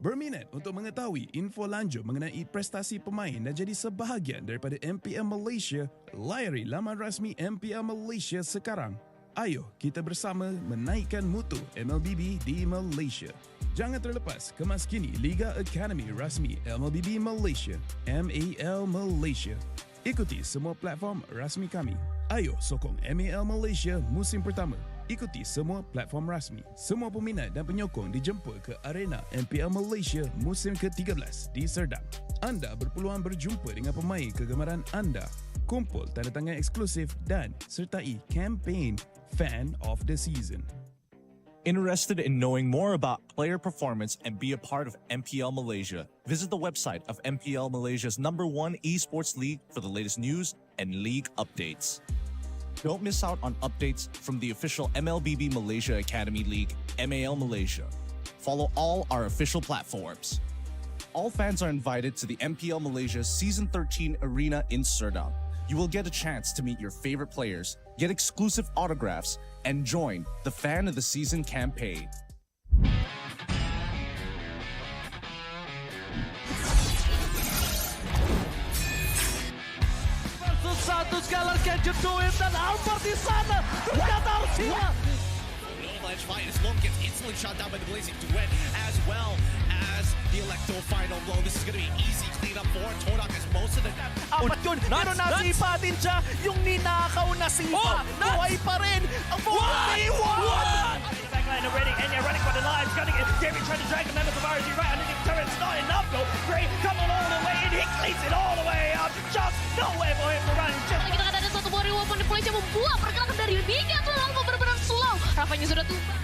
Berminat untuk mengetahui info lanjut mengenai prestasi pemain dan jadi sebahagian daripada MPL Malaysia? Layari laman rasmi MPL Malaysia sekarang. Ayo kita bersama menaikkan mutu MLBB di Malaysia. Jangan terlepas kemaskini Liga Akademi rasmi MLBB Malaysia, MPL Malaysia. Ikuti semua platform rasmi kami. Ayo sokong MPL Malaysia musim pertama. Ikuti semua platform rasmi. Semua peminat dan penyokong dijemput ke arena MPL Malaysia musim ke-13 di Serdang. Anda berpeluang berjumpa dengan pemain kegemaran anda, kumpul tanda tangan eksklusif dan sertai kempen Fan of the Season. Interested in knowing more about player performance and be a part of MPL Malaysia? Visit the website of MPL Malaysia's #1 esports league for the latest news and league updates. Don't miss out on updates from the official MLBB Malaysia Academy League, MPL Malaysia. Follow all our official platforms. All fans are invited to the MPL Malaysia Season 13 Arena in Serdang. You will get a chance to meet your favorite players, get exclusive autographs, and join the Fan of the Season campaign. Satu sekali can you do it? Dan Alvar di sana ternyata harus hilang. Avalanche fight as Lone gets instantly shot down by the Blazing Duet, as well as the Electro final blow. This is going to be easy cleanup for Todak as most of the... Apat yun, pero nasipa din siya. Yung ninakaw na sipa, buhay pa rin. Ang buhay! Backline already, and they're running for the lives. Gunning it, Jamie trying to drag the members of RG right underneath the turret. It's not enough though. Gray coming all the way in, he cleans it all the way up. Just nowhere for him to run. Kalau kita kata ada satu body weapon di Malaysia membuat pergerakan dari Biga tuh Alva benar-benar slow. Rafanya sudah tumbang.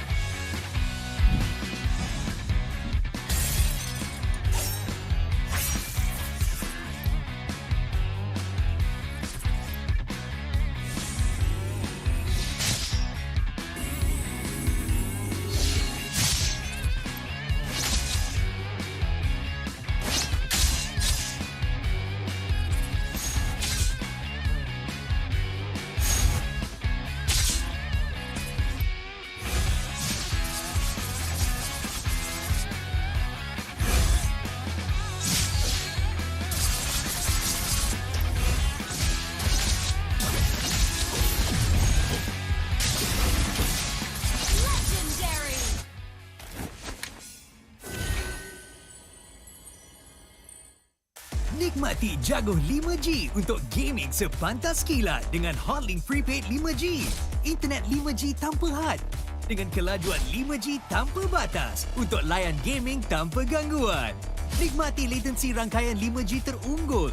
Nikmati jago 5G untuk gaming sepantas kilat dengan Hotlink Prepaid 5G. Internet 5G tanpa had dengan kelajuan 5G tanpa batas untuk layan gaming tanpa gangguan. Nikmati latensi rangkaian 5G terunggul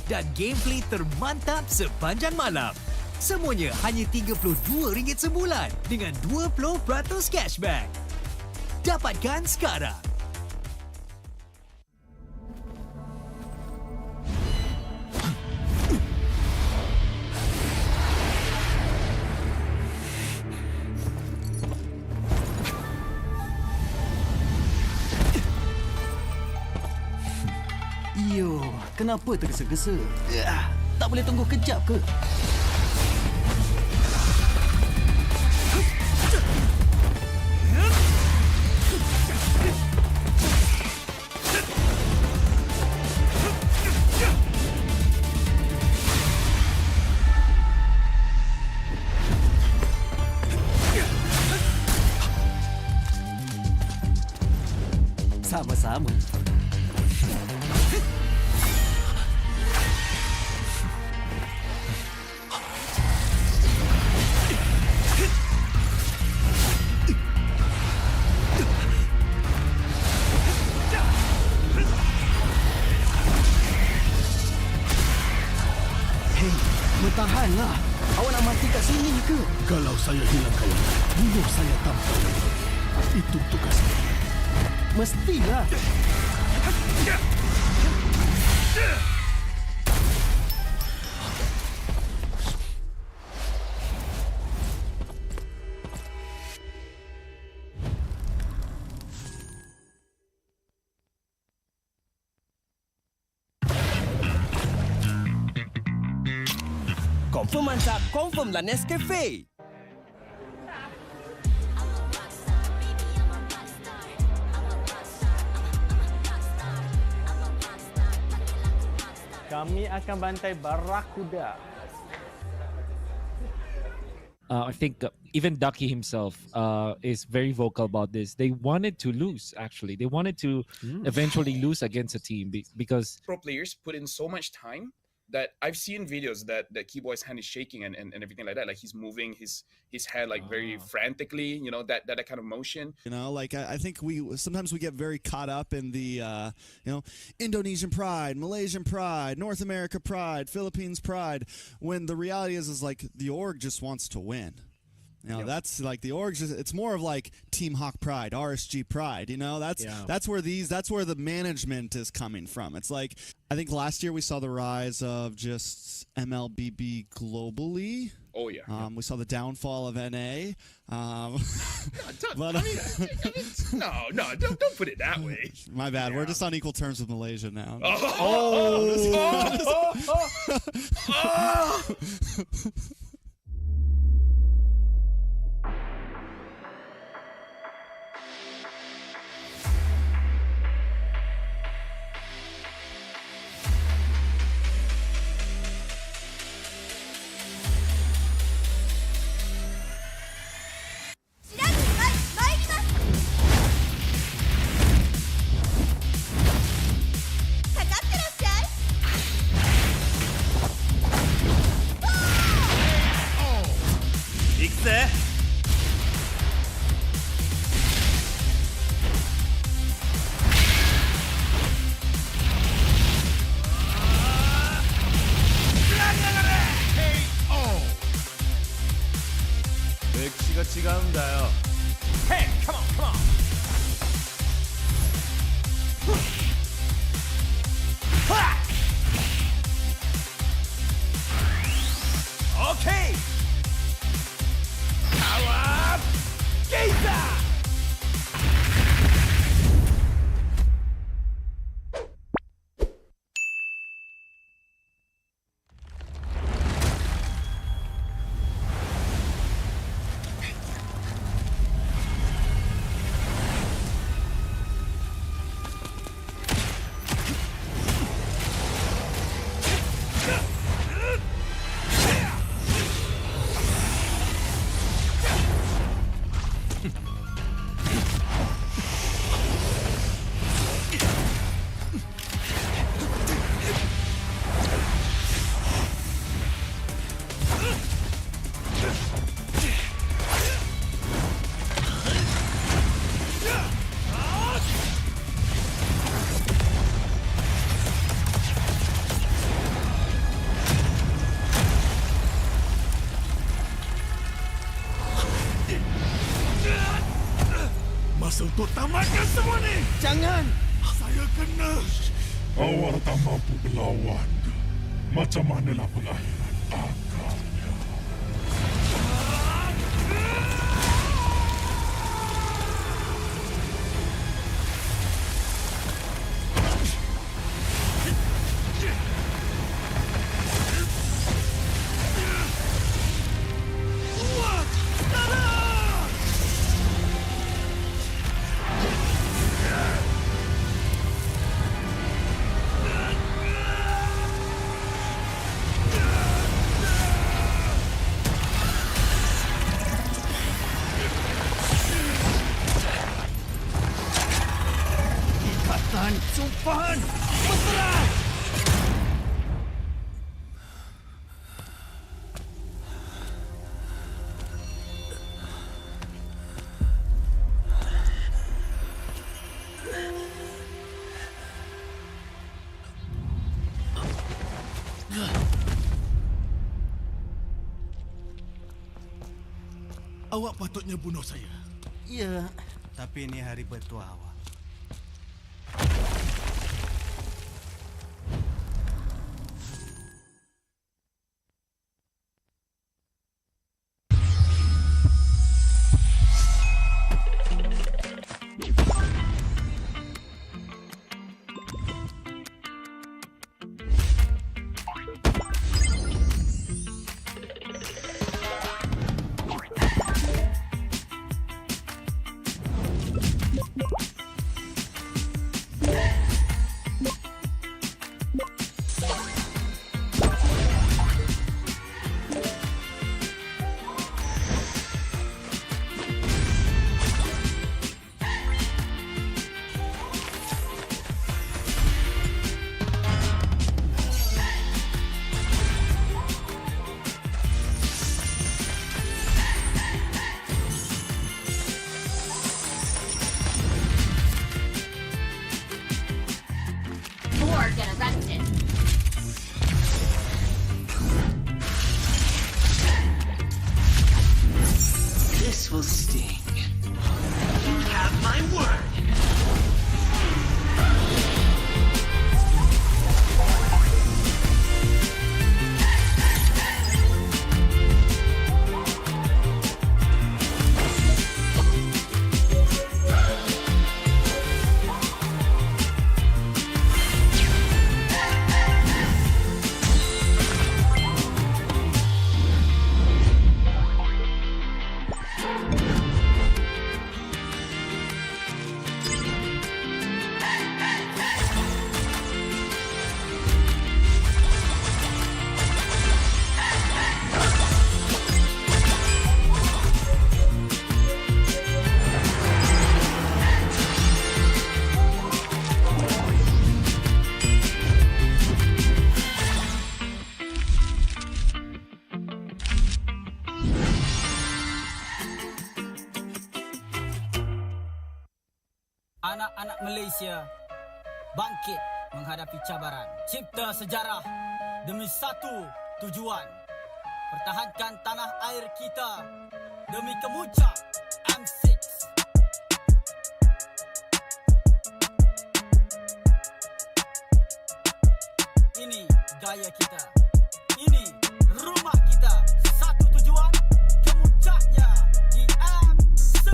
dan gameplay termantap sepanjang malam. Semuanya hanya RM32 sebulan dengan 20% cashback. Dapatkan sekarang. Yo, kenapa tergesa-gesa? Tak boleh tunggu kejap ke? Sama-sama. Bertahanlah. Awak nak mati kat sini ke? Kalau saya hilang kawan, bunuh saya tanpa lagi. Itu tugas saya. Mestilah. Confirm mantap, confirm lah Nescafe. Kami akan bantai Barakuda. I think even Ducky himself is very vocal about this. They wanted to lose, actually. They wanted to eventually lose against a team because Pro players put in so much time that I've seen videos that Keyboy's hand is shaking and everything like that. Like he's moving his hand like very frantically, you know, that kind of motion. You know, like I think sometimes we get very caught up in the, you know, Indonesian pride, Malaysian pride, North America pride, Philippines pride, when the reality is like the org just wants to win. You know, that's like the org. It's more of like Team Hawk pride, RSG pride. You know, that's where the management is coming from. It's like I think last year we saw the rise of just MLBB globally. Oh yeah. We saw the downfall of NA. No, don't put it that way. My bad. We're just on equal terms with Malaysia now. Hey, come on. Okay. Power up. Gazer. Masa untuk tamatkan semua ni. Jangan! Saya kena. Awak tak mampu melawan. Macam manalah pengakhiran akalnya. Sumpahan mesra. Awak patutnya bunuh saya. Ya, tapi ini hari bertuah awak. are gonna rest it. This will sting. You have my word. Anak-anak Malaysia bangkit menghadapi cabaran. Cipta sejarah demi satu tujuan. Pertahankan tanah air kita demi kemuncak M6. Ini gaya kita. Ini rumah kita. Satu tujuan, kemuncaknya di M6.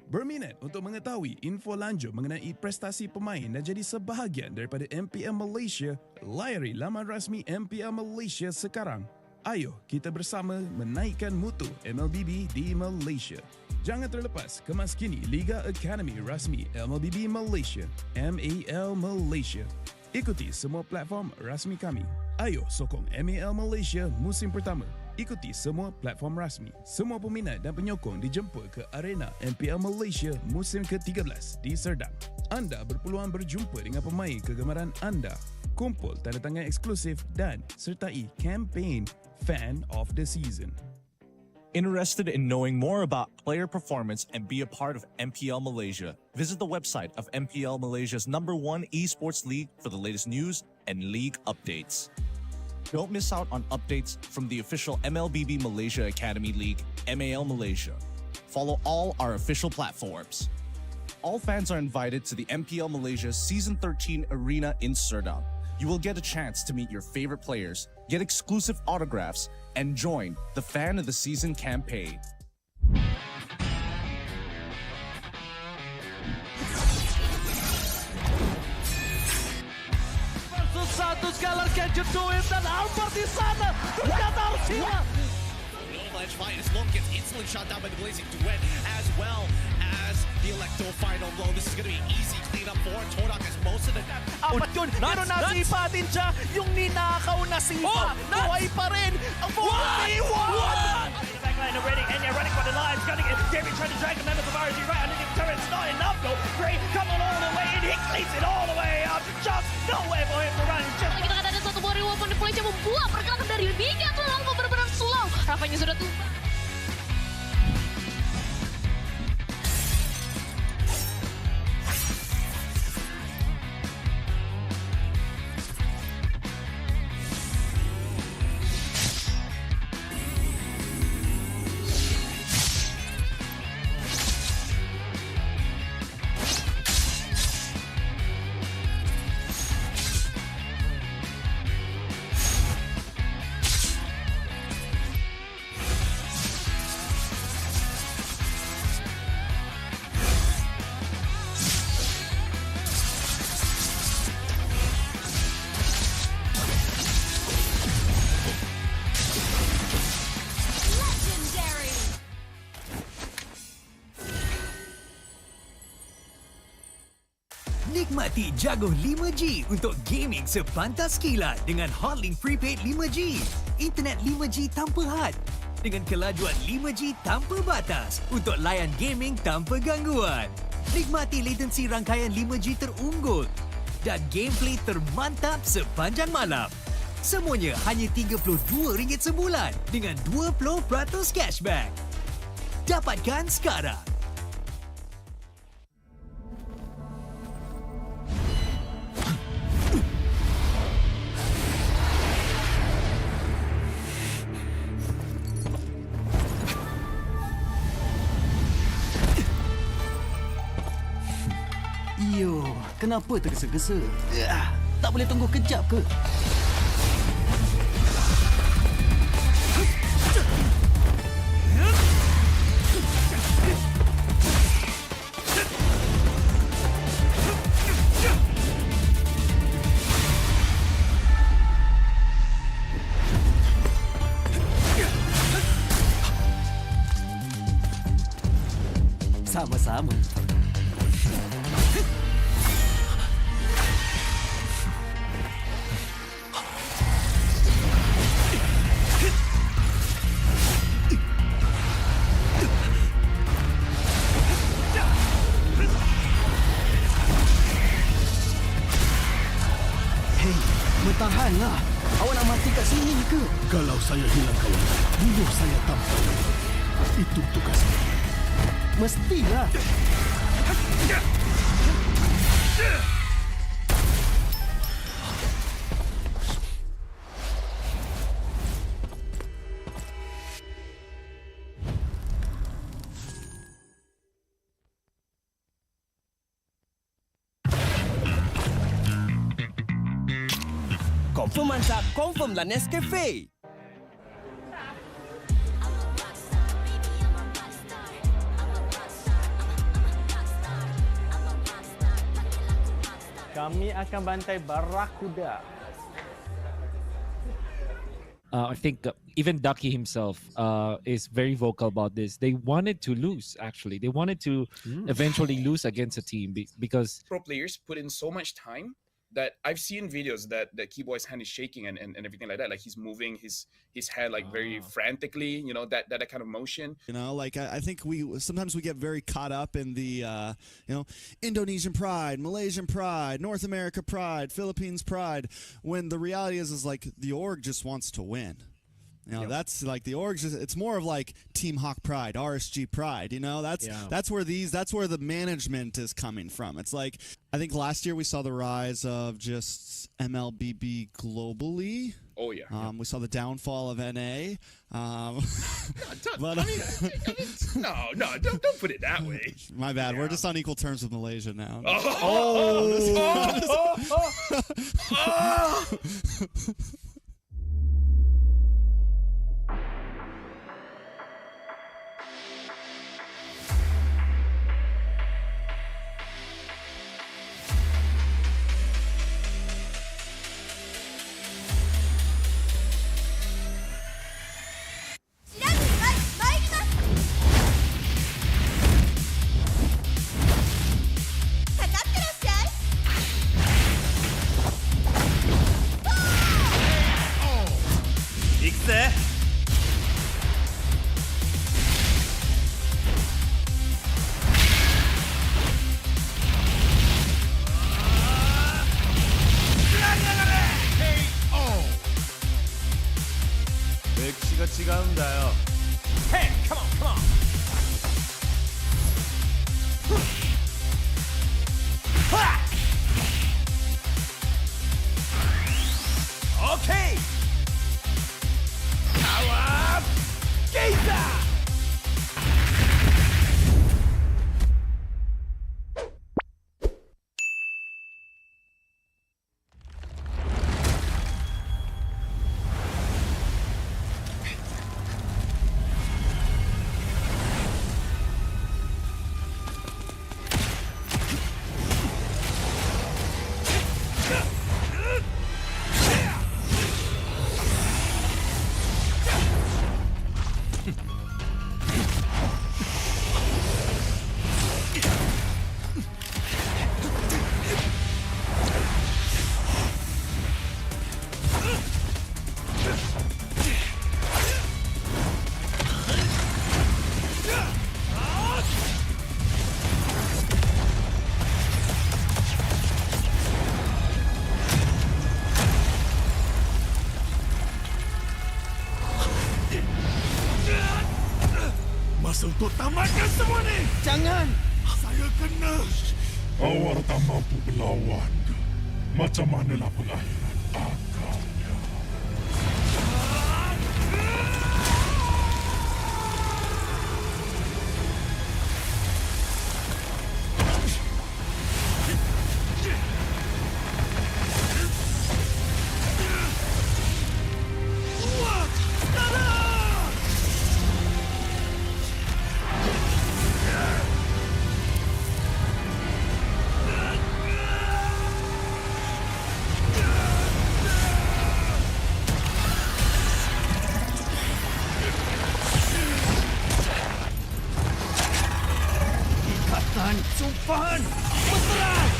Berminat untuk mengetahui info lanjut mengenai prestasi pemain dan jadi sebahagian daripada MPL Malaysia? Layari laman rasmi MPL Malaysia sekarang. Ayo kita bersama menaikkan mutu MLBB di Malaysia. Jangan terlepas kemas kini Liga Akademi rasmi MLBB Malaysia, MPL Malaysia. Ikuti semua platform rasmi kami. Ayo sokong MPL Malaysia musim pertama. Ikuti semua platform rasmi. Semua peminat dan penyokong dijemput ke arena MPL Malaysia musim ke-13 di Serdang. Anda berpeluang berjumpa dengan pemain kegemaran anda, kumpul tanda tangan eksklusif dan sertai kempen Fan of the Season. Interested in knowing more about player performance and be a part of MPL Malaysia? Visit the website of MPL Malaysia's #1 esports league for the latest news and league updates. Don't miss out on updates from the official MLBB Malaysia Academy League, MPL Malaysia. Follow all our official platforms. All fans are invited to the MPL Malaysia Season 13 Arena in Serdang. You will get a chance to meet your favorite players, get exclusive autographs, and join the Fan of the Season campaign. Satu Skylar can you do it? Dan Albert di sana ternyata harus hilang. Middle-edge fight as Logan gets instantly shot down by the Blazing Duet, as well as the Electro final blow. This is going to be easy cleanup for Todak as most of the... Apat yun, pero nasipa din siya. Yung ninakaw na sipa, buhay pa rin. 4v1! Backline already, and they're running for the lives. Gunning it, David trying to drag the members of RG right underneath the turret. It's not enough though. Gray coming all the way in, he cleats it all the way up. Just nowhere for him to run. Just... Kita akan ada satu warrior weapon deploy yang membuat pergerakan dari Bigat lalu benar-benar slow. Rafanya sudah tumbang. Nikmati jago 5G untuk gaming sepantas kilat dengan Hotlink Prepaid 5G. Internet 5G tanpa had dengan kelajuan 5G tanpa batas untuk layan gaming tanpa gangguan. Nikmati latensi rangkaian 5G terunggul dan gameplay termantap sepanjang malam. Semuanya hanya RM32 sebulan dengan 20% cashback. Dapatkan sekarang. Iyo, kenapa tergesa-gesa? Tak boleh tunggu kejap ke? Sama-sama. Hei, bertahanlah. Awak nak mati kat sini ke? Kalau saya hilang kawan, bunuh saya tanpa lagi. Itu tugasnya. Mestilah. Confirm mantap, confirm lah Nescafe. Kami akan bantai Barakuda. I think even Ducky himself is very vocal about this. They wanted to lose, actually. They wanted to eventually lose against a team because Pro players put in so much time that I've seen videos that Keyboy's hand is shaking and everything like that. Like he's moving his head like very frantically, you know, that kind of motion. You know, like I think sometimes we get very caught up in the Indonesian pride, Malaysian pride, North America pride, Philippines pride, when the reality is like the org just wants to win. You know, that's like the org. It's more of like Team Hawk pride, RSG pride. You know, that's where the management is coming from. It's like I think last year we saw the rise of just MLBB globally. Oh yeah. We saw the downfall of NA. No, don't put it that way. My bad. We're just on equal terms with Malaysia now. untuk tamatkan semua ni. Jangan. Saya kena. Awak tak mampu melawan. Macam manalah pengakhiran akalnya. Sumpahan berperang.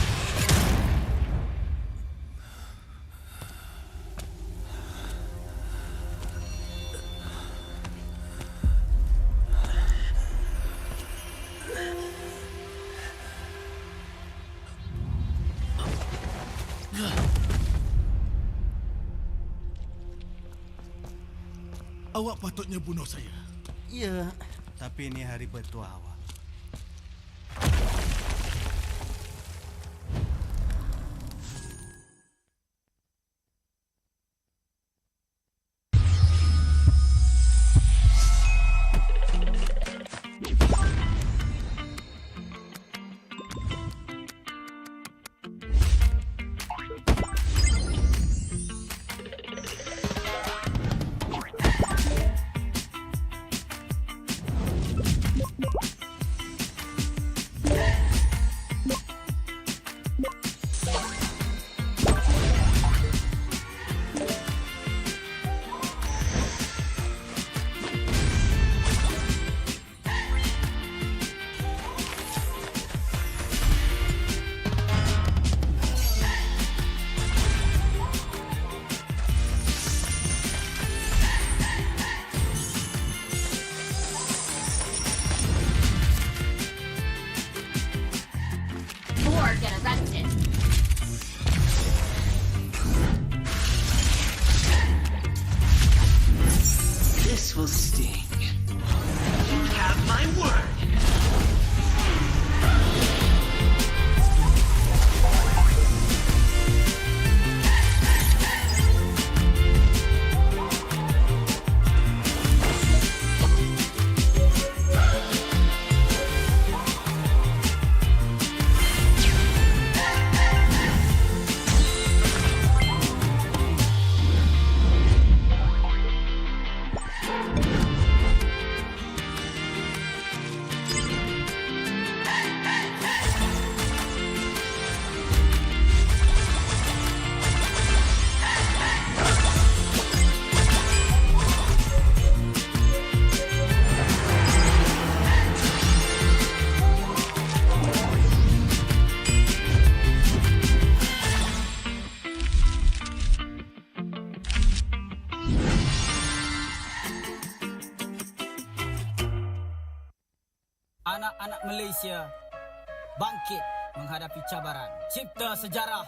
Awak patutnya bunuh saya. Ya, tapi ini hari bertuah awak. This will sting. You have my word. Anak-anak Malaysia bangkit menghadapi cabaran. Cipta sejarah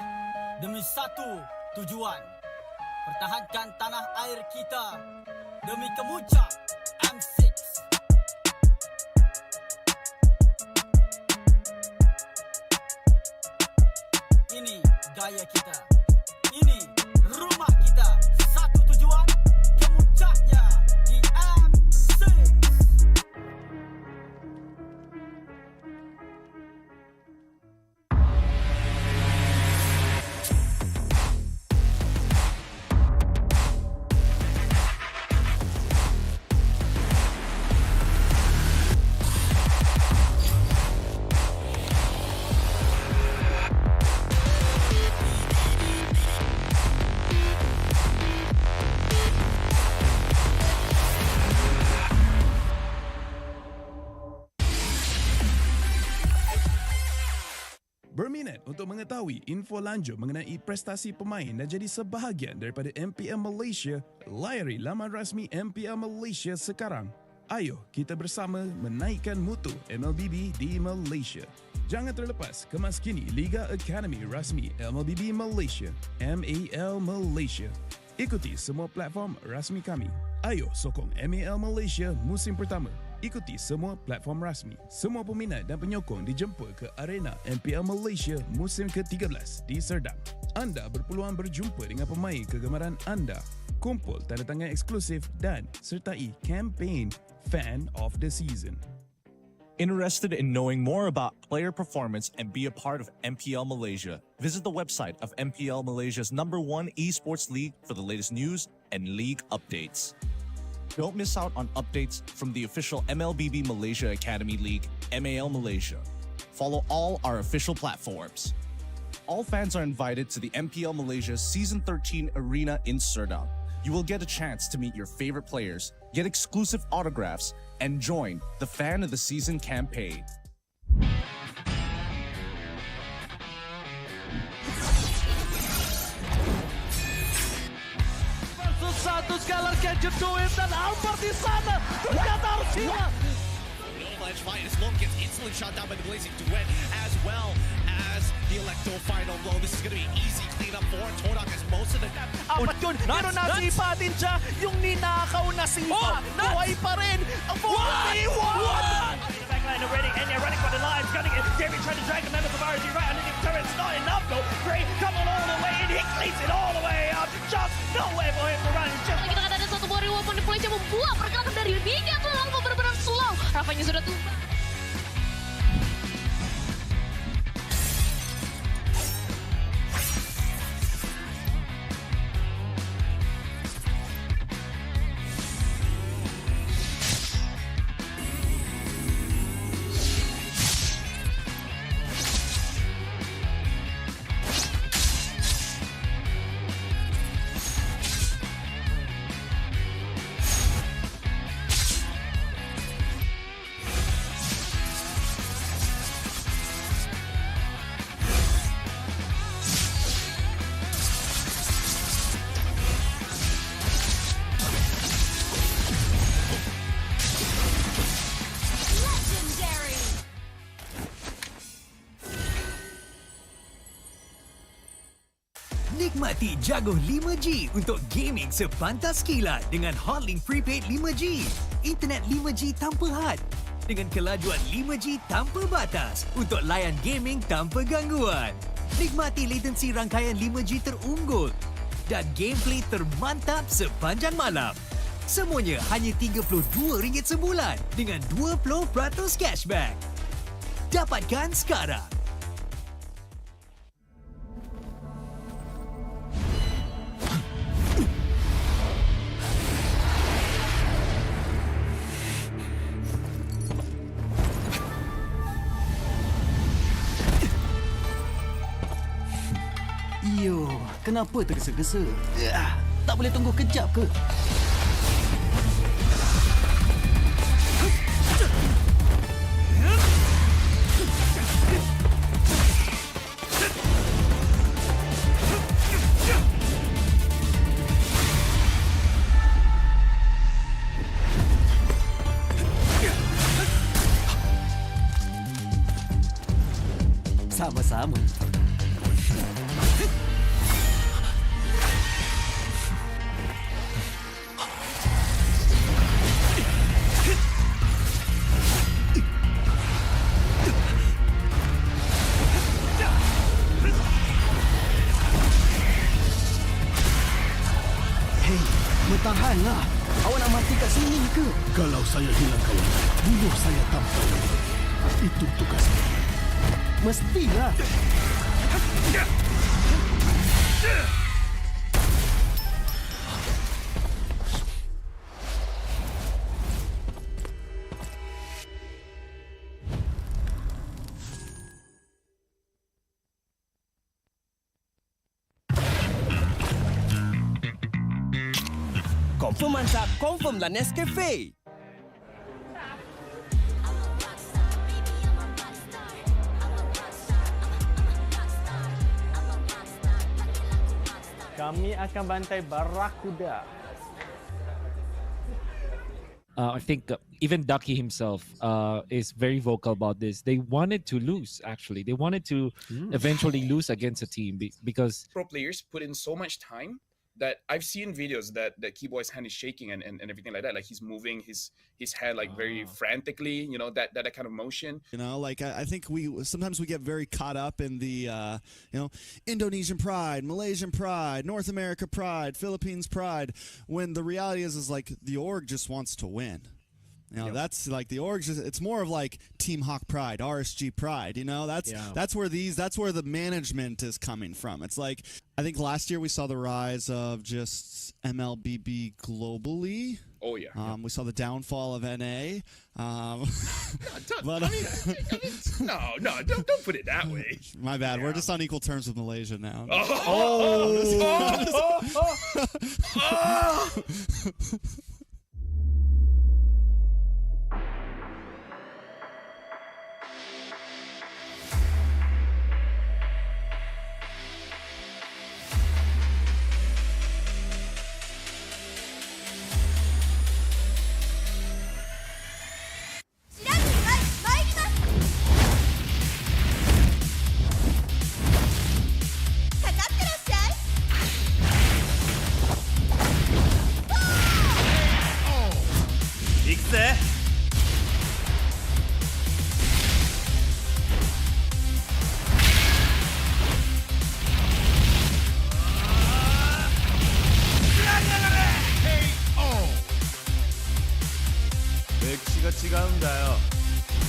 demi satu tujuan. Pertahankan tanah air kita demi kemuncak M6. Ini gaya kita. Ini rumah kita. Satu tujuan, kemuncaknya di M6. Berminat untuk mengetahui info lanjut mengenai prestasi pemain dan jadi sebahagian daripada MPL Malaysia? Layari laman rasmi MPL Malaysia sekarang. Ayo kita bersama menaikkan mutu MLBB di Malaysia. Jangan terlepas kemas kini Liga Akademi rasmi MLBB Malaysia, MPL Malaysia. Ikuti semua platform rasmi kami. Ayo sokong MPL Malaysia musim pertama. Ikuti semua platform rasmi. Semua peminat dan penyokong dijemput ke arena MPL Malaysia musim ke-13 di Serdang. Anda berpeluang berjumpa dengan pemain kegemaran anda, kumpul tanda tangan eksklusif dan sertai kempen Fan of the Season. Interested in knowing more about player performance and be a part of MPL Malaysia? Visit the website of MPL Malaysia's #1 esports league for the latest news and league updates. Don't miss out on updates from the official MLBB Malaysia Academy League, MPL Malaysia. Follow all our official platforms. All fans are invited to the MPL Malaysia Season 13 Arena in Serdang. You will get a chance to meet your favorite players, get exclusive autographs, and join the Fan of the Season campaign. Satu Skylar can you do it? Dan Albert di sana ternyata harus hilang. Middle-edge fight is long, gets instantly shot down by the Blazing Duet, as well as the Electro final blow. This is going to be easy cleanup for Todak as most of the... Apat yun, pero nasipatin siya yung ninakaw na sipa. Buhay pa rin ang 4v1! Backline already, and they're running for the lives, gunning it. Jerry trying to drag the members of RG right underneath the turret. It's not enough though. Gray coming all the way in, he cleans it all the way up. Just no way for him to run. Kalau kita kata ada satu buah reward di Malaysia membuat pergerakan dari Liga terlalu benar-benar slow. Rafanya sudah tumbang. Nikmati jago 5G untuk gaming sepantas kilat dengan Hotlink Prepaid 5G. Internet 5G tanpa had dengan kelajuan 5G tanpa batas untuk layan gaming tanpa gangguan. Nikmati latensi rangkaian 5G terunggul dan gameplay termantap sepanjang malam. Semuanya hanya RM32 sebulan dengan 20% cashback. Dapatkan sekarang. Yo, kenapa tergesa-gesa? Tak boleh tunggu kejap ke? Sama-sama. Bertahanlah. Awak nak mati kat sini ke? Kalau saya hilang kawan, bunuh saya tanpa lagi. Itu tugas saya. Mestilah. Confirm mantap, confirm lah Nescafe. Kami akan bantai Barakuda. I think even Ducky himself is very vocal about this. They wanted to lose, actually. They wanted to eventually lose against a team because... Pro players put in so much time that I've seen videos that Keyboy's hand is shaking and everything like that. Like he's moving his head like very frantically, you know, that kind of motion. You know, like I think sometimes we get very caught up in the Indonesian pride, Malaysian pride, North America pride, Philippines pride, when the reality is like the org just wants to win. You know, that's like the org. It's more of like Team Hawk pride, RSG pride. You know, that's where the management is coming from. It's like I think last year we saw the rise of just MLBB globally. Oh yeah. We saw the downfall of NA. No, don't put it that way. My bad. Yeah. We're just on equal terms with Malaysia now.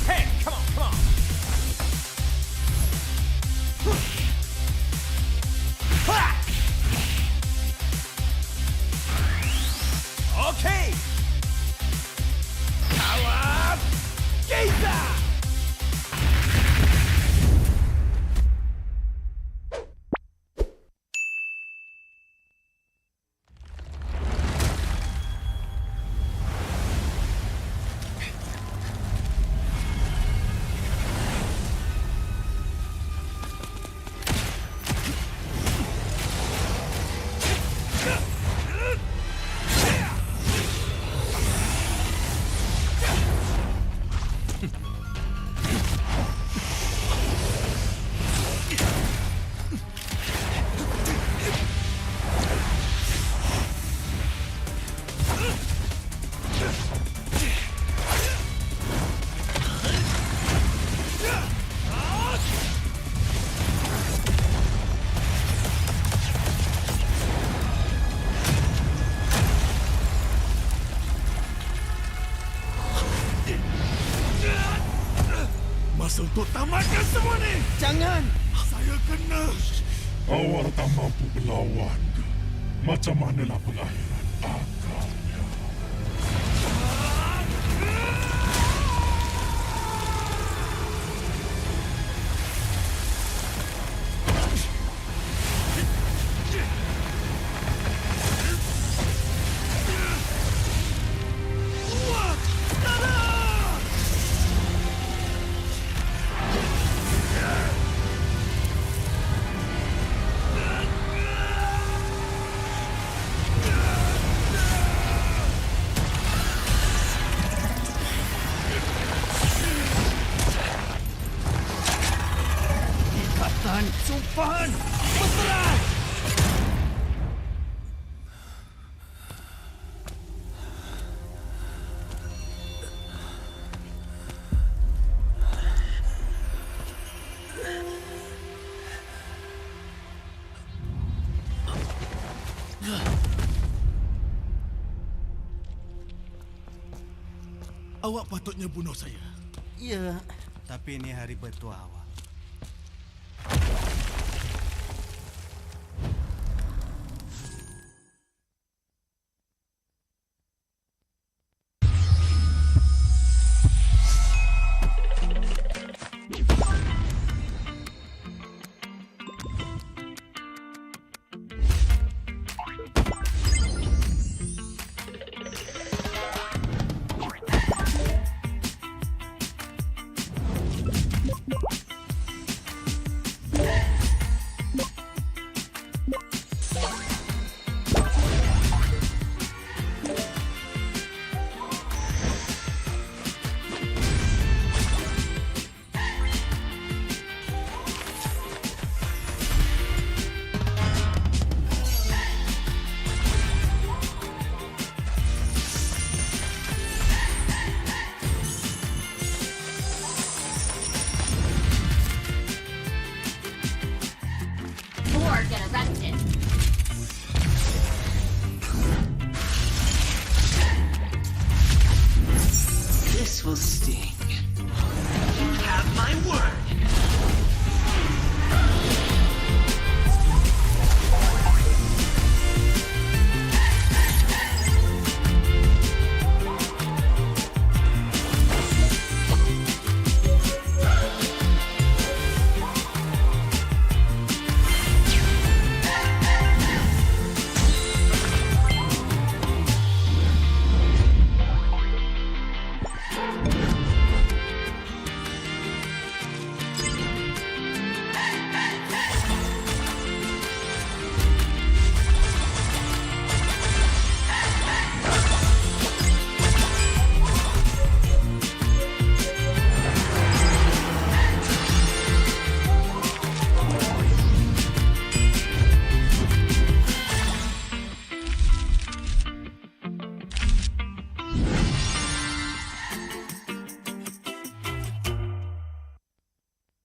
Hey, come on. Okay. Power Gazer. Masa untuk tamatkan semua ni. Jangan. Saya kena. Awak tak mampu melawan. Macam manalah pengakhiran akalnya. Sumpahan berserah. Awak patutnya bunuh saya. Ya, tapi ini hari bertua awak. have my word.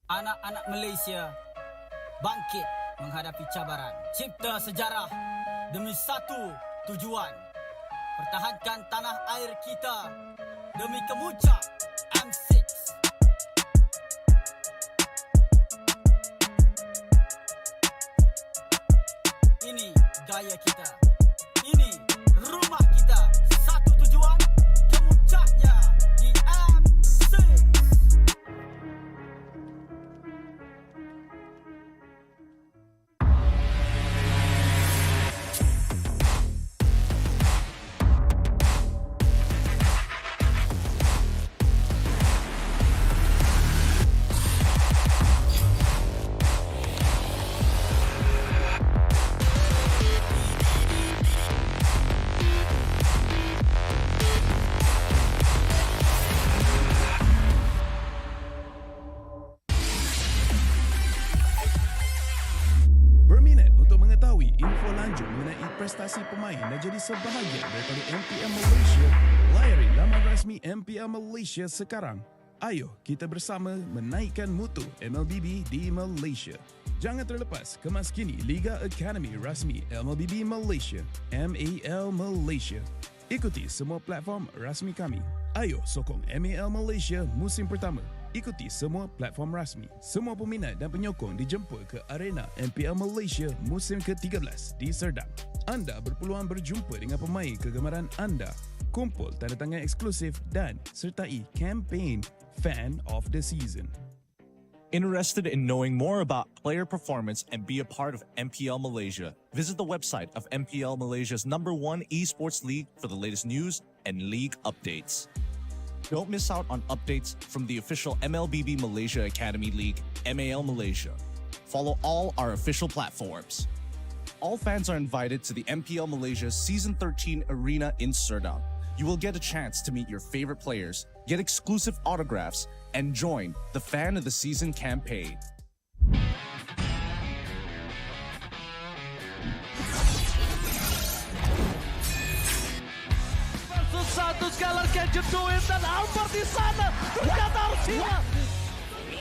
Anak-anak Malaysia bangkit menghadapi cabaran. Cipta sejarah demi satu tujuan. Pertahankan tanah air kita demi kemuncak M6. Ini gaya kita. Ini rumah kita. Satu tujuan, kemuncaknya di M6. Berminat untuk mengetahui info lanjut mengenai prestasi pemain dan jadi sebahagian daripada MPL Malaysia? Layari laman rasmi MPL Malaysia sekarang. Ayo kita bersama menaikkan mutu MLBB di Malaysia. Jangan terlepas kemas kini Liga Akademi rasmi MLBB Malaysia, MPL Malaysia. Ikuti semua platform rasmi kami. Ayo sokong MPL Malaysia musim pertama. Ikuti semua platform rasmi. Semua peminat dan penyokong dijemput ke arena MPL Malaysia musim ke-13 di Serdang. Anda berpeluang berjumpa dengan pemain kegemaran anda, kumpul tanda tangan eksklusif dan sertai kempen Fan of the Season. Interested in knowing more about player performance and be a part of MPL Malaysia? Visit the website of MPL Malaysia's #1 esports league for the latest news and league updates. Don't miss out on updates from the official MLBB Malaysia Academy League, MPL Malaysia. Follow all our official platforms. All fans are invited to the MPL Malaysia Season 13 Arena in Serdang. You will get a chance to meet your favorite players, get exclusive autographs, and join the Fan of the Season campaign. Satu Scalar can you do it? Dan Albert di sana ternyata harus hilang.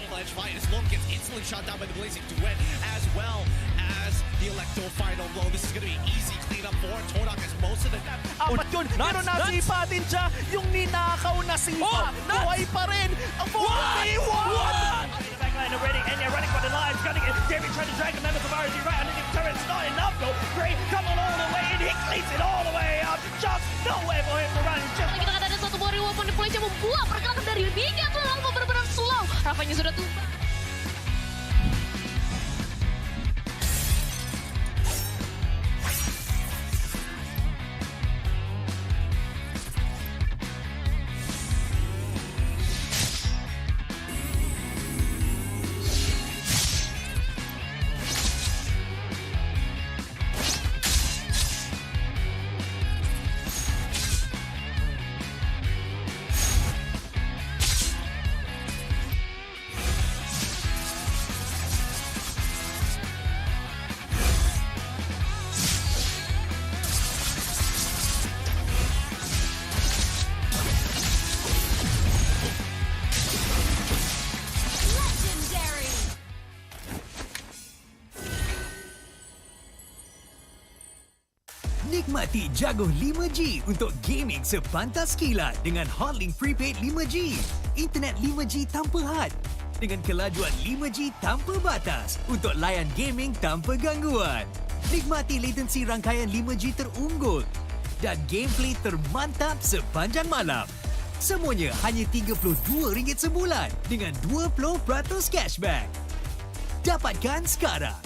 Ledge fight as Logan gets instantly shot down by the Blazing Duet, as well as the Electro final blow. This is going to be easy cleanup for Todak as most of the... Apat yun, pero nasipa din siya yung ninakaw na sipa. Buhay pa rin ang 41! Backline already, and they're running for the lives, gunning it. David trying to drag the members of RG right underneath the turret. It's not enough though. Gray coming all the way in, he cleans it all the way up. Just nowhere for him to run. Just... Kita kata ada satu buah reward di Malaysia membuat pergerakan dari Liga terlalu benar-benar slow. Rafanya sudah tumbang. Nikmati jaguh 5G untuk gaming sepantas kilat dengan Hotlink Prepaid 5G. Internet 5G tanpa had. dengan kelajuan 5G tanpa batas untuk layan gaming tanpa gangguan. Nikmati latensi rangkaian 5G terunggul dan gameplay termantap sepanjang malam. Semuanya hanya RM32 sebulan dengan 20% cashback. Dapatkan sekarang.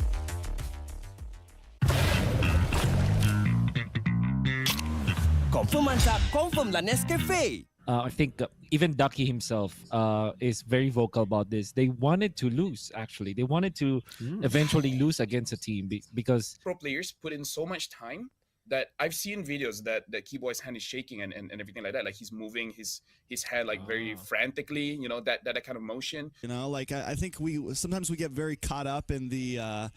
Confirm mantap, confirm lah Nescafe. I think even Ducky himself is very vocal about this. They wanted to lose, actually. They wanted to eventually lose against a team because pro players put in so much time that I've seen videos that Keyboy's hand is shaking and everything like that. Like he's moving his head like very frantically, you know, that kind of motion. You know, like I think we sometimes get very caught up in the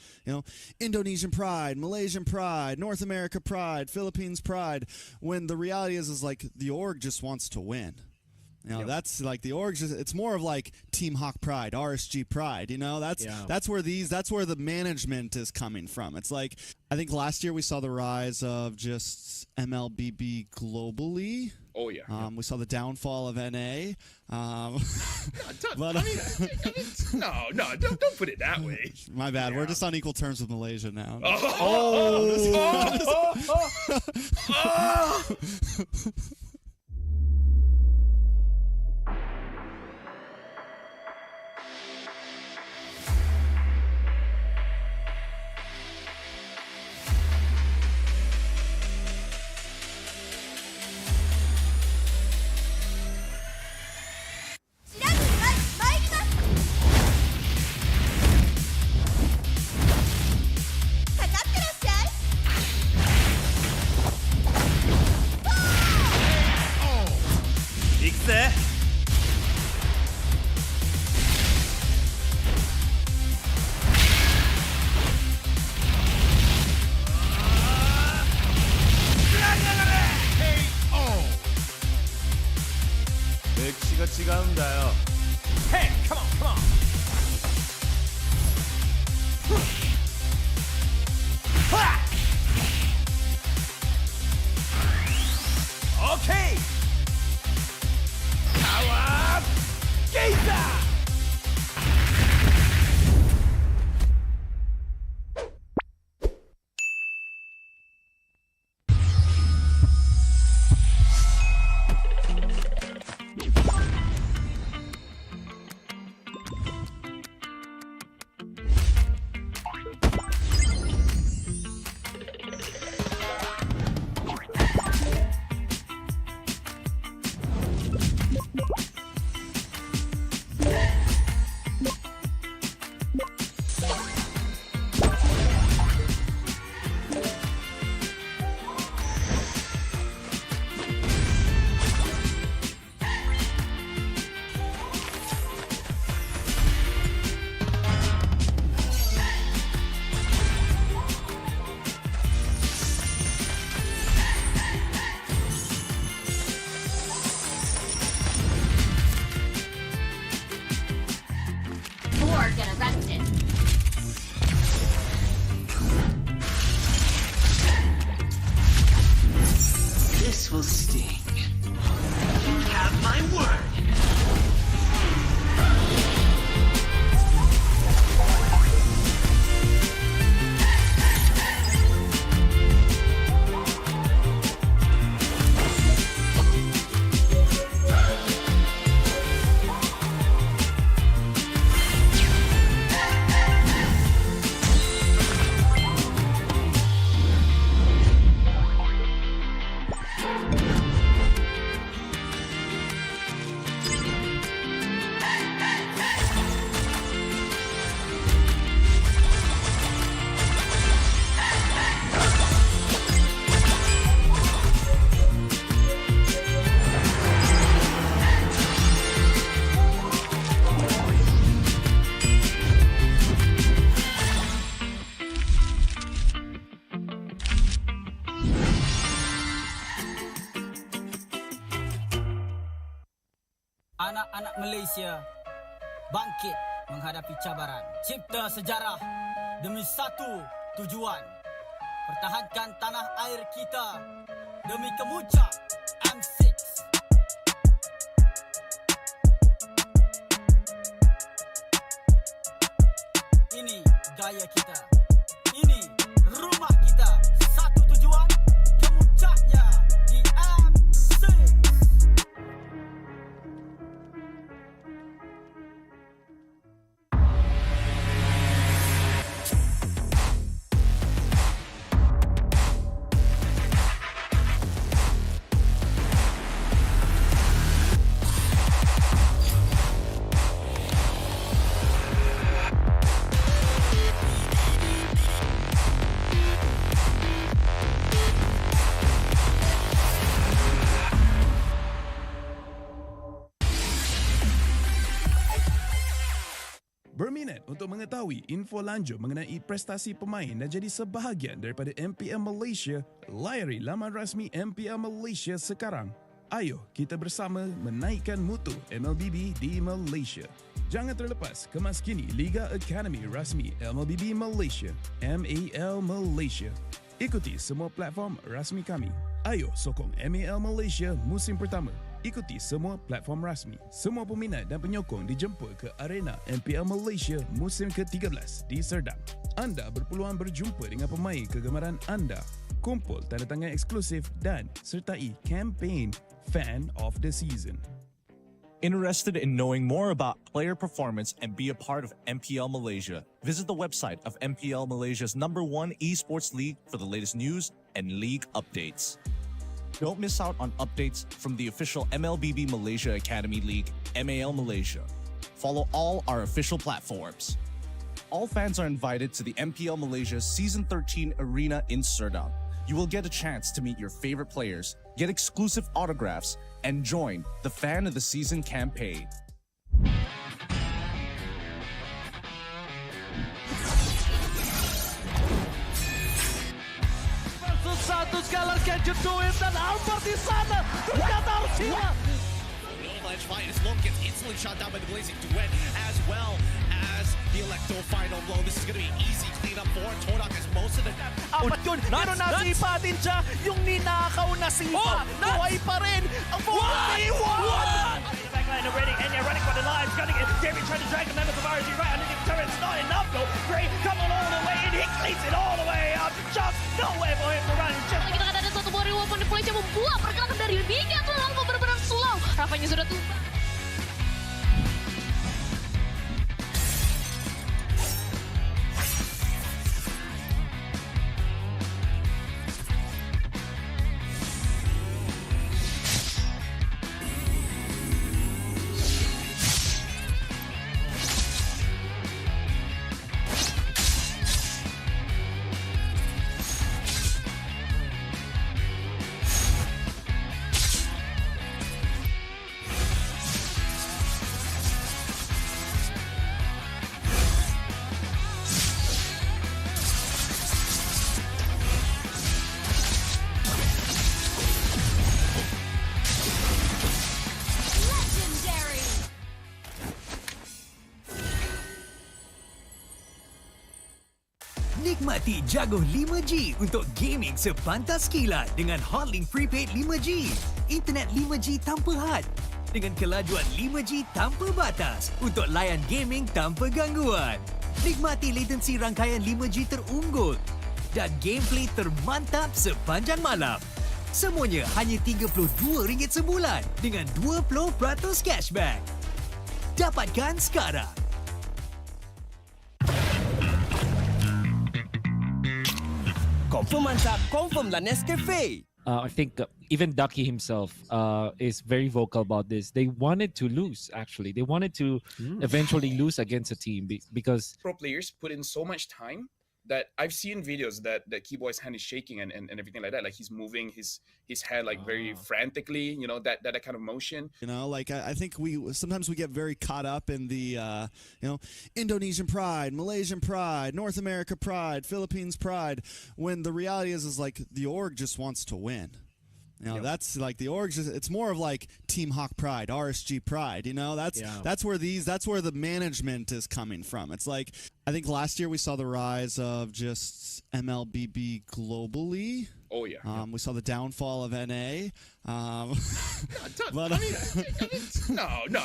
Indonesian pride, Malaysian pride, North America pride, Philippines pride, when the reality is like the org just wants to win. You know, that's like the org. It's more of like Team Hawk pride, RSG pride. You know, that's where the management is coming from. It's like I think last year we saw the rise of just MLBB globally. Oh yeah. We saw the downfall of NA. No, don't put it that way. My bad. Yeah. We're just on equal terms with Malaysia now. Hey, come on. Okay. Power Gator. This will sting. You have my word. Anak-anak Malaysia bangkit menghadapi cabaran. Cipta sejarah demi satu tujuan. Pertahankan tanah air kita demi kemuncak M6. budaya kita. Ini rumah kita. Satu tujuan, kemuncaknya di M6. Berminat untuk mengetahui info lanjut mengenai prestasi pemain dan jadi sebahagian daripada MPL Malaysia? Layari laman rasmi MPL Malaysia sekarang. Ayo kita bersama menaikkan mutu MLBB di Malaysia. Jangan terlepas kemas kini Liga Akademi rasmi MLBB Malaysia, MPL Malaysia. Ikuti semua platform rasmi kami. Ayo sokong MPL Malaysia musim pertama. Ikuti semua platform rasmi. Semua peminat dan penyokong dijemput ke arena MPL Malaysia musim ke-13 di Serdang. Anda berpeluang berjumpa dengan pemain kegemaran anda, kumpul tanda tangan eksklusif dan sertai kempen Fan of the Season. Interested in knowing more about player performance and be a part of MPL Malaysia? Visit the website of MPL Malaysia's #1 esports league for the latest news and league updates. Don't miss out on updates from the official MLBB Malaysia Academy League, MPL Malaysia. Follow all our official platforms. All fans are invited to the MPL Malaysia Season 13 Arena in Serdang. You will get a chance to meet your favorite players, get exclusive autographs, and join the Fan of the Season campaign. Satu sekali catch to him dan Albert di sana ternyata harus hilang. Avalanche fight as Lone gets instantly shot down by the Blazing Duet, as well as the Electo final blow. This is going to be easy cleanup for Todak as most of the... Apat yun, pero nasipa din siya yung ninakaw na sipa. Buhay pa rin ang 4v1! Backline already, and they're running for the lives, gunning it. Jerry trying to drag the members of RG right underneath the turret. It's not enough though. Gray coming all the way in, he cleans it all the way up. Just nowhere for him to run. Just... Kita kata ada satu buah reward di Malaysia membuat pergerakan dari Liga terlalu benar-benar slow. Rafanya sudah tumbang. Nikmati jago 5G untuk gaming sepantas kilat dengan Hotlink Prepaid 5G. Internet 5G tanpa had. Dengan kelajuan 5G tanpa batas untuk layan gaming tanpa gangguan. Nikmati latensi rangkaian 5G terunggul dan gameplay termantap sepanjang malam. Semuanya hanya RM32 sebulan dengan 20% cashback. Dapatkan sekarang. Confirm mantap, confirm lah Nescafe. I think even Ducky himself is very vocal about this. They wanted to lose, actually. They wanted to eventually lose against a team because... Pro players put in so much time that I've seen videos that Keyboy's hand is shaking and everything like that. Like he's moving his hand like very frantically, you know, that kind of motion. You know, like I think sometimes we get very caught up in the, Indonesian pride, Malaysian pride, North America pride, Philippines pride, when the reality is like the org just wants to win. You know, that's like the org. It's more of like Team Hawk pride, RSG pride. You know, that's where the management is coming from. It's like I think last year we saw the rise of just MLBB globally. Oh yeah. We saw the downfall of NA. No,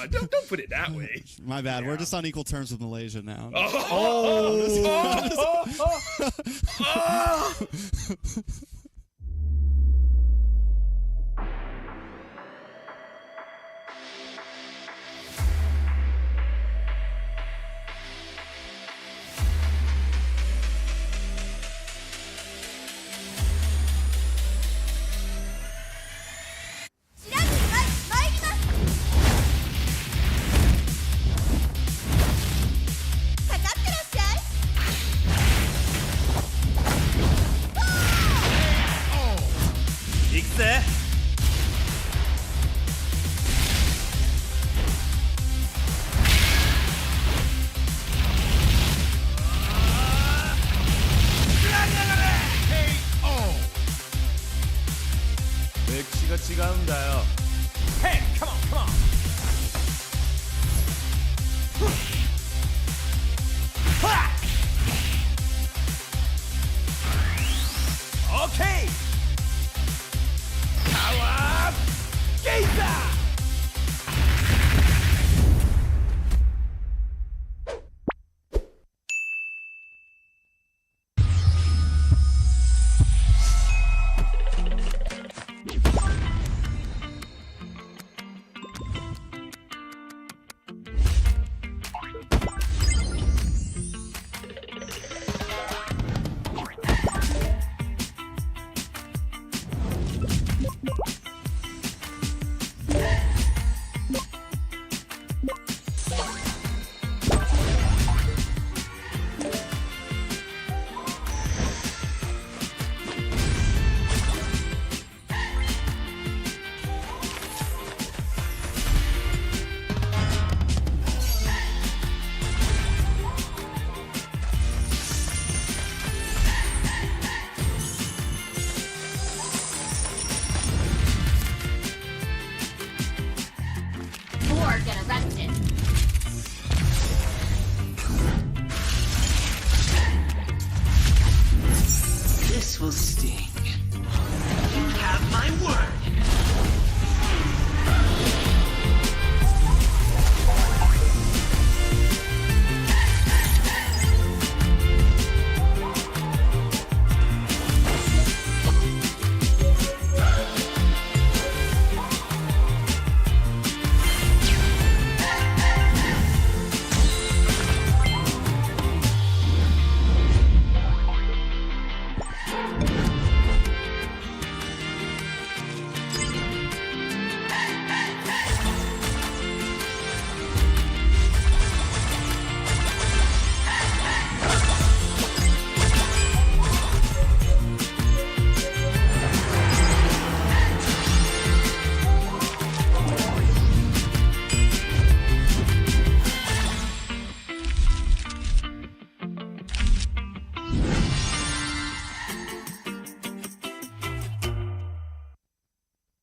don't put it that way. My bad. We're just on equal terms with Malaysia now. Hey, come on. Okay. Power Gazer. This will sting. You have my word.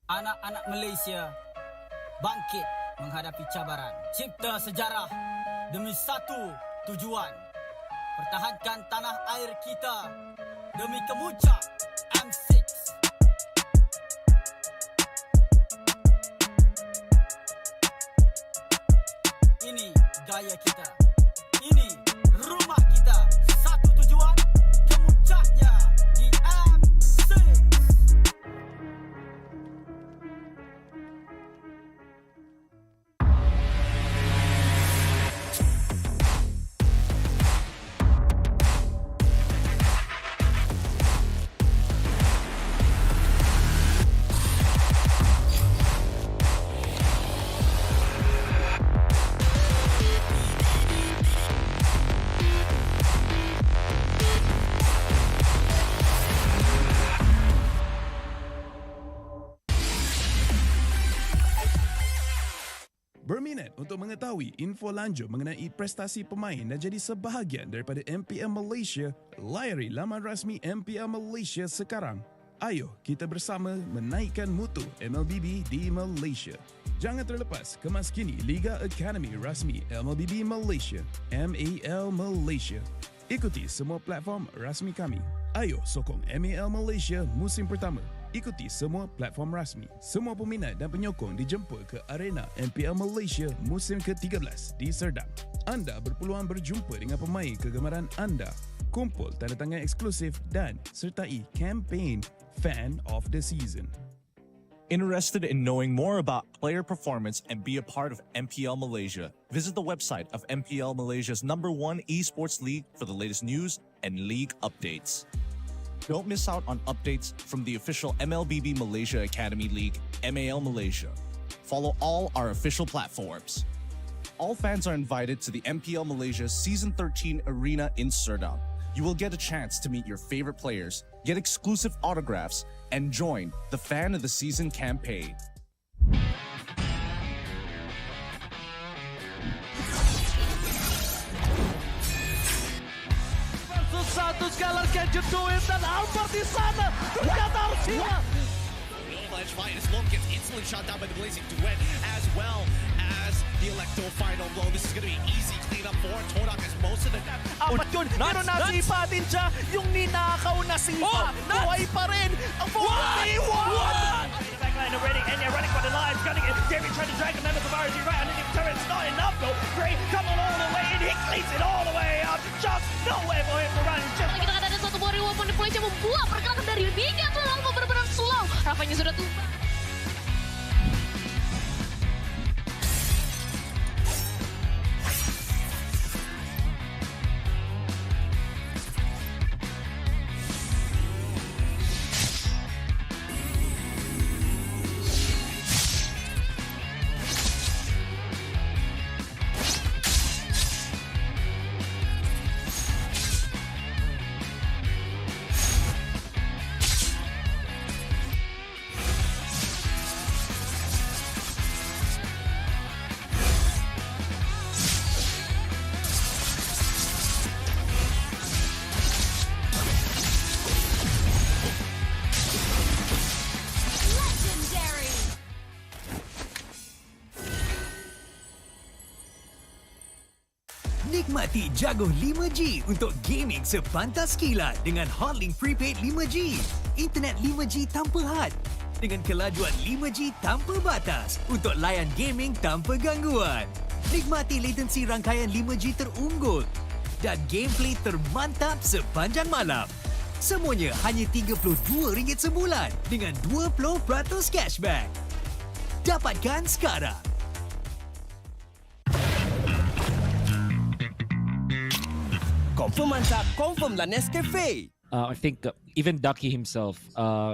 Anak-anak Malaysia bangkit menghadapi cabaran. Cipta sejarah demi satu tujuan. Pertahankan tanah air kita demi kemuncak M6. Ini gaya kita. Ini rumah kita. Satu tujuan, kemuncaknya di M6. Berminat untuk mengetahui info lanjut mengenai prestasi pemain dan jadi sebahagian daripada MPL Malaysia? Layari laman rasmi MPL Malaysia sekarang. Ayo kita bersama menaikkan mutu MLBB di Malaysia. Jangan terlepas kemas kini Liga Academy rasmi MLBB Malaysia, MPL Malaysia. Ikuti semua platform rasmi kami. Ayo sokong MPL Malaysia musim pertama. Ikuti semua platform rasmi. Semua peminat dan penyokong dijemput ke arena MPL Malaysia musim ke-13 di Serdang. Anda berpeluang berjumpa dengan pemain kegemaran anda, kumpul tanda tangan eksklusif dan sertai kempen Fan of the Season. Interested in knowing more about player performance and be a part of MPL Malaysia? Visit the website of MPL Malaysia's #1 esports league for the latest news and league updates. Don't miss out on updates from the official MLBB Malaysia Academy League, MPL Malaysia. Follow all our official platforms. All fans are invited to the MPL Malaysia Season 13 Arena in Serdang. You will get a chance to meet your favorite players, get exclusive autographs, and join the Fan of the Season campaign. Satu Scalar can you do it? Dan Albert di sana ternyata harus hilang. Flash fight as Long gets instantly shot down by the Blazing Duet, as well as the Electro final blow. This is going to be easy cleanup for Todak as most of the... Apat yun, pero nasipa din siya. Yung ninakaw na sipa, buhay pa rin. Ang 41! Backline already, and they're running for the lives. Gunning it, Jerry trying to drag the members of RG right underneath the turret. It's not enough though. Gray coming all the way in, he cleans it all the way up. Just nowhere for him to run. Just... Kita kata ada satu warrior weapon di Malaysia membuat pergerakan dari Liga tuh lalu benar-benar slow. Rafanya sudah tumbang. Nikmati jago 5G untuk gaming sepantas kilat dengan Hotlink Prepaid 5G. Internet 5G tanpa had dengan kelajuan 5G tanpa batas untuk layan gaming tanpa gangguan. Nikmati latensi rangkaian 5G terunggul dan gameplay termantap sepanjang malam. Semuanya hanya RM32 sebulan dengan 20% cashback. Dapatkan sekarang. Confirm mantap, confirm lah Nescafe. I think even Ducky himself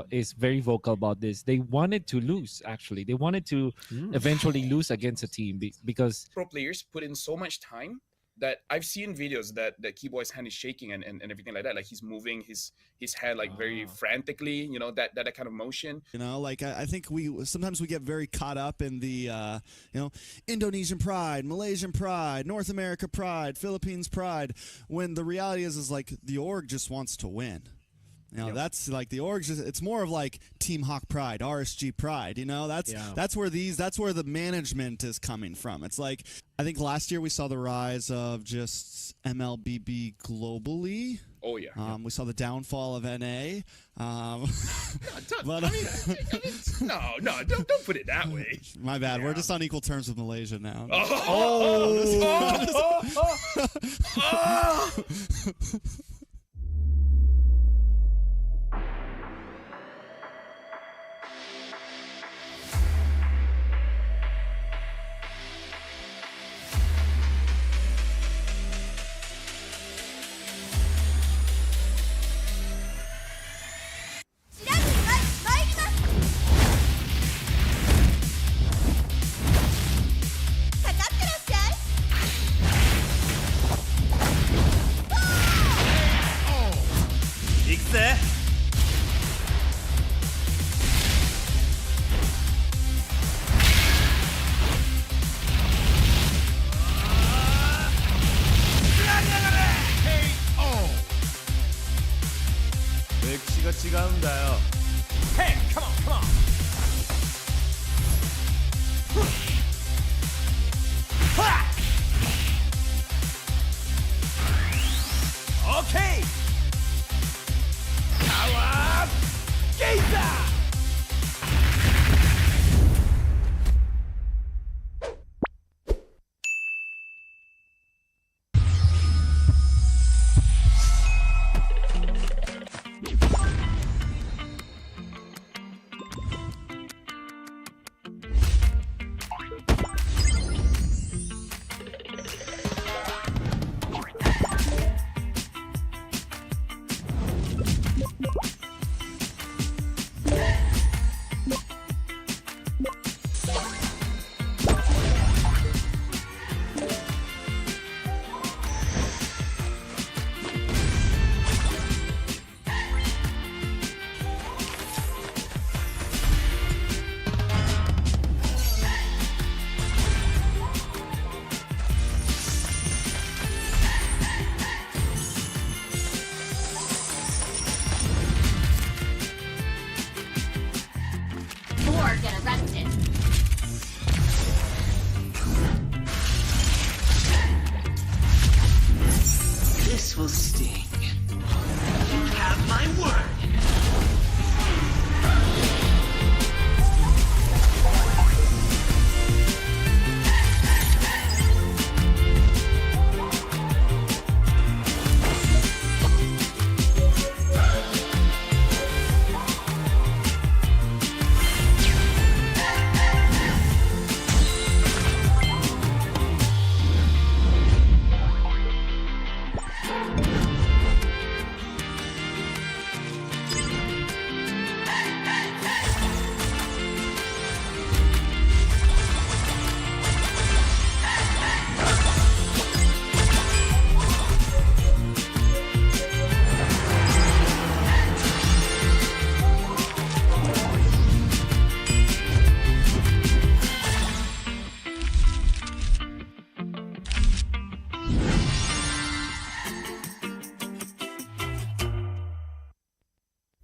is very vocal about this. They wanted to lose, actually. They wanted to eventually lose against a team because... Pro players put in so much time that I've seen videos that Keyboy's hand is shaking and everything like that. Like he's moving his head like very frantically, you know, that kind of motion. You know, like I think we sometimes get very caught up in the Indonesian pride, Malaysian pride, North America pride, Philippines pride, when the reality is like the org just wants to win. You know, that's like the org. It's more of like Team Hawk pride, RSG pride. You know, that's where the management is coming from. It's like I think last year we saw the rise of just MLBB globally. Oh yeah. We saw the downfall of NA. No, don't put it that way. My bad. Yeah. We're just on equal terms with Malaysia now. Hey, come on. Okay.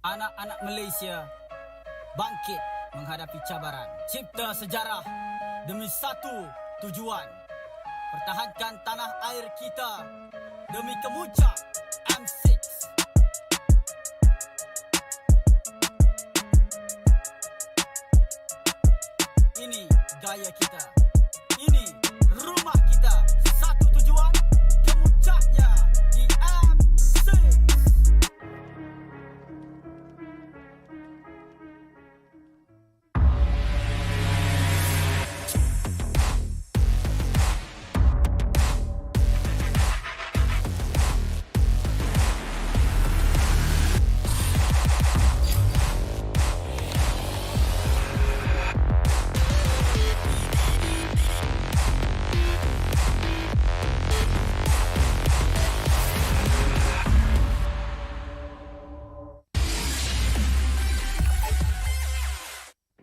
anak-anak Malaysia bangkit menghadapi cabaran. Cipta sejarah demi satu tujuan. Pertahankan tanah air kita demi kemuncak M6. Ini gaya kita. Ini rumah kita. Satu tujuan, kemuncaknya di M6.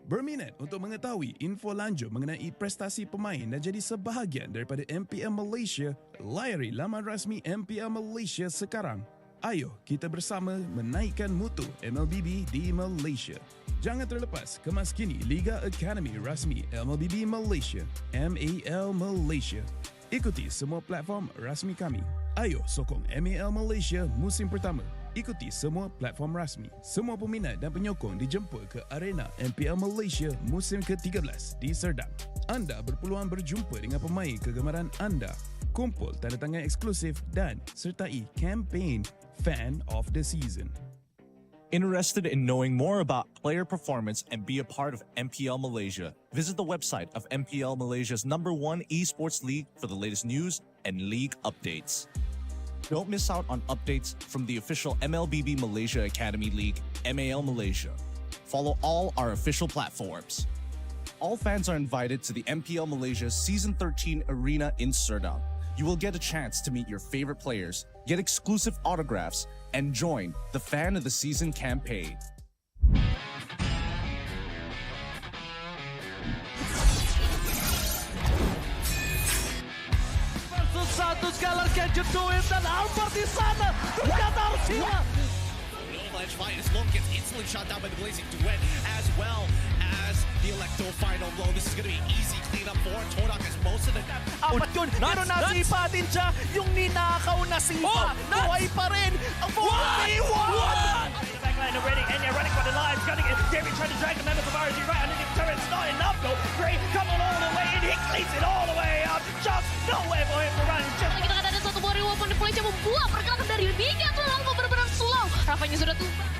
Berminat untuk mengetahui info lanjut mengenai prestasi pemain dan jadi sebahagian daripada MPL Malaysia? Layari laman rasmi MPL Malaysia sekarang. Ayo kita bersama menaikkan mutu MLBB di Malaysia. Jangan terlepas kemas kini Liga Akademi rasmi MLBB Malaysia, MPL Malaysia. Ikuti semua platform rasmi kami. Ayo sokong MPL Malaysia musim pertama. Ikuti semua platform rasmi. Semua peminat dan penyokong dijemput ke arena MPL Malaysia musim ke-13 di Serdang. Anda berpeluang berjumpa dengan pemain kegemaran anda, kumpul tanda tangan eksklusif dan sertai kempen Fan of the Season. Interested in knowing more about player performance and be a part of MPL Malaysia? Visit the website of MPL Malaysia's #1 esports league for the latest news and league updates. Don't miss out on updates from the official MLBB Malaysia Academy League, MPL Malaysia. Follow all our official platforms. All fans are invited to the MPL Malaysia Season 13 Arena in Serdang. You will get a chance to meet your favorite players, get exclusive autographs, and join the Fan of the Season campaign. Satu scalar gadget duit dan Albert di sana. Ternyata harus hilang. Ledge fight is long, gets instantly shot down by the Blazing Duet, as well as the Electro final blow. This is going to be easy cleanup for Todak as most of the... Apat yun, pero nasipa din siya. Yung ninakaw na sipa. Buhay pa rin. Ang 41! Backline already, and they're running for the lives. Gunning it. Jerry trying to drag the members of RG right underneath the turret. It's not enough though. Gray coming all the way in. He cleans it all the way up. Just nowhere for him to run. Just... Kita kata ada satu warrior weapon di Malaysia membuat pergerakan dari Liga terlalu benar-benar slow. Rafanya sudah tumbang.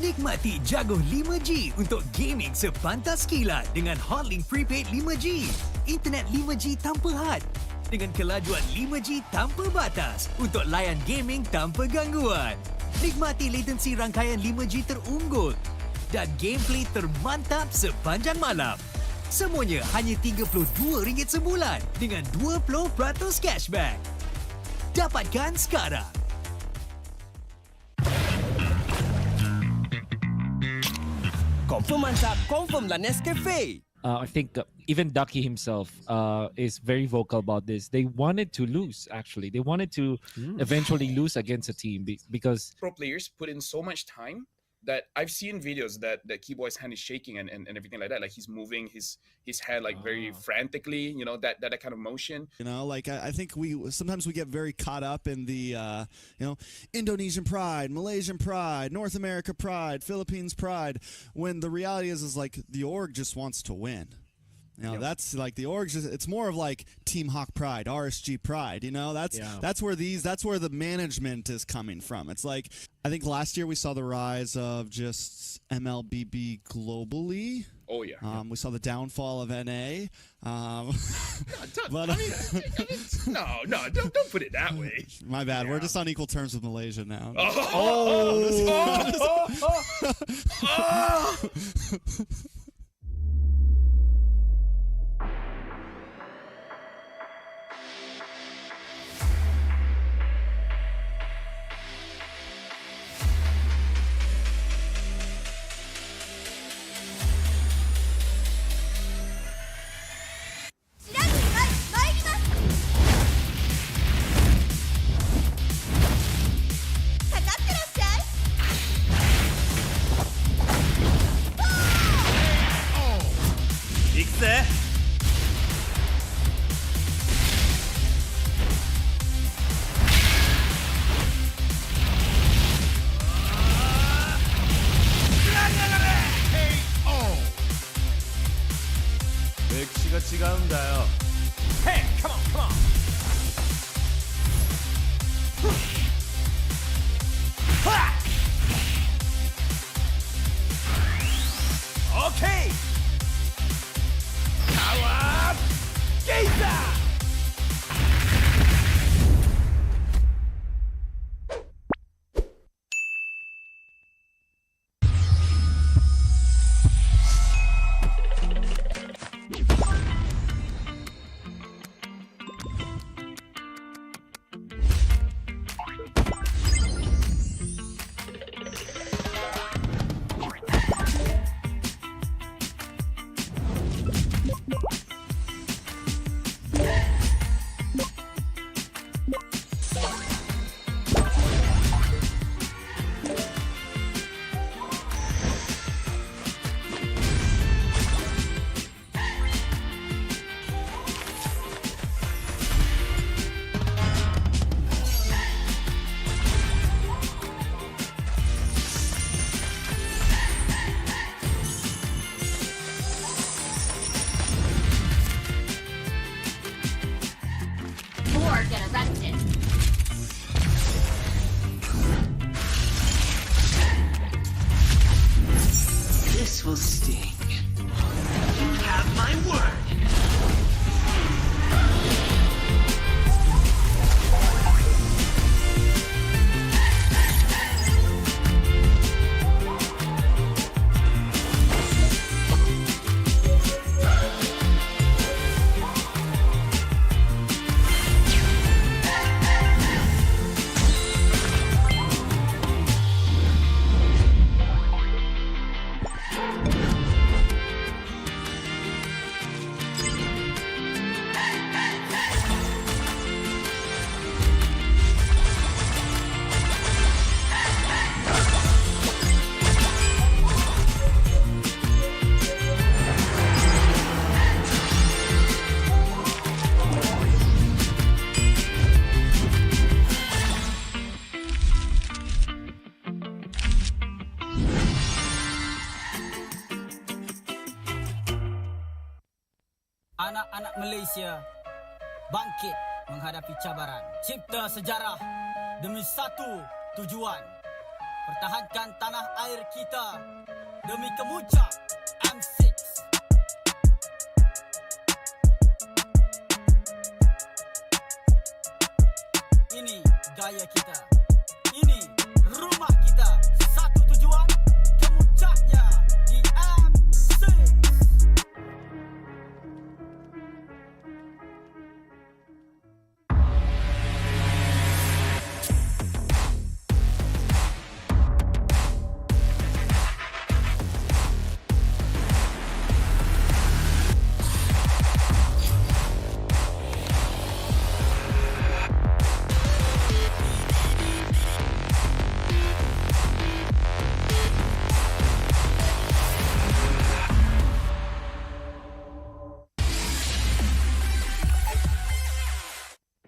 Nikmati jago 5G untuk gaming sepantas kilat dengan Hotlink Prepaid 5G. Internet 5G tanpa had dengan kelajuan 5G tanpa batas untuk layan gaming tanpa gangguan. Nikmati latensi rangkaian 5G terunggul dan gameplay termantap sepanjang malam. Semuanya hanya RM32 sebulan dengan 20% cashback. Dapatkan sekarang. Confirm mantap, confirm lah Nescafe. I think even Ducky himself is very vocal about this. They wanted to lose, actually. They wanted to eventually lose against a team because... Pro players put in so much time that I've seen videos that Keyboy's hand is shaking and everything like that. Like he's moving his head like very frantically, you know, that kind of motion. You know, like I think sometimes we get very caught up in the Indonesian pride, Malaysian pride, North America pride, Philippines pride, when the reality is like the org just wants to win. You know, that's like the orgs. It's more of like Team Hawk pride, RSG pride. You know, that's where the management is coming from. It's like, I think last year we saw the rise of just MLBB globally. Oh yeah. We saw the downfall of NA. But no, don't put it that way. My bad. We're just on equal terms with Malaysia now. Hey, come on. Okay. Power Gazer. This will sting. You have my word. Anak-anak Malaysia bangkit menghadapi cabaran. Cipta sejarah demi satu tujuan. Pertahankan tanah air kita demi kemuncak M6. Ini gaya kita. Ini rumah kita. Satu tujuan, kemuncaknya di M6.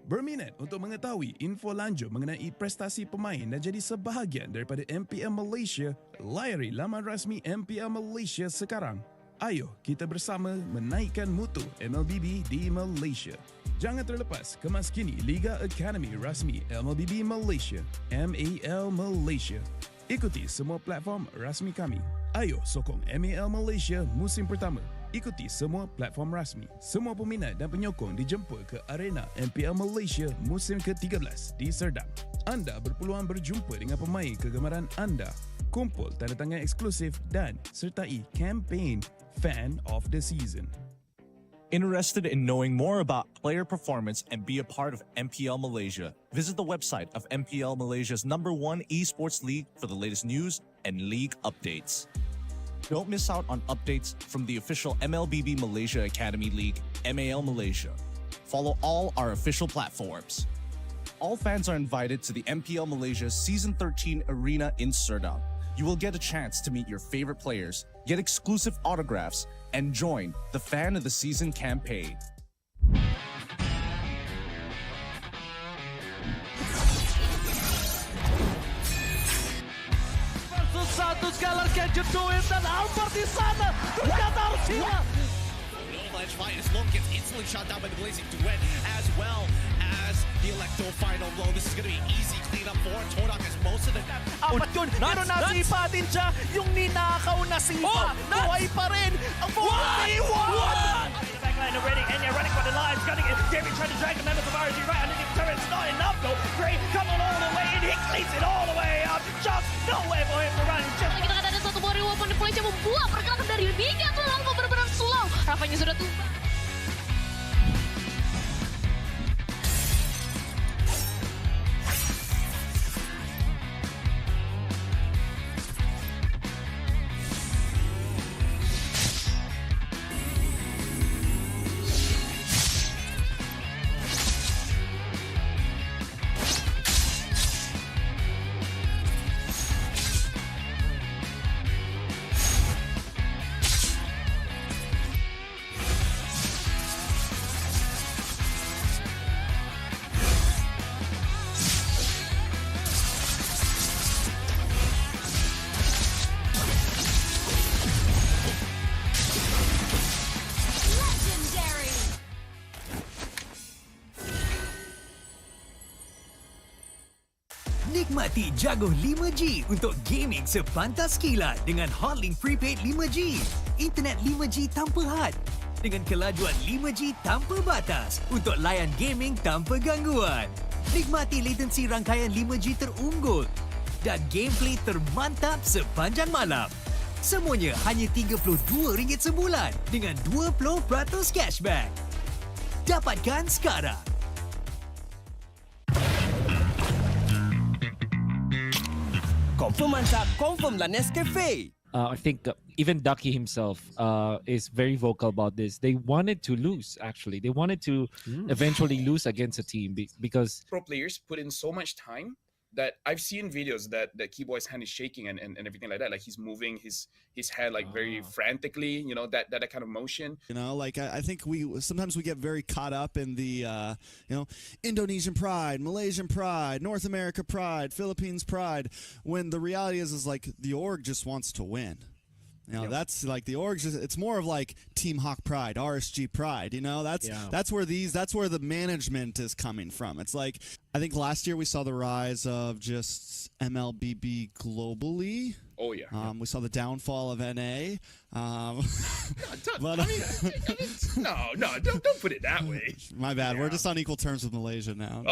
Berminat untuk mengetahui info lanjut mengenai prestasi pemain dan jadi sebahagian daripada MPL Malaysia? Layari laman rasmi MPL Malaysia sekarang. Ayo kita bersama menaikkan mutu MLBB di Malaysia. Jangan terlepas kemas kini Liga Akademi rasmi MLBB Malaysia, MPL Malaysia. Ikuti semua platform rasmi kami. Ayo sokong MPL Malaysia musim pertama. Ikuti semua platform rasmi. Semua peminat dan penyokong dijemput ke arena MPL Malaysia musim ke-13 di Serdang. Anda berpeluang berjumpa dengan pemain kegemaran anda, kumpul tanda tangan eksklusif dan sertai kempen Fan of the Season. Interested in knowing more about player performance and be a part of MPL Malaysia? Visit the website of MPL Malaysia's #1 esports league for the latest news and league updates. Don't miss out on updates from the official MLBB Malaysia Academy League, MPL Malaysia. Follow all our official platforms. All fans are invited to the MPL Malaysia Season 13 Arena in Serdang. You will get a chance to meet your favorite players, get exclusive autographs, and join the Fan of the Season campaign. Versus satu Skylar can you do it? Dan Albert di sana ternyata harus hilang. Edge fight as Long gets instantly shot down by the Blazing Duet, as well as the Electro final blow. This is going to be easy cleanup for Todak as most of the... Apat yun, pero nasipa din siya. Yung ninakaw na sipa, buhay pa rin. Ang buhay! Backline already, and they're running for the lines, gunning it. Jerry trying to drag the members of RG right underneath the turret. It's not enough though. Gray coming all the way in, he cleans it all the way up. Just no way for him to run. Kita katakan ada satu body weapon di Malaysia membuat pergerakan dari Liga terlalu benar-benar slow. Rafanya sudah tumbang. Nikmati jago 5G untuk gaming sepantas kilat dengan Hotlink Prepaid 5G. Internet 5G tanpa had dengan kelajuan 5G tanpa batas untuk layan gaming tanpa gangguan. Nikmati latensi rangkaian 5G terunggul dan gameplay termantap sepanjang malam. Semuanya hanya RM32 sebulan dengan 20% cashback. Dapatkan sekarang. Confirm mantap, confirm lah Nescafe. I think even Ducky himself is very vocal about this. They wanted to lose, actually. They wanted to eventually lose against a team because... Pro players put in so much time that I've seen videos that Keyboy's hand is shaking and everything like that. Like he's moving his head like very frantically, you know, that kind of motion. You know, like I think we sometimes get very caught up in the Indonesian pride, Malaysian pride, North America pride, Philippines pride, when the reality is like the org just wants to win. You know, that's like the org. It's more of like Team Hawk pride, RSG pride. You know, that's where the management is coming from. It's like I think last year we saw the rise of just MLBB globally. Oh yeah. We saw the downfall of NA. No, don't put it that way. My bad. Yeah. We're just on equal terms with Malaysia now.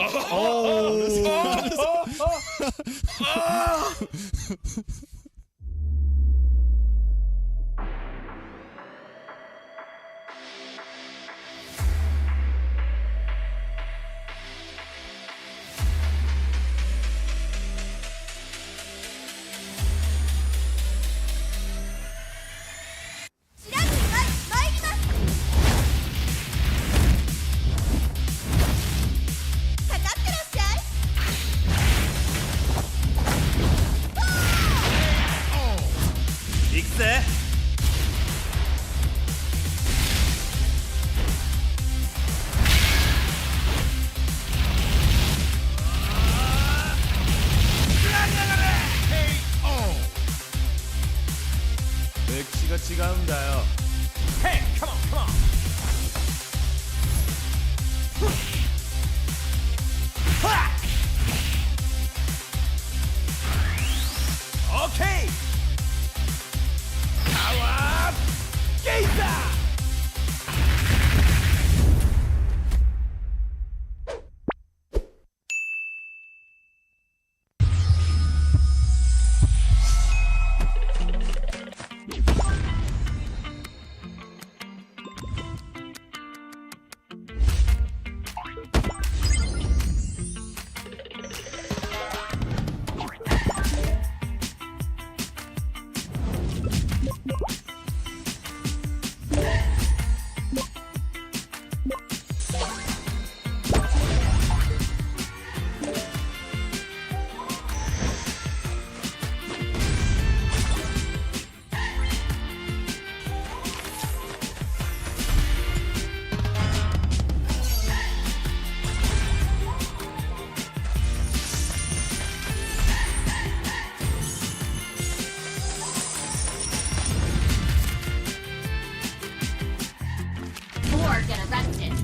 You're gonna rent it.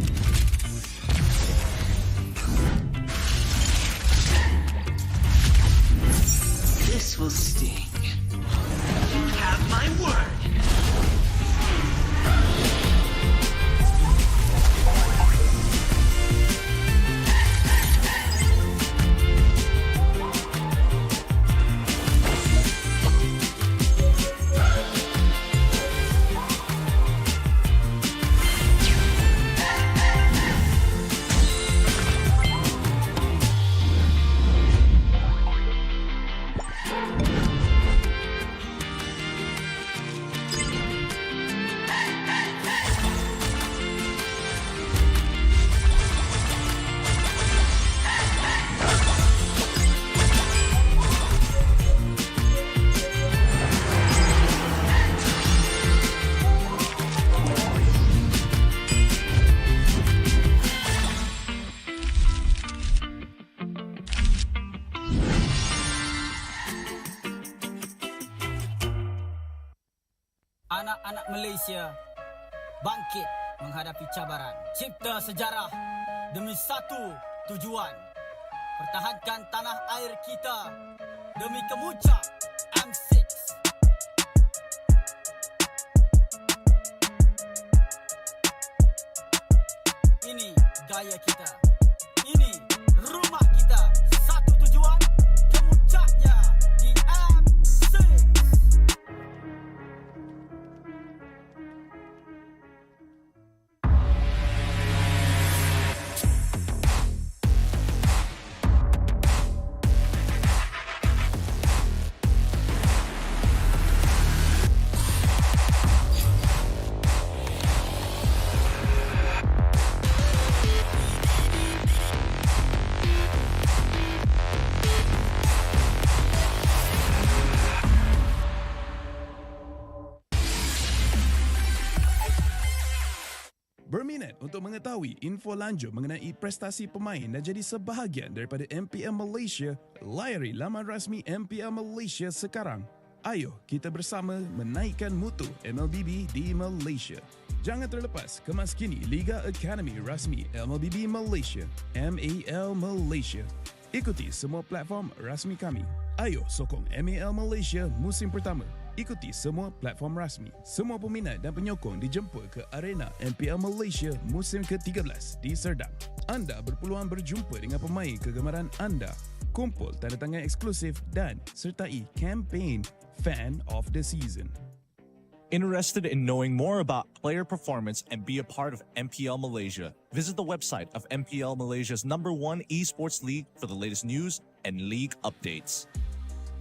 This will sting. You have my word. Anak-anak Malaysia bangkit menghadapi cabaran. Cipta sejarah demi satu tujuan. Pertahankan tanah air kita demi kemuncak M6. Ini gaya kita. Ini rumah kita. Satu tujuan, kemuncaknya di M6. Berminat untuk mengetahui info lanjut mengenai prestasi pemain dan jadi sebahagian daripada MPL Malaysia? Layari laman rasmi MPL Malaysia sekarang. Ayo kita bersama menaikkan mutu MLBB di Malaysia. Jangan terlepas kemas kini Liga Akademi rasmi MLBB Malaysia, MPL Malaysia. Ikuti semua platform rasmi kami. Ayo sokong MPL Malaysia musim pertama. Ikuti semua platform rasmi. Semua peminat dan penyokong dijemput ke arena MPL Malaysia musim ke-13 di Serdang. Anda berpeluang berjumpa dengan pemain kegemaran anda, kumpul tanda tangan eksklusif dan sertai kempen Fan of the Season. Interested in knowing more about player performance and be a part of MPL Malaysia? Visit the website of MPL Malaysia's #1 esports league for the latest news and league updates.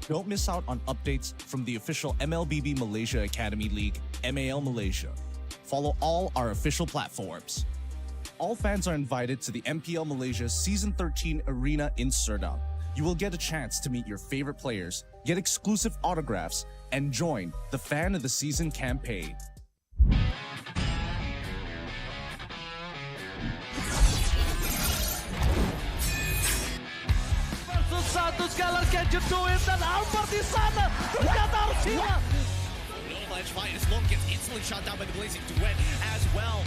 Don't miss out on updates from the official MLBB Malaysia Academy League, MPL Malaysia. Follow all our official platforms. All fans are invited to the MPL Malaysia Season 13 Arena in Serdang. You will get a chance to meet your favorite players, get exclusive autographs, and join the Fan of the Season campaign. Satu sekali Kenjut Duit dan Albert di sana. Ternyata harus hilang. Ledge fight as Long gets instantly shot down by the Blazing Duet, as well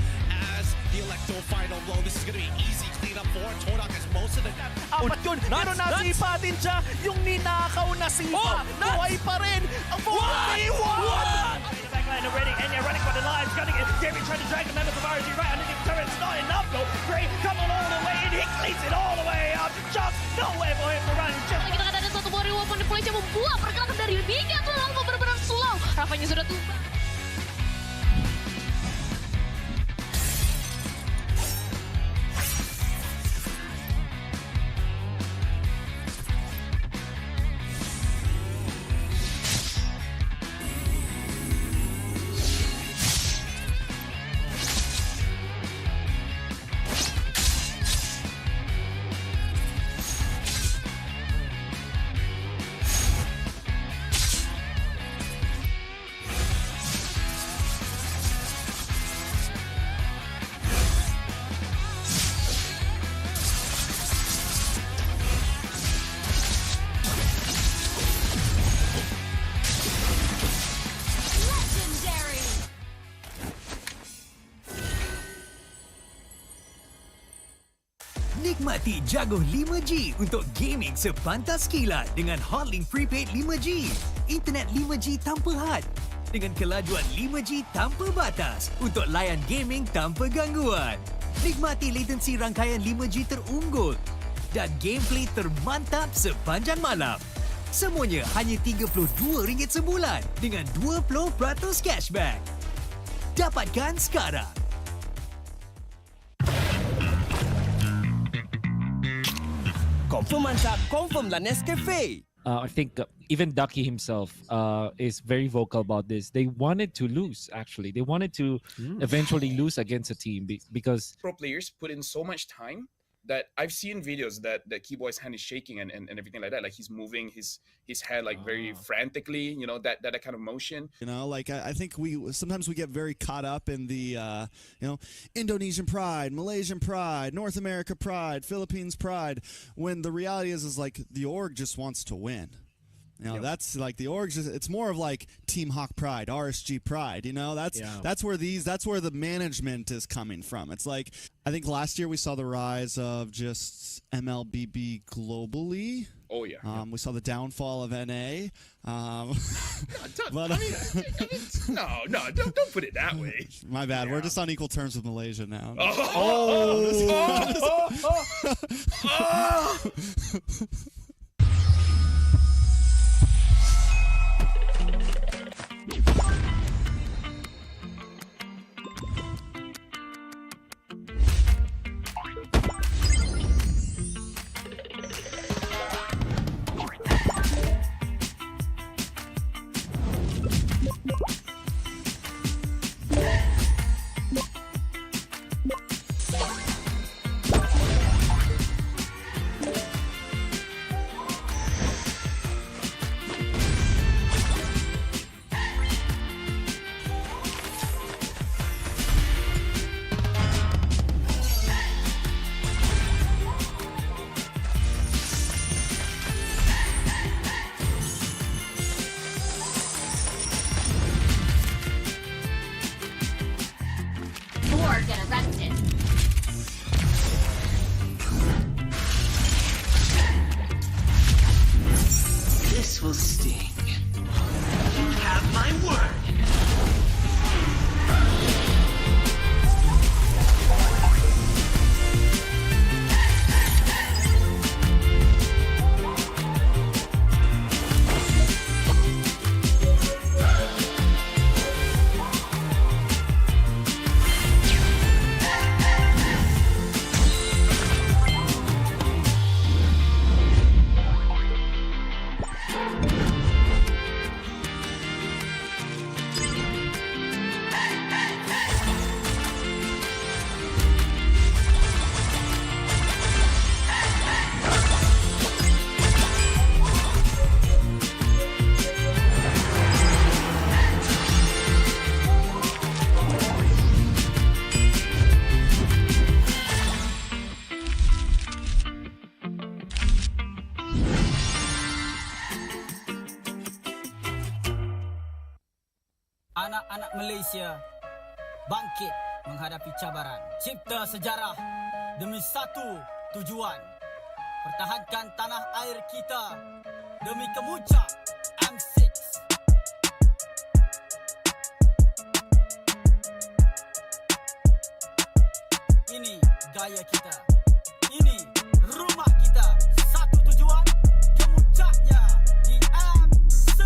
as the Electro final blow. This is going to be easy cleanup for Todak as most of the... Apat yun, pero nasipa din siya. Yung ninakaw na sipa. Buhay pa rin. Ang 4v1! Backline already, and you're running for the lives. Cutting it. Jerry trying to drag the members of RG right underneath the turret. It's not enough though. Gray coming all the way in. He cleans it all the way up. Just nowhere for him to run. Kita kata ada satu buah reward point Malaysia membuat pergerakan dari Liga terlalu benar-benar slow. Rafanya sudah tumbang. Nikmati jaguh 5G untuk gaming sepantas kilat dengan Hotlink Prepaid 5G. Internet 5G tanpa had. Dengan kelajuan 5G tanpa batas untuk layan gaming tanpa gangguan. Nikmati latensi rangkaian 5G terunggul dan gameplay termantap sepanjang malam. Semuanya hanya RM32 sebulan dengan 20% cashback. Dapatkan sekarang. Confirm mantap, confirm lah Nescafe. I think even Ducky himself is very vocal about this. They wanted to lose, actually. They wanted to eventually lose against a team because pro players put in so much time that I've seen videos that Keyboy's hand is shaking and everything like that. Like he's moving his head like very frantically, you know, that kind of motion. You know, like I think sometimes we get very caught up in the Indonesian pride, Malaysian pride, North America pride, Philippines pride, when the reality is like the org just wants to win. You know, that's like the org. It's more of like Team Hawk pride, RSG pride. You know, that's where the management is coming from. It's like I think last year we saw the rise of just MLBB globally. Oh yeah. We saw the downfall of NA. No, don't put it that way. My bad. We're just on equal terms with Malaysia now. This will sting. You have my word. Anak-anak Malaysia bangkit menghadapi cabaran. Cipta sejarah demi satu tujuan. Pertahankan tanah air kita demi kemuncak M6. Ini gaya kita. Ini rumah kita. Satu tujuan, kemuncaknya di M6.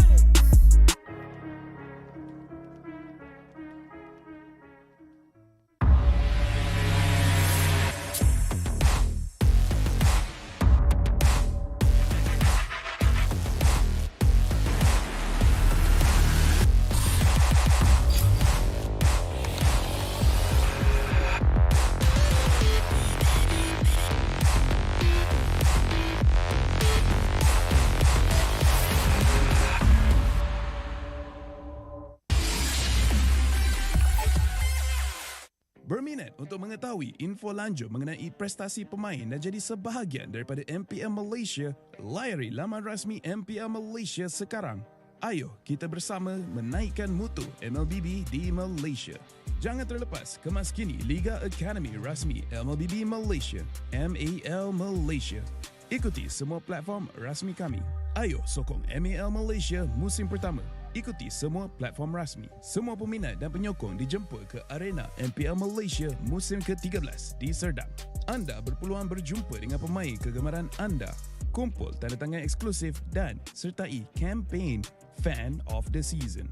Berminat untuk mengetahui info lanjut mengenai prestasi pemain dan jadi sebahagian daripada MPL Malaysia? Layari laman rasmi MPL Malaysia sekarang. Ayo kita bersama menaikkan mutu MLBB di Malaysia. Jangan terlepas kemas kini Liga Akademi rasmi MLBB Malaysia, MPL Malaysia. Ikuti semua platform rasmi kami. Ayo sokong MPL Malaysia musim pertama. Ikuti semua platform rasmi. Semua peminat dan penyokong dijemput ke arena MPL Malaysia musim ke-13 di Serdang. Anda berpeluang berjumpa dengan pemain kegemaran anda, kumpul tanda tangan eksklusif dan sertai kempen Fan of the Season.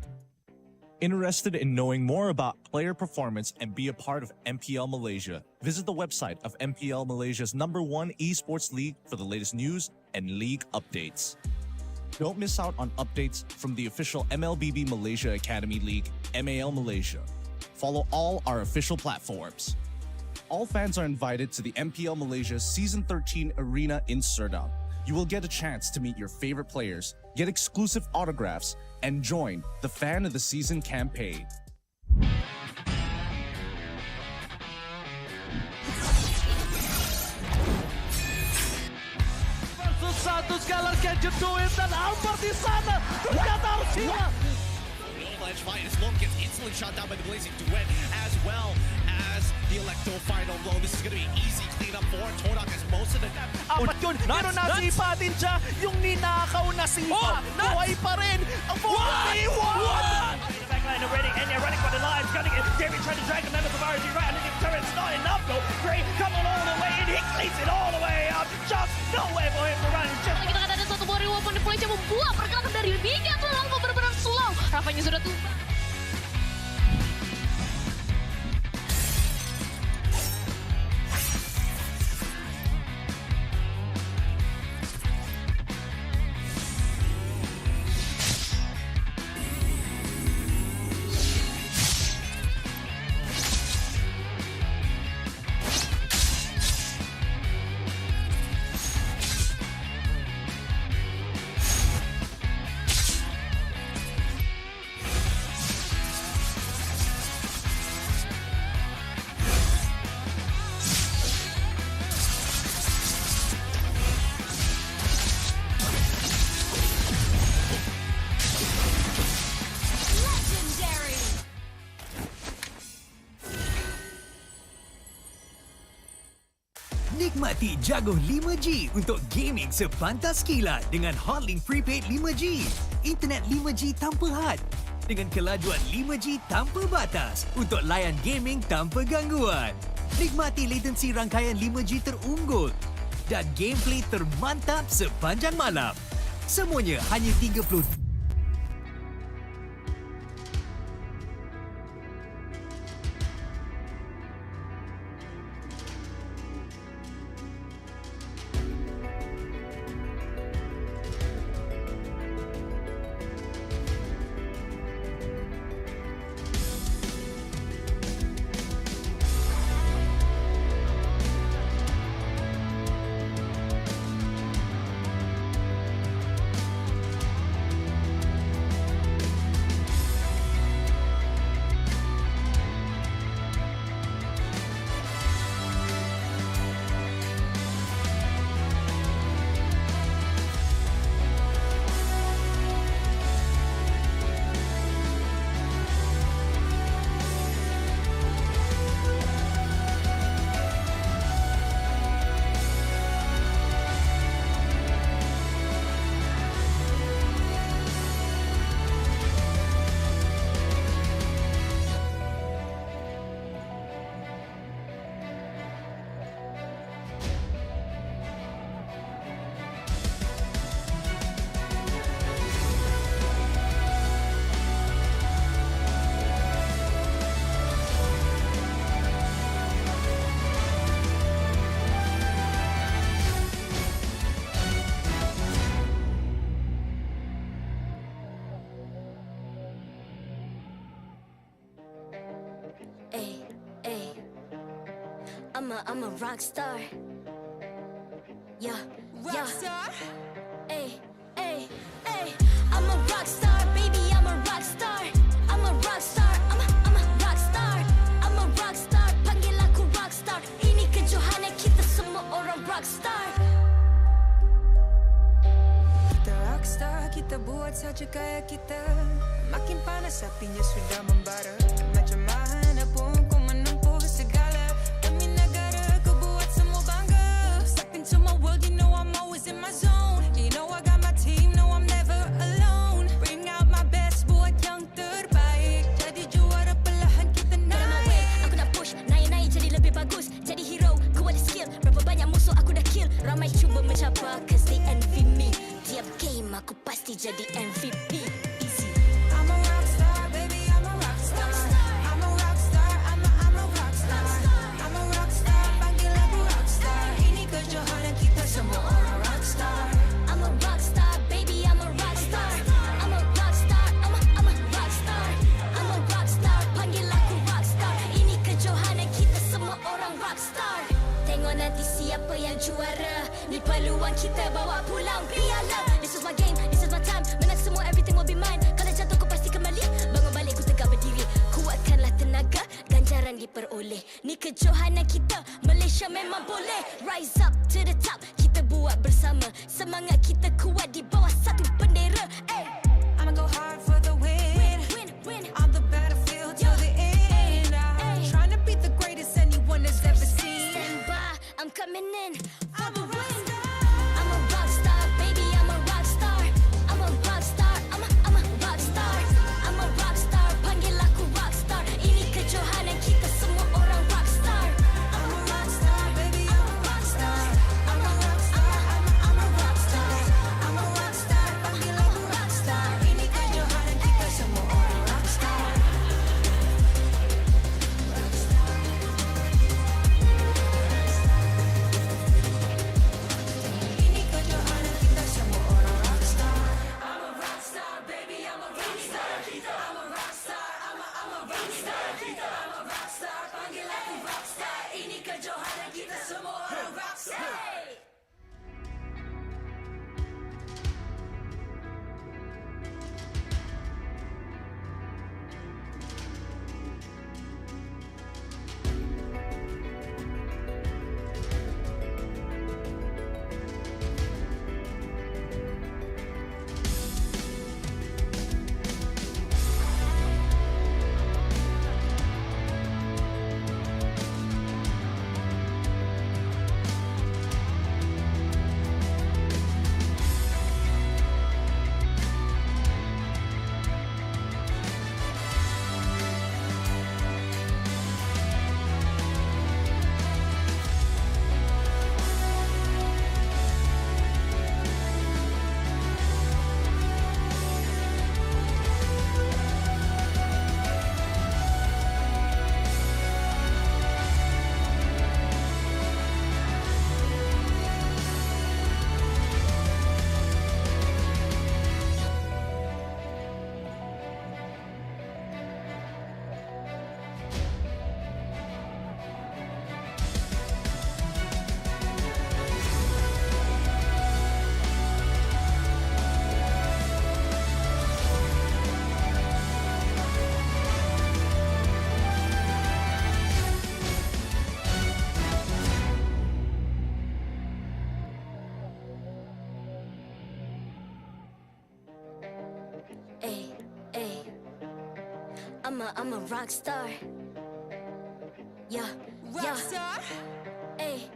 Interested in knowing more about player performance and be a part of MPL Malaysia? Visit the website of MPL Malaysia's #1 esports league for the latest news and league updates. Don't miss out on updates from the official MLBB Malaysia Academy League, MPL Malaysia. Follow all our official platforms. All fans are invited to the MPL Malaysia Season 13 Arena in Serdang. You will get a chance to meet your favorite players, get exclusive autographs, and join the Fan of the Season campaign. Versus satu Skylar can you do it? Dan Albert di sana ternyata harus hilang. Avalanche fight as Lone gets instantly shot down by the Blazing Duet, as well as the Electro final blow. This is going to be easy cleanup for Todak as most of the... Apat yun, pero nasipa din siya. Yung ninakaw na sipa, buhay pa rin. Ang 41! Backline already, and they're running for the lives. Gunning it, Jerry trying to drag the members of RG right underneath the turret. It's not enough though. Gray coming all the way in, he cleans it all the way up. Just nowhere for him to run. Kita kata ada satu buah reward di Malaysia membuat pergerakan dari Biga tuh langsung benar-benar slow. Rafanya sudah tumbang. Nikmati jago 5G untuk gaming sepantas kilat dengan Hotlink Prepaid 5G. Internet 5G tanpa had dengan kelajuan 5G tanpa batas untuk layan gaming tanpa gangguan. Nikmati latensi rangkaian 5G terunggul dan gameplay termantap sepanjang malam. Semuanya hanya 30. I'm a rock star. Yeah, rock star. Hey, hey, hey. I'm a rock star, baby. I'm a rock star. I'm a rock star. I'm a rock star. I'm a rock star. Panggil aku rock star. Ini kejohanan kita semua orang rock star. Kita rock star, kita buat saja gaya kita. Makin panas apinya sudah membara. Macam mana pun mencapar cause they envy me. Tiap game aku pasti jadi MVP. Easy. I'm a rock star, baby, I'm a rock star. I'm a rock star, I'm a rock star. I'm a rock star, panggil aku rock star. Ini kejohanan kita semua orang rock star. I'm a rock star, baby, I'm a rock star. I'm a rock star, I'm a rock star. I'm a rock star, panggil aku rock star. Ini kejohanan kita semua orang rock star. Tengok nanti siapa yang juara. Ni peluang kita bawa pulang piala. This is my game, this is my time. Menang semua, everything will be mine. Kalau jatuh kau pasti kembali. Bangun balik ku tegak berdiri. Kuatkanlah tenaga, ganjaran diperoleh. Ni kejohanan kita, Malaysia memang boleh. Rise up to the top, kita buat bersama. Semangat kita kuat di bawah satu bendera. Ay. I'ma go hard for the win. Win. On the battlefield till the end. I'm trying to beat the greatest anyone has ever seen. Stand by, I'm coming in for the win. I'm a rock star, baby, I'm a rock star. I'm a rock star, I'm a rock star. I'm a rock star, panggil aku rock star. Ini kejohanan kita semua orang rock star. I'm a rock star, baby, I'm a rock star. I'm a rock star, I'm a rock star. I'm a rock star, panggil aku rock star. Ini kejohanan kita semua orang rock star. Ini kejohanan kita semua orang rock star. I'm a rock star, baby, I'm a rock star. I'm a rock star, I'm a rock star. I'm a rock star, panggil aku rock star. Ini kejohanan kita semua orang rock star. I'm a rock star. Yeah. Rock star? Ay.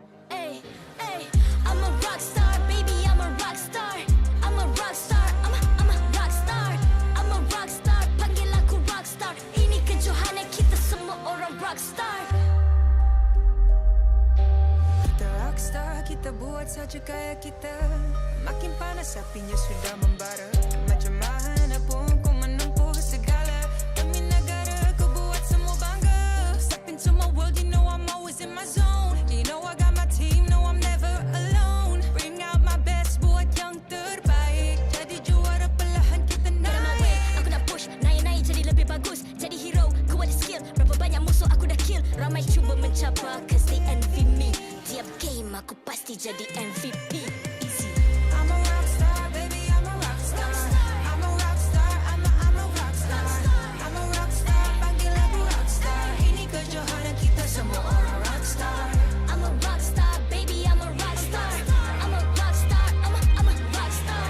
I'm a rock star, baby, I'm a rock star. I'm a rock star, I'm a rock star. I'm a rock star, panggil aku rock star. Ini kejohanan kita semua orang rock star. Kita rock star, kita buat saja gaya kita. Makin panas apinya sudah membara. Macam mana pun ku menempuh segala. Demi negara ku buat semua bangga. Step into my world, you know I'm always in my zone. You know I got my team, no I'm never alone. Bring out my best, buat yang terbaik. Jadi juara perlahan kita naik. Aku nak push, naik jadi lebih bagus. Jadi hero, ku ada skill. Berapa banyak musuh aku dah kill. Ramai cuba mencabar cause they envy me. Tiap game aku pasti jadi MVP. Easy. I'm a rock star, baby, I'm a rock star. I'm a rock star, I'm a rock star. I'm a rock star, panggil aku rock star. Ini kejohanan kita semua orang rock star. I'm a rock star, baby, I'm a rock star. I'm a rock star, I'm a rock star.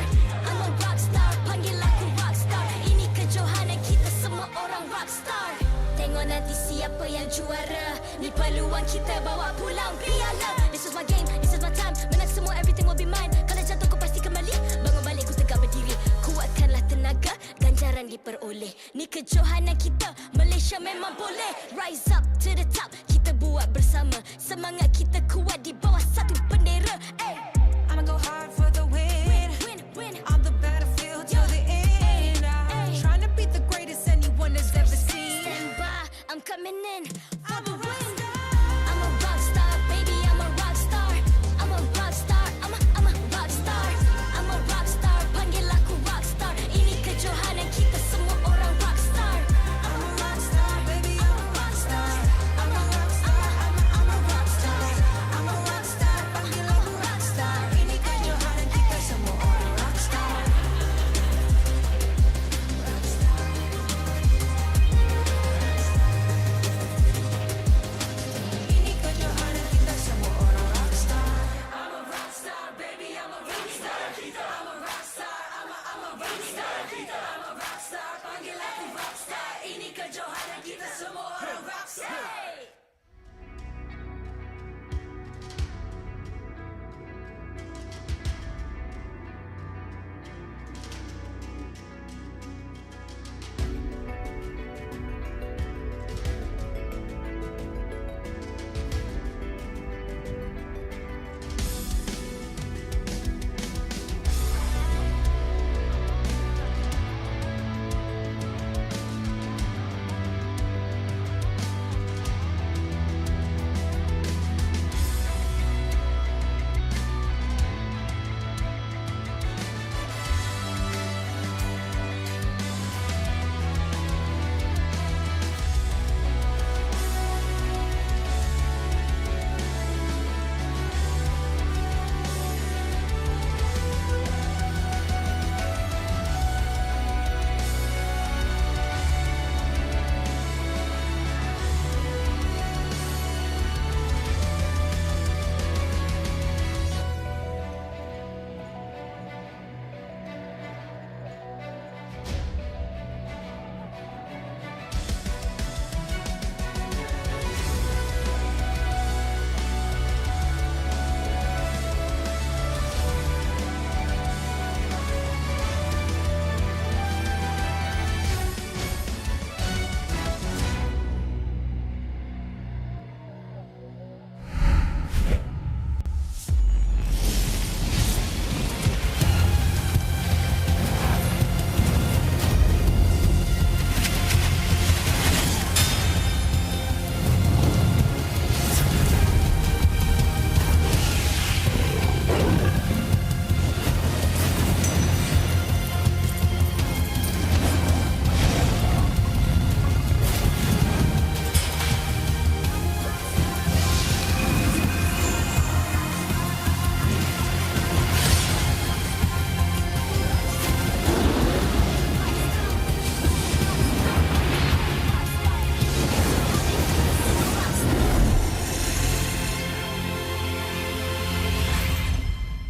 I'm a rock star, panggil aku rock star. Ini kejohanan kita semua orang rock star. Tengok nanti siapa yang juara. Ni peluang kita bawa pulang piala. This is my game, this is my time. Menang semua, everything will be mine. Kalau jatuh kau pasti kembali. Bangun balik ku tegak berdiri. Kuatkanlah tenaga, ganjaran diperoleh. Ni kejohanan kita, Malaysia memang boleh. Rise up to the top, kita buat bersama. Semangat kita kuat di bawah satu bendera. Ay. I'ma go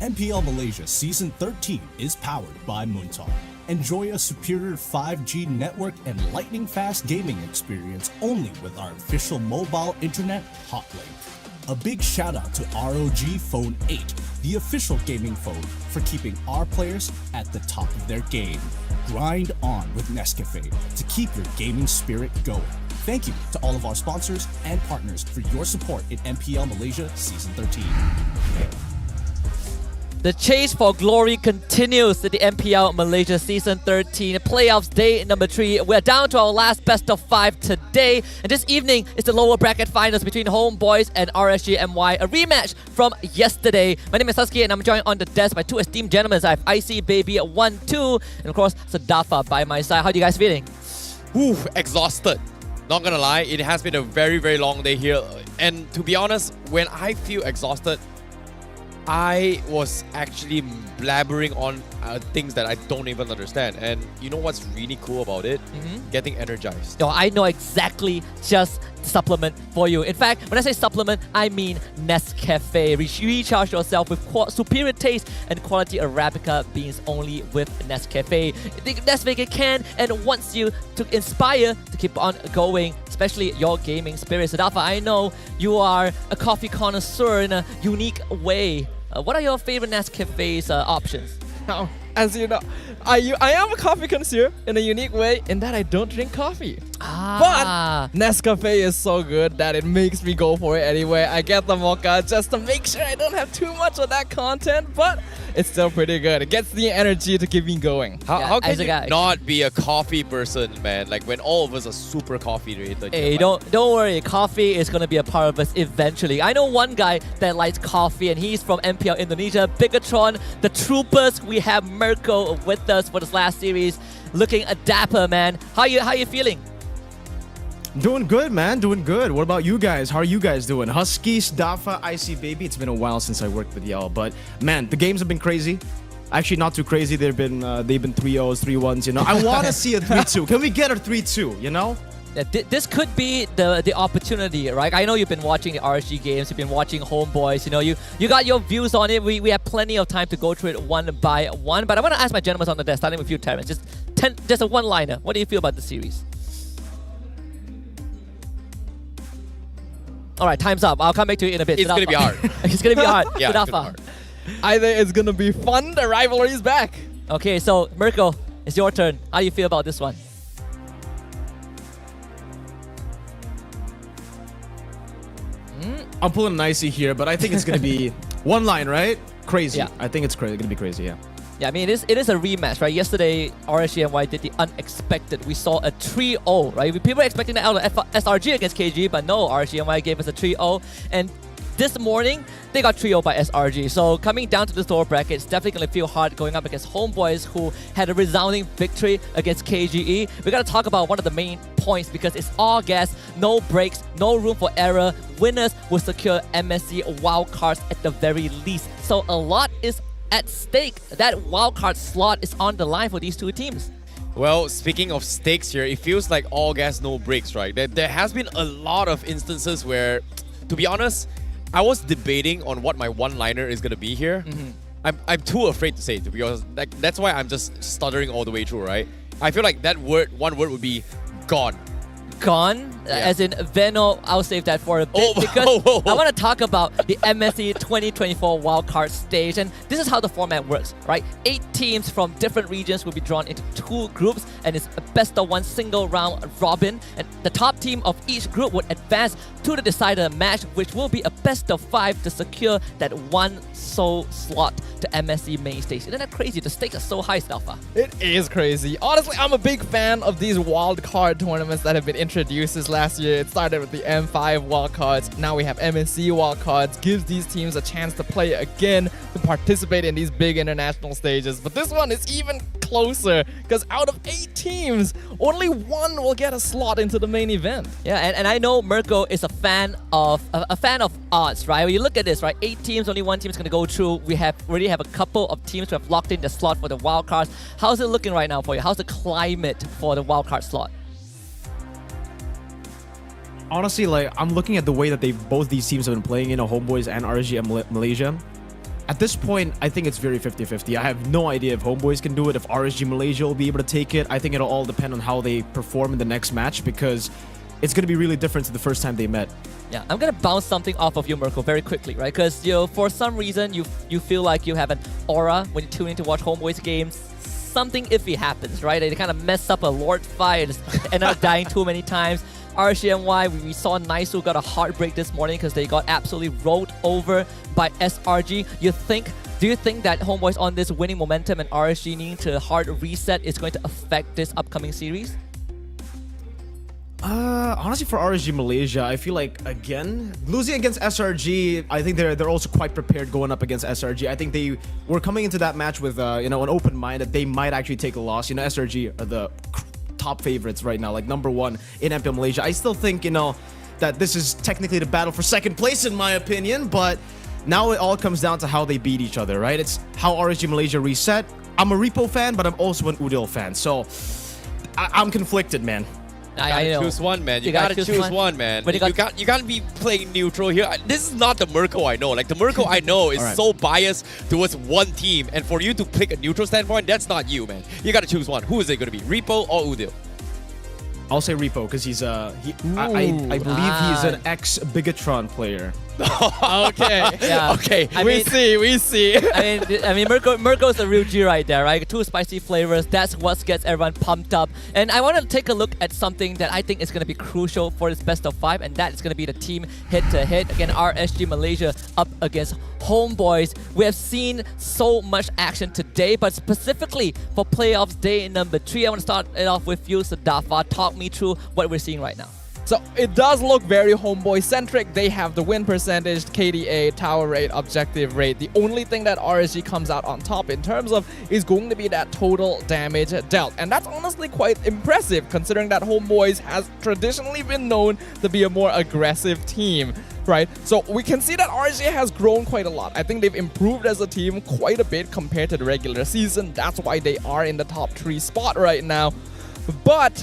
MPL Malaysia Season 13 is powered by Muntar. Enjoy a superior 5G network and lightning-fast gaming experience only with our official mobile internet hotlink. A big shout out to ROG Phone 8, the official gaming phone, for keeping our players at the top of their game. Grind on with Nescafe to keep your gaming spirit going. Thank you to all of our sponsors and partners for your support in MPL Malaysia Season 13. The chase for glory continues in the MPL Malaysia Season 13 playoffs day number 3. We're down to our last best of 5 today. And this evening is the lower bracket finals between Homeboys and RSG MY, a rematch from yesterday. My name is Husky and I'm joined on the desk by two esteemed gentlemen. I have IC Baby 1-2 and of course Sadafa by my side. How are you guys feeling? Exhausted. Not gonna lie, it has been a very, very long day here. And to be honest, when I feel exhausted, I was actually blabbering on things that I don't even understand. And you know what's really cool about it? Getting energized. No, I know exactly just supplement for you. In fact, when I say supplement, I mean Nescafe. Recharge yourself with superior taste and quality Arabica beans only with Nescafe. The Nescafe can and wants you to inspire to keep on going, especially your gaming spirit. Sadafa, I know you are a coffee connoisseur in a unique way. What are your favorite Nescafe's options? Now, as you know, I am a coffee connoisseur in a unique way in that I don't drink coffee. But Nescafe is so good that it makes me go for it anyway. I get the mocha just to make sure I don't have too much of that content, but it's still pretty good. It gets the energy to keep me going. How can you not be a coffee person, man? Like when all of us are super coffee related. Hey, don't worry. Coffee is going to be a part of us eventually. I know one guy that likes coffee and he's from MPL Indonesia, Bigatron, the Troopers. We have Mirko with us for this last series, looking a dapper, man. How you feeling? Doing good, man. Doing good. What about you guys? How are you guys doing? Huskies, Dafa, IC Baby. It's been a while since I worked with y'all, but man, the games have been crazy. Actually, not too crazy. They've been 3-0s, 3-1s. You know, I want to see a 3-2. Can we get a 3-2? You know. Yeah, this could be the opportunity, right? I know you've been watching the RSG games, you've been watching Homeboys, you know, you got your views on it. We have plenty of time to go through it one by one, but I want to ask my gentlemen on the desk, starting with you, Terrence, just a one-liner. What do you feel about the series? All right, time's up. I'll come back to you in a bit. It's going to be hard. It's going to be hard. Yeah, it's gonna be hard. I think it's going to be fun. The rivalry is back. Okay, so Mirko, it's your turn. How do you feel about this one? I'm pulling an icy here, but I think it's going to be one line, right? Crazy. Yeah. I think it's crazy. Going to be crazy, yeah. Yeah, I mean, it is a rematch, right? Yesterday, RSGNY did the unexpected. We saw a 3-0, right? People were expecting that out of SRG against KG, but no, RSGNY gave us a 3-0. And this morning, they got 3-0 by SRG. So coming down to the lower bracket, it's definitely going to feel hard going up against Homeboys, who had a resounding victory against KGE. We got to talk about one of the main points because it's all gas, no breaks, no room for error. Winners will secure MSC wildcards at the very least. So a lot is at stake. That wildcard slot is on the line for these two teams. Well, speaking of stakes here, it feels like all gas, no breaks, right? There has been a lot of instances where, to be honest, I was debating on what my one-liner is going to be here. I'm too afraid to say it, to be honest. Like, that's why I'm just stuttering all the way through, right? I feel like that word, one word would be gone. Gone? Yeah. As in Veno, I'll save that for a bit because I want to talk about the MSC 2024 wildcard stage. And this is how the format works, right? 8 teams from different regions will be drawn into 2 groups, and it's a best-of-1 single round robin. And the top team of each group would advance to the decider match, which will be a best-of-5 to secure that one sole slot to MSC main stage. Isn't that crazy? The stakes are so high, Stalfa. It is crazy. Honestly, I'm a big fan of these wildcard tournaments that have been introduced this last year. It started with the M5 wildcards. Now we have MSC wildcards. Gives these teams a chance to play again, to participate in these big international stages. But this one is even closer because out of 8 teams, only 1 will get a slot into the main event. Yeah, and I know Mirko is a fan of odds, right? When you look at this, right, 8 teams, only 1 team is going to go through. We already have a couple of teams who have locked in the slot for the wildcards. How's it looking right now for you? How's the climate for the wildcard slot? Honestly, like, I'm looking at the way that both these teams have been playing, Homeboys and RSG Malaysia. At this point, I think it's very 50-50. I have no idea if Homeboys can do it, if RSG Malaysia will be able to take it. I think it'll all depend on how they perform in the next match because it's going to be really different to the first time they met. Yeah, I'm gonna bounce something off of you, Mirko, very quickly, right? Because for some reason you feel like you have an aura when you tune in to watch Homeboys games. Something iffy happens, right? They kind of mess up a Lord fight, end up dying too many times. RSGMY, we saw Naisu got a heartbreak this morning because they got absolutely rolled over by SRG. Do you think that Homeboys on this winning momentum and RSG needing to hard reset is going to affect this upcoming series? Honestly, for RSG Malaysia, I feel like, again, losing against SRG, I think they're also quite prepared going up against SRG. I think they were coming into that match with, an open mind that they might actually take a loss. SRG are the top favorites right now, like #1 in MPL Malaysia. I still think, that this is technically the battle for second place, in my opinion, but now it all comes down to how they beat each other, right? It's how RSG Malaysia reset. I'm a Repo fan, but I'm also an Udil fan, so I'm conflicted, man. I know. Choose one, man. You gotta choose one, man. But you can't be playing neutral here. This is not the Mirko I know. Like, the Mirko I know is so biased towards one team, and for you to pick a neutral standpoint, that's not you, man. You gotta choose one. Who is it gonna be, Repo or Udil? I'll say Repo because he's I believe he's an ex-Bigatron player. Okay. Yeah. Okay. We see. I mean, Mirko's the real G right there, right? 2 spicy flavors. That's what gets everyone pumped up. And I want to take a look at something that I think is going to be crucial for this best of 5, and that is going to be the team head-to-head. Again, RSG Malaysia up against Homeboys. We have seen so much action today, but specifically for playoffs day number 3, I want to start it off with you, Sadafa. Talk me through what we're seeing right now. So it does look very Homeboy-centric. They have the win percentage, KDA, tower rate, objective rate. The only thing that RSG comes out on top in terms of is going to be that total damage dealt. And that's honestly quite impressive considering that Homeboys has traditionally been known to be a more aggressive team, right? So we can see that RSG has grown quite a lot. I think they've improved as a team quite a bit compared to the regular season. That's why they are in the top 3 spot right now. But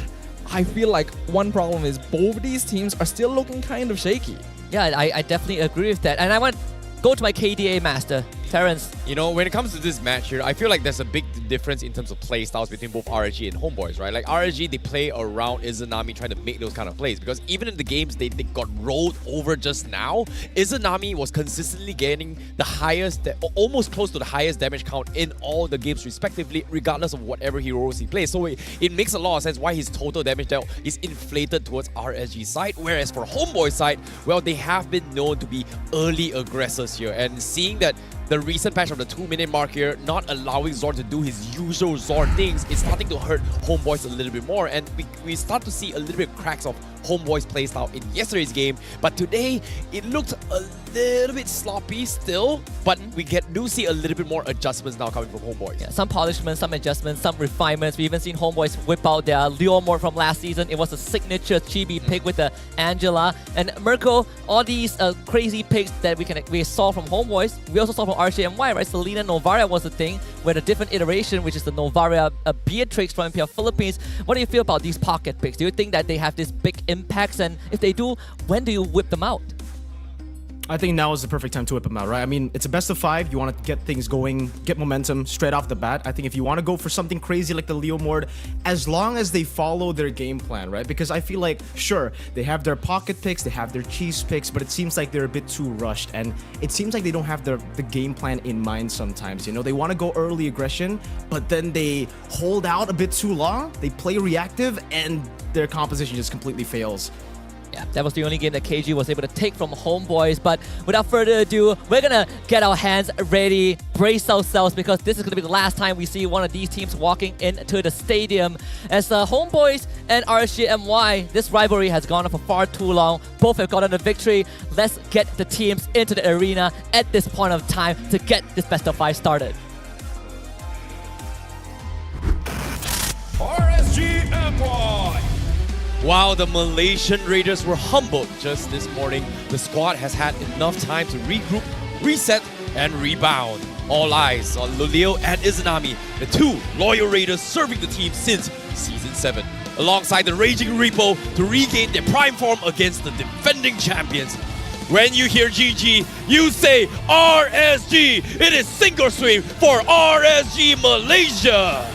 I feel like one problem is both these teams are still looking kind of shaky. Yeah, I definitely agree with that. And I want to go to my KDA master, Terrence. When it comes to this match here, I feel like there's a big difference in terms of play styles between both RSG and Homeboys, right? Like, RSG, they play around Izanami trying to make those kind of plays because even in the games they got rolled over just now, Izanami was consistently getting the highest, almost close to the highest damage count in all the games respectively, regardless of whatever heroes he plays. So it makes a lot of sense why his total damage dealt is inflated towards RSG's side, whereas for Homeboy's side, well, they have been known to be early aggressors here, and seeing that the recent patch of the 2-minute mark here, not allowing Zorn to do his usual Zorn things, it's starting to hurt Homeboys a little bit more, and we start to see a little bit of cracks of Homeboys' playstyle in yesterday's game, but today it looked a little bit sloppy still, but we do see a little bit more adjustments now coming from Homeboys. Yeah, some polishments, some adjustments, some refinements. We even seen Homeboys whip out their Leo mode from last season. It was a signature chibi pick with the Angela. And Mirko, all these crazy picks that we saw from Homeboys, we also saw from RSGMY, right? Selena Novaria was the thing, with a different iteration, which is the Novaria Beatrix from MPL Philippines. What do you feel about these pocket picks? Do you think that they have this big impacts? And if they do, when do you whip them out? I think now is the perfect time to whip them out, right? I mean, it's a best of 5. You want to get things going, get momentum straight off the bat. I think if you want to go for something crazy like the Leo Mord, as long as they follow their game plan, right? Because I feel like, sure, they have their pocket picks, they have their cheese picks, but it seems like they're a bit too rushed. And it seems like they don't have the game plan in mind sometimes. They want to go early aggression, but then they hold out a bit too long. They play reactive, and their composition just completely fails. Yeah, that was the only game that KG was able to take from Homeboys. But without further ado, we're gonna get our hands ready, brace ourselves, because this is gonna be the last time we see one of these teams walking into the stadium. As Homeboys and RSGMY, this rivalry has gone on for far too long. Both have gotten a victory. Let's get the teams into the arena at this point of time to get this best of 5 started. RSGMY. While the Malaysian Raiders were humbled just this morning, the squad has had enough time to regroup, reset, and rebound. All eyes on Luleo and Izanami, the 2 loyal Raiders serving the team since Season 7, alongside the Raging Repo to regain their prime form against the defending champions. When you hear GG, you say RSG. It is sink or swim for RSG Malaysia.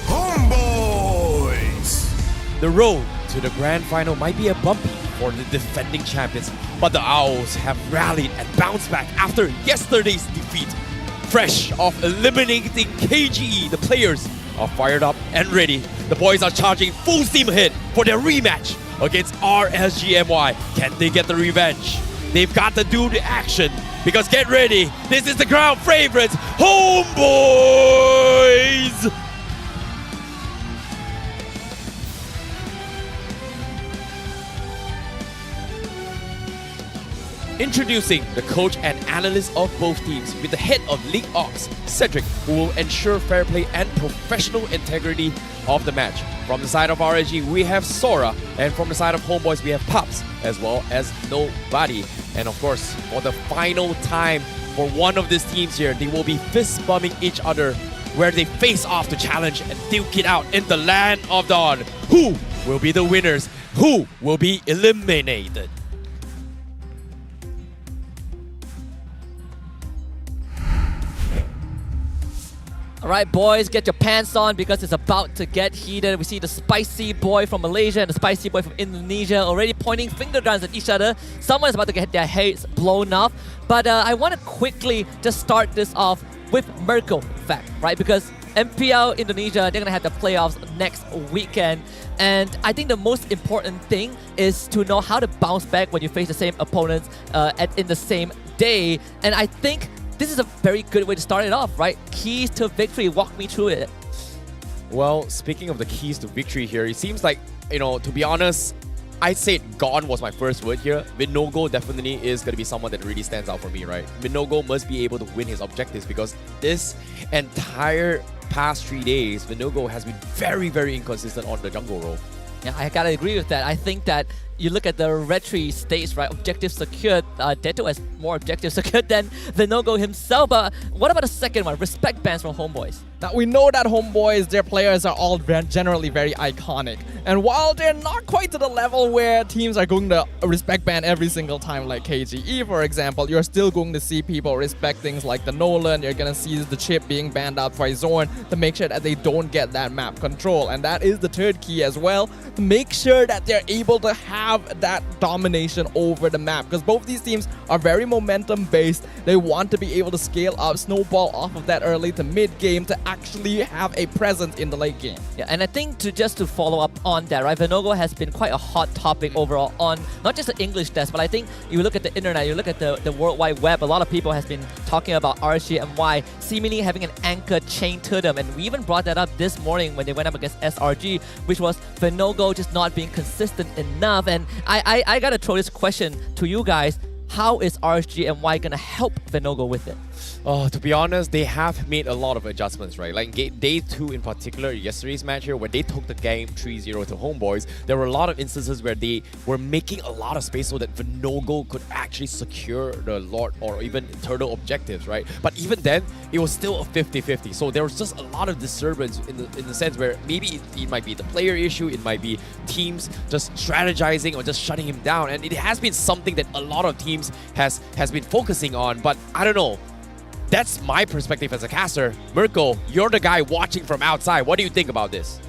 Homeboys! The road to the grand final might be a bumpy for the defending champions, but the Owls have rallied and bounced back after yesterday's defeat. Fresh off eliminating KGE, the players are fired up and ready. The boys are charging full steam ahead for their rematch against RSG MY. Can they get the revenge? They've got to do the action, because get ready, this is the crowd favorites, Homeboys! Introducing the coach and analyst of both teams with the head of League Ops, Cedric, who will ensure fair play and professional integrity of the match. From the side of RSG, we have Sora, and from the side of Homeboys, we have Pops, as well as Nobody. And of course, for the final time for one of these teams here, they will be fist-bumping each other, where they face off to challenge and duke it out in the Land of Dawn. Who will be the winners? Who will be eliminated? All right, boys, get your pants on because it's about to get heated. We see the spicy boy from Malaysia and the spicy boy from Indonesia already pointing finger guns at each other. Someone's about to get their heads blown off. But I want to quickly just start this off with Merkel fact, right? Because MPL Indonesia, they're going to have the playoffs next weekend. And I think the most important thing is to know how to bounce back when you face the same opponents in the same day. And I think this is a very good way to start it off, right? Keys to victory. Walk me through it. Well, speaking of the keys to victory here, it seems like, to be honest, I'd say Gone was my first word here. Vinogo definitely is going to be someone that really stands out for me, right? Vinogo must be able to win his objectives, because this entire past 3 days, Vinogo has been very, very inconsistent on the jungle role. Yeah, I gotta agree with that. I think that you look at the retry states, right? Objective secured. Deto has more objectives secured than Vinogo himself. But what about the second one? Respect bans from Homeboys. Now, we know that Homeboys, their players are all generally very iconic. And while they're not quite to the level where teams are going to respect ban every single time like KGE, for example, you're still going to see people respect things like the Nolan. You're going to see the chip being banned out by Zorn to make sure that they don't get that map control. And that is the third key as well, to make sure that they're able to have that domination over the map. Because both these teams are very momentum based. They want to be able to scale up, snowball off of that early to mid game to actually have a presence in the late game. Yeah, and I think just to follow up on that, right, Vinogo has been quite a hot topic overall on not just the English desk, but I think you look at the internet, you look at the World Wide Web, a lot of people has been talking about RSG MY seemingly having an anchor chained to them, and we even brought that up this morning when they went up against SRG, which was Vinogo just not being consistent enough. And I gotta throw this question to you guys. How is RSG MY gonna help Vinogo with it? Oh, to be honest, they have made a lot of adjustments, right? Like day 2 in particular, yesterday's match here, where they took the game 3-0 to Homeboys, there were a lot of instances where they were making a lot of space so that Vinogo could actually secure the Lord or even Turtle objectives, right? But even then, it was still a 50-50. So there was just a lot of disturbance in the sense where maybe it might be the player issue, it might be teams just strategizing or just shutting him down. And it has been something that a lot of teams has been focusing on, but I don't know. That's my perspective as a caster. Merkel, you're the guy watching from outside. What do you think about this?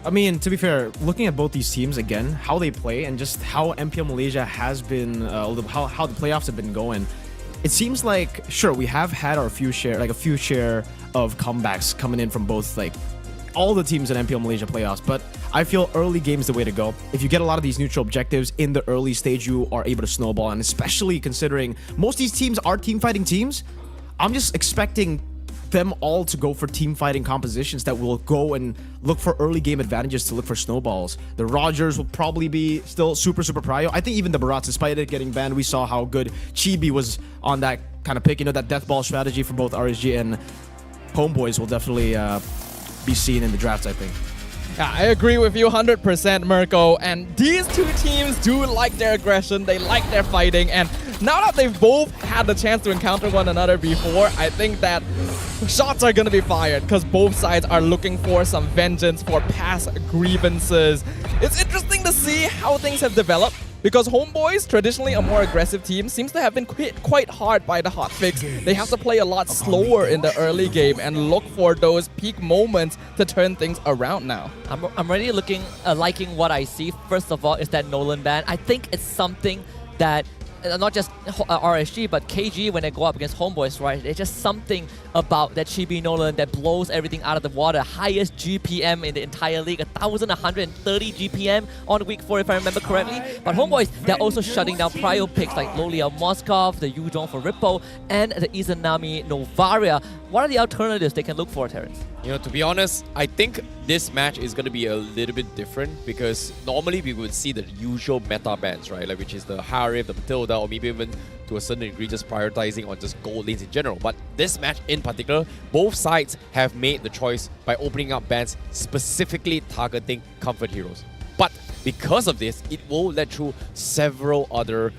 I mean, to be fair, looking at both these teams again, how they play and just how MPL Malaysia has been, how the playoffs have been going, it seems like, sure, we have had our few share of comebacks coming in from both all the teams in MPL Malaysia playoffs, but I feel early game is the way to go. If you get a lot of these neutral objectives in the early stage, you are able to snowball, and especially considering most of these teams are team fighting teams, I'm just expecting them all to go for team fighting compositions that will go and look for early game advantages to look for snowballs. The Rogers will probably be still super prio. I think even the Barats, despite it getting banned, we saw how good Chibi was on that kind of pick. That death ball strategy for both RSG and Homeboys will definitely be seen in the drafts, I think. Yeah, I agree with you 100%, Mirko. And these two teams do like their aggression, they like their fighting, and now that they've both had the chance to encounter one another before, I think that shots are going to be fired because both sides are looking for some vengeance for past grievances. It's interesting to see how things have developed, because Homeboys, traditionally a more aggressive team, seems to have been quite hard by the hotfix. They have to play a lot slower in the early game and look for those peak moments to turn things around now. I'm really liking what I see. First of all, is that Nolan ban. I think it's something that not just RSG, but KG, when they go up against Homeboys, right? It's just something about that Chibi Nolan that blows everything out of the water. Highest GPM in the entire league, 1,130 GPM on week 4, if I remember correctly. But Homeboys, they're also shutting down prio picks like Lolia Moskov, the Yudong for Rippo, and the Izanami Novaria. What are the alternatives they can look for, Terrence? You know, to be honest, I think this match is going to be a little bit different because normally we would see the usual meta bans, right? Like, which is the Harif, the Matilda, or maybe even to a certain degree just prioritizing on just gold lanes in general. But this match in particular, both sides have made the choice by opening up bans specifically targeting comfort heroes. But because of this, it will let through several other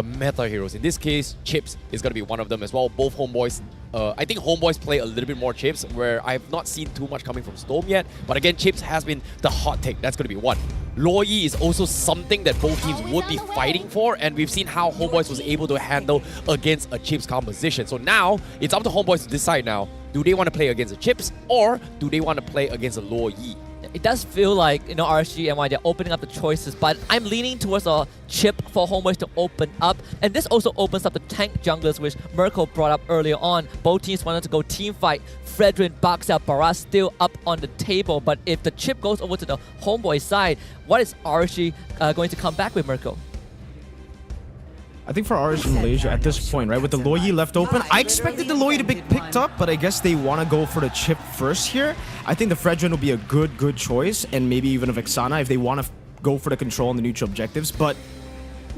meta heroes. In this case, Chips is going to be one of them as well. Both Homeboys, I think Homeboys play a little bit more Chips, where I've not seen too much coming from Storm yet. But again, Chips has been the hot take. That's going to be one. Loyi is also something that both teams would be fighting for, and we've seen how Homeboys was able to handle against a Chips composition. So now, it's up to Homeboys to decide now, do they want to play against the Chips, or do they want to play against a Loyi? It does feel like, you know, RSG and MY, they're opening up the choices, but I'm leaning towards a chip for Homeboys to open up. And this also opens up the tank junglers, which Merkel brought up earlier on. Both teams wanted to go team fight. Fredrin, Baxel, Baras still up on the table. But if the chip goes over to the Homeboy side, what is RSG going to come back with, Merkel? I think for RSG Malaysia at this point, right, with the Loyi left open, I expected the Loyi to be picked up, but I guess they want to go for the chip first here. I think the Fredrin will be a good choice, and maybe even a Vexana if they want to go for the control and the neutral objectives. But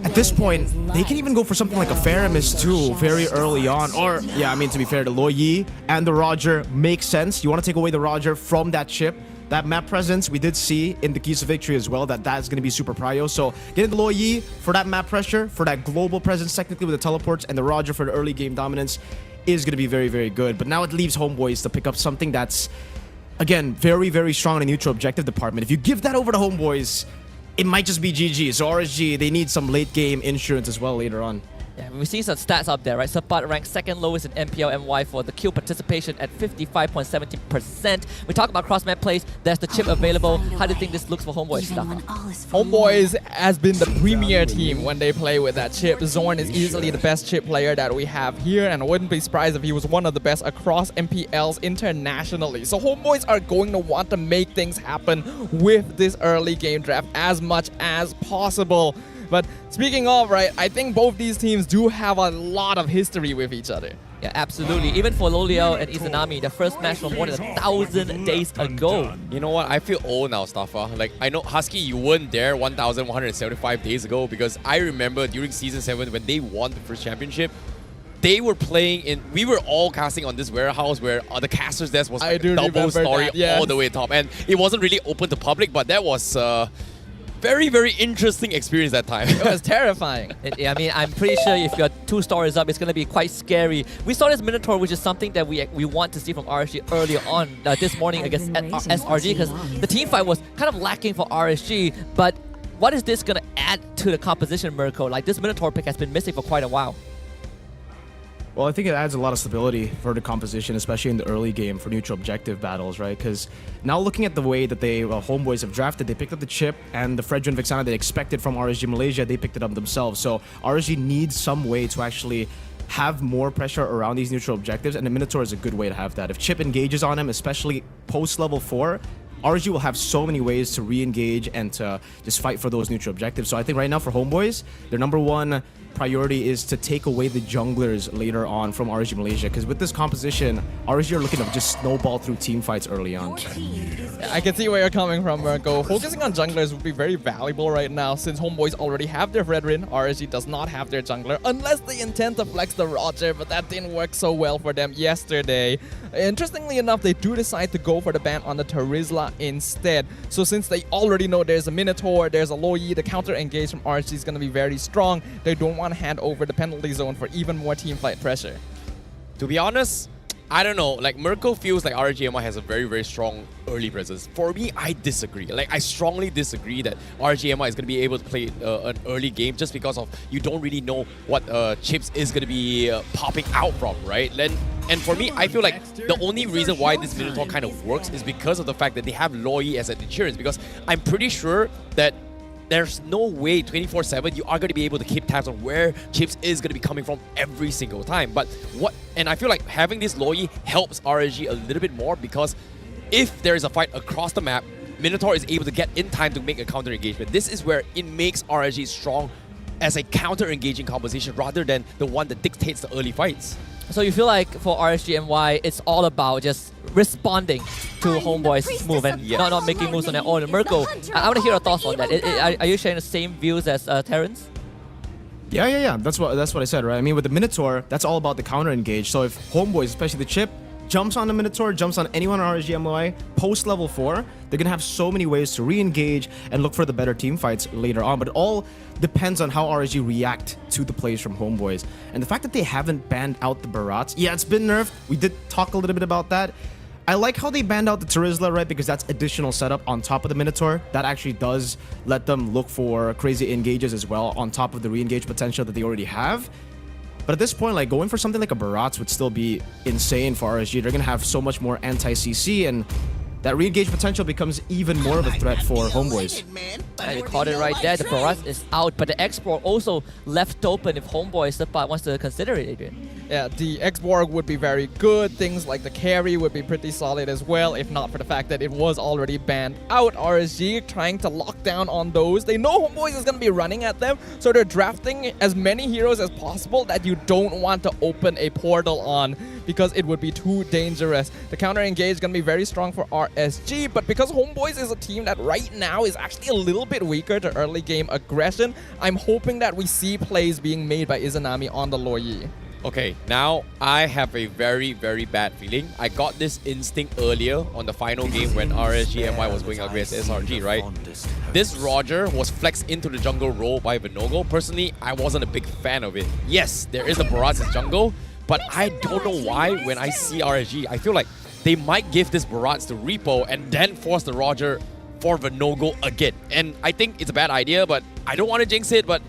at this point, they can even go for something like a Faramis too, very early on. Or, yeah, I mean, to be fair, the Loyi and the Roger makes sense. You want to take away the Roger from that chip. That map presence, we did see in the Keys of Victory as well, that is going to be super prio. So getting the Loyi for that map pressure, for that global presence technically with the teleports, and the Roger for the early game dominance is going to be very good. But now it leaves Homeboys to pick up something that's, again, very strong in the neutral objective department. If you give that over to Homeboys, it might just be GG. So RSG, they need some late game insurance as well later on. Yeah, we see some stats up there, right? Sapat ranked second lowest in MPL MY for the kill participation at 55.70%. We talk about cross-map plays. There's the chip available. How do you think this looks for Homeboys, Staffan? Homeboys has been the premier team when they play with that chip. Zorn is easily the best chip player that we have here, and I wouldn't be surprised if he was one of the best across MPLs internationally. So Homeboys are going to want to make things happen with this early game draft as much as possible. But speaking of, right, I think both these teams do have a lot of history with each other. Yeah, absolutely. Even for Loliao and Izanami, the first match from more than 1,000 days ago. You know what? I feel old now, Staffa. Like, I know, Husky, you weren't there 1,175 days ago, because I remember during Season 7 when they won the first championship, they were playing in... We were all casting on this warehouse where the caster's desk was like a double story all the way top. And it wasn't really open to public, but that was... very interesting experience that time. It was terrifying. I mean, I'm pretty sure if you're 2 stories up, it's going to be quite scary. We saw this Minotaur, which is something that we want to see from RSG earlier on this morning against SRG, because the team fight was kind of lacking for RSG. But what is this going to add to the composition, Mirko? Like, this Minotaur pick has been missing for quite a while. Well, I think it adds a lot of stability for the composition, especially in the early game for neutral objective battles, right? Because now looking at the way that they Homeboys have drafted, they picked up the chip, and the Fredrin Vexana they expected from RSG Malaysia, they picked it up themselves. So RSG needs some way to actually have more pressure around these neutral objectives, and the Minotaur is a good way to have that. If Chip engages on him, especially post level 4, RSG will have so many ways to re-engage and to just fight for those neutral objectives. So I think right now for Homeboys, their #1 priority is to take away the junglers later on from RSG Malaysia, because with this composition, RSG are looking to just snowball through team fights early on. I can see where you're coming from, Mirko. Focusing on junglers would be very valuable right now, since Homeboys already have their Fredrin. RSG does not have their jungler, unless they intend to flex the Roger, but that didn't work so well for them yesterday. Interestingly enough, they do decide to go for the ban on the Terizla instead. So since they already know there's a Minotaur, there's a Loyi, the counter engage from RSG is going to be very strong. They don't want want to hand over the penalty zone for even more team fight pressure? To be honest, I don't know. Like, Merkel feels like RGMI has a very, very strong early presence. For me, I disagree. Like, I strongly disagree that RGMI is going to be able to play an early game just because of you don't really know what chips is going to be popping out from, right? And for me, I feel like the only reason why this Minotaur kind of works is because of the fact that they have Loi as an insurance, because I'm pretty sure that there's no way 24/7 you are going to be able to keep tabs on where chips is going to be coming from every single time. But and I feel like having this Loi helps RSG a little bit more, because if there is a fight across the map, Minotaur is able to get in time to make a counter engagement. This is where it makes RSG strong as a counter engaging composition rather than the one that dictates the early fights. So you feel like for RSG MY, it's all about just responding to Homeboy's move and not making moves on their own. And Merkel, I want to hear your thoughts on that. Are you sharing the same views as Terrence? Yeah. That's what I said, right? I mean, with the Minotaur, that's all about the counter engage. So if Homeboys, especially the chip, jumps on the Minotaur, jumps on anyone on RSG MY, post level 4, they're gonna have so many ways to re-engage and look for the better team fights later on. But it all depends on how RSG react to the plays from Homeboys. And the fact that they haven't banned out the Barats, yeah, it's been nerfed. We did talk a little bit about that. I like how they banned out the Terizla, right? Because that's additional setup on top of the Minotaur. That actually does let them look for crazy engages as well on top of the re-engage potential that they already have. But at this point, like, going for something like a Barats would still be insane for RSG. They're going to have so much more anti-CC, and that re-engage potential becomes even more of a threat for Homeboys. And you caught it right there. The Barats is out, but the X-Borg also left open if Homeboys wants to consider it, Adrian. Yeah, the X-Borg would be very good. Things like the carry would be pretty solid as well, if not for the fact that it was already banned out. RSG trying to lock down on those. They know Homeboys is going to be running at them, so they're drafting as many heroes as possible that you don't want to open a portal on, because it would be too dangerous. The counter engage is going to be very strong for RSG, but because Homeboys is a team that right now is actually a little bit weaker to early game aggression, I'm hoping that we see plays being made by Izanami on the Loi. Okay, now I have a very, very bad feeling. I got this instinct earlier on the final game when RSG MY was going against SRG, right? This Roger was flexed into the jungle role by Venogo. Personally, I wasn't a big fan of it. Yes, there is a Barats in jungle, but I don't know why when I see RSG, I feel like they might give this Barats to Repo and then force the Roger for Venogo again. And I think it's a bad idea, but I don't want to jinx it, but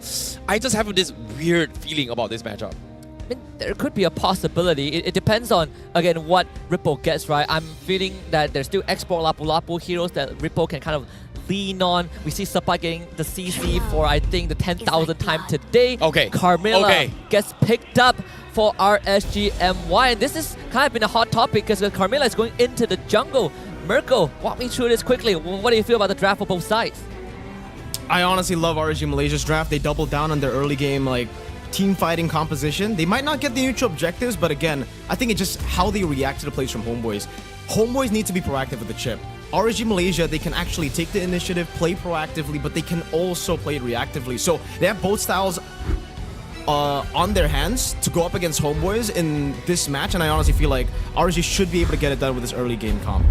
I just have this weird feeling about this matchup. I mean, there could be a possibility. It depends on, again, what Ripple gets, right? I'm feeling that there's still Export Lapu-Lapu heroes that Ripple can kind of lean on. We see Sapa getting the CC for, I think, the 10,000th time today. Okay. Carmilla gets picked up for RSG MY. And this has kind of been a hot topic because Carmilla is going into the jungle. Merkel, walk me through this quickly. What do you feel about the draft for both sides? I honestly love RSG Malaysia's draft. They doubled down on their early game, like, team fighting composition. They might not get the neutral objectives, but again, I think it's just how they react to the plays from Homeboys. Homeboys need to be proactive with the chip. RSG Malaysia, they can actually take the initiative, play proactively, but they can also play reactively. So they have both styles on their hands to go up against Homeboys in this match, and I honestly feel like RSG should be able to get it done with this early game comp.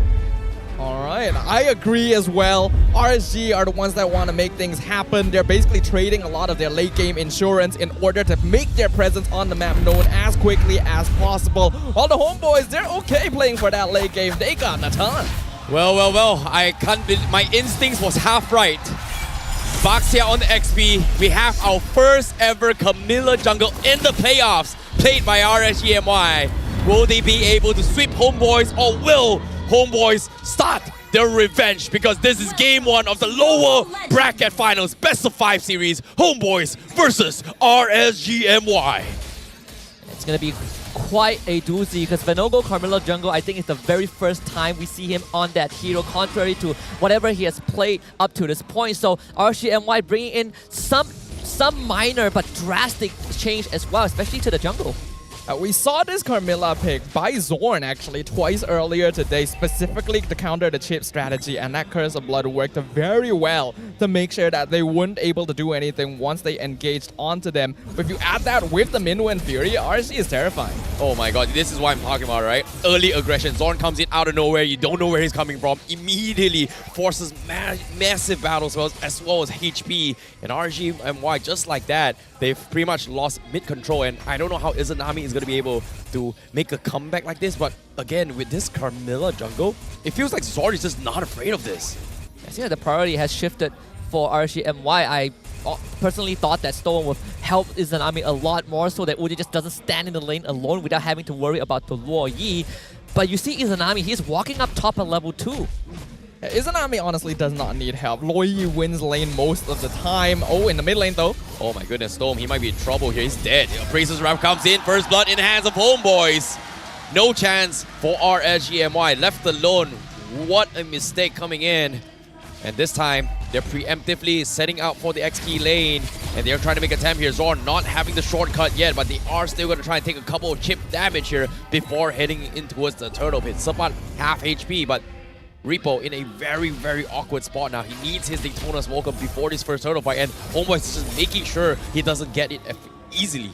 Alright, I agree as well. RSG are the ones that want to make things happen. They're basically trading a lot of their late game insurance in order to make their presence on the map known as quickly as possible. While the Homeboys, they're okay playing for that late game. They got a ton. Well, I can't believe my instincts was half right. Baxia on the XP. We have our first ever Camilla jungle in the playoffs, played by RSG MY. Will they be able to sweep Homeboys, or will Homeboys start their revenge? Because this is game 1 of the lower bracket finals, best of 5 series, Homeboys versus RSG MY. It's going to be quite a doozy because Venogo Carmilla jungle, I think it's the very first time we see him on that hero, contrary to whatever he has played up to this point. So RSG MY bringing in some minor but drastic change as well, especially to the jungle. We saw this Carmilla pick by Zorn actually twice earlier today, specifically to counter the chip strategy, and that Curse of Blood worked very well to make sure that they weren't able to do anything once they engaged onto them. But if you add that with the Minwen Fury, RSG is terrifying. Oh my god, this is what I'm talking about, right? Early aggression. Zorn comes in out of nowhere. You don't know where he's coming from. Immediately forces massive battles as well as HP. And RGMY, just like that, they've pretty much lost mid-control. And I don't know how Izanami is going to be able to make a comeback like this. But again, with this Carmilla jungle, it feels like Zorn is just not afraid of this. I see that the priority has shifted for RGMY. I personally thought that Stone would help Izanami a lot more so that Udi just doesn't stand in the lane alone without having to worry about the Luo Yi. But you see Izanami, he's walking up top at level 2. Yeah, Izanami honestly does not need help. Luo Yi wins lane most of the time. Oh, in the mid lane though. Oh my goodness, Storm, he might be in trouble here. He's dead. Appraiser's Wrath comes in. First blood in the hands of Homeboys. No chance for RSGMY. Left alone. What a mistake coming in. And this time, they're preemptively setting out for the X-Key lane. And they're trying to make a attempt here. Zorn not having the shortcut yet, but they are still going to try and take a couple of chip damage here before heading in towards the turtle pit. Sabat half HP, but Repo in a very, very awkward spot now. He needs his Daytona Smoker before this first turtle fight, and Homeboy is just making sure he doesn't get it easily.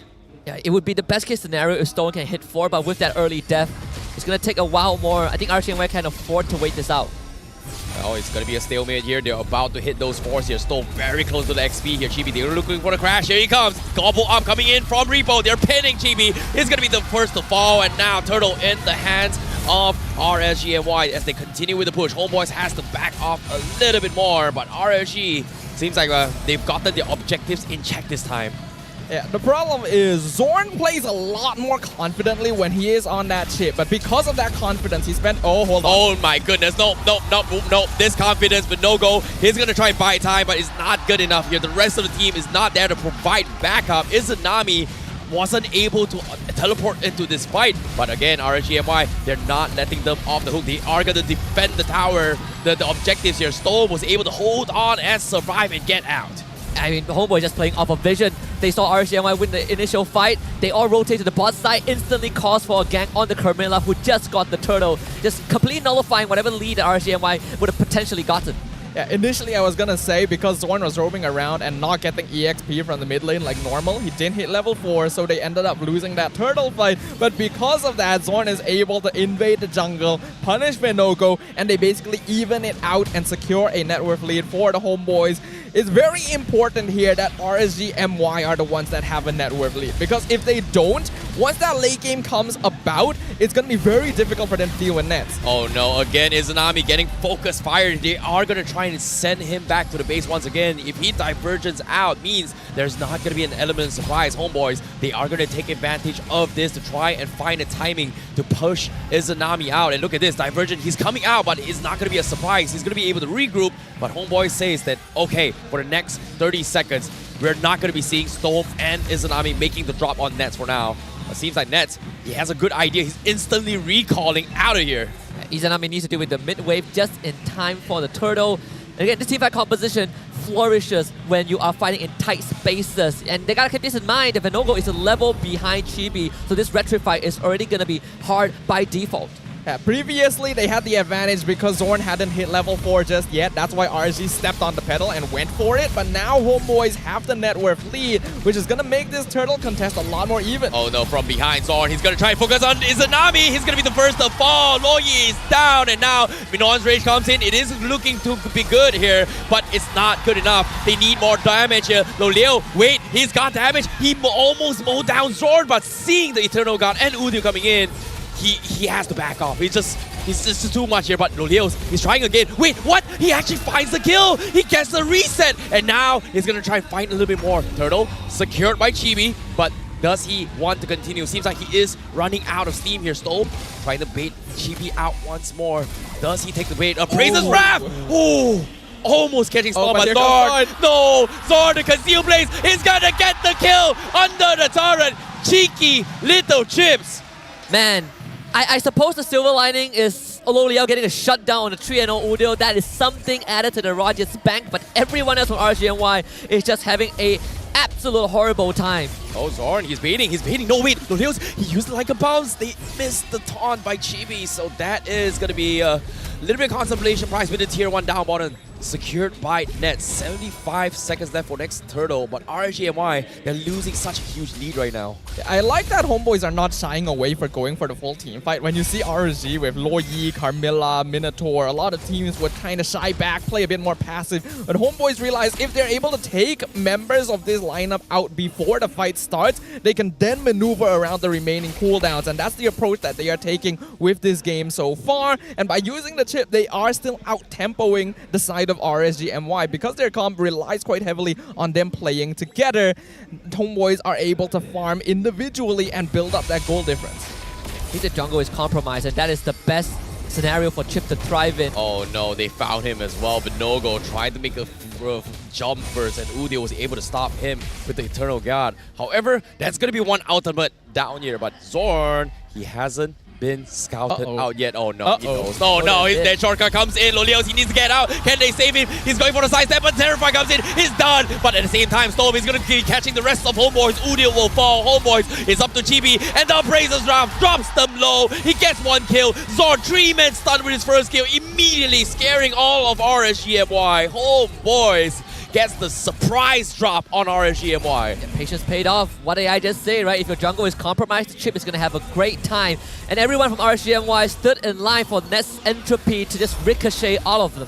Yeah, it would be the best case scenario if Stone can hit 4, but with that early death, it's going to take a while more. I think RGMY can afford to wait this out. Oh, it's going to be a stalemate here. They're about to hit those 4s here. Stone very close to the XP here. Chibi, they're looking for the crash. Here he comes. Gobble up coming in from Repo. They're pinning Chibi. He's going to be the first to fall. And now Turtle in the hands of RSGMY as they continue with the push. Homeboys has to back off a little bit more. But RSG seems like they've gotten the objectives in check this time. Yeah, the problem is Zorn plays a lot more confidently when he is on that chip, but because of that confidence, he spent... Oh, hold on. Oh my goodness, no. This confidence, but no go. He's going to try and buy time, but it's not good enough here. The rest of the team is not there to provide backup. Izanami wasn't able to teleport into this fight, but again, RGMY, they're not letting them off the hook. They are going to defend the tower. The objectives here, Stone was able to hold on and survive and get out. I mean, Homeboy just playing off of vision. They saw RGMY win the initial fight. They all rotate to the bot side, instantly calls for a gank on the Carmilla who just got the turtle, just completely nullifying whatever lead that RGMY would have potentially gotten. Yeah, initially I was gonna say because Zorn was roaming around and not getting EXP from the mid lane like normal, he didn't hit level 4, so they ended up losing that turtle fight. But because of that, Zorn is able to invade the jungle, punish Venogo, and they basically even it out and secure a net worth lead for the Homeboys. It's very important here that RSGMY are the ones that have a net worth lead, because if they don't, once that late game comes about, it's going to be very difficult for them to deal with nets. Oh no, again, Izanami getting focus fired. They are going to try and send him back to the base once again. If he divergence out, means there's not going to be an element of surprise. Homeboys, they are going to take advantage of this to try and find a timing to push Izanami out. And look at this, divergent, he's coming out, but it's not going to be a surprise. He's going to be able to regroup, but Homeboy says that, okay, for the next 30 seconds, we're not going to be seeing Storm and Izanami making the drop on Nets for now. It seems like Nets, he has a good idea. He's instantly recalling out of here. Izanami needs to deal with the mid wave just in time for the turtle. And again, this teamfight composition flourishes when you are fighting in tight spaces. And they gotta keep this in mind, that Venogo is a level behind Chibi, so this retro fight is already gonna be hard by default. Yeah, previously, they had the advantage because Zorn hadn't hit level 4 just yet. That's why RG stepped on the pedal and went for it. But now Homeboys have the net worth lead, which is going to make this turtle contest a lot more even. Oh no, from behind Zorn, he's going to try and focus on Izanami. He's going to be the first to fall. Loyi is down, and now Minon's Rage comes in. It is looking to be good here, but it's not good enough. They need more damage here. Loleo, wait, he's got damage. He almost mowed down Zorn, but seeing the Eternal God and Udyr coming in, he has to back off. He's just too much here, but Loleo's, he's trying again. Wait, what? He actually finds the kill. He gets the reset, and now he's gonna try and fight a little bit more. Turtle secured by Chibi, but does he want to continue? Seems like he is running out of steam here. Stope trying to bait Chibi out once more. Does he take the bait? Appraiser's Wrath! Oh! Almost catching Storm, but Zorn! No! Zorn, the Conceal Blaze is gonna get the kill under the turret! Cheeky little chips! Man, I suppose the silver lining is Ololiao getting a shutdown on the 3-0 Udyr. That is something added to the Rogers bank, but everyone else from RGMY is just having a absolute horrible time. Oh, Zorn, he's baiting. No, wait, Loleo's, he used it like a bounce. They missed the taunt by Chibi, so that is going to be a little bit of contemplation prize with the tier 1 down bottom secured by Nets. 75 seconds left for next turtle, but RSGMY, they're losing such a huge lead right now. I like that Homeboys are not shying away for going for the full team fight. When you see RSG with Loyi, Carmilla, Minotaur, a lot of teams would kind of shy back, play a bit more passive. But Homeboys realize if they're able to take members of this lineup out before the fight starts, they can then maneuver around the remaining cooldowns. And that's the approach that they are taking with this game so far. And by using the chip, they are still out-tempoing the side of RSGMY. Because their comp relies quite heavily on them playing together, Homeboys are able to farm individually and build up that goal difference. I think the jungle is compromised, and that is the best scenario for Chip to thrive in. Oh no, they found him as well. Binogo tried to make a jump first, and Udio was able to stop him with the Eternal God. However, that's going to be one ultimate down here, but Zorn, he hasn't been scouted out yet. Oh no, he knows. Oh no, his dead shortcut comes in. Lolios, he needs to get out. Can they save him? He's going for the side step, but Terrify comes in. He's done. But at the same time, Storm is going to be catching the rest of Homeboys. Udio will fall. Homeboys is up to Chibi, and the Appraiser's draft drops them low. He gets one kill. Zorn, 3-man stunned with his first kill, immediately scaring all of RSGMY. Homeboys gets the surprise drop on RSGMY. Yeah, patience paid off. What did I just say, right? If your jungle is compromised, the Chip is going to have a great time. And everyone from RSGMY stood in line for Nets Entropy to just ricochet all of them.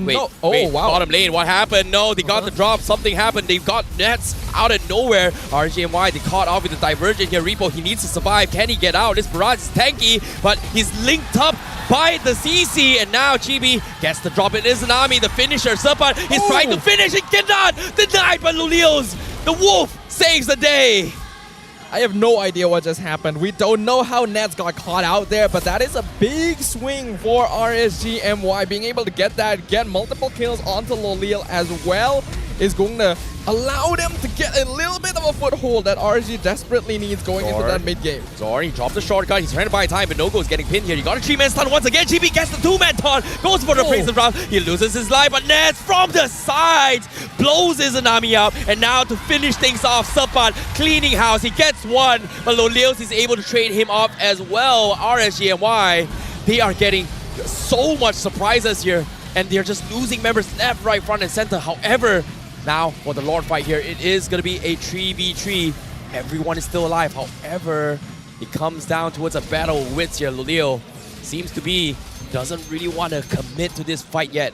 Wait, bottom lane, what happened? No, they got the drop. Something happened. They've got Nets out of nowhere. RSGMY, they caught off with the divergent here. Repo, he needs to survive. Can he get out? This barrage is tanky, but he's linked up by the CC, and now Chibi gets the drop. It is Izanami, the finisher. Serpat is trying to finish. It cannot. Denied by Lulios. The wolf saves the day. I have no idea what just happened. We don't know how Nets got caught out there, but that is a big swing for RSGMY. Being able to get multiple kills onto Lolil as well is going to allow them to get a little bit of a foothold that RSG desperately needs going into that mid game. Zorn, he dropped the shortcut. He's trying to buy time, but Nogo is getting pinned here. He got a 3-man stun once again. GB gets the 2-man taunt, goes for the Appraiser round. He loses his life, but Nets from the sides blows Izanami up. And now to finish things off, Serpat cleaning house. He gets one, but Lolios is able to trade him off as well. RSGMY, they are getting so much surprises here, and they're just losing members left, right, front, and center. However, now for the Lord fight here, it is going to be a 3v3. Everyone is still alive. However, it comes down towards a battle of wits here. Lolio seems to be, doesn't really want to commit to this fight yet.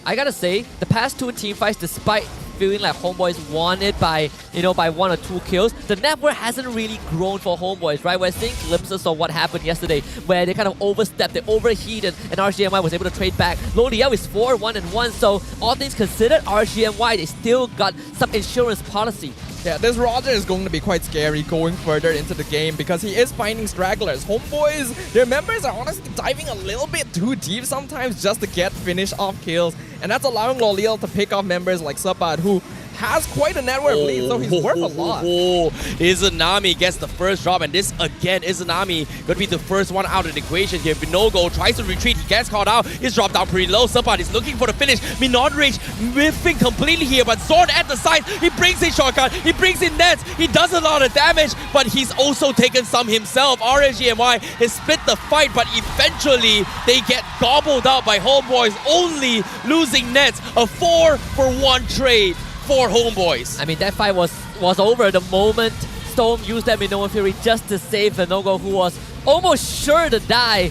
I gotta say, the past two team fights, despite feeling like Homeboys won it by, by 1 or 2 kills, the network hasn't really grown for Homeboys, right? We're seeing glimpses of what happened yesterday, where they kind of overstepped, they overheated, and RSGMY was able to trade back. Loliao is 4-1-1, so all things considered, RSGMY, they still got some insurance policy. Yeah, this Roger is going to be quite scary going further into the game because he is finding stragglers. Homeboys, their members are honestly diving a little bit too deep sometimes just to get finish off kills. And that's allowing Lolil to pick off members like Serpat, who has quite a network lead, so he's worth a lot. Izanami gets the first drop, and this again, Izanami going to be the first one out of the equation here. Binogo tries to retreat, he gets caught out, he's dropped down pretty low. Serpat is looking for the finish. Minod Rage whiffing completely here, but Zorn at the side, he brings in shortcut, he brings in Nets, he does a lot of damage, but he's also taken some himself. RSGMY has split the fight, but eventually they get gobbled out by Homeboys, only losing Nets. A 4-for-1 trade for Homeboys. I mean, that fight was over the moment Storm used that Minoan Fury just to save Vinogo, who was almost sure to die.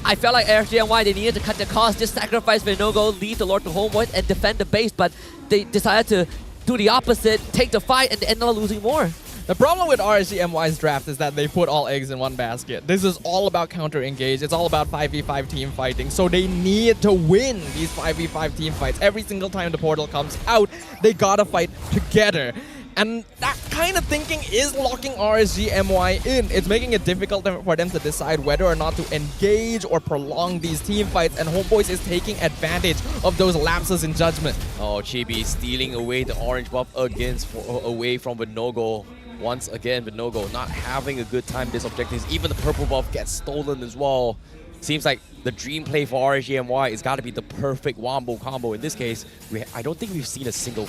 I felt like RSGMY, they needed to cut the cost, just sacrifice Vinogo, leave the Lord to Homeboys, and defend the base, but they decided to do the opposite, take the fight, and they ended up losing more. The problem with RSGMY's draft is that they put all eggs in one basket. This is all about counter-engage. It's all about 5v5 team fighting. So they need to win these 5v5 team fights. Every single time the portal comes out, they gotta fight together. And that kind of thinking is locking RSGMY in. It's making it difficult for them to decide whether or not to engage or prolong these team fights, and Homeboys is taking advantage of those lapses in judgment. Oh, Chibi stealing away the orange buff away from Vinogo. Once again, Vinogo not having a good time this objective. Even the purple buff gets stolen as well. Seems like the dream play for RSGMY has got to be the perfect wombo combo. In this case, I don't think we've seen a single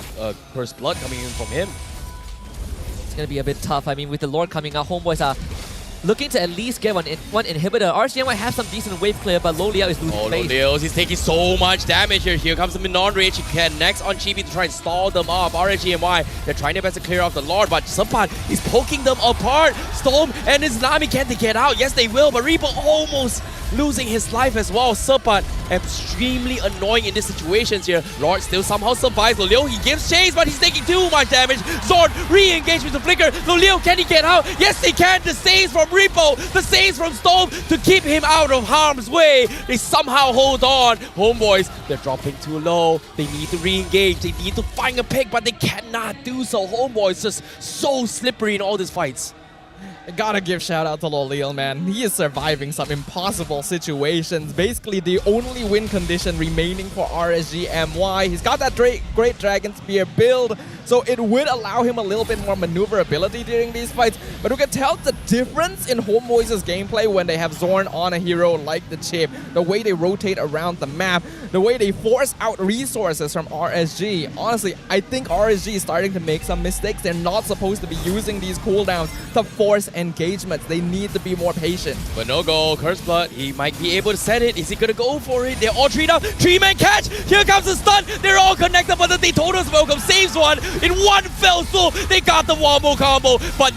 Cursed Blood coming in from him. It's going to be a bit tough. I mean, with the Lord coming out, Homeboys are looking to at least get one inhibitor. RCNY has some decent wave clear, but Lo Liao is losing phase. Leos, he's taking so much damage here. Here comes the Minon Rage. He connects on Chibi to try and stall them off. RSGMY, they're trying their best to clear off the Lord, but Sampan, he's poking them apart. Storm and his Nami, can they get out? Yes, they will, but Reaper almost losing his life as well. Serpat, extremely annoying in these situations here. Lord still somehow survives. Leo, he gives chase, but he's taking too much damage. Zord re-engaged with the flicker. Leo, can he get out? Yes, he can. The saves from Repo, the saves from Storm to keep him out of harm's way. They somehow hold on. Homeboys, they're dropping too low. They need to re-engage. They need to find a pick, but they cannot do so. Homeboys just so slippery in all these fights. I gotta give shout out to Lolil, man. He is surviving some impossible situations. Basically, the only win condition remaining for RSGMY. He's got that great Dragon Spear build, so it would allow him a little bit more maneuverability during these fights. But we can tell the difference in Homeboys' gameplay when they have Zorn on a hero like the Chip. The way they rotate around the map, the way they force out resources from RSG. Honestly, I think RSG is starting to make some mistakes. They're not supposed to be using these cooldowns to force engagements. They need to be more patient. But no goal. Curse Blood, he might be able to set it. Is he gonna go for it? They're all 3 down. 3-man catch. Here comes the stun. They're all connected, but the Daytona's welcome saves one. In one fell swoop, they got the wombo combo. But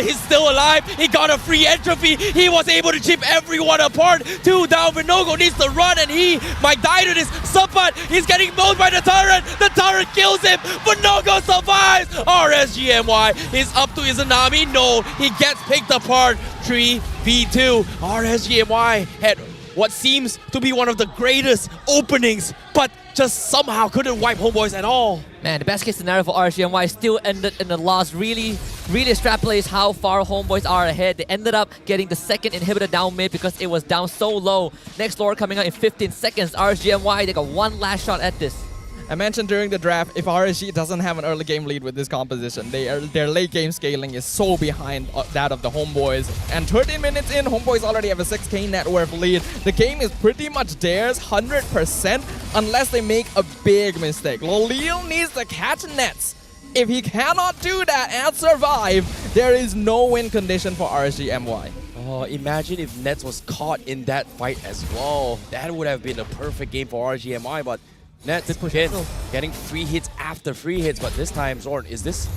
he's still alive. He got a free entropy. He was able to chip everyone apart. 2 down. Vinogo needs to run, and he might die to this. Sampan, he's getting mowed by the turret. The turret kills him. Vinogo survives. RSGMY is up to Izanami. No, he gets picked apart. 3v2. RSGMY had what seems to be one of the greatest openings, but just somehow couldn't wipe Homeboys at all. Man, the best case scenario for RSGMY still ended in the loss. Really extrapolates how far Homeboys are ahead. They ended up getting the second inhibitor down mid because it was down so low. Next Lord coming out in 15 seconds. RSGMY, they got one last shot at this. I mentioned during the draft, if RSG doesn't have an early game lead with this composition, their late game scaling is so behind that of the Homeboys. And 13 minutes in, Homeboys already have a 6k net worth lead. The game is pretty much theirs, 100%, unless they make a big mistake. Lolil needs to catch nets. If he cannot do that and survive, there is no win condition for RSGMY. Oh, imagine if Nets was caught in that fight as well. That would have been a perfect game for RSGMY, but Nets again getting 3 hits after 3 hits, but this time Zorn, is this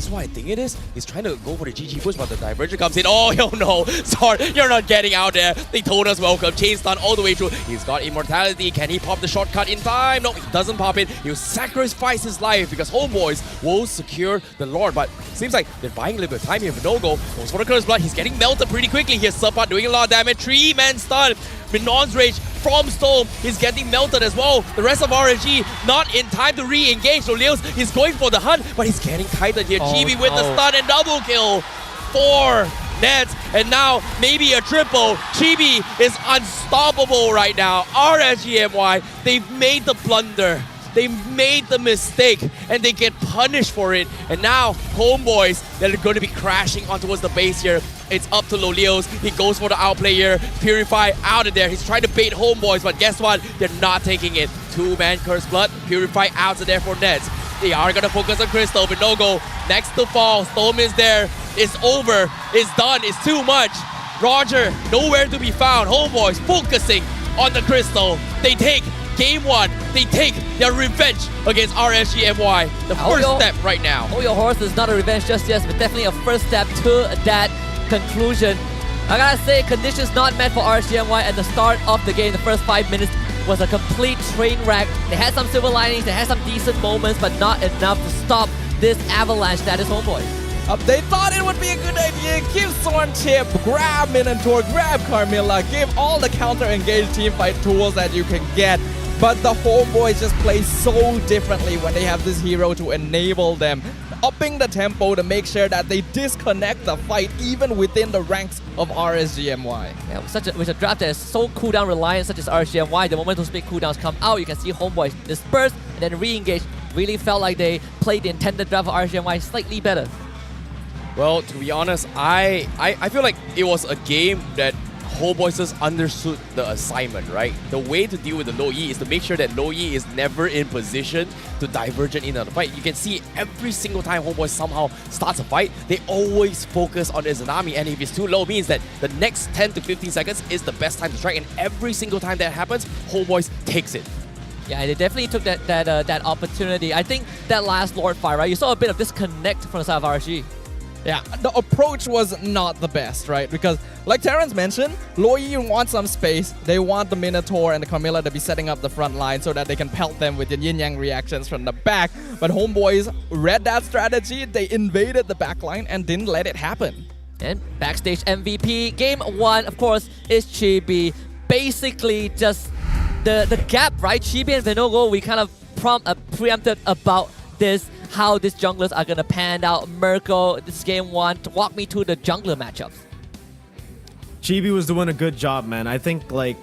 what I think it is? He's trying to go for the GG push, but the Diverger comes in. Oh no, Zorn, you're not getting out there. They told us welcome. Chain stun all the way through. He's got immortality. Can he pop the shortcut in time? No, he doesn't pop it. He'll sacrifice his life because Homeboys will secure the Lord, but seems like they're buying a little bit of time here. Vinogo goes for the Curse Blood. He's getting melted pretty quickly here. Sampan doing a lot of damage. 3-man stun. Minon's Rage from Storm is getting melted as well. The rest of RSG not in time to re-engage. So Leos is going for the hunt, but he's getting kited here. Chibi with the stun and double kill for Nets. And now maybe a triple. Chibi is unstoppable right now. RSGMY, they've made the blunder. They made the mistake and they get punished for it. And now Homeboys, they're going to be crashing on towards the base here. It's up to Lolios. He goes for the outplay here. Purify out of there. He's trying to bait Homeboys, but guess what? They're not taking it. 2-man Curse Blood. Purify out of there for Nets. They are going to focus on Crystal, but no go. Next to fall. Storm is there. It's over. It's done. It's too much. Roger, nowhere to be found. Homeboys focusing on the Crystal. They take Game 1, they take their revenge against RSGMY. The first step right now. Hold your horses, not a revenge just yet, but definitely a first step to that conclusion. I gotta say, conditions not met for RSGMY at the start of the game. The first 5 minutes was a complete train wreck. They had some silver linings, they had some decent moments, but not enough to stop this avalanche that is Homeboys. They thought it would be a good idea. Give Zorn Chip, grab Minotaur, grab Carmilla, give all the counter-engaged teamfight tools that you can get. But the Homeboys just play so differently when they have this hero to enable them, upping the tempo to make sure that they disconnect the fight even within the ranks of RSGMY. Yeah, with a draft that is so cooldown reliant such as RSGMY, the moment those big cooldowns come out, you can see Homeboys disperse and then re-engage. Really felt like they played the intended draft of RSGMY slightly better. Well, to be honest, I feel like it was a game that Homeboys understood the assignment, right? The way to deal with the low E is to make sure that low E is never in position to divergent in on the fight. You can see every single time Homeboys somehow starts a fight, they always focus on Izanami, and if it's too low, means that the next 10 to 15 seconds is the best time to strike, and every single time that happens, Homeboys takes it. Yeah, they definitely took that opportunity. I think that last Lord fight, right? You saw a bit of disconnect from the side of RSG. Yeah, the approach was not the best, right? Because, like Terrence mentioned, Low Yi wants some space. They want the Minotaur and the Camilla to be setting up the front line so that they can pelt them with the yin-yang reactions from the back. But Homeboys read that strategy, they invaded the backline and didn't let it happen. And backstage MVP, game 1, of course, is Chibi. Basically, just the gap, right? Chibi and Vinogo, we kind of preempted about this, how these junglers are going to pan out. Mirko, this is game 1. Walk me through the jungler matchups. Chibi was doing a good job, man. I think, like,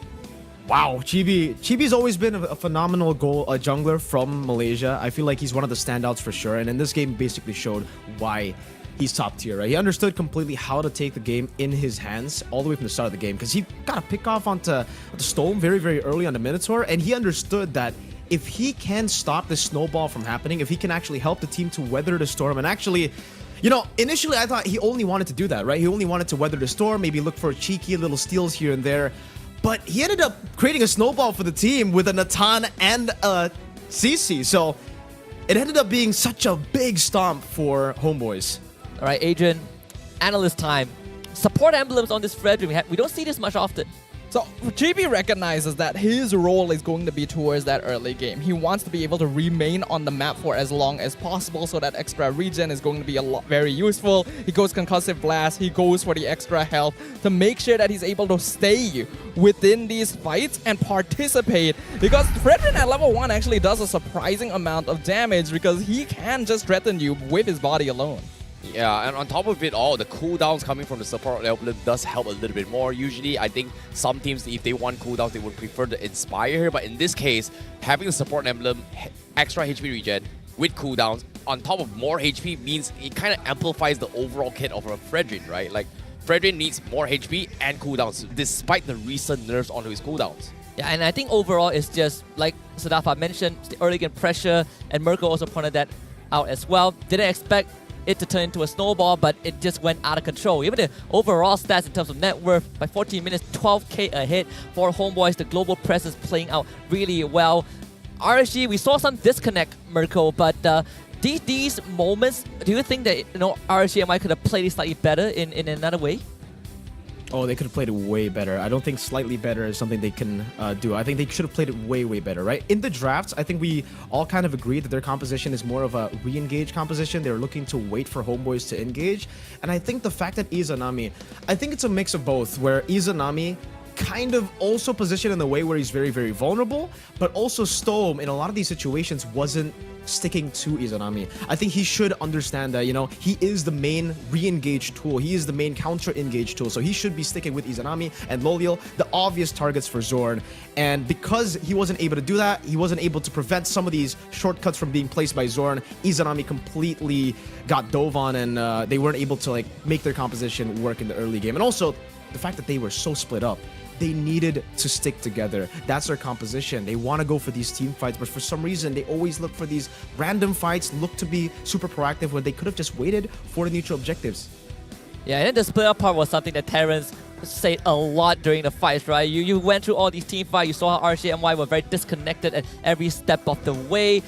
wow, Chibi's always been a phenomenal jungler from Malaysia. I feel like he's one of the standouts for sure. And in this game, basically showed why he's top tier, right? He understood completely how to take the game in his hands all the way from the start of the game, because he got a pick off onto Storm very, very early on the Minotaur, and he understood that if he can stop this snowball from happening, if he can actually help the team to weather the storm, and actually, you know, initially I thought he only wanted to do that, right? He only wanted to weather the storm, maybe look for cheeky little steals here and there, but he ended up creating a snowball for the team with a Natan and a CC, so it ended up being such a big stomp for Homeboys. All right, Adrian, analyst time. Support emblems on this Fredrin, we don't see this much often. So GB recognizes that his role is going to be towards that early game. He wants to be able to remain on the map for as long as possible, so that extra regen is going to be very useful. He goes concussive blast, he goes for the extra health to make sure that he's able to stay within these fights and participate. Because Fredrin at level 1 actually does a surprising amount of damage because he can just threaten you with his body alone. Yeah, and on top of it all, the cooldowns coming from the support emblem does help a little bit more. Usually, I think some teams, if they want cooldowns, they would prefer the Inspire here. But in this case, having the support emblem, extra HP regen with cooldowns, on top of more HP means it kind of amplifies the overall kit of a Fredrin, right? Like, Fredrin needs more HP and cooldowns, despite the recent nerfs onto his cooldowns. Yeah, and I think overall it's just, like Sadafa mentioned, the early game pressure, and Mirko also pointed that out as well. Didn't expect it to turn into a snowball, but it just went out of control. Even the overall stats in terms of net worth, by 14 minutes, 12k ahead for Homeboys. The global press is playing out really well. RSG, we saw some disconnect, Mirko, but these moments, do you think that RSG MY could have played it slightly better in another way? Oh, they could have played it way better. I don't think slightly better is something they can do. I think they should have played it way, way better, right? In the drafts, I think we all kind of agreed that their composition is more of a re-engage composition. They're looking to wait for Homeboys to engage. And I think the fact that Izanami, I think it's a mix of both, where Izanami kind of also positioned in the way where he's very, very vulnerable, but also Storm in a lot of these situations wasn't sticking to Izanami. I think he should understand that, he is the main re-engage tool. He is the main counter-engage tool. So he should be sticking with Izanami and Loliel, the obvious targets for Zorn. And because he wasn't able to do that, he wasn't able to prevent some of these shortcuts from being placed by Zorn. Izanami completely got dove on, and they weren't able to make their composition work in the early game. And also, the fact that they were so split up. They needed to stick together. That's their composition. They want to go for these team fights, but for some reason, they always look for these random fights, look to be super proactive when they could have just waited for the neutral objectives. Yeah, and then the split up part was something that Terrence said a lot during the fights, right? You went through all these team fights, you saw how RSG MY were very disconnected at every step of the way.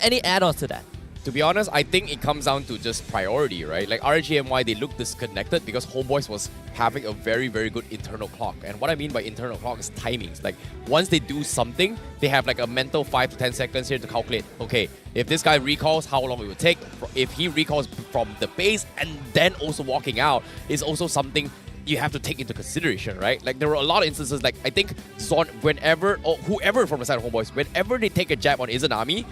Any add-ons to that? To be honest, I think it comes down to just priority, right? Like RGMY, they look disconnected because Homeboys was having a very, very good internal clock. And what I mean by internal clock is timings. Like once they do something, they have like a mental 5 to 10 seconds here to calculate, okay, if this guy recalls, how long it would take. If he recalls from the base and then also walking out is also something you have to take into consideration, right? Like there were a lot of instances, like I think Zorn, whenever, or whoever from the side of Homeboys, whenever they take a jab on Izanami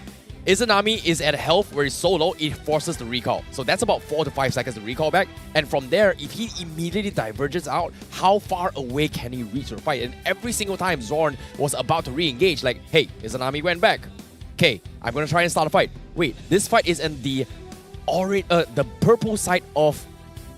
is at health where it's so low, it forces the recall. So that's about 4 to 5 seconds to recall back. And from there, if he immediately diverges out, how far away can he reach the fight? And every single time Zorn was about to re-engage, like, hey, Izanami went back. Okay, I'm going to try and start a fight. Wait, this fight is in the purple side of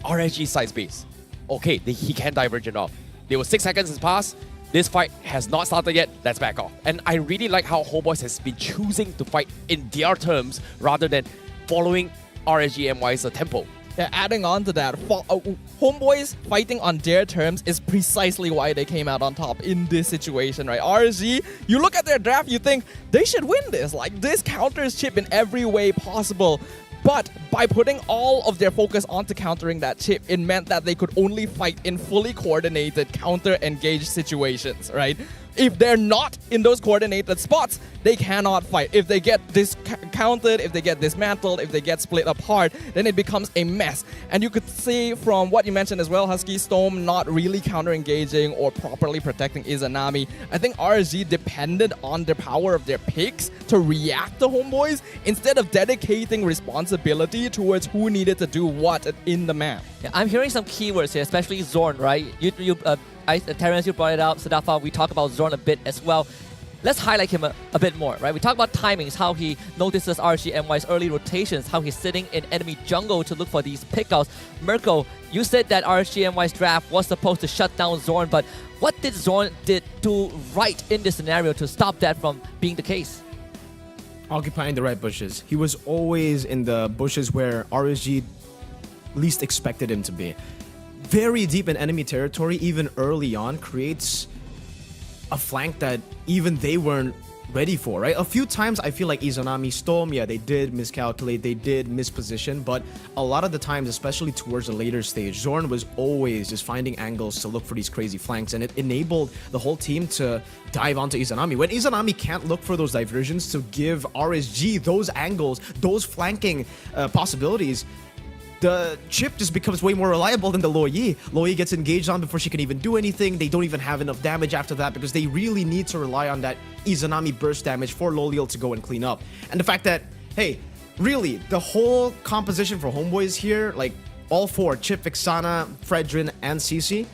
RSG side space. Okay, he can diverge it off. There was 6 seconds has passed. This fight has not started yet. Let's back off. And I really like how Homeboys has been choosing to fight in their terms rather than following RSG MY's tempo. Yeah, adding on to that, Homeboys fighting on their terms is precisely why they came out on top in this situation, right? RSG, you look at their draft, you think they should win this. Like, this counters Chip in every way possible. But by putting all of their focus onto countering that Chip, it meant that they could only fight in fully coordinated counter-engaged situations, right? If they're not in those coordinated spots, they cannot fight. If they get discounted, if they get dismantled, if they get split apart, then it becomes a mess. And you could see from what you mentioned as well, Husky Storm not really counter-engaging or properly protecting Izanami. I think RSG depended on the power of their picks to react to Homeboys instead of dedicating responsibility towards who needed to do what in the map. Yeah, I'm hearing some keywords here, especially Zorn, right? Terrence, you brought it up. Sadafa, we talk about Zorn a bit as well. Let's highlight him a bit more, right? We talk about timings, how he notices RSG MY's early rotations, how he's sitting in enemy jungle to look for these pickouts. Mirko, you said that RSG MY's draft was supposed to shut down Zorn, but what did Zorn do right in this scenario to stop that from being the case? Occupying the right bushes. He was always in the bushes where RSG least expected him to be. Very deep in enemy territory, even early on, creates a flank that even they weren't ready for, right? A few times I feel like Izanami, Storm, yeah, they did miscalculate, they did misposition, but a lot of the times, especially towards the later stage, Zorn was always just finding angles to look for these crazy flanks, and it enabled the whole team to dive onto Izanami. When Izanami can't look for those diversions to give RSG those angles, those flanking possibilities, the Chip just becomes way more reliable than the Lo Yi. Lo Yi gets engaged on before she can even do anything. They don't even have enough damage after that because they really need to rely on that Izanami burst damage for Loliel to go and clean up. And the fact that, hey, really, the whole composition for Homeboys here, like all four, Chip, Vixana, Fredrin, and CC,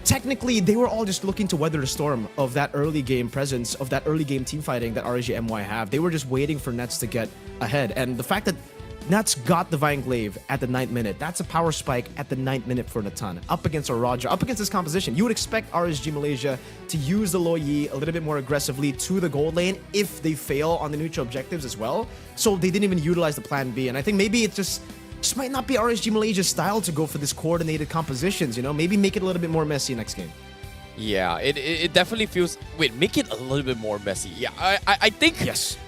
technically, they were all just looking to weather the storm of that early game presence, of that early game team fighting that RSG MY have. They were just waiting for Nets to get ahead. And the fact that Nets got Divine Glaive at the 9th minute. That's a power spike at the 9th minute for Natan. Up against a Roger, up against this composition. You would expect RSG Malaysia to use the Lo Yi a little bit more aggressively to the gold lane if they fail on the neutral objectives as well. So they didn't even utilize the plan B. And I think maybe it just might not be RSG Malaysia's style to go for this coordinated compositions, you know? Maybe make it a little bit more messy next game. Yeah, it definitely feels... Wait, make it a little bit more messy. Yeah, I think... Yes.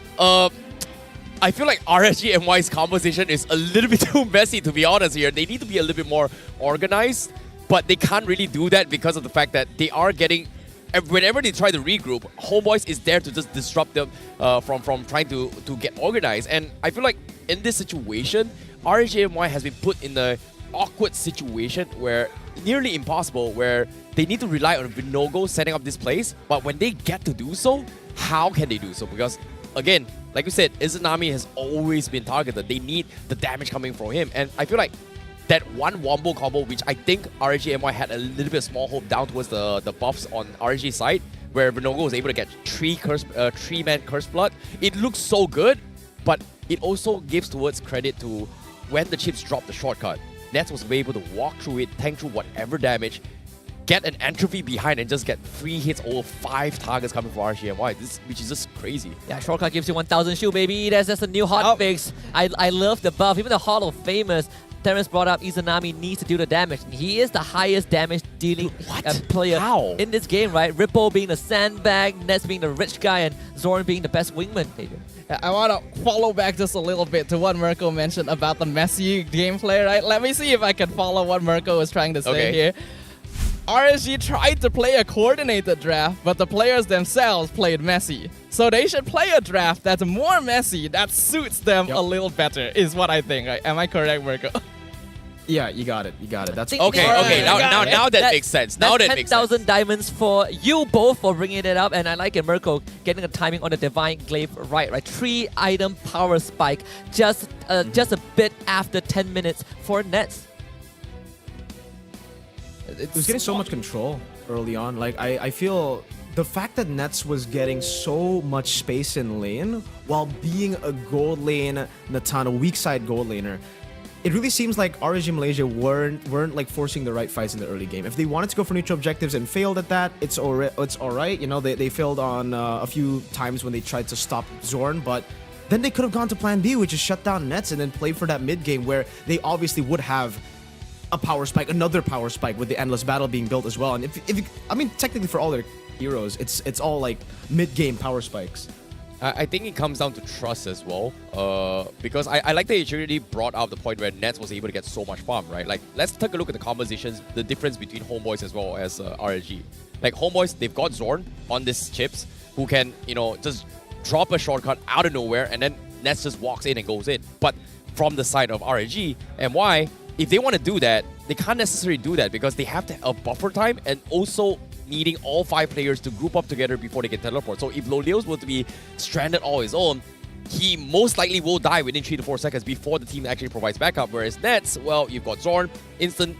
I feel like RSG MY's composition is a little bit too messy, to be honest here. They need to be a little bit more organized, but they can't really do that because of the fact that they are getting... Whenever they try to regroup, Homeboys is there to just disrupt them from trying to get organized. And I feel like in this situation, RSG MY has been put in an awkward situation where nearly impossible, where they need to rely on Vinogo setting up this place, but when they get to do so, how can they do so? Because again, like we said, Izanami has always been targeted. They need the damage coming from him. And I feel like that one wombo combo, which I think RSG MY had a little bit of small hope down towards the buffs on RSG's side, where Vinogo was able to get 3-man Curse Blood. It looks so good, but it also gives towards credit to when the chips dropped the shortcut. Nets was able to walk through it, tank through whatever damage, get an entropy behind and just get 3 hits over 5 targets coming from RSGMY, which is just crazy. Yeah, shortcut gives you 1000 shield, baby. That's just a new hot fix. I love the buff. Even the Hall of Famers, Terrence brought up Izanami needs to do the damage. He is the highest damage dealing player in this game, right? Ripple being the sandbag, Nets being the rich guy, and Zorn being the best wingman. I want to follow back just a little bit to what Mirko mentioned about the messy gameplay, right? Let me see if I can follow what Mirko was trying to say here. RSG tried to play a coordinated draft, but the players themselves played messy. So they should play a draft that's more messy, that suits them a little better, is what I think. Right? Am I correct, Mirko? Yeah, you got it. You got it. That's okay. Now that makes sense. Now that makes sense. 10,000 diamonds for you both for bringing it up, and I like it, Mirko, getting the timing on the Divine Glaive right. 3-item power spike, just a bit after 10 minutes for Nets. It was getting so much control early on. Like, I feel the fact that Nets was getting so much space in lane while being a gold lane Natan, a weak side gold laner, it really seems like RSG Malaysia weren't like forcing the right fights in the early game. If they wanted to go for neutral objectives and failed at that, it's all right. You know, they failed on a few times when they tried to stop Zorn, but then they could have gone to plan B, which is shut down Nets and then play for that mid game where they obviously would have a power spike, another power spike with the endless battle being built as well. And I mean, technically for all their heroes, it's all like mid game power spikes. I think it comes down to trust as well, because I like that you already brought out the point where Nets was able to get so much farm, right? Like, let's take a look at the compositions, the difference between Homeboys as well as RSG. Like, Homeboys, they've got Zorn on these chips who can, you know, just drop a shortcut out of nowhere, and then Nets just walks in and goes in. But from the side of RSG, MY, if they want to do that, they can't necessarily do that because they have to have a buffer time and also needing all 5 players to group up together before they can teleport. So if Lolios were to be stranded all his own, he most likely will die within 3 to 4 seconds before the team actually provides backup. Whereas Nets, well, you've got Zorn, instant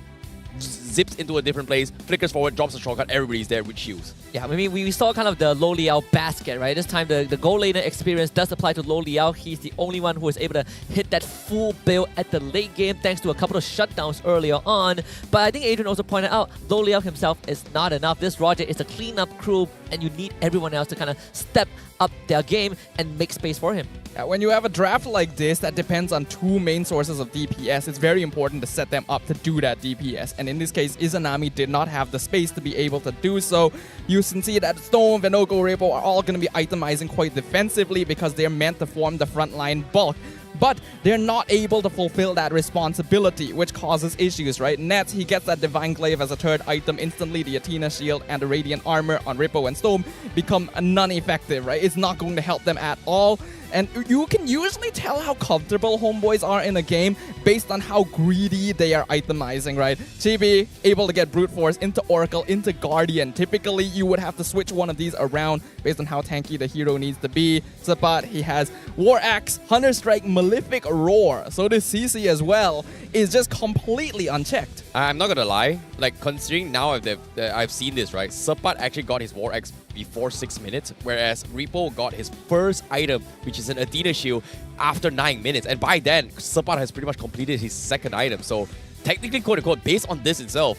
zips into a different place, flickers forward, drops a shortcut, everybody's there with shields. Yeah, I mean, we saw kind of the Lo Liao basket, right? This time the gold laner experience does apply to Lo Liao. He's the only one who is able to hit that full build at the late game thanks to a couple of shutdowns earlier on. But I think Adrian also pointed out, Lo Liao himself is not enough. This Roger is a cleanup crew and you need everyone else to kind of step up their game and make space for him. Yeah, when you have a draft like this that depends on 2 main sources of DPS, it's very important to set them up to do that DPS. And in this case, Izanami did not have the space to be able to do so. You can see that Stone, Venogo, Repo are all going to be itemizing quite defensively because they're meant to form the frontline bulk. But they're not able to fulfill that responsibility, which causes issues, right? Nets, he gets that Divine Glaive as a 3rd item. Instantly, the Athena Shield and the Radiant Armor on Rippo and Storm become non-effective, right? It's not going to help them at all. And you can usually tell how comfortable Homeboys are in a game based on how greedy they are itemizing, right? Chibi, able to get Brute Force into Oracle, into Guardian. Typically, you would have to switch one of these around based on how tanky the hero needs to be. Sapat, he has War Axe, Hunter Strike, Malefic Roar. So this CC as well is just completely unchecked. I'm not gonna lie, like considering now I've seen this, right? Sapat actually got his War Axe before 6 minutes, whereas Repo got his first item, which is an Athena Shield, after 9 minutes. And by then, Sapat has pretty much completed his 2nd item. So technically, quote-unquote, based on this itself,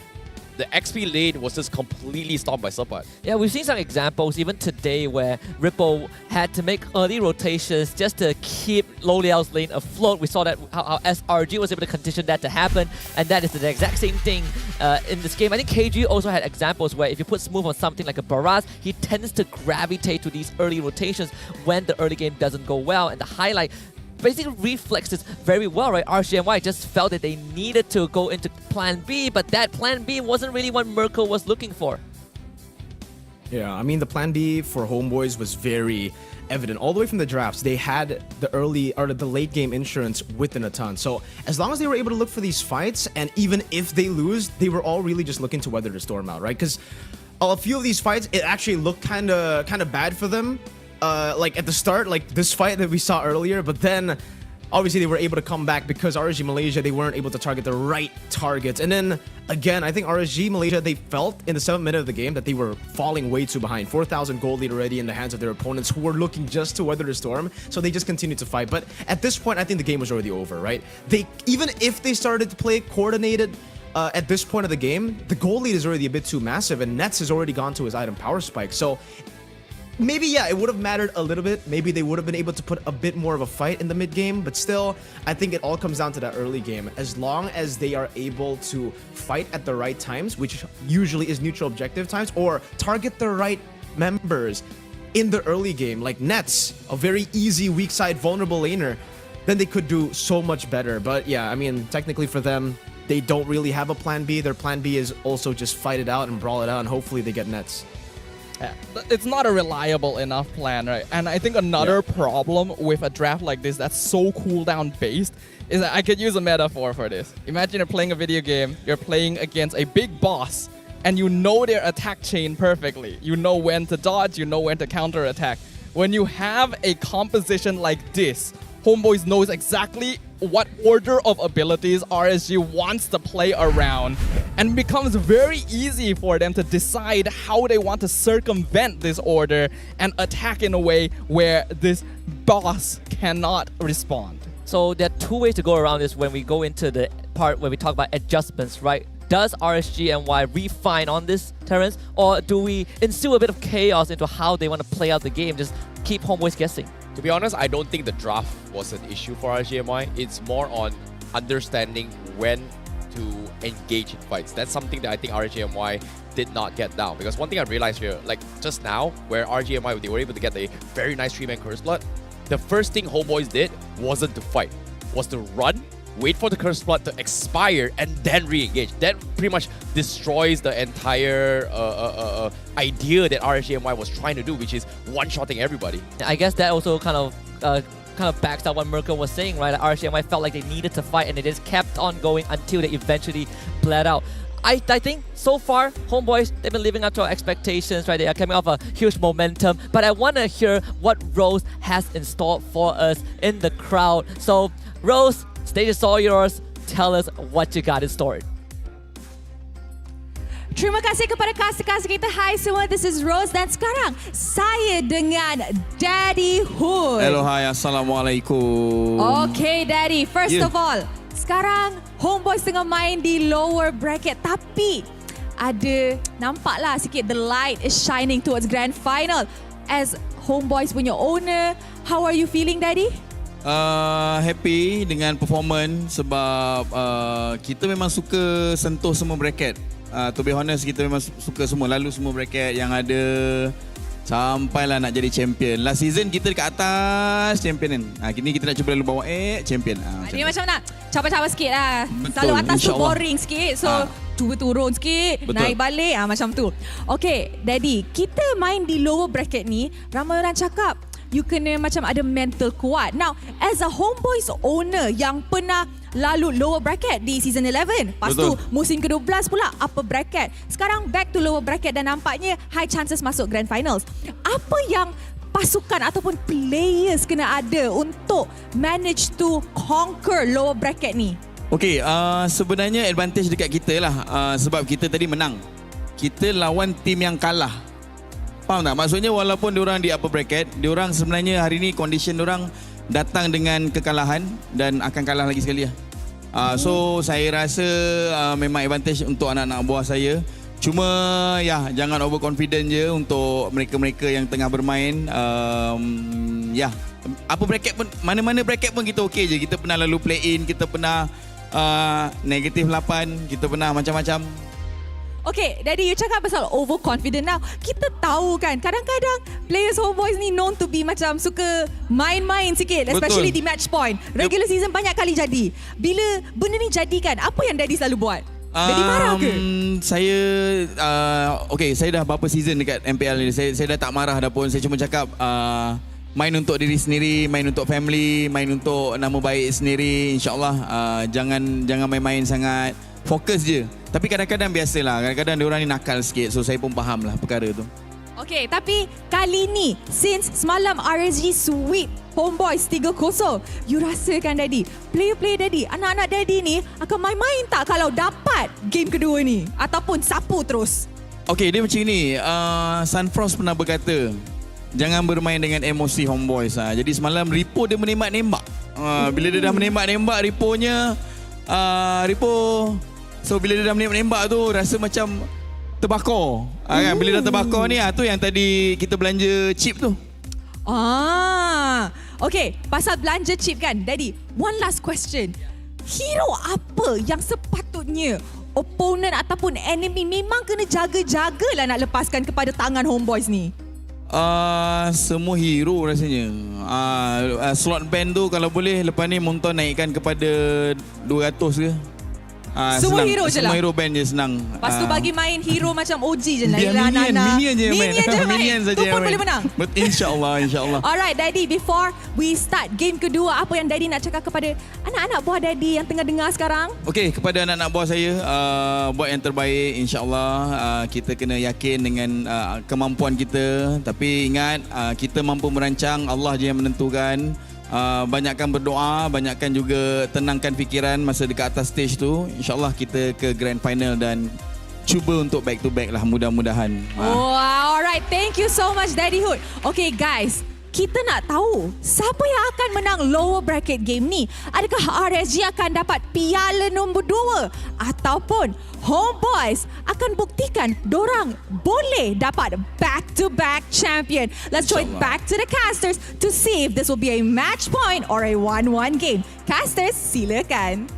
the XP lane was just completely stopped by Sapat. Yeah, we've seen some examples even today where Ripple had to make early rotations just to keep Lo Liao's lane afloat. We saw that how SRG was able to condition that to happen, and that is the exact same thing in this game. I think KG also had examples where if you put Smooth on something like a Baraz, he tends to gravitate to these early rotations when the early game doesn't go well. And the highlight basically reflects this very well, right? RCMY just felt that they needed to go into plan B, but that plan B wasn't really what Merkel was looking for. Yeah, I mean, the plan B for Homeboys was very evident. All the way from the drafts, they had the early or the late game insurance within a ton. So as long as they were able to look for these fights, and even if they lose, they were all really just looking to weather the storm out, right? Because a few of these fights, it actually looked kind of bad for them. Like at the start, like this fight that we saw earlier, but then obviously they were able to come back because RSG Malaysia, they weren't able to target the right targets. And then again, I think RSG Malaysia, they felt in the 7th minute of the game that they were falling way too behind. 4,000 gold lead already in the hands of their opponents who were looking just to weather the storm. So they just continued to fight. But at this point, I think the game was already over, right? Even if they started to play coordinated at this point of the game, the gold lead is already a bit too massive, and Nets has already gone to his item power spike. So maybe, yeah, it would have mattered a little bit. Maybe they would have been able to put a bit more of a fight in the mid game, but still, I think it all comes down to that early game. As long as they are able to fight at the right times, which usually is neutral objective times, or target the right members in the early game, like Nets, a very easy, weak side, vulnerable laner, then they could do so much better. But yeah, I mean, technically for them, they don't really have a plan B. Their plan B is also just fight it out and brawl it out, and hopefully they get Nets. It's not a reliable enough plan, right? And I think another problem with a draft like this that's so cooldown based is that I could use a metaphor for this. Imagine you're playing a video game, you're playing against a big boss, and you know their attack chain perfectly. You know when to dodge, you know when to counter attack. When you have a composition like this, Homeboys knows exactly what order of abilities RSG wants to play around, and it becomes very easy for them to decide how they want to circumvent this order and attack in a way where this boss cannot respond. So there are two ways to go around this when we go into the part where we talk about adjustments, right? Does RSGNY refine on this, Terrence? Or do we instill a bit of chaos into how they want to play out the game, just keep Homeboys guessing? To be honest, I don't think the draft was an issue for RSGNY. It's more on understanding when to engage in fights. That's something that I think RSGNY did not get down. Because one thing I realized here, like just now, where RSGNY, they were able to get a very nice 3-man Curse Blood, the first thing Homeboys did wasn't to fight, was to run, wait for the Curse Blood to expire, and then re-engage. That pretty much destroys the entire idea that RSGNY was trying to do, which is one-shotting everybody. I guess that also kind of backs up what Merkel was saying, right? Like RSGNY felt like they needed to fight and they just kept on going until they eventually bled out. I think so far, Homeboys, they've been living up to our expectations, right? They are coming off a huge momentum. But I want to hear what Rose has in store for us in the crowd. So, Rose, stage is all yours. Tell us what you got in store. Terima kasih kepada kasih-kasih kita. Hai semua, this is Rose dan sekarang saya dengan Daddy Hood. Hello, hi, Assalamualaikum. Okay, Daddy. First of all, sekarang Homeboys tengah main di lower bracket tapi ada nampaklah sikit the light is shining towards grand final. As Homeboys punya owner, how are you feeling, Daddy? Happy dengan performance sebab kita memang suka sentuh semua bracket. To be honest, kita memang suka semua, lalu semua bracket yang ada sampailah nak jadi champion. Last season kita dekat atas champion kan. Kini kita nak cuba lalu bawa champion. Dia macam nak cabar-cabar sikit lah. Selalu atas tu boring sikit. So cuba turun sikit, naik balik macam tu. Okay, Daddy, kita main di lower bracket ni, ramai orang cakap you kena macam ada mental kuat. Now, as a Homeboys owner yang pernah lalu lower bracket di season 11, lepas tu musim ke-12 pula upper bracket, sekarang back to lower bracket dan nampaknya high chances masuk grand finals. Apa yang pasukan ataupun players kena ada untuk manage to conquer lower bracket ni? Okay, sebenarnya advantage dekat kita lah, sebab kita tadi menang. Kita lawan tim yang kalah. Faham tak? Maksudnya walaupun diorang di upper bracket, diorang sebenarnya hari ni condition diorang datang dengan kekalahan dan akan kalah lagi sekali lah. So saya rasa memang advantage untuk anak-anak buah saya. Cuma ya, jangan overconfident je untuk mereka-mereka yang tengah bermain. Apa bracket pun, mana-mana bracket pun kita okey je. Kita pernah lalu play in, kita pernah negative 8, kita pernah macam-macam. Okay, Daddy, you cakap pasal overconfident. Now, kita tahu kan, kadang-kadang players Homeboys ni known to be macam suka main-main sikit, especially di match point. Regular season banyak kali jadi. Bila benda ni jadi kan, apa yang Daddy selalu buat? Daddy marah ke? Saya, saya dah berapa season dekat MPL ni. Saya dah tak marah dah pun. Saya cuma cakap, main untuk diri sendiri, main untuk family, main untuk nama baik sendiri. InsyaAllah, jangan main-main sangat. Fokus je. Tapi kadang-kadang biasalah, kadang-kadang diorang ni nakal sikit. So saya pun faham lah perkara tu. Okay, tapi kali ni, since semalam RSG sweep Homeboys 3-0, you rasakan Daddy, player-player Daddy, anak-anak Daddy ni akan main-main tak kalau dapat game kedua ni? Ataupun sapu terus? Okay, dia macam ni. Sunfrost pernah berkata, jangan bermain dengan emosi Homeboys. Jadi semalam Ripo dia menembak-nembak. Bila dia dah menembak-nembak Riponya, so bila dia dah menembak tu rasa macam terbakar. Kan? Bila dah terbakar ni, tu yang tadi kita belanja chip tu. Okay, pasal belanja chip kan, Daddy, one last question. Hero apa yang sepatutnya opponent ataupun enemy memang kena jaga-jagalah nak lepaskan kepada tangan Homeboys ni? Semua hero rasanya. Slot ban tu kalau boleh lepas ni Monton naikkan kepada 200 ke. Semua senang. hero je lah. Semua hero band je senang. Lepas tu bagi main hero macam OG je lah. Minion je main. Minion saja tu pun boleh menang. InsyaAllah. Alright, Daddy, before we start game kedua, apa yang Daddy nak cakap kepada anak-anak buah Daddy yang tengah dengar sekarang? Okay, kepada anak-anak buah saya, buat yang terbaik. InsyaAllah kita kena yakin dengan kemampuan kita. Tapi ingat, kita mampu merancang, Allah je yang menentukan. Banyakkan berdoa, banyakkan juga tenangkan fikiran masa dekat atas stage tu. InsyaAllah kita ke grand final dan cuba untuk back to back lah, mudah-mudahan. Alright, thank you so much Daddy Hood. Okay guys, kita nak tahu siapa yang akan menang lower bracket game ni. Adakah RSG akan dapat piala nombor 2 ataupun Homeboys akan buktikan dorang boleh dapat back-to-back champion. Let's join back to the casters to see if this will be a match point or a 1-1 game. Casters, silakan.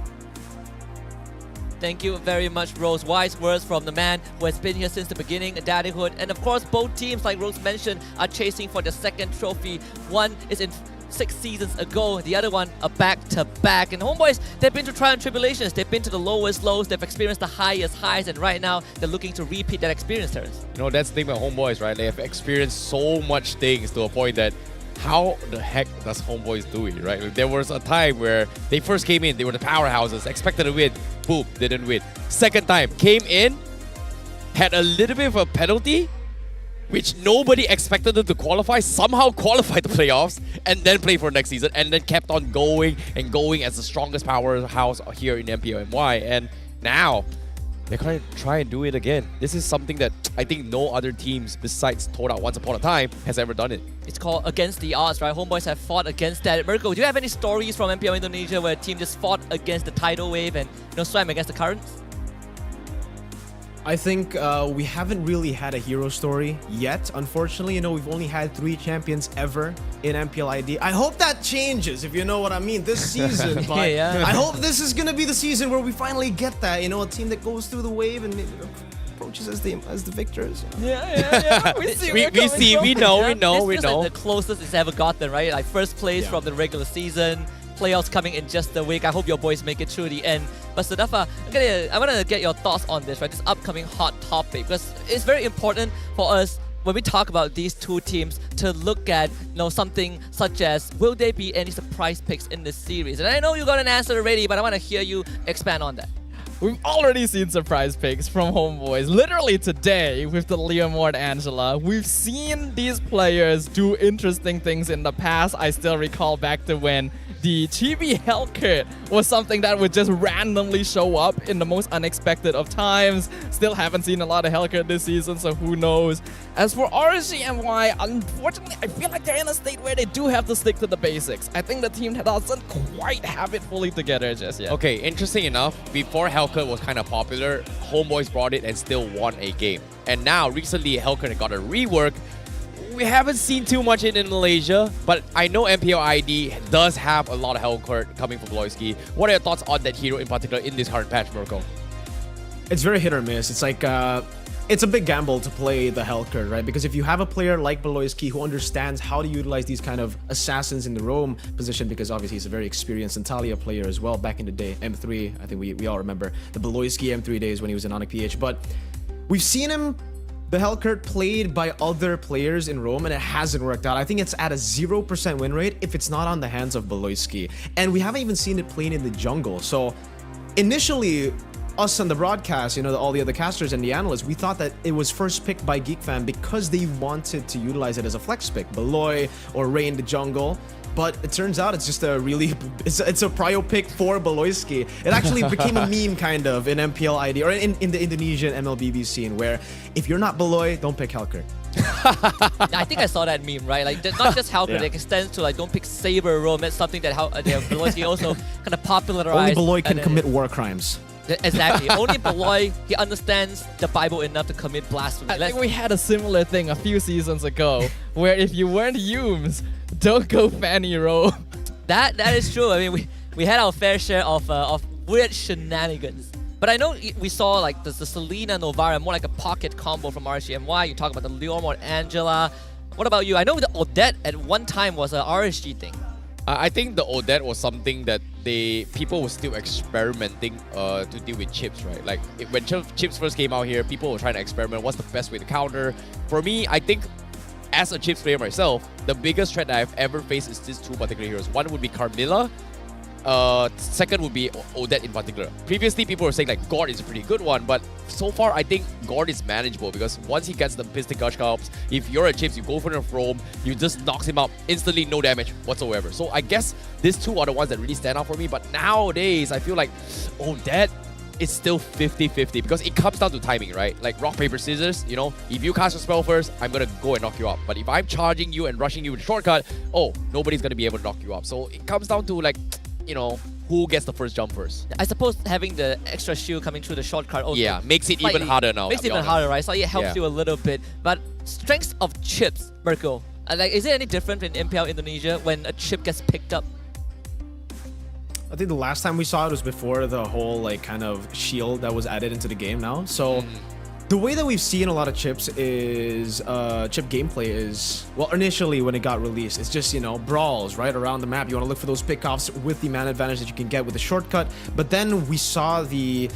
Thank you very much, Rose. Wise words from the man who has been here since the beginning, Daddyhood. And of course, both teams, like Rose mentioned, are chasing for the second trophy. One is in 6 seasons ago, the other one a back-to-back. And Homeboys, they've been to trials and tribulations. They've been to the lowest lows. They've experienced the highest highs. And right now, they're looking to repeat that experience, Terrence. You know, that's the thing about Homeboys, right? They have experienced so much things to a point that how the heck does Homeboys do it, right? There was a time where they first came in, they were the powerhouses, expected to win, boom, didn't win. Second time, came in, had a little bit of a penalty, which nobody expected them to qualify, somehow qualified the playoffs, and then play for next season, and then kept on going and going as the strongest powerhouse here in MPL MY. And now, they're going to try and do it again. This is something that I think no other teams besides Toda once upon a time has ever done it. It's called against the odds, right? Homeboys have fought against that. Mirko, do you have any stories from MPL Indonesia where a team just fought against the tidal wave and swam against the currents? I think we haven't really had a hero story yet. Unfortunately, we've only had 3 champions ever in MPL ID. I hope that changes, if you know what I mean, this season. But Yeah. I hope this is going to be the season where we finally get that, a team that goes through the wave and approaches as the victors. Yeah. We know. we This know. Like the closest it's ever gotten, right? Like first place from the regular season, playoffs coming in just a week. I hope your boys make it through the end. But Sadafa, I want to get your thoughts on this, right? This upcoming hot topic, because it's very important for us when we talk about these two teams to look at something such as, will there be any surprise picks in this series? And I know you got an answer already, but I want to hear you expand on that. We've already seen surprise picks from Homeboys. Literally today with the Leomord Angela. We've seen these players do interesting things in the past. I still recall back to when the Chibi Hellcat was something that would just randomly show up in the most unexpected of times. Still haven't seen a lot of Hellcat this season, so who knows. As for RSGMY, unfortunately, I feel like they're in a state where they do have to stick to the basics. I think the team doesn't quite have it fully together just yet. Okay, interesting enough, before Hellcat was kind of popular, Homeboys brought it and still won a game. And now, recently, Hellcat got a rework. We haven't seen too much in Malaysia, but I know MPL ID does have a lot of Hellcat coming from Bloisky. What are your thoughts on that hero in particular in this current patch, Mirko? It's very hit or miss. It's like, it's a big gamble to play the Hellcat, right? Because if you have a player like Beloyski who understands how to utilize these kind of assassins in the roam position, because obviously he's a very experienced Antalya player as well back in the day, M3, I think we all remember the Beloyski M3 days when he was in Onyx PH, but we've seen him, the Hellcat, played by other players in Rome and it hasn't worked out. I think it's at a 0% win rate if it's not on the hands of Beloyski. And we haven't even seen it playing in the jungle. So initially, us on the broadcast, all the other casters and the analysts, we thought that it was first picked by GeekFam because they wanted to utilize it as a flex pick, Beloy or Ray in the jungle. But it turns out it's just a really, it's a prio pick for Beloyski. It actually became a meme kind of in MPL ID or in the Indonesian MLBB scene where if you're not Beloy, don't pick Hellcat. I think I saw that meme, right? Like not just Hellcat, it extends to like don't pick Saber Rome. That's something that Beloyski also kind of popularized. Only Beloy can commit war crimes. Exactly. Only Beloy, he understands the Bible enough to commit blasphemy. I think we had a similar thing a few seasons ago where if you weren't Humes, don't go Fanny Row. That is true. I mean, we had our fair share of weird shenanigans. But I know we saw like the Selena Novara, more like a pocket combo from RSGMY. You talk about the Leomord Angela. What about you? I know the Odette at one time was a RSG thing. I think the Odette was something that people were still experimenting to deal with chips, right? Like when chips first came out here, people were trying to experiment. What's the best way to counter? For me, I think as a chips player myself, the biggest threat that I've ever faced is these two particular heroes. One would be Carmilla. Second would be Odette in particular. Previously, people were saying like God is a pretty good one, but so far I think God is manageable because once he gets the Piston Gush Cups, if you're a chips, you go for the roam, you just knocks him out instantly, no damage whatsoever. So I guess these two are the ones that really stand out for me. But nowadays, I feel like Odette, it's still 50-50 because it comes down to timing, right? Like rock, paper, scissors, you know, if you cast your spell first, I'm gonna go and knock you up. But if I'm charging you and rushing you with a shortcut, oh, nobody's gonna be able to knock you up. So it comes down to like, you know, who gets the first jump first. I suppose having the extra shield coming through the shortcut also makes it even harder now. Makes it even harder, right? So it helps you a little bit. But strengths of chips, Mirko, like, is it any different in MPL Indonesia when a chip gets picked up? I think the last time we saw it was before the whole like kind of shield that was added into the game now. So the way that we've seen a lot of chips is chip gameplay is, well, initially when it got released, it's just, you know, brawls right around the map. You want to look for those pickoffs with the mana advantage that you can get with the shortcut. But then we saw the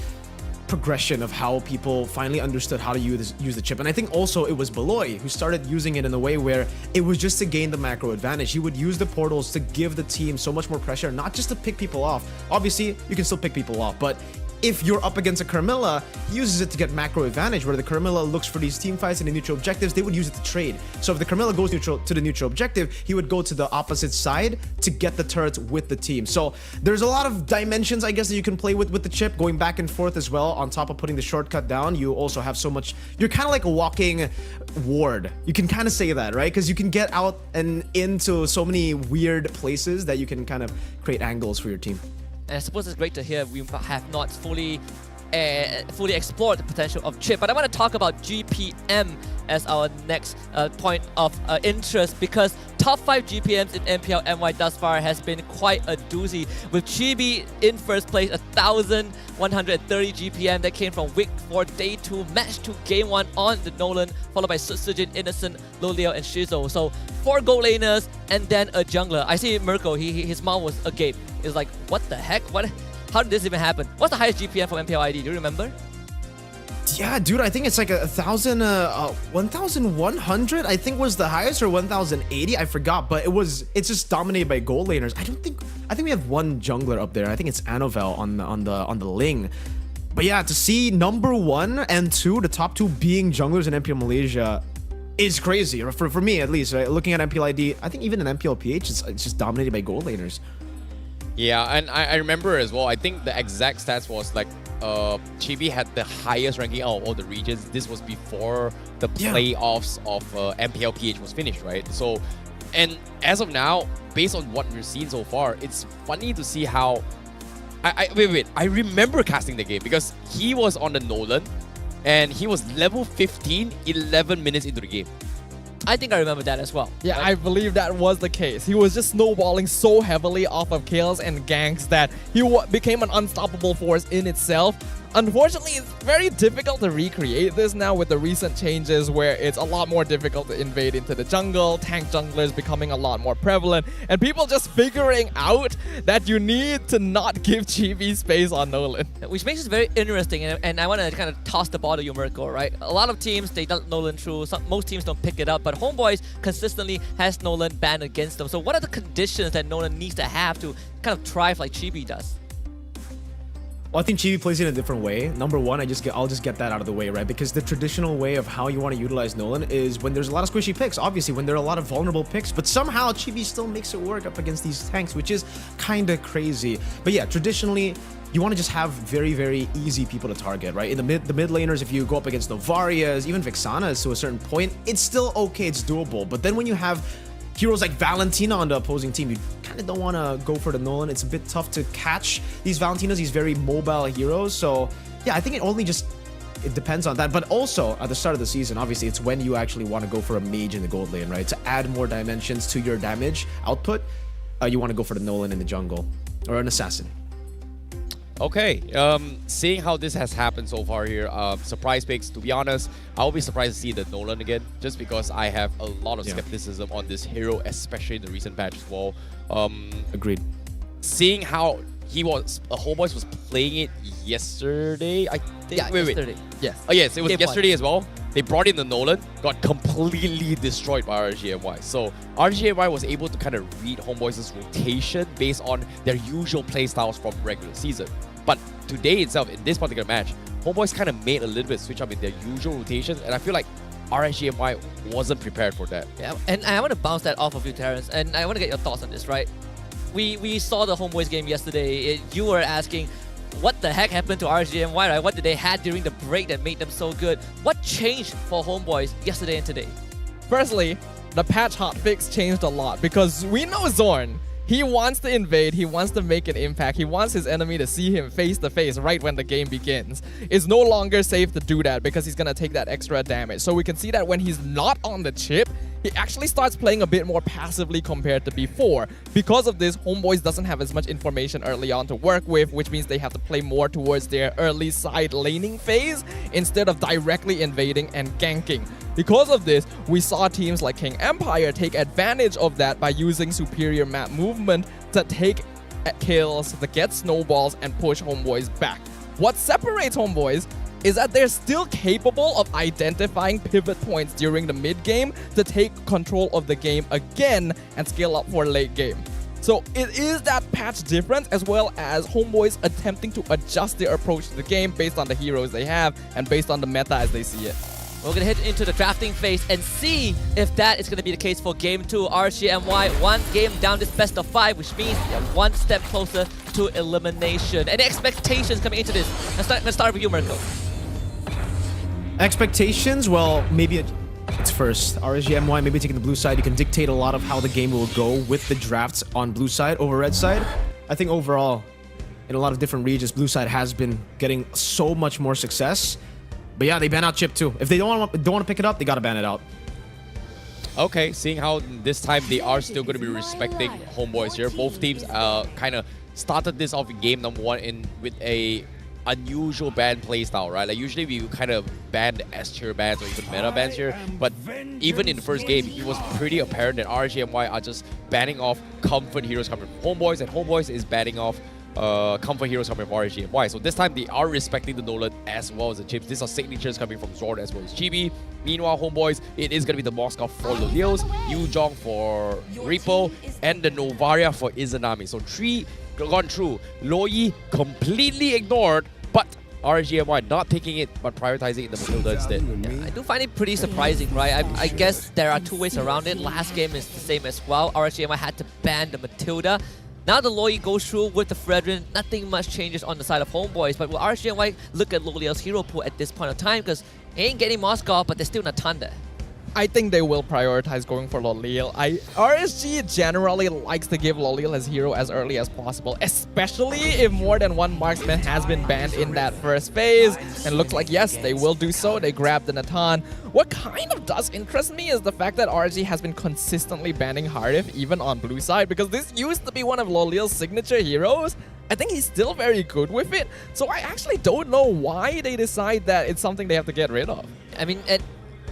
progression of how people finally understood how to use the chip. And I think also it was Beloy who started using it in a way where it was just to gain the macro advantage. He would use the portals to give the team so much more pressure, not just to pick people off. Obviously, you can still pick people off, but if you're up against a Carmilla, he uses it to get macro advantage, where the Carmilla looks for these team fights and the neutral objectives, they would use it to trade. So if the Carmilla goes to the neutral objective, he would go to the opposite side to get the turrets with the team. So there's a lot of dimensions, I guess, that you can play with the chip, going back and forth as well. On top of putting the shortcut down, you also have so much, you're kind of like a walking ward. You can kind of say that, right? Because you can get out and into so many weird places that you can kind of create angles for your team. And I suppose it's great to hear we have not fully explored the potential of chip. But I want to talk about GPM as our next point of interest, because top 5 GPMs in MPL MY thus far has been quite a doozy, with Chibi in first place, 1,130 GPM that came from Week 4 Day 2, Match 2 Game 1 on the Nolan, followed by Sujin, Innocent, Loleo, and Shizo. So 4 gold laners and then a jungler. I see Mirko, his mouth was agape. It's like, what the heck? How did this even happen? What's the highest GPM from MPL ID? Do you remember? Yeah, dude, I think it's like 1,100, I think was the highest, or 1,080, I forgot, but it's just dominated by gold laners. I think we have one jungler up there. I think it's Anovel on the Ling. But yeah, to see number 1 and 2, the top 2 being junglers in MPL Malaysia is crazy, for me at least, right? Looking at MPL ID, I think even in MPL PH, it's just dominated by gold laners. Yeah, and I remember as well, I think the exact stats was like Chibi had the highest ranking out of all the regions. This was before the playoffs of MPL PH was finished, right? So, and as of now, based on what we've seen so far, it's funny to see how... Wait, I remember casting the game because he was on the Nolan and he was level 15, 11 minutes into the game. I think I remember that as well. Yeah, I believe that was the case. He was just snowballing so heavily off of kills and ganks that he became an unstoppable force in itself. Unfortunately, it's very difficult to recreate this now with the recent changes where it's a lot more difficult to invade into the jungle, tank junglers becoming a lot more prevalent, and people just figuring out that you need to not give Chibi space on Nolan. Which makes it very interesting, and I want to kind of toss the ball to you, Mirko, right? A lot of teams, they don't Nolan through, most teams don't pick it up, but Homeboys consistently has Nolan banned against them. So what are the conditions that Nolan needs to have to kind of thrive like Chibi does? Well, I think Chibi plays it in a different way. Number 1, I'll just get that out of the way, right? Because the traditional way of how you want to utilize Nolan is when there's a lot of squishy picks, obviously, when there are a lot of vulnerable picks, but somehow Chibi still makes it work up against these tanks, which is kind of crazy. But yeah, traditionally, you want to just have very, very easy people to target, right? In the mid laners, if you go up against Novarias, even Vixanas to a certain point, it's still okay, it's doable. But then when you have heroes like Valentina on the opposing team, you kind of don't want to go for the Nolan. It's a bit tough to catch these Valentinas, these very mobile heroes. So yeah, I think it depends on that. But also at the start of the season, obviously, it's when you actually want to go for a mage in the gold lane, right? To add more dimensions to your damage output, you want to go for the Nolan in the jungle or an assassin. Okay, seeing how this has happened so far here, surprise picks, to be honest, I'll be surprised to see the Nolan again, just because I have a lot of skepticism on this hero, especially in the recent patch as well. Agreed. Seeing how Homeboys was playing it yesterday, I think. Yeah, yesterday. Yes. Oh yes, it was yesterday as well. They brought in the Nolan, got completely destroyed by RGMY. So RGMY was able to kind of read Homeboys' rotation based on their usual playstyles from regular season. But today itself, in this particular match, Homeboys kind of made a little bit switch up in their usual rotations, and I feel like RSGMY wasn't prepared for that. Yeah, and I want to bounce that off of you, Terrence, and I want to get your thoughts on this, right? We saw the Homeboys game yesterday. You were asking, what the heck happened to RGMY, right? What did they have during the break that made them so good? What changed for Homeboys yesterday and today? Firstly, the patch hotfix changed a lot because we know Zorn. He wants to invade, he wants to make an impact, he wants his enemy to see him face to face right when the game begins. It's no longer safe to do that because he's gonna take that extra damage. So we can see that when he's not on the chip, he actually starts playing a bit more passively compared to before. Because of this, Homeboys doesn't have as much information early on to work with, which means they have to play more towards their early side laning phase instead of directly invading and ganking. Because of this, we saw teams like King Empire take advantage of that by using superior map movement to take kills, to get snowballs, and push Homeboys back. What separates Homeboys is that they're still capable of identifying pivot points during the mid-game to take control of the game again and scale up for late game. So it is that patch difference as well as Homeboys attempting to adjust their approach to the game based on the heroes they have and based on the meta as they see it. We're going to head into the drafting phase and see if that is going to be the case for Game 2. RGMY, one game down this best of 5, which means they're one step closer to elimination. Any expectations coming into this? Let's start with you, Mirko. Expectations? Well, maybe it's first. RGMY maybe taking the blue side. You can dictate a lot of how the game will go with the drafts on blue side over red side. I think overall, in a lot of different regions, blue side has been getting so much more success. But yeah, they ban out chip too. If they don't want to pick it up, they gotta ban it out. Okay, seeing how this time they are still going to be respecting Homeboys here. Both teams kind of started this off in game number 1 with a unusual ban playstyle, right? Like usually we kind of ban the S tier bans or even meta bans here, but even in the first game, it was pretty apparent that RGMY are just banning off comfort heroes coming from Homeboys, and Homeboys is banning off comfort heroes coming from RGMY. So this time they are respecting the Nolan as well as the chips. These are signatures coming from Zorn as well as Chibi. Meanwhile, Homeboys, it is going to be the Moscow for Lilios, Yujong for Repo, and the Novaria for Izanami. So 3 gone through. Loi completely ignored, but RGMY not taking it, but prioritizing the Matilda instead. Yeah, I do find it pretty surprising, right? I guess there are 2 ways around it. Last game is the same as well. RGMY had to ban the Matilda. Now the Loi goes through with the Fredrin. Nothing much changes on the side of Homeboys, but will RGMY look at Loliel's hero pool at this point of time? Because he ain't getting Moscow, but there's still Nathan there. I think they will prioritize going for Loliel. RSG generally likes to give Loliel his hero as early as possible, especially if more than one marksman has been banned in that first phase. And looks like, yes, they will do so. They grab the Nathan. What kind of does interest me is the fact that RSG has been consistently banning Hardif even on blue side, because this used to be one of Loliel's signature heroes. I think he's still very good with it. So I actually don't know why they decide that it's something they have to get rid of. I mean,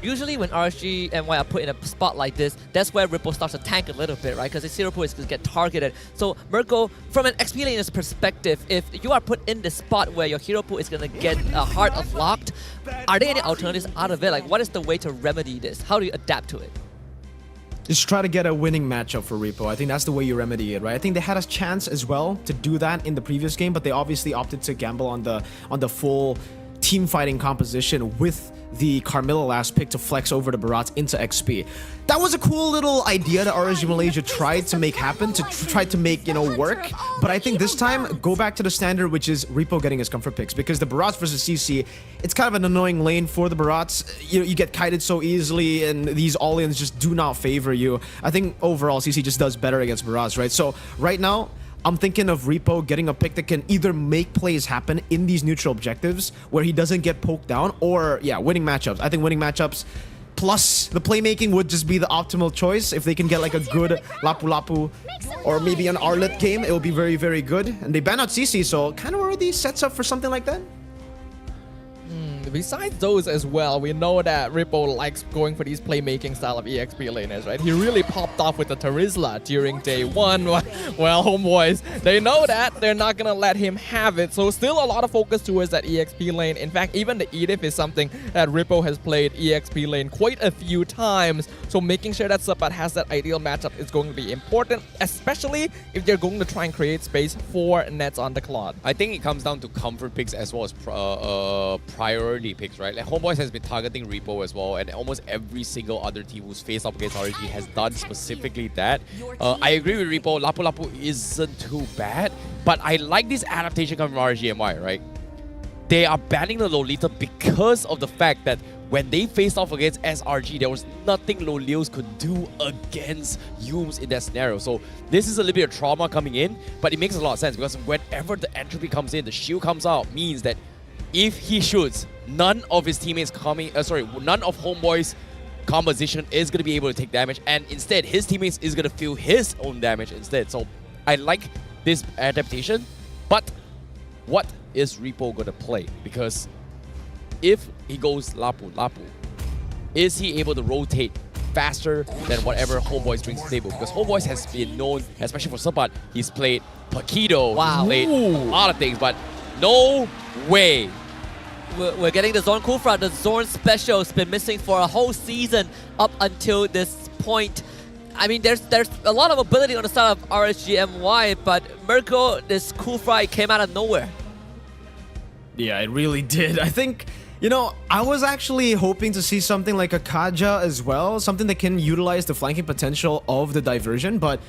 usually when RSG and Y are put in a spot like this, that's where Ripple starts to tank a little bit, right? Because his hero pool is going to get targeted. So Mirko, from an XP laner's perspective, if you are put in the spot where your hero pool is going to get hard locked, are there any alternatives out of it? Like, what is the way to remedy this? How do you adapt to it? Just try to get a winning matchup for Repo. I think that's the way you remedy it, right? I think they had a chance as well to do that in the previous game, but they obviously opted to gamble on the full team fighting composition with the Carmilla last pick to flex over the Barats into XP. That was a cool little idea that RSG Malaysia tried to make happen, to try to make, work. But I think this time, go back to the standard, which is Repo getting his comfort picks. Because the Barats versus CC, it's kind of an annoying lane for the Barats. You get kited so easily, and these all-ins just do not favor you. I think overall, CC just does better against Barats, right? So right now, I'm thinking of Repo getting a pick that can either make plays happen in these neutral objectives where he doesn't get poked down, or, yeah, winning matchups. I think winning matchups plus the playmaking would just be the optimal choice. If they can get like a good Lapu Lapu or maybe an Arlet game, it will be very, very good. And they ban out CC, so kind of already sets up for something like that. Besides those as well, we know that Rippo likes going for these playmaking style of EXP laners, right? He really popped off with the Terizla during day 1. Well, Homeboys, they know that. They're not going to let him have it. So still a lot of focus towards that EXP lane. In fact, even the Edith is something that Rippo has played EXP lane quite a few times. So making sure that Sapat has that ideal matchup is going to be important, especially if they're going to try and create space for nets on the Claude. I think it comes down to comfort picks as well as priority R&D picks, right? Like Homeboys has been targeting Repo as well, and almost every single other team who's faced up against RNG has done specifically that. I agree with Repo. Lapu Lapu isn't too bad, but I like this adaptation coming from RNG MY, right? They are banning the Lolita because of the fact that when they faced off against SRG, there was nothing Lolios could do against Yums in that scenario. So this is a little bit of trauma coming in, but it makes a lot of sense because whenever the entropy comes in, the shield comes out, means that if he shoots, none of his teammates none of Homeboy's composition is going to be able to take damage, and instead his teammates is going to feel his own damage instead. So I like this adaptation, but what is Repo going to play? Because if he goes Lapu Lapu, is he able to rotate faster than whatever Homeboys brings to the table? Because Homeboys has been known, especially for Sapat, he's played Paquito, he's played a lot of things, but no way. We're getting the Zorn Kufra, the Zorn special. It's been missing for a whole season up until this point. I mean, there's a lot of ability on the side of RSGMY, but Mirko, this Kufra came out of nowhere. Yeah, it really did. I think, you know, I was actually hoping to see something like a Kaja as well, something that can utilize the flanking potential of the diversion, but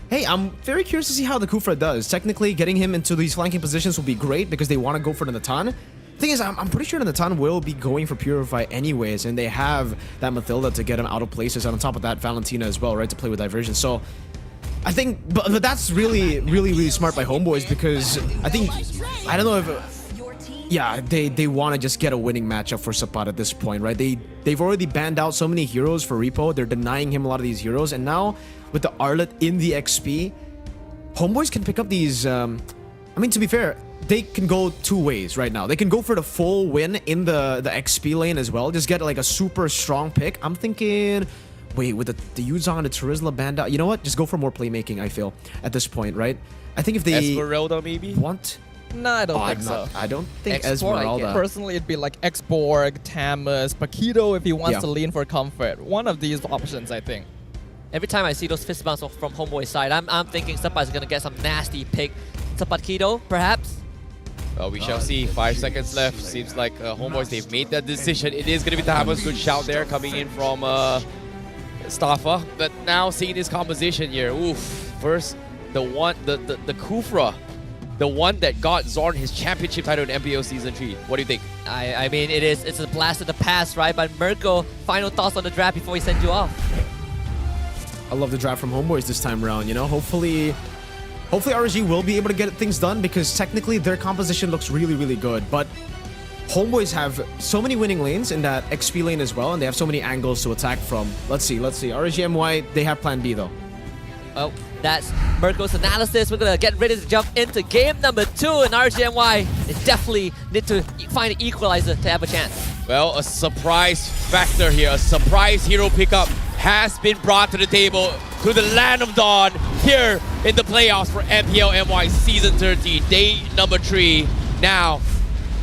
hey, I'm very curious to see how the Kufra does. Technically, getting him into these flanking positions will be great because they want to go for the Natan. Thing is, I'm pretty sure the Natan will be going for Purify anyways, and they have that Mathilda to get him out of places, and on top of that, Valentina as well, right, to play with diversion. So I think, but that's really smart by Homeboys, because I think, I don't know if, yeah, they want to just get a winning matchup for Sapat at this point, right? They've already banned out so many heroes for Repo. They're denying him a lot of these heroes, and now with the Arlet in the XP, Homeboys can pick up these. I mean, to be fair, they can go two ways right now. They can go for the full win in the XP lane as well. Just get like a super strong pick. I'm thinking, wait, with the Yuzong and the Terizla banned out, you know what? Just go for more playmaking, I feel, at this point, right? I think if they Esmeralda maybe want. No, I don't think so. I don't think X-Borg, Esmeralda. Personally, it'd be like X-Borg, Tamus, Paquito if he wants to lean for comfort. One of these options, I think. Every time I see those fist bumps from Homeboy's side, I'm thinking Sapat is going to get some nasty pick. Paquito, perhaps? Well, we shall see. 5 seconds left. Seems like Homeboys, they've made that decision. It is going to be Tamus. Good shout there coming in from Staffa. But now seeing this composition here, oof. First, the Kufra. The one that got Zorn his championship title in MPL Season 3. What do you think? I mean, it's a blast of the past, right? But Mirko, final thoughts on the draft before we send you off. I love the draft from Homeboys this time around, you know? Hopefully RG will be able to get things done, because technically their composition looks really good. But Homeboys have so many winning lanes in that XP lane as well, and they have so many angles to attack from. Let's see. RGMY, they have plan B though. Well, that's Mirko's analysis. We're going to get ready to jump into game number 2, and RGMY, they definitely need to find an equalizer to have a chance. Well, a surprise factor here. A surprise hero pickup has been brought to the table, to the Land of Dawn, here in the playoffs for MPL MY Season 13, day number 3. Now,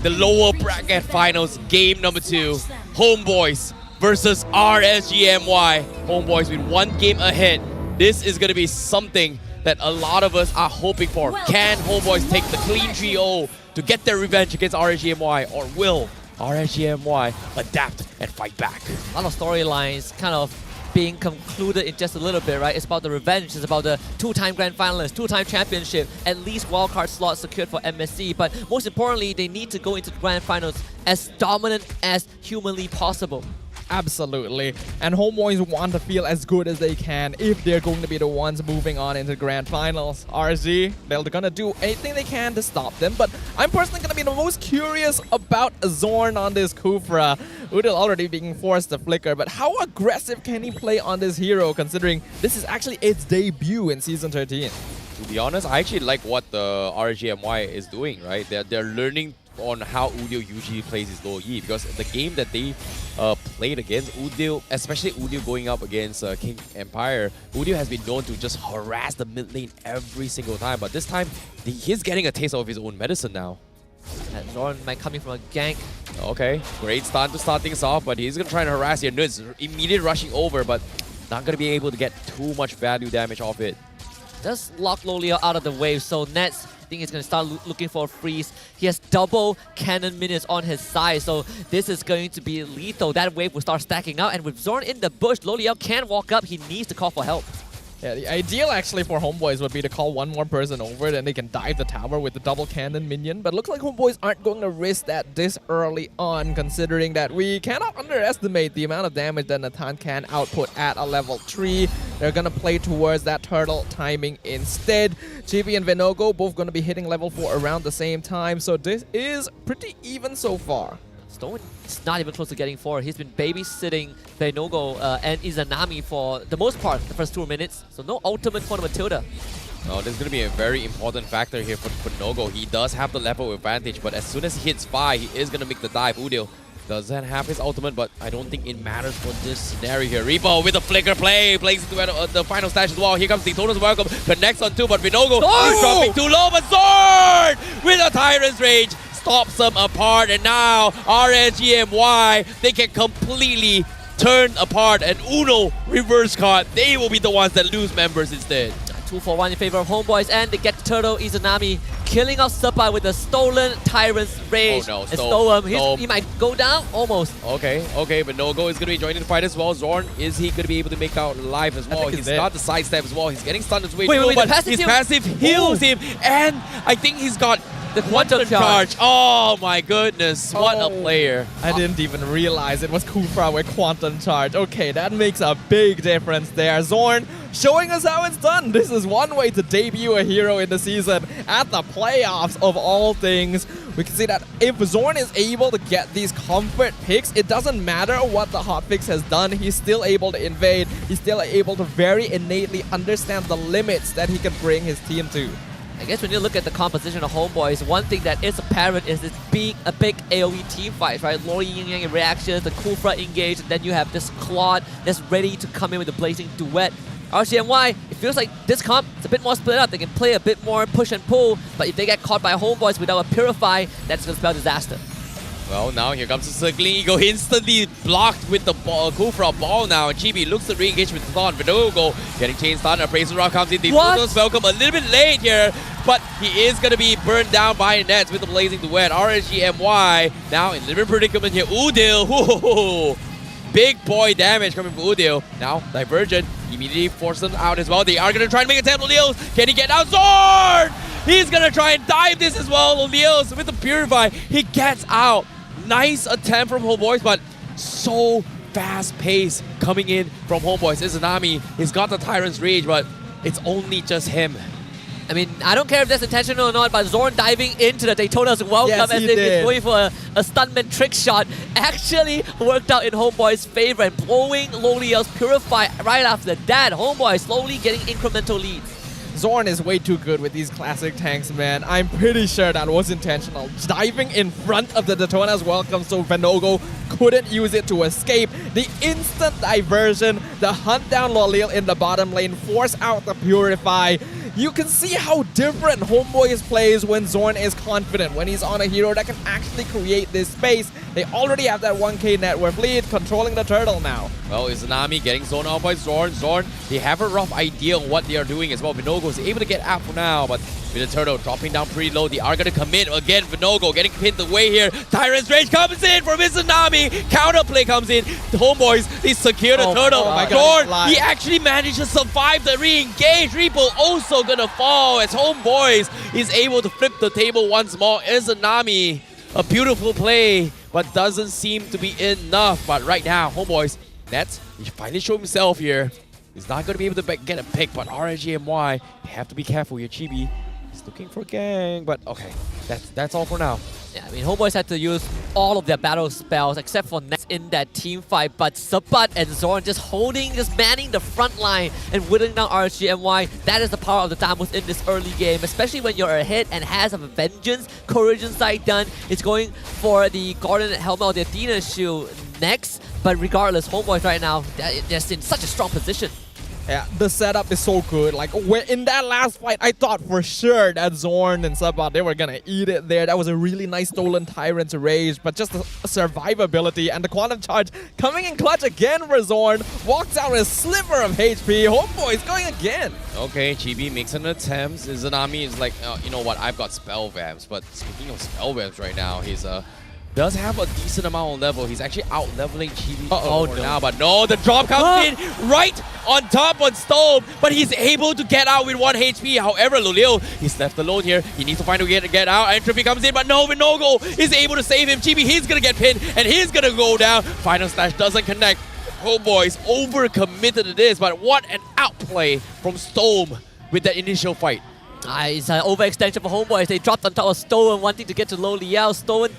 the lower bracket finals, game number 2. Homeboys versus RSGMY. Homeboys with 1 game ahead. This is going to be something that a lot of us are hoping for. Can Homeboys take the clean 3-0 to get their revenge against RSGMY, or will RSGMY adapt and fight back? A lot of storylines kind of being concluded in just a little bit, right? It's about the revenge, it's about the 2-time grand finalist, 2-time championship, at least wildcard slots secured for MSC, but most importantly, they need to go into the grand finals as dominant as humanly possible. Absolutely. And Homeboys want to feel as good as they can if they're going to be the ones moving on into the grand finals. RZ, they're gonna do anything they can to stop them, but I'm personally gonna be the most curious about Zorn on this Kufra. Udil already being forced to flicker, but how aggressive can he play on this hero, considering this is actually its debut in Season 13? To be honest, I actually like what the RGMY is doing, right? They're learning on how Udil usually plays his low E, because the game that they played against Udil, especially Udil going up against King Empire, Udil has been known to just harass the mid lane every single time, but this time he's getting a taste of his own medicine now. And Zorn might coming from a gank. Okay, great start to start things off, but he's gonna try and harass here. Nuts immediately rushing over, but not gonna be able to get too much value damage off it. Just lock Lolio out of the wave, so Nets I think he's going to start looking for a freeze. He has double cannon minions on his side, so this is going to be lethal. That wave will start stacking out, and with Zorn in the bush, Loliel can't walk up. He needs to call for help. Yeah, the ideal actually for Homeboys would be to call one more person over, then they can dive the tower with the double cannon minion. But looks like Homeboys aren't going to risk that this early on, considering that we cannot underestimate the amount of damage that Nathan can output at a level 3. They're going to play towards that turtle timing instead. Chibi and Venogo both going to be hitting level 4 around the same time, so this is pretty even so far. Stone is not even close to getting 4. He's been babysitting Venogo and Izanami for the most part the first 2 minutes. So no ultimate for Matilda. Oh, this is going to be a very important factor here for Nogo. He does have the level advantage, but as soon as he hits 5, he is going to make the dive. Udil doesn't have his ultimate, but I don't think it matters for this scenario here. Reaper with a flicker play, plays the final stash as well. Here comes Daytona's welcome, connects on 2, but Venogo is dropping too low, but Zorn with a Tyrant's Rage stops them apart, and now RSGMY, they can completely turn apart, and Uno reverse card. They will be the ones that lose members instead. 2-for-1 in favor of Homeboys, and they get Turtle Izanami, killing off Suppa with a stolen Tyrant's Rage. Oh no, stole him. He might go down almost. Okay, but Nogo is going to be joining the fight as well. Zorn, is he going to be able to make out live as well? He's got the sidestep as well. He's getting stunned his way through, but his passive heals him, and I think he's got the quantum charge. Oh my goodness, what a player. I didn't even realize it was Kufra with quantum charge. Okay, that makes a big difference there. Zorn showing us how it's done. This is one way to debut a hero in the season at the playoffs of all things. We can see that if Zorn is able to get these comfort picks, it doesn't matter what the hotfix has done. He's still able to invade. He's still able to very innately understand the limits that he can bring his team to. I guess when you look at the composition of Homeboys, one thing that is apparent is it's being a big AoE team fight, right? Lori Yin Yang reactions, the Kufra engage, and then you have this Claude that's ready to come in with the Blazing Duet. RCMY, it feels like this comp is a bit more split up. They can play a bit more push and pull, but if they get caught by Homeboys without a Purify, that's going to spell disaster. Well, now here comes the circling ego, instantly blocked with the ball, Kufra ball now. And Chibi looks to re-engage with Thon. Venogo getting chain stun. Appraisal round comes in. The welcome a little bit late here, but he is going to be burned down by Nets with the Blazing Duet. RSGMY now in a little bit predicament here. Udil, whoa, big boy damage coming from Udil. Now Divergent immediately forces them out as well. They are going to try and make a temple. Leos, can he get out? Zorn! He's going to try and dive this as well. Leos with the Purify. He gets out. Nice attempt from Homeboys, but so fast-paced coming in from Homeboys. Izanami, he's got the Tyrant's Rage, but it's only just him. I mean, I don't care if that's intentional or not, but Zorn diving into the Daytona's welcome as if he's going for a stuntman trick shot actually worked out in Homeboy's favor, and blowing Loliel's Purify right after that. Homeboy slowly getting incremental leads. Zorn is way too good with these classic tanks, man. I'm pretty sure that was intentional. Diving in front of the Daytona's welcome so Venogo couldn't use it to escape. The instant diversion, the hunt down Loliel in the bottom lane, force out the Purify. You can see how different Homeboys plays when Zorn is confident, when he's on a hero that can actually create this space. They already have that 1k net worth lead, controlling the turtle now. Well, Izanami getting zoned out by Zorn. Zorn, they have a rough idea on what they are doing as well. Venogo is able to get out for now, but with the turtle dropping down pretty low, they are going to commit again. Venogo getting pinned away here. Tyrant's Rage comes in from Izanami. Counterplay comes in. The Homeboys, they secure the turtle. Zorn, he actually managed to survive the re-engage. Reaper also going to fall as Homeboys is able to flip the table once more. Izanami, a beautiful play, but doesn't seem to be enough. But right now, Homeboys, Nets, he finally showed himself here. He's not going to be able to get a pick, but RSGMY, they have to be careful here. Chibi is looking for a gang, but okay, that's all for now. Yeah, I mean, Homeboys had to use all of their battle spells except for Nets in that team fight, but Sabat and Zorn just manning the front line and whittling down RSGMY. That is the power of the Damus in this early game, especially when you're ahead and has a Vengeance, Courageous side done. It's going for the Garden Helmet or the Athena Shield next, but regardless, Homeboys right now, they're just in such a strong position. Yeah, the setup is so good. Like, in that last fight, I thought for sure that Zorn and Sabat, they were gonna eat it there. That was a really nice stolen Tyrant's Rage, but just the survivability and the Quantum Charge coming in clutch again for Zorn. Walks out with a sliver of HP. Homeboy is going again. Okay, Chibi makes an attempt. Izanami is like, you know what, I've got Spell Vamps, but speaking of Spell Vamps right now, he's does have a decent amount of level. He's actually out-leveling Chibi for now, but no, the drop comes in right on top on Stone, but he's able to get out with 1 HP. However, Lulio, he's left alone here. He needs to find a way to get out. Entropy comes in, but no, Vinogo is able to save him. Chibi, he's gonna get pinned, and he's gonna go down. Final Slash doesn't connect. Oh boys, overcommitted to this, but what an outplay from Stone with that initial fight. It's an overextension for Homeboys. They dropped on top of Stowen, wanting to get to Lo Liao. Stowen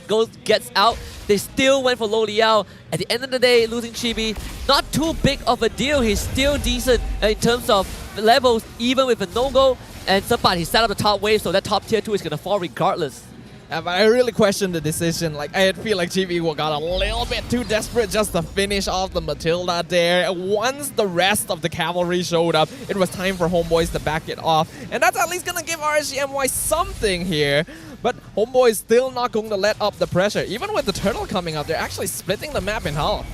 gets out. They still went for Lo Liao. At the end of the day, losing Chibi, not too big of a deal. He's still decent in terms of levels, even with a no-go. And Sabat, he set up the top wave, so that top tier 2 is going to fall regardless. Yeah, but I really question the decision. Like, I feel like Chibi got a little bit too desperate just to finish off the Matilda there. Once the rest of the cavalry showed up, it was time for Homeboys to back it off. And that's at least going to give RSGMY something here. But Homeboys still not going to let up the pressure. Even with the turtle coming up, they're actually splitting the map in half.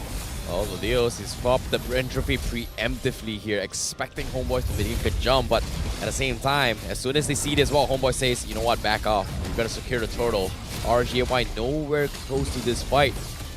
Oh, Lodios is popped the Entropy preemptively here, expecting Homeboys to make a good jump, but at the same time, as soon as they see this, well, Homeboy says, you know what, back off. We've got to secure the turtle. RGMY nowhere close to this fight.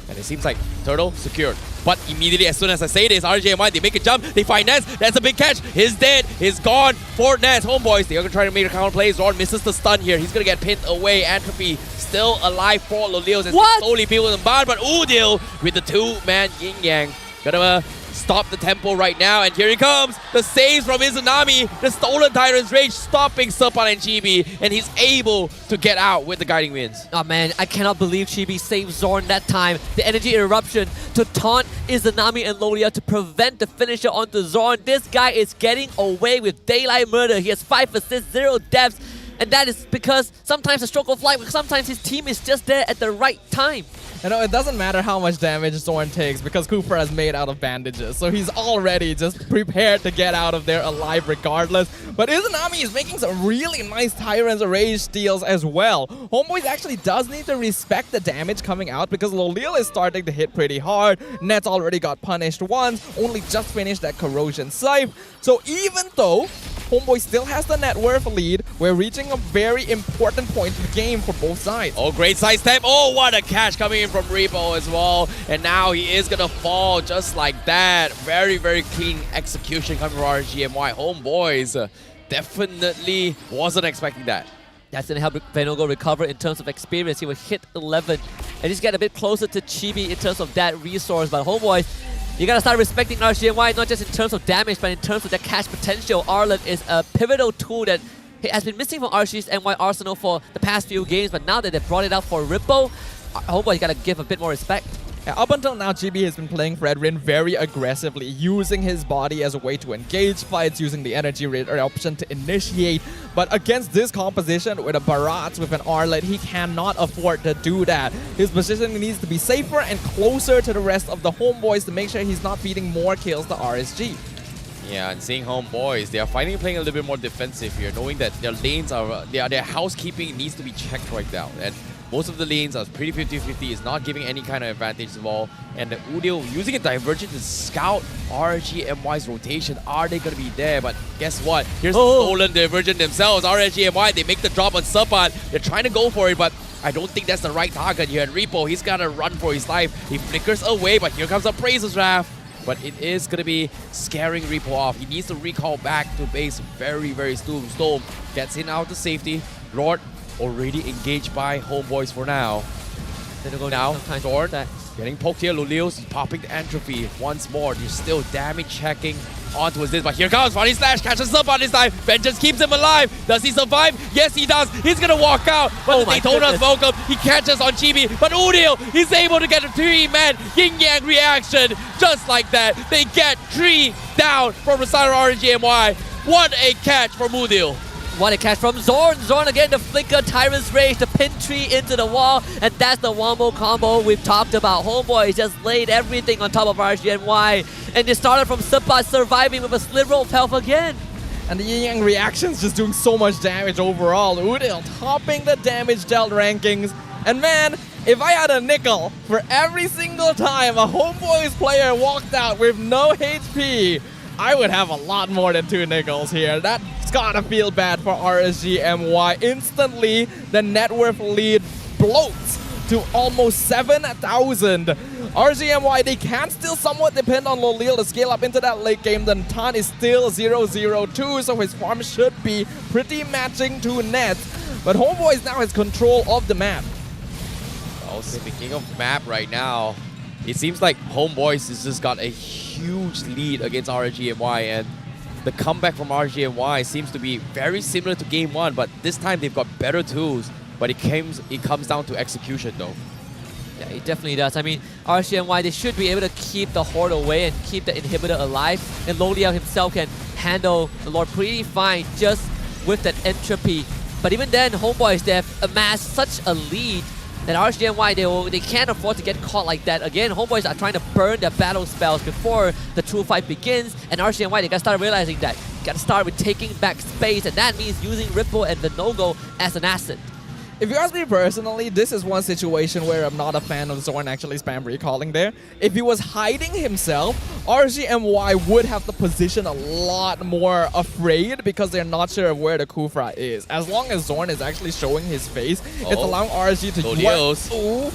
And it seems like turtle secured. But immediately as soon as I say this, RGMY, they make a jump, they find Ness, that's a big catch. He's dead, he's gone for Ness. Homeboys, they're going to try to make a counter play. Zorn misses the stun here. He's going to get pinned away. Entropy still alive for Lolios as slowly people in bound. But Udil with the 2-man yin-yang. Gonna stop the tempo right now, and here he comes. The saves from Izanami, the stolen Tyrant's Rage, stopping Serpan and Chibi, and he's able to get out with the guiding winds. Oh man, I cannot believe Chibi saved Zorn that time. The energy eruption to taunt Izanami and Lolia to prevent the finisher onto Zorn. This guy is getting away with daylight murder. He has 5 assists, 0 deaths, and that is because sometimes a stroke of light, but sometimes his team is just there at the right time. You know, it doesn't matter how much damage Zorn takes because Cooper is made out of bandages. So he's already just prepared to get out of there alive regardless. But Izanami is making some really nice Tyrant's Rage steals as well. Homeboys actually does need to respect the damage coming out because Lolil is starting to hit pretty hard. Net's already got punished once, only just finished that Corrosion Scythe. So even though Homeboy still has the net worth lead, we're reaching a very important point in the game for both sides. Oh, great side step. Oh, what a catch coming in from Repo as well. And now he is going to fall just like that. Very, very clean execution coming from RGMY. Homeboys definitely wasn't expecting that. That's going to help Venogo recover in terms of experience. He will hit 11 and he's getting a bit closer to Chibi in terms of that resource. But Homeboys, you gotta start respecting RGMY, not just in terms of damage, but in terms of their cash potential. Arlen is a pivotal tool that has been missing from RGMY arsenal for the past few games, but now that they've brought it out for Rippo, Homeboy, you gotta give a bit more respect. Yeah, up until now, Chibi has been playing Fredrin very aggressively, using his body as a way to engage fights, using the energy option to initiate. But against this composition, with a Barats, with an Arlet, he cannot afford to do that. His positioning needs to be safer and closer to the rest of the Homeboys to make sure he's not feeding more kills to RSG. Yeah, and seeing Homeboys, they are finally playing a little bit more defensive here, knowing that their lanes are, their housekeeping needs to be checked right now. And most of the lanes are pretty 50-50, is not giving any kind of advantage at all. And the Udil using a Divergent to scout RGMY's rotation. Are they going to be there? But guess what? Here's the stolen Divergent themselves. RGMY, they make the drop on Serpan. They're trying to go for it, but I don't think that's the right target here. And Repo, he's got to run for his life. He flickers away, but here comes a Praise's Wrath. But it is going to be scaring Repo off. He needs to recall back to base very, very soon. Storm gets in out to safety. Lord already engaged by Homeboys for now. Now, Zorn getting poked here. Lulio's popping the Entropy once more. They're still damage checking onto this, but here comes Funny Slash, catches up on this time. Vengeance keeps him alive. Does he survive? Yes, he does. He's gonna walk out, but the Daytona's welcome. He catches on Chibi, but Udil, he's able to get a 3-man yin-yang reaction. Just like that, they get 3 down from the side of RGMY. What a catch from Udil. What a catch from Zorn. Zorn again, the flicker, Tyrant's Rage, the pin tree into the wall, and that's the wombo combo we've talked about. Homeboys just laid everything on top of RGNY, and they started from Supa surviving with a sliver of health again. And the Yin Yang reaction's just doing so much damage overall. Udil topping the damage dealt rankings. And man, if I had a nickel for every single time a Homeboys player walked out with no HP, I would have a lot more than 2 nickels here. That's gotta feel bad for RSGMY. Instantly, the net worth lead bloats to almost 7,000. RGMY, they can still somewhat depend on Lolil to scale up into that late game. Then Tan is still 0-0-2, so his farm should be pretty matching to net. But Homeboys now has control of the map. Well, speaking of map right now, it seems like Homeboys has just got a huge lead against RGMY, and the comeback from RGMY seems to be very similar to game 1, but this time they've got better tools. But it comes down to execution though. Yeah, it definitely does. I mean, RCNY, they should be able to keep the Horde away and keep the inhibitor alive. And Loliao himself can handle the Lord pretty fine just with that entropy. But even then, Homeboys, they have amassed such a lead that RCNY, they can't afford to get caught like that. Again, Homeboys are trying to burn their battle spells before the true fight begins. And RCNY, they gotta start realizing that. Gotta start with taking back space, and that means using Ripple and Vinogo as an asset. If you ask me personally, this is one situation where I'm not a fan of Zorn actually spam recalling there. If he was hiding himself, RGMY would have the position a lot more afraid because they're not sure of where the Kufra is. As long as Zorn is actually showing his face, it's allowing RG to...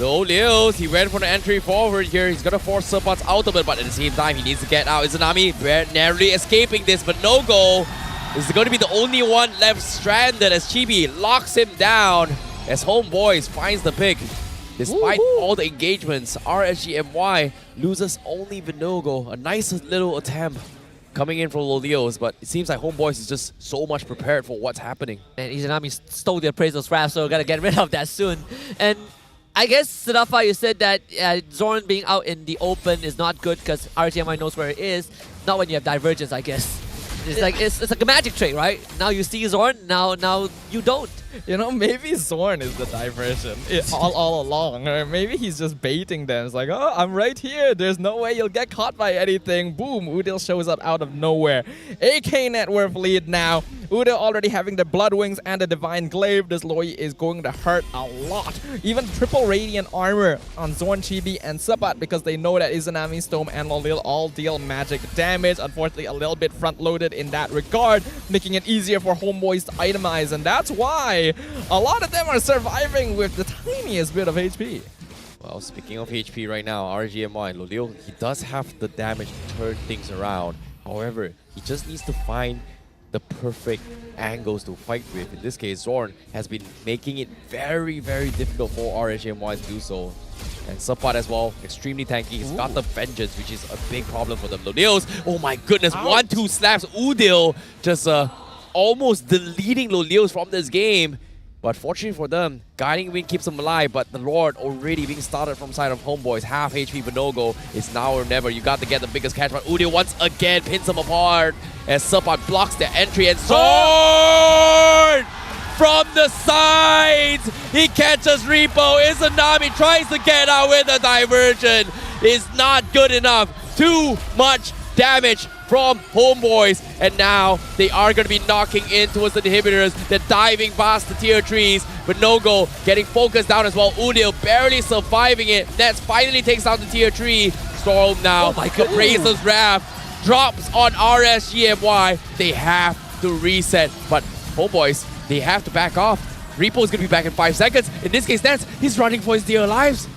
Lolios, he went for the entry forward here. He's gonna force Supat's ultimate, but at the same time, he needs to get out. Izanami narrowly escaping this, but no goal. This is going to be the only one left stranded as Chibi locks him down. As Homeboys finds the pick. Despite all the engagements, RSGMY loses only Vinogo. A nice little attempt coming in from Lolios, but it seems like Homeboys is just so much prepared for what's happening. And Izanami stole the appraisal's wrath, so gotta get rid of that soon. And I guess, Sadafa, you said that Zorn being out in the open is not good because RGMY knows where it is. Not when you have divergence, I guess. It's like a magic trick, right? Now you see Zorn, now you don't. You know, maybe Zorn is the diversion all along. Or maybe he's just baiting them. It's like, oh, I'm right here. There's no way you'll get caught by anything. Boom, Udil shows up out of nowhere. AK net worth lead now. Udil already having the Blood Wings and the Divine Glaive. This Loi is going to hurt a lot. Even triple Radiant Armor on Zorn, Chibi, and Sabat because they know that Izanami, Storm, and Lolil all deal magic damage. Unfortunately, a little bit front-loaded in that regard, making it easier for Homeboys to itemize, and that's why a lot of them are surviving with the tiniest bit of HP. Well, speaking of HP right now, RGMY, Lolil, he does have the damage to turn things around. However, he just needs to find the perfect angles to fight with. In this case, Zorn has been making it very, very difficult for RGMY to do so. And Sapat as well, extremely tanky. He's got the Vengeance, which is a big problem for them. Lolios, oh my goodness, 1-2 slaps. Udil just almost deleting Lolios from this game. But fortunately for them, Guiding Wind keeps them alive, but the Lord already being started from side of Homeboys. Half HP Vinogo is now or never. You got to get the biggest catch, but Udil once again pins them apart as Sapat blocks their entry, and Zorn from the sides, he catches Repo. Izanami tries to get out with a diversion. Is not good enough. Too much damage from Homeboys, and now they are going to be knocking in towards the inhibitors. They're diving past the tier 3s, but no-go getting focused down as well. Udil barely surviving it. Nets finally takes down the tier 3. Storm now. Oh my God. Razor's Wrath drops on RSGMY. They have to reset, but Homeboys, they have to back off. Repo's going to be back in 5 seconds. In this case, Nets, he's running for his dear lives.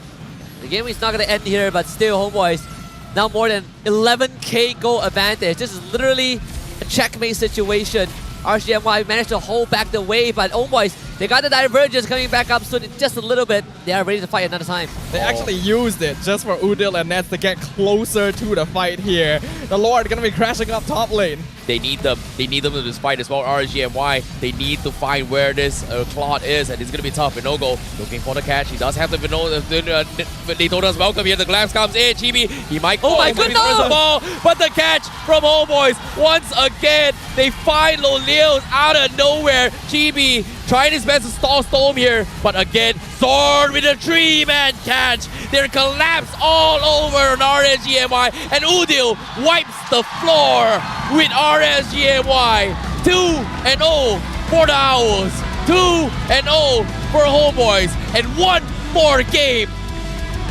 The game is not going to end here, but still, Homeboys, now more than 11k goal advantage. This is literally a checkmate situation. RGMY managed to hold back the wave, but Homeboys, They got the divergence coming back up soon in just a little bit. They are ready to fight another time. They actually used it just for Udil and Nets to get closer to the fight here. The Lord gonna be crashing up top lane. They need them. They need them in this fight as well. RSG and MY, they need to find where this Claude is, and it's going to be tough. Vinogo looking for the catch. He does have the Daytona's welcome here. The glance comes in. Chibi, he might Oh my goodness! the ball, but the catch from Homeboys. Once again, they find Lolils out of nowhere. Chibi trying his best to stall Storm here, but again, Zorn with a 3-man catch. They're collapsed all over on RSGMY, and Udil wipes the floor with RSGMY. 2-0 for the Owls, 2-0 for Homeboys, and one more game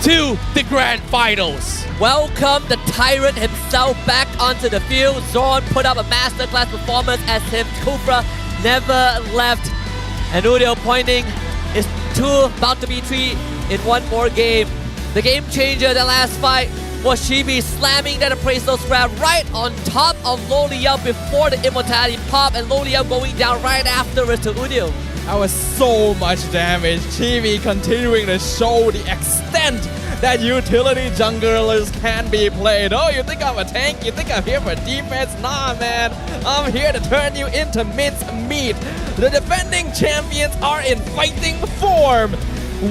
to the grand finals. Welcome the Tyrant himself back onto the field. Zorn put up a masterclass performance as him. Kufra never left. And Udil pointing is 2, about to be 3 in one more game. The game changer, the last fight, was Chibi slamming that appraisal scrap right on top of Loliel before the immortality pop, and Loliel going down right afterwards to Udil. That was so much damage. Chibi continuing to show the extent that utility junglers can be played. Oh, you think I'm a tank? You think I'm here for defense? Nah, man. I'm here to turn you into mince meat. The defending champions are in fighting form.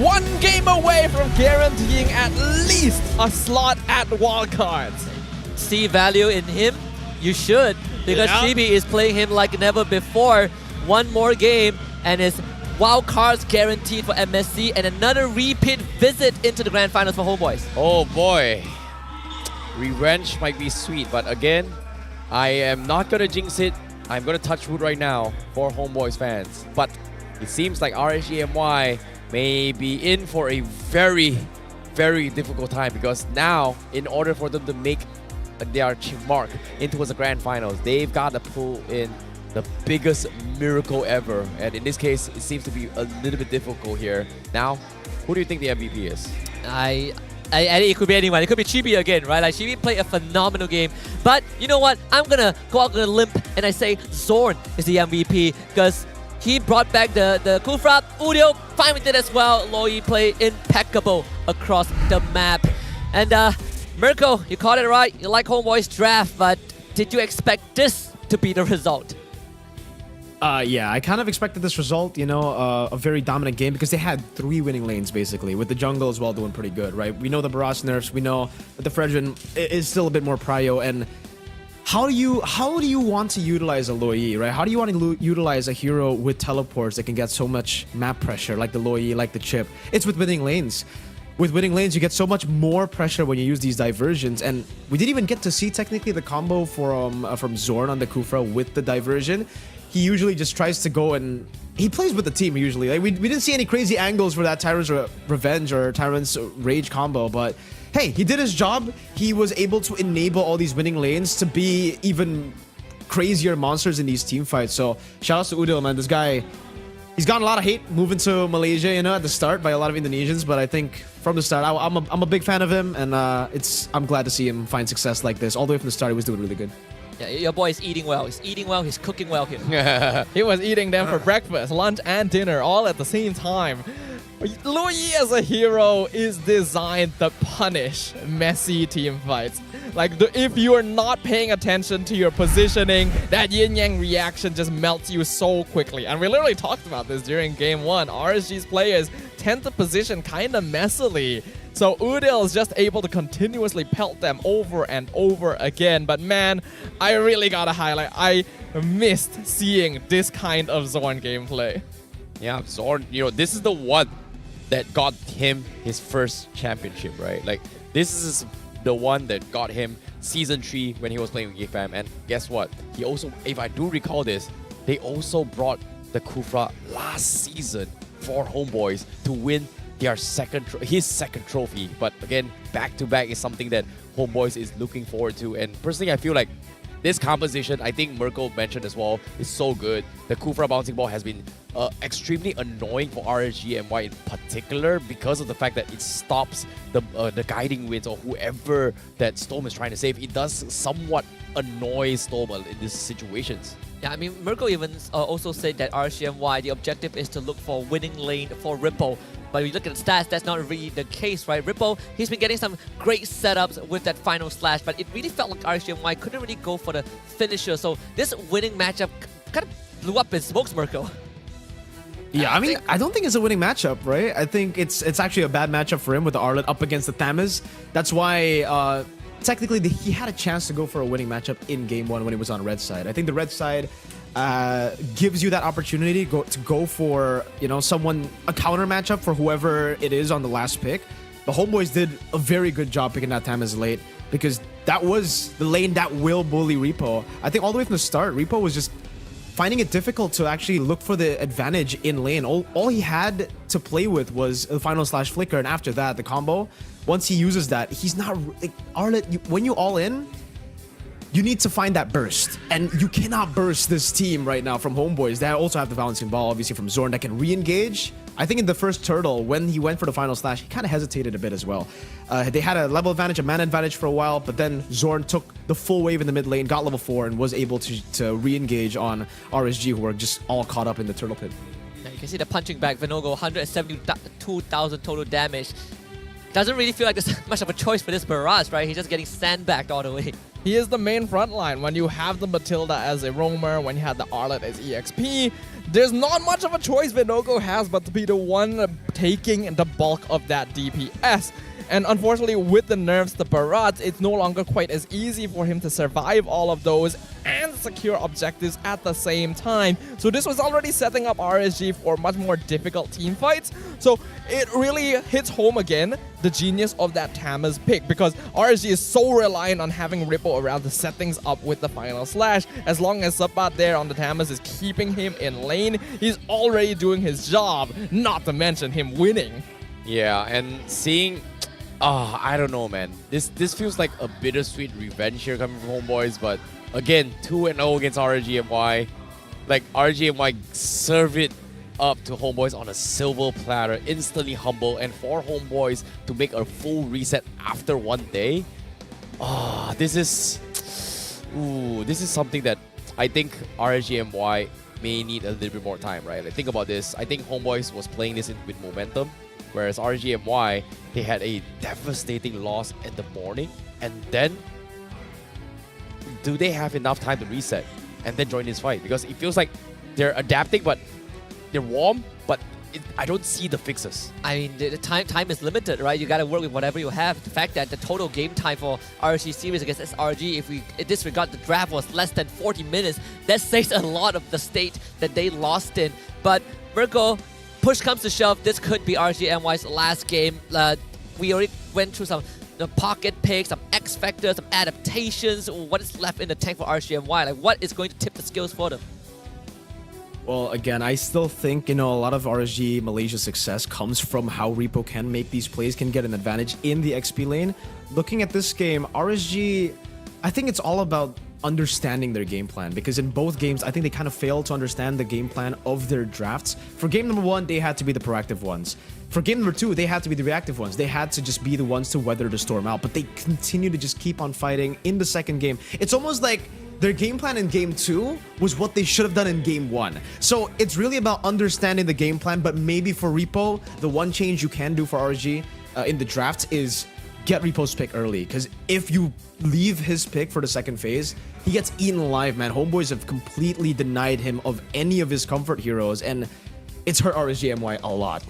One game away from guaranteeing at least a slot at wildcards. See value in him? You should, because Chibi is playing him like never before. One more game and his wild cards guaranteed for MSC, and another repeat visit into the grand finals for Homeboys. Oh boy. Revenge might be sweet, but again, I am not going to jinx it. I'm going to touch wood right now for Homeboys fans. But it seems like RSGMY may be in for a very, very difficult time, because now, in order for them to make their mark into the grand finals, they've got to pull in the biggest miracle ever, and in this case, it seems to be a little bit difficult here. Now, who do you think the MVP is? It could be anyone. It could be Chibi again, right? Like, Chibi played a phenomenal game. But you know what? I'm gonna go out on a limb and I say Zorn is the MVP, because he brought back the Kufra. Udil, fine with it as well. Loi played impeccable across the map. And Mirko, you called it right. You like Homeboys draft, but did you expect this to be the result? Yeah, I kind of expected this result, you know, a very dominant game, because they had 3 winning lanes, basically, with the jungle as well doing pretty good, right? We know the Barrage nerfs, we know that the Fredrin is still a bit more prio, and how do you want to utilize a Loi, right? How do you want to utilize a hero with teleports that can get so much map pressure, like the Loi, like the Chip? It's with winning lanes. With winning lanes, you get so much more pressure when you use these diversions, and we didn't even get to see technically the combo from Zorn on the Kufra with the diversion. He usually just tries to go and he plays with the team usually. Like we didn't see any crazy angles for that Tyrant's Revenge or Tyrant's Rage combo, but hey, he did his job. He was able to enable all these winning lanes to be even crazier monsters in these team fights. So shout out to Udil, man. This guy, he's gotten a lot of hate moving to Malaysia, you know, at the start by a lot of Indonesians, but I think from the start, I'm a big fan of him, and I'm glad to see him find success like this. All the way from the start, he was doing really good. Yeah, your boy is eating well. He's eating well. He's cooking well here. He was eating them for breakfast, lunch, and dinner all at the same time. Loi as a hero is designed to punish messy team fights. Like, if you are not paying attention to your positioning, that yin-yang reaction just melts you so quickly. And we literally talked about this during game 1. RSG's players tend to position kind of messily. So Udil is just able to continuously pelt them over and over again. But man, I really gotta highlight, I missed seeing this kind of Zorn gameplay. Yeah, Zorn, you know, this is the one that got him his first championship, right? Like, this is the one that got him Season 3 when he was playing with GFAM. And guess what? He also, if I do recall this, they also brought the Kufra last season for Homeboys to win their his second trophy. But again, back-to-back is something that Homeboys is looking forward to. And personally, I feel like this composition, I think Mirko mentioned as well, is so good. The Kufra bouncing ball has been extremely annoying for RSGMY in particular, because of the fact that it stops the guiding winds or whoever that Storm is trying to save. It does somewhat annoy Storm in these situations. Yeah, I mean, Mirko even also said that RCMY, the objective is to look for winning lane for Ripple. But we look at the stats, that's not really the case, right? Ripple, he's been getting some great setups with that final slash, but it really felt like RCMY couldn't really go for the finisher. So this winning matchup kind of blew up in smokes, Mirko. Yeah, I mean, I don't think it's a winning matchup, right? I think it's actually a bad matchup for him with the Arlet up against the Thamuz. That's why technically he had a chance to go for a winning matchup in game 1 when he was on red side. I think the red side gives you that opportunity to go for, you know, a counter matchup for whoever it is on the last pick. The Homeboys did a very good job picking that Thamuz late because that was the lane that will bully Repo. I think all the way from the start, Repo was just finding it difficult to actually look for the advantage in lane. All he had to play with was the final slash flicker, and after that, the combo. Once he uses that, he's not... Like, Arlet, when you all in, you need to find that burst. And you cannot burst this team right now from Homeboys. They also have the balancing ball, obviously, from Zorn that can re-engage. I think in the first turtle, when he went for the final slash, he kind of hesitated a bit as well. They had a level advantage, a mana advantage for a while, but then Zorn took the full wave in the mid lane, got level 4, and was able to re-engage on RSG, who were just all caught up in the turtle pit. Yeah, you can see the punching back. Vinogo, 172,000 total damage. Doesn't really feel like there's much of a choice for this Barrage, right? He's just getting sandbagged all the way. He is the main frontline. When you have the Matilda as a roamer, when you have the Arlet as EXP, there's not much of a choice Vinogo has but to be the one taking the bulk of that DPS. And unfortunately, with the nerfs to Barrage, it's no longer quite as easy for him to survive all of those and secure objectives at the same time. So this was already setting up RSG for much more difficult team fights. So it really hits home again, the genius of that Thamuz pick, because RSG is so reliant on having Ripple around to set things up with the final slash. As long as Sabat there on the Thamuz is keeping him in lane, he's already doing his job, not to mention him winning. Yeah, and seeing... I don't know, man. This feels like a bittersweet revenge here coming from Homeboys, but again, 2-0 against RGMY. Like, RGMY serve it up to Homeboys on a silver platter, instantly humble, and for Homeboys to make a full reset after one day. This is something that I think RGMY may need a little bit more time, right? Like, think about this. I think Homeboys was playing this with momentum, whereas RGMY, they had a devastating loss in the morning, and then do they have enough time to reset and then join this fight? Because it feels like they're adapting, but they're warm, but I don't see the fixes. I mean, the time is limited, right? You gotta work with whatever you have. The fact that the total game time for RSG series against SRG, if we disregard the draft, was less than 40 minutes, that says a lot of the state that they lost in. But Virgo, push comes to shove, this could be RGMY's last game. We already went through some pocket picks, some X factors, some adaptations. What is left in the tank for RGMY? Like, what is going to tip the scales for them? Well, again, I still think, you know, a lot of RSG Malaysia's success comes from how Repo can make these plays, can get an advantage in the XP lane. Looking at this game, RSG, I think it's all about understanding their game plan, because in both games I think they kind of failed to understand the game plan of their drafts. For game number 1, they had to be the proactive ones. For game number 2, they had to be the reactive ones. They had to just be the ones to weather the storm out, but they continue to just keep on fighting in the second game. It's almost like their game plan in game 2 was what they should have done in game 1. So it's really about understanding the game plan, but maybe for Repo, the one change you can do for RSG in the draft is get Repo's pick early, because if you leave his pick for the second phase, he gets eaten alive, man. Homeboys have completely denied him of any of his comfort heroes, and it's hurt RSGMY a lot.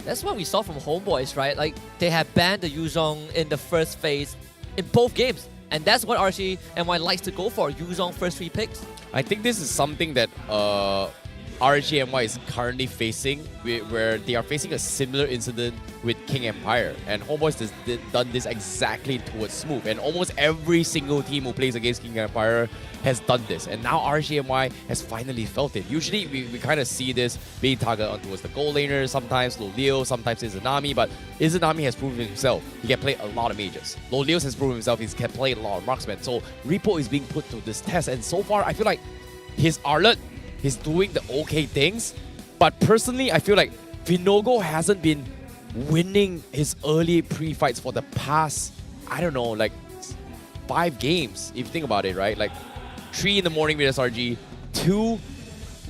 That's what we saw from Homeboys, right? Like, they have banned the Yuzhong in the first phase in both games, and that's what RSGMY likes to go for, Yuzhong first 3 picks. I think this is something that RGMY is currently facing, where they are facing a similar incident with King Empire, and Homeboys has done this exactly towards Smooth, and almost every single team who plays against King Empire has done this, and now RGMY has finally felt it. Usually we kind of see this being targeted on towards the gold laner, sometimes Loleo, sometimes Izanami, but Izanami has proven himself he can play a lot of mages. Loleo has proven himself he can play a lot of marksmen, so Repo is being put to this test, and so far I feel like his Arlet, he's doing the okay things, but personally I feel like Vinogo hasn't been winning his early pre-fights for the past, I don't know, like 5 games, if you think about it, right? Like 3 in the morning with SRG, to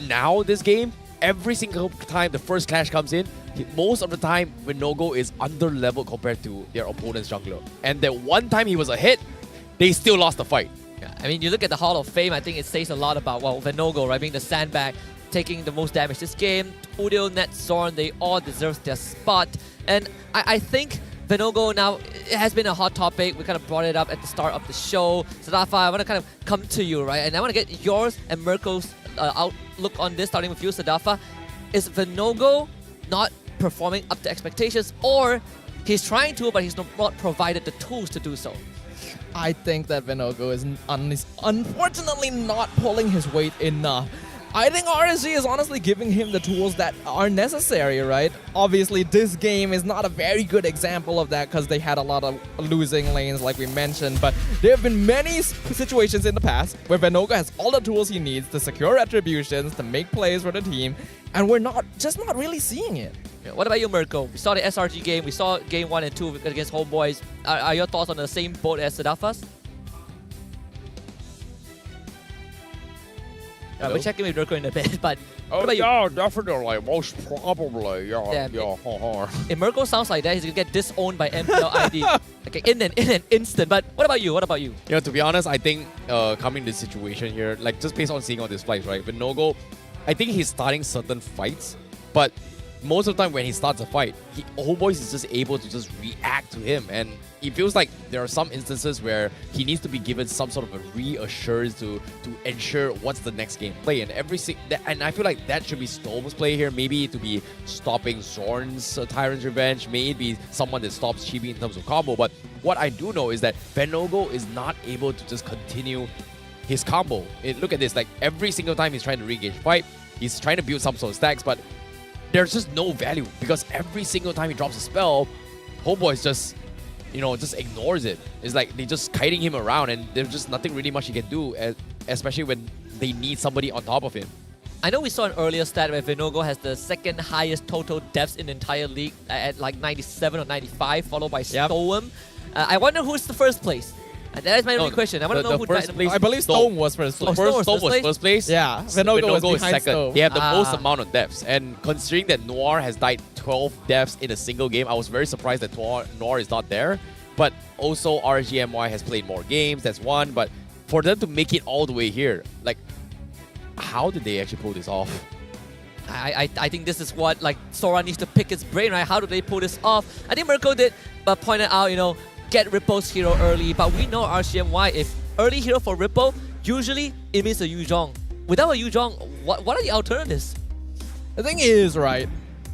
now this game, every single time the first clash comes in, most of the time Vinogo is under level compared to their opponent's jungler. And that one time he was ahead, they still lost the fight. Yeah, I mean, you look at the Hall of Fame, I think it says a lot about, well, Vinogo, right, being the sandbag, taking the most damage this game. Udil, Net, Zorn, they all deserve their spot. And I think Vinogo now, it has been a hot topic. We kind of brought it up at the start of the show. Sadafa, I want to kind of come to you, right? And I want to get yours and Mirko's outlook on this, starting with you, Sadafa. Is Vinogo not performing up to expectations, or he's trying to, but he's not provided the tools to do so? I think that Vinogo is unfortunately not pulling his weight enough. I think RSG is honestly giving him the tools that are necessary, right? Obviously, this game is not a very good example of that because they had a lot of losing lanes like we mentioned, but there have been many situations in the past where Vinogo has all the tools he needs to secure retributions, to make plays for the team, and we're not really seeing it. Yeah, what about you, Mirko? We saw the SRG game, we saw game 1 and 2 against Homeboys. Are your thoughts on the same boat as Sadafa's? We're checking with Mirko in a bit, but what about you? Yeah, definitely. Most probably. Yeah. If Mirko sounds like that, he's going to get disowned by MPL ID okay, in an instant. But what about you? Yeah, to be honest, I think coming to this situation here, like just based on seeing all these fights, right? Vinogo, I think he's starting certain fights, but most of the time when he starts a fight, Homeboys is just able to just react to him, and it feels like there are some instances where he needs to be given some sort of a reassurance to ensure what's the next game play, and and I feel like that should be Storm's play here. Maybe to be stopping Zorn's Tyrant's Revenge, maybe someone that stops Chibi in terms of combo. But what I do know is that Vinogo is not able to just continue his combo. Look at this, like every single time he's trying to re-engage fight, he's trying to build some sort of stacks, but there's just no value because every single time he drops a spell, Homeboys just ignores it. It's like they just kiting him around, and there's just nothing really much he can do, especially when they need somebody on top of him. I know we saw an earlier stat where Vinogo has the second highest total deaths in the entire league at like 97 or 95, followed by Storm. I wonder who's the first place. That is my only question. I want to know who first place. I believe Storm was first place. Storm was first place. Yeah, Vinogo was second. Storm. They have the most amount of deaths. And considering that Noir has died 12 deaths in a single game, I was very surprised that Noir is not there. But also RSG MY has played more games, that's one. But for them to make it all the way here, like, how did they actually pull this off? I think this is what Sora needs to pick his brain, right? How do they pull this off? I think Mirko did pointed out, get Ripple's hero early, but we know RCMY, if early hero for Ripple, usually it means a Yuzhong. Without a Yuzhong, what are the alternatives? The thing is, right,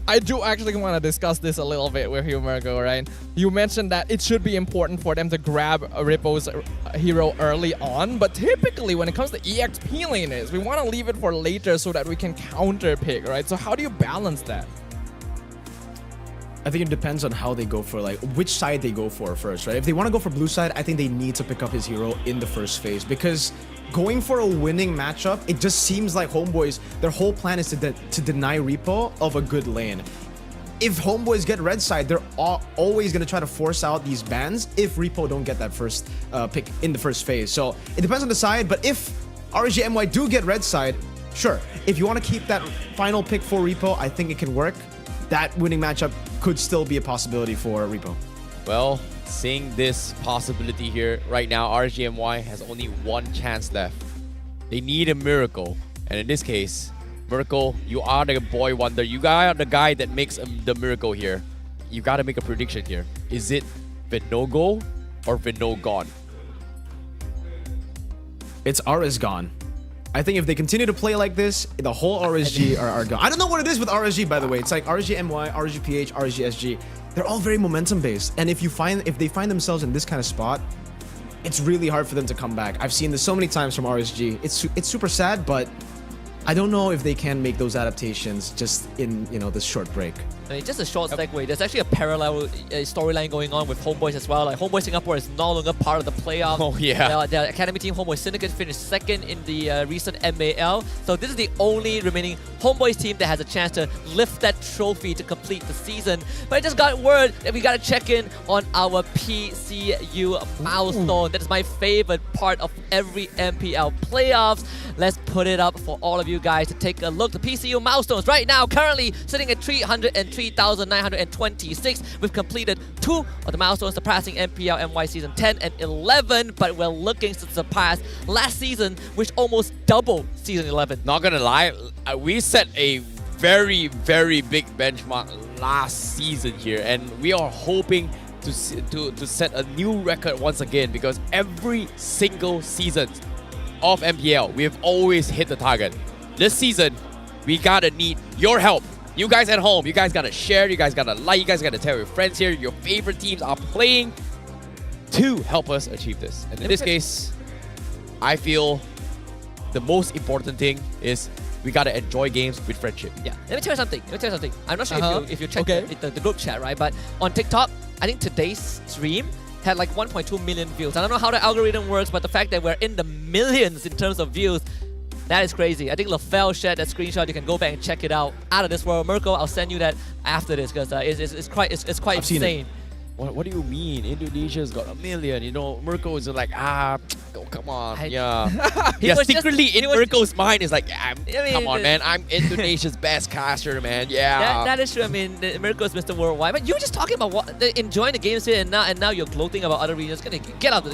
I do actually want to discuss this a little bit with you, Mirko, right? You mentioned that it should be important for them to grab Ripple's hero early on, but typically when it comes to EXP laners, we want to leave it for later so that we can counter pick, right? So how do you balance that? I think it depends on how they go for, which side they go for first, right? If they want to go for blue side, I think they need to pick up his hero in the first phase, because going for a winning matchup, it just seems like Homeboys, their whole plan is to deny Repo of a good lane. If Homeboys get red side, they're always going to try to force out these bans if Repo don't get that first pick in the first phase. So it depends on the side, but if RSG MY do get red side, sure. If you want to keep that final pick for Repo, I think it can work. That winning matchup could still be a possibility for Repo. Well, seeing this possibility here right now, RSGMY has only one chance left. They need a miracle, and in this case, Miracle, you are the boy wonder. You are the guy that makes the miracle here. You gotta make a prediction here. Is it Vinogo or Vinogon? It's RS gone. I think if they continue to play like this, the whole RSG are gone. I don't know what it is with RSG, by the way. It's like RSG MY, RSG PH, RSG SG. They're all very momentum based, and if they find themselves in this kind of spot, it's really hard for them to come back. I've seen this so many times from RSG. It's super sad, but I don't know if they can make those adaptations just in this short break. I mean, just a short segue. There's actually a parallel storyline going on with Homeboys as well. Like Homeboys Singapore is no longer part of the playoffs. Oh yeah. The academy team Homeboys Syndicate finished second in the recent MAL. So this is the only remaining Homeboys team that has a chance to lift that trophy to complete the season. But I just got word that we gotta check in on our PCU milestone. That is my favorite part of every MPL playoffs. Let's put it up for all of you guys to take a look. The PCU milestones right now currently sitting at 303,926. We've completed 2 of the milestones, surpassing MPL MY season 10 and 11, but we're looking to surpass last season, which almost doubled season 11. Not gonna lie, we set a very, very big benchmark last season here, and we are hoping to set a new record once again, because every single season of MPL, we have always hit the target. This season, we gotta need your help. You guys at home, you guys gotta share, you guys gotta like, you guys gotta tell your friends here your favorite teams are playing to help us achieve this. And in this case, I feel the most important thing is we gotta enjoy games with friendship. Yeah, let me tell you something. I'm not sure if you checked the group chat, right? But on TikTok, I think today's stream had like 1.2 million views. I don't know how the algorithm works, but the fact that we're in the millions in terms of views, that is crazy. I think LaFell shared that screenshot. You can go back and check it out. Out of this world. Mirko, I'll send you that after this, because it's quite insane. What do you mean? Indonesia's got 1 million. You know, Mirko is like, oh, come on. Yeah. Secretly in Mirko's mind is like, come on, man. I'm Indonesia's best caster, man. Yeah. That is true. I mean, Mirko's Mr. Worldwide. But you were just talking about enjoying the games here, and now you're gloating about other regions. Get out.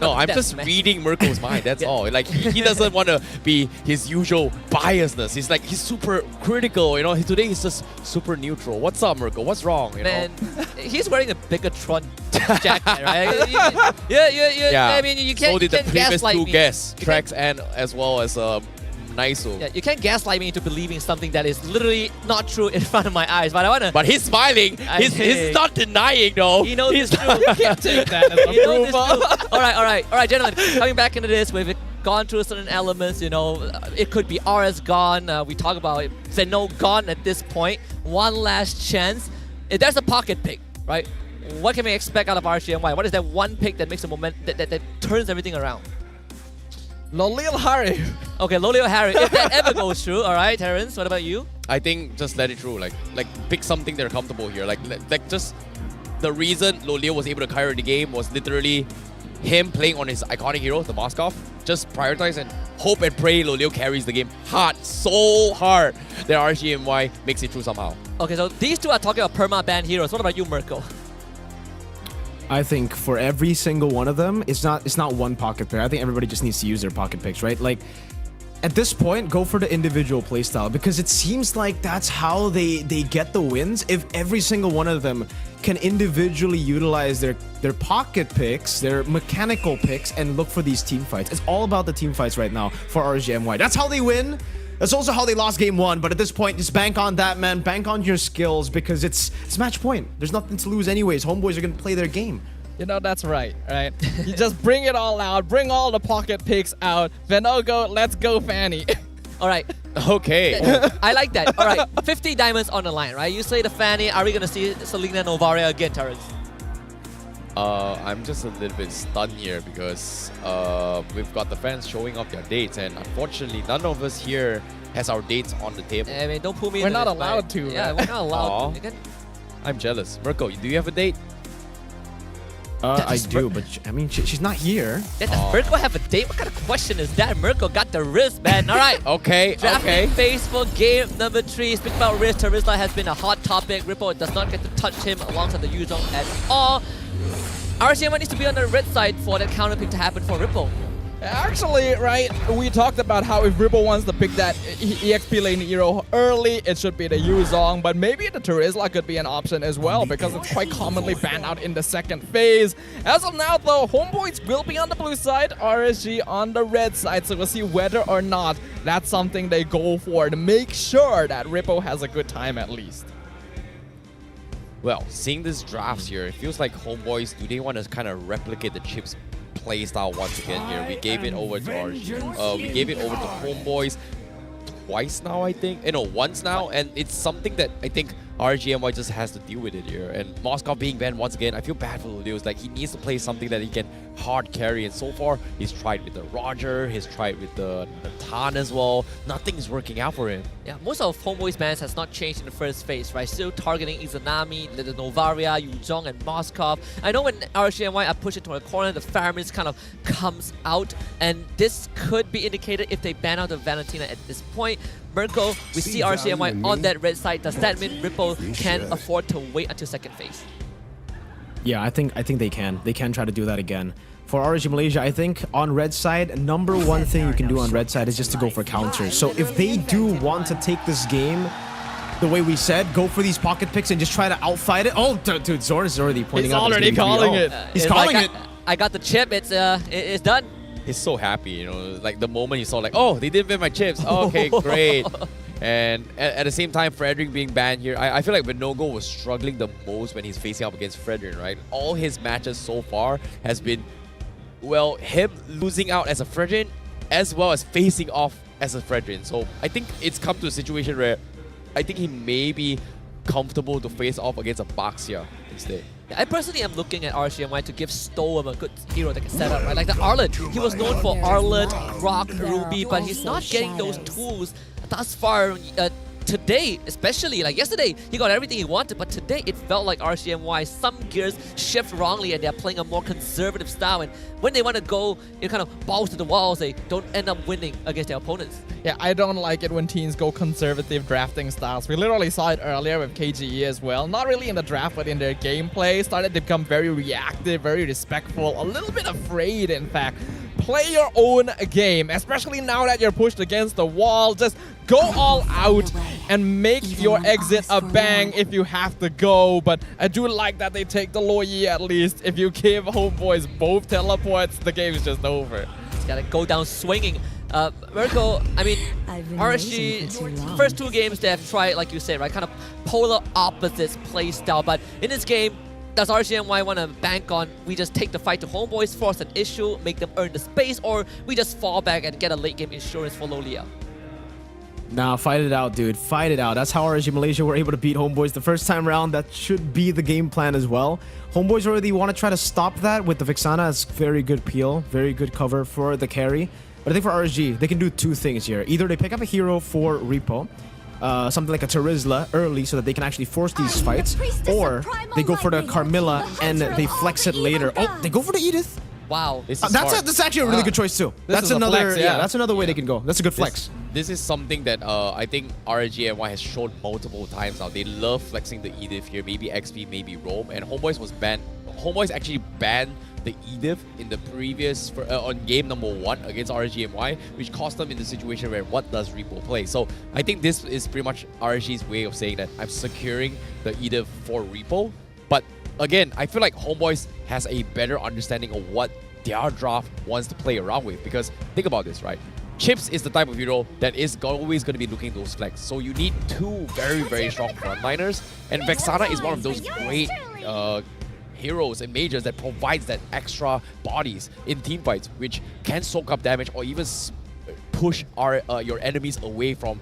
No, I'm just reading Mirko's mind. That's all. Like he doesn't want to be his usual biasness. He's like, he's super critical. You know, today he's just super neutral. What's up, Mirko? What's wrong? You know? He's wearing a Bigatron jacket, right? I mean, you can't. So did the previous gaslight two me. guests, Trex and as well as Naisu. Yeah, you can't gaslight me into believing something that is literally not true in front of my eyes. But I wanna. But he's smiling. He's not denying, though. He knows he's it's true. You can't take that as approval. All right, gentlemen. Coming back into this, we've gone through certain elements. You know, it could be RS gone. We talk about Zeno gone at this point. One last chance. If there's a pocket pick, right? What can we expect out of RCNY? What is that one pick that makes a moment that turns everything around? Lolil Harry. Okay, Lolil Harry. If that ever goes through, all right, Terrence. What about you? I think just let it through. Like pick something they're comfortable here. Like just the reason Lolil was able to carry the game was literally him playing on his iconic hero, the Moskov. Just prioritize and hope and pray Lolil carries the game so hard that RCNY makes it through somehow. Okay, so these two are talking about perma-ban heroes. What about you, Mirko? I think for every single one of them, it's not one pocket pick. I think everybody just needs to use their pocket picks, right? Like, at this point, go for the individual playstyle, because it seems like that's how they get the wins. If every single one of them can individually utilize their pocket picks, their mechanical picks, and look for these team fights. It's all about the team fights right now for RGMY. That's how they win. That's also how they lost game 1, but at this point, just bank on that, man. Bank on your skills, because it's match point. There's nothing to lose anyways. Homeboys are going to play their game. You know, that's right? You just bring it all out. Bring all the pocket picks out. Venogo, let's go, Fanny. All right. Okay. I like that. All right. 50 diamonds on the line, right? You say the Fanny. Are we going to see Selena Novaria again, Terrence? I'm just a little bit stunned here, because we've got the fans showing off their dates, and unfortunately none of us here has our dates on the table. I mean, don't pull me We're into not this, allowed right? to. Yeah, Right? we're not allowed to. I'm jealous. Mirko, do you have a date? I do, but I mean, she's not here. Does Mirko have a date? What kind of question is that? Mirko got the wrist, man. All right. Okay. Drafting phase for game number 3. Speaking about wrist, Terizla has been a hot topic. Ripple does not get to touch him alongside the U-Zone at all. RCM needs to be on the red side for that counter pick to happen for Ripple. Actually, right, we talked about how if Ripple wants to pick that EXP lane hero early, it should be the Yuzong, but maybe the Terizla could be an option as well, because it's quite commonly banned out in the second phase. As of now, though, Homeboys will be on the blue side, RSG on the red side, so we'll see whether or not that's something they go for to make sure that Ripple has a good time at least. Well, seeing this drafts here, it feels like Homeboys, do they want to kind of replicate the Chips playstyle once again here? We gave it over to we gave it over to Homeboys twice now, I think. No, once now, and it's something that I think RGMY just has to deal with it here. And Moskov being banned once again, I feel bad for Luleus. Like, he needs to play something that he can hard carry. And so far, he's tried with the Roger, he's tried with the Tan as well. Nothing is working out for him. Yeah, most of Homeboy's bans has not changed in the first phase, right? Still targeting Izanami, the Novaria, Yuzhong, and Moskov. I know when RGMY are pushed into a corner, the Faramins kind of comes out, and this could be indicated if they ban out the Valentina at this point. Mirko, we see RGMY on that red side. Does that mean Ripple can afford to wait until second phase? Yeah, I think they can. They can try to do that again. For RG Malaysia, I think on red side, number one thing you can do on red side is just to go for counters. So if they do want to take this game the way we said, go for these pocket picks and just try to outfight it. Oh, dude, Zorn is already pointing out. He's already calling it. He's calling it. I got the chip. It's done. He's so happy, you know, like the moment he saw like, oh, they didn't ban my chips. Okay, great. And at the same time, Frederick being banned here, I feel like Vinogo was struggling the most when he's facing up against Frederick, right? All his matches so far has been, well, him losing out as a Frederick as well as facing off as a Frederick. So I think it's come to a situation where I think he may be comfortable to face off against a Baxia instead. Yeah, I personally am looking at RGMY to give Storm a good hero that can set up, right? Like the Arlet. He was known for Arlet, Rock, Ruby, but he's not getting those tools thus far. Today, especially, like yesterday, he got everything he wanted, but today it felt like RCMY, some gears shift wrongly and they're playing a more conservative style, and when they want to go, it kind of balls to the walls, they don't end up winning against their opponents. Yeah, I don't like it when teams go conservative drafting styles. We literally saw it earlier with KGE as well. Not really in the draft, but in their gameplay. Started to become very reactive, very respectful, a little bit afraid, in fact. Play your own game, especially now that you're pushed against the wall. Just go all out and make your exit a bang if you have to go. But I do like that they take the Loyi at least. If you give Homeboys both teleports, the game is just over. It's gotta go down swinging. Mirko, I mean, RSG, first two games they have tried, like you said, right, kind of polar opposites play style. But in this game, does RGMY want to bank on we just take the fight to Homeboys, force an issue, make them earn the space, or we just fall back and get a late game insurance for Lolia? Nah, fight it out, dude. Fight it out. That's how RG Malaysia were able to beat Homeboys the first time around. That should be the game plan as well. Homeboys already want to try to stop that with the Vixana. It's very good peel, very good cover for the carry. But I think for RSG, they can do two things here. Either they pick up a hero for Repo, something like a Terizla early so that they can actually force these fights, or they go for the Carmilla and they flex it later. Oh, they go for the Edith. Wow. That's actually a really good choice too. That's another flex, yeah. That's another way they can go. That's a good flex. This is something that I think RGMY has shown multiple times now. They love flexing the Edith here, maybe XP, maybe Roam, and Homeboys was banned. Homeboys actually banned the Edith in the previous on game number 1 against RGMY, which cost them in the situation where what does Repo play. So I think this is pretty much RG's way of saying that I'm securing the Edith for Repo. But again, I feel like Homeboys has a better understanding of what their draft wants to play around with, because think about this, right? Chips is the type of hero that is always going to be looking those flex. So you need two very, very strong frontliners, and Vexana is one of those great heroes and majors that provides that extra bodies in teamfights, which can soak up damage or even push your enemies away from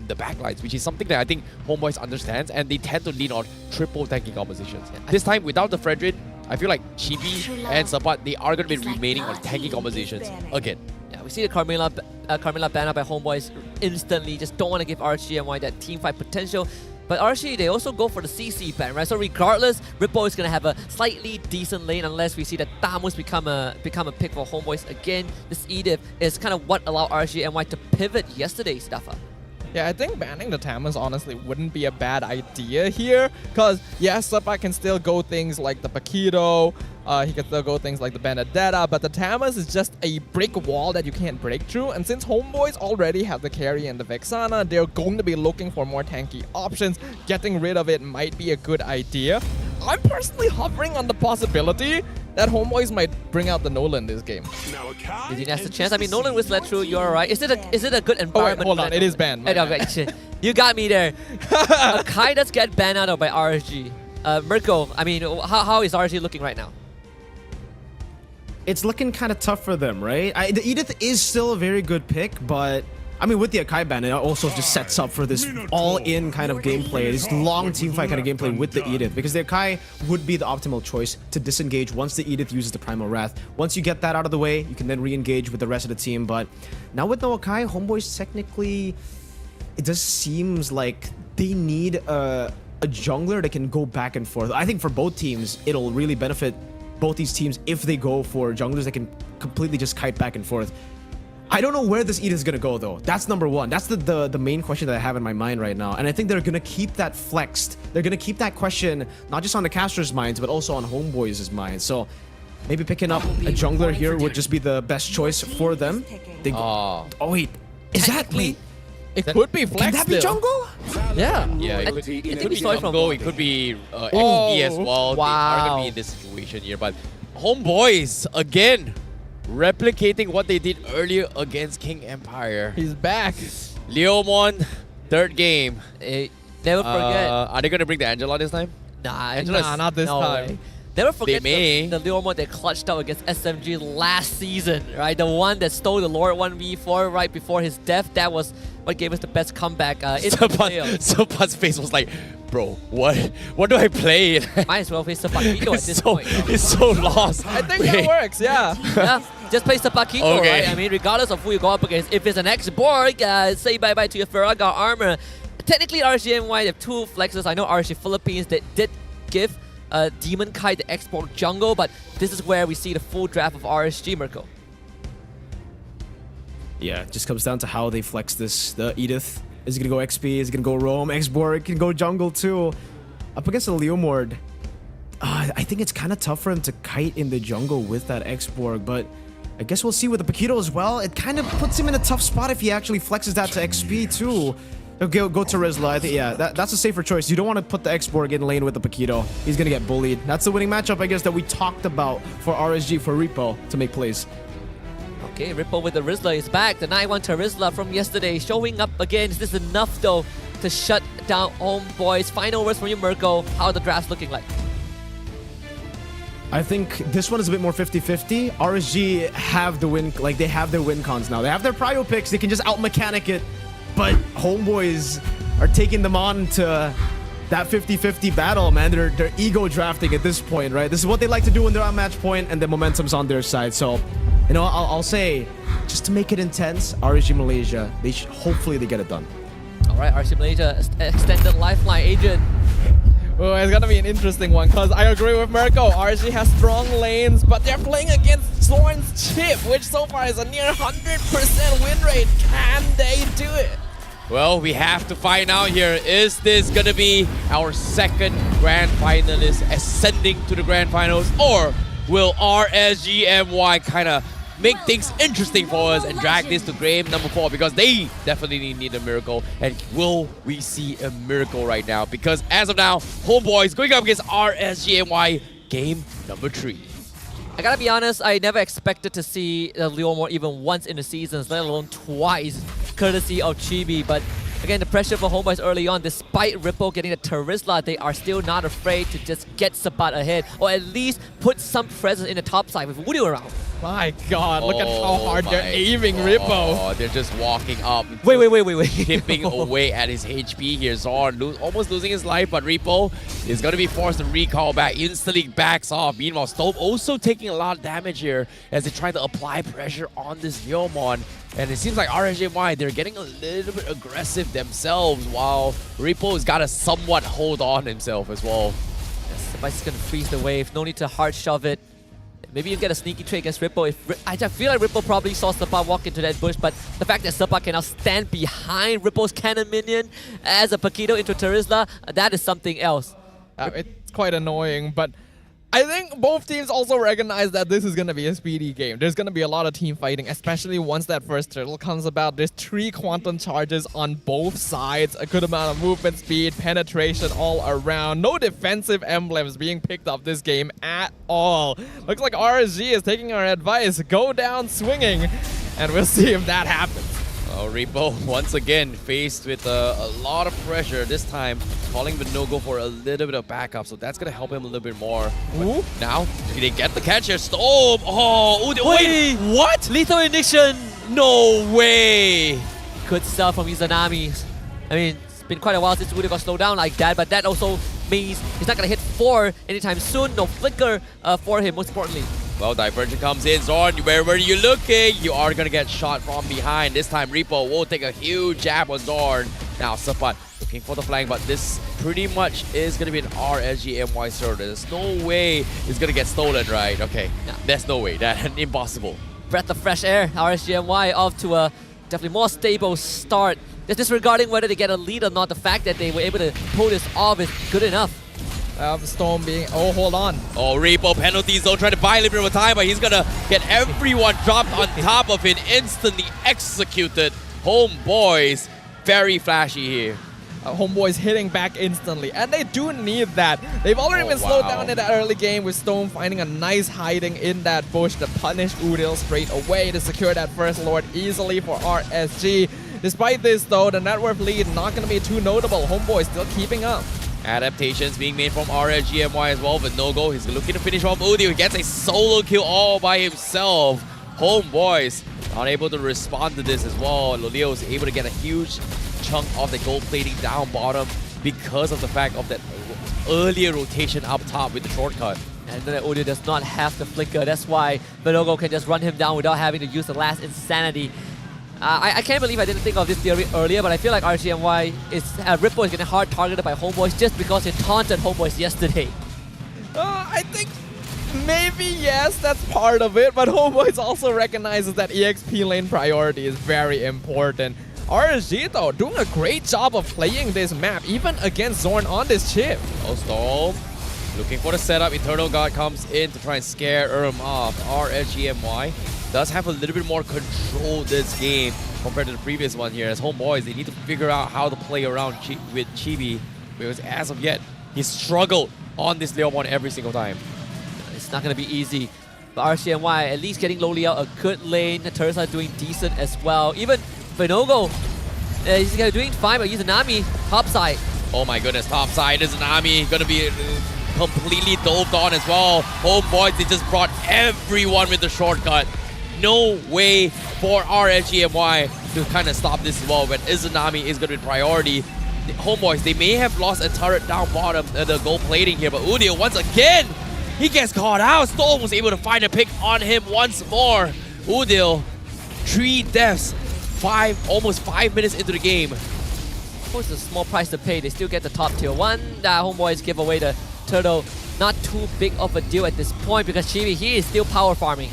the backlines, which is something that I think Homeboys understands, and they tend to lean on triple tanking compositions. This time, without the Frederick, I feel like Chibi and Sapat, they are going to be remaining on tanking compositions again. Yeah, we see the Carmilla ban up by Homeboys instantly. Just don't want to give RGMY that teamfight potential. But RG, they also go for the CC ban, right? So regardless, Ripple is going to have a slightly decent lane unless we see that Tamus become a pick for Homeboys again. This Edith is kind of what allowed RGMY to pivot yesterday's Staffa. Yeah, I think banning the Tamus honestly wouldn't be a bad idea here, because yes, Sapa can still go things like the Paquito, he can still go things like the Benedetta, but the Tamus is just a brick wall that you can't break through, and since Homeboys already have the carry and the Vexana, they're going to be looking for more tanky options. Getting rid of it might be a good idea. I'm personally hovering on the possibility that Homeboys might bring out the Nolan this game. Did he nest a chance? I mean, Nolan was let through, you're alright. Is it a good environment? Oh wait, hold on, it is banned. You got me there. Kai does get banned out by RSG. Mirko, I mean, how is RSG looking right now? It's looking kind of tough for them, right? The Edith is still a very good pick, but I mean, with the Akai ban, it also just sets up for this all-in kind of gameplay, this long teamfight kind of gameplay with the Edith, because the Akai would be the optimal choice to disengage once the Edith uses the Primal Wrath. Once you get that out of the way, you can then re-engage with the rest of the team, but now with no Akai, Homeboys technically, it just seems like they need a jungler that can go back and forth. I think for both teams, it'll really benefit both these teams if they go for junglers that can completely just kite back and forth. I don't know where this Edith is going to go, though. That's number one. That's the main question that I have in my mind right now. And I think they're going to keep that flexed. They're going to keep that question not just on the casters' minds, but also on Homeboys' minds. So maybe picking up a jungler here would just be the best choice for them. They go, oh, wait. Is that... Wait. It could be flex. Can that be jungle? Yeah. Yeah, it could be jungle. It could be XP as well. Wow. They are going to be in this situation here. But Homeboys, again, replicating what they did earlier against King Empire. He's back. Leomon, third game. Never forget. Are they going to bring the Angela this time? Nah, not this time. Way. Never forget may. the Leomon that clutched out against SMG last season, right? The one that stole the Lord 1v4 right before his death. That was what gave us the best comeback in the playoffs. Sapan's face was like, bro, what do I play? Might as well face Sapakito at this point. He's so lost. I think that works, yeah. Yeah, just play Sapakito, Okay. right? I mean, regardless of who you go up against, if it's an X-Borg, say bye-bye to your Faraga armor. Technically, RGMY have two flexes. I know RG Philippines that did give Demon Kite the X-Borg jungle, but this is where we see the full draft of RSG, Mirko. Yeah, it just comes down to how they flex this. The Edith is going to go XP, is going to go roam. X-Borg can go jungle too. Up against the Leomord, I think it's kind of tough for him to kite in the jungle with that X-Borg, but I guess we'll see with the Paquito as well. It kind of puts him in a tough spot if he actually flexes that to XP too. Go to Rizla. I think, yeah, that's a safer choice. You don't want to put the X-Borg in lane with the Paquito. He's going to get bullied. That's the winning matchup, I guess, that we talked about for RSG, for Repo to make plays. Okay, Ripple with the Rizla is back. The 9-1 to Rizla from yesterday showing up again. Is this enough, though, to shut down Homeboys? Final words from you, Mirko. How are the drafts looking like? I think this one is a bit more 50-50. RSG have the win, like they have their win cons now. They have their prio picks. They can just out-mechanic it. But Homeboys are taking them on to that 50-50 battle, man. They're ego drafting at this point, right? This is what they like to do when they're on match point and the momentum's on their side. So, you know, I'll say, just to make it intense, RSG Malaysia, hopefully they get it done. All right, RSG Malaysia, extended lifeline, Adrian. Oh, it's gonna be an interesting one, because I agree with Mirko. RSG has strong lanes, but they're playing against Zorn's Chip, which so far is a near 100% win rate. Can they do it? Well, we have to find out here. Is this going to be our second grand finalist ascending to the grand finals? Or will RSGMY kind of make things interesting for us and drag this to game number 4? Because they definitely need a miracle. And will we see a miracle right now? Because as of now, Homeboys going up against RSGMY game number 3. I gotta be honest, I never expected to see Leomor even once in the seasons, let alone twice, courtesy of Chibi. But again, the pressure for Homeboys early on, despite Ripple getting the Terizla, they are still not afraid to just get Sabat ahead, or at least put some presence in the top side with Voodoo around. My God, look at how hard they're aiming Rippo. Oh, they're just walking up. Wait. Chipping away at his HP here. Zorn almost losing his life, but Repo is going to be forced to recall back. Instantly backs off. Meanwhile, Stope also taking a lot of damage here as they try to apply pressure on this Neomon. And it seems like RSGMY, they're getting a little bit aggressive themselves, while Repo's got to somewhat hold on himself as well. Yes, Sabat's going to freeze the wave. No need to hard shove it. Maybe you get a sneaky trade against Ripple. I just feel like Ripple probably saw Sabat walk into that bush, but the fact that Sabat can now stand behind Ripple's cannon minion as a Paquito into Terizla, that is something else. It's quite annoying, but I think both teams also recognize that this is going to be a speedy game. There's going to be a lot of team fighting, especially once that first turtle comes about. There's 3 quantum charges on both sides, a good amount of movement speed, penetration all around. No defensive emblems being picked up this game at all. Looks like RSG is taking our advice, go down swinging, and we'll see if that happens. Oh, Repo once again faced with a lot of pressure. This time calling the no-go for a little bit of backup, so that's going to help him a little bit more. Now, do they get the catch here? Storm! Oh, wait, what? Lethal Ignition! No way! good stuff from Izanami. I mean, it's been quite a while since Udio got slowed down like that, but that also means he's not going to hit 4 anytime soon. No flicker for him, most importantly. Well, Divergent comes in. Zorn, where were you looking? You are going to get shot from behind. This time, Repo will take a huge jab on Zorn. Now, Sapat looking for the flank, but this pretty much is going to be an RSG MY server. There's no way it's going to get stolen, right? Okay, there's no way. That's impossible. Breath of fresh air. RSG MY off to a definitely more stable start. Just disregarding whether they get a lead or not, the fact that they were able to pull this off is good enough. The Storm being... Oh, hold on. Oh, Repo penalties though, trying to buy a little bit of time, but he's going to get everyone dropped on top of it, instantly executed. Homeboys, very flashy here. Homeboys hitting back instantly, and they do need that. They've already been slowed down in that early game, with Stone finding a nice hiding in that bush to punish Udil straight away to secure that first Lord easily for RSG. Despite this though, the net worth lead not going to be too notable. Homeboys still keeping up. Adaptations being made from RSG MY as well, but no go. He's looking to finish off Udio. He gets a solo kill all by himself. Homeboys not able to respond to this as well. Loleo is able to get a huge chunk of the gold plating down bottom because of the fact of that earlier rotation up top with the shortcut. And then Udio does not have the flicker. That's why Vinogo can just run him down without having to use the last insanity. I can't believe I didn't think of this theory earlier, but I feel like RCMY is Ripple is getting hard targeted by Homeboys just because he taunted Homeboys yesterday. I think maybe yes, that's part of it, but Homeboys also recognizes that EXP lane priority is very important. RSG though, doing a great job of playing this map, even against Zorn on this chip. Oh, Storm looking for the setup. Eternal God comes in to try and scare off. RSGMY does have a little bit more control this game compared to the previous one here. As Homeboys, they need to figure out how to play around with Chibi, because as of yet, he struggled on this Leomon every single time. It's not going to be easy. But RCMY at least getting lowly out a good lane. Teresa doing decent as well. Even Vinogo, he's doing fine, but Izanami topside. Oh my goodness, topside Izanami going to be completely dove on as well. Homeboys, they just brought everyone with the shortcut. No way for RSGMY to kind of stop this as well, but Izanami is going to be priority. The Homeboys, they may have lost a turret down bottom, the gold plating here, but Udio, once again, he gets caught out. Storm was able to find a pick on him once more. Udio, 3 deaths, almost 5 minutes into the game. Of course, it's a small price to pay. They still get the top tier 1. Homeboys give away the turtle. Not too big of a deal at this point because Chibi, he is still power farming.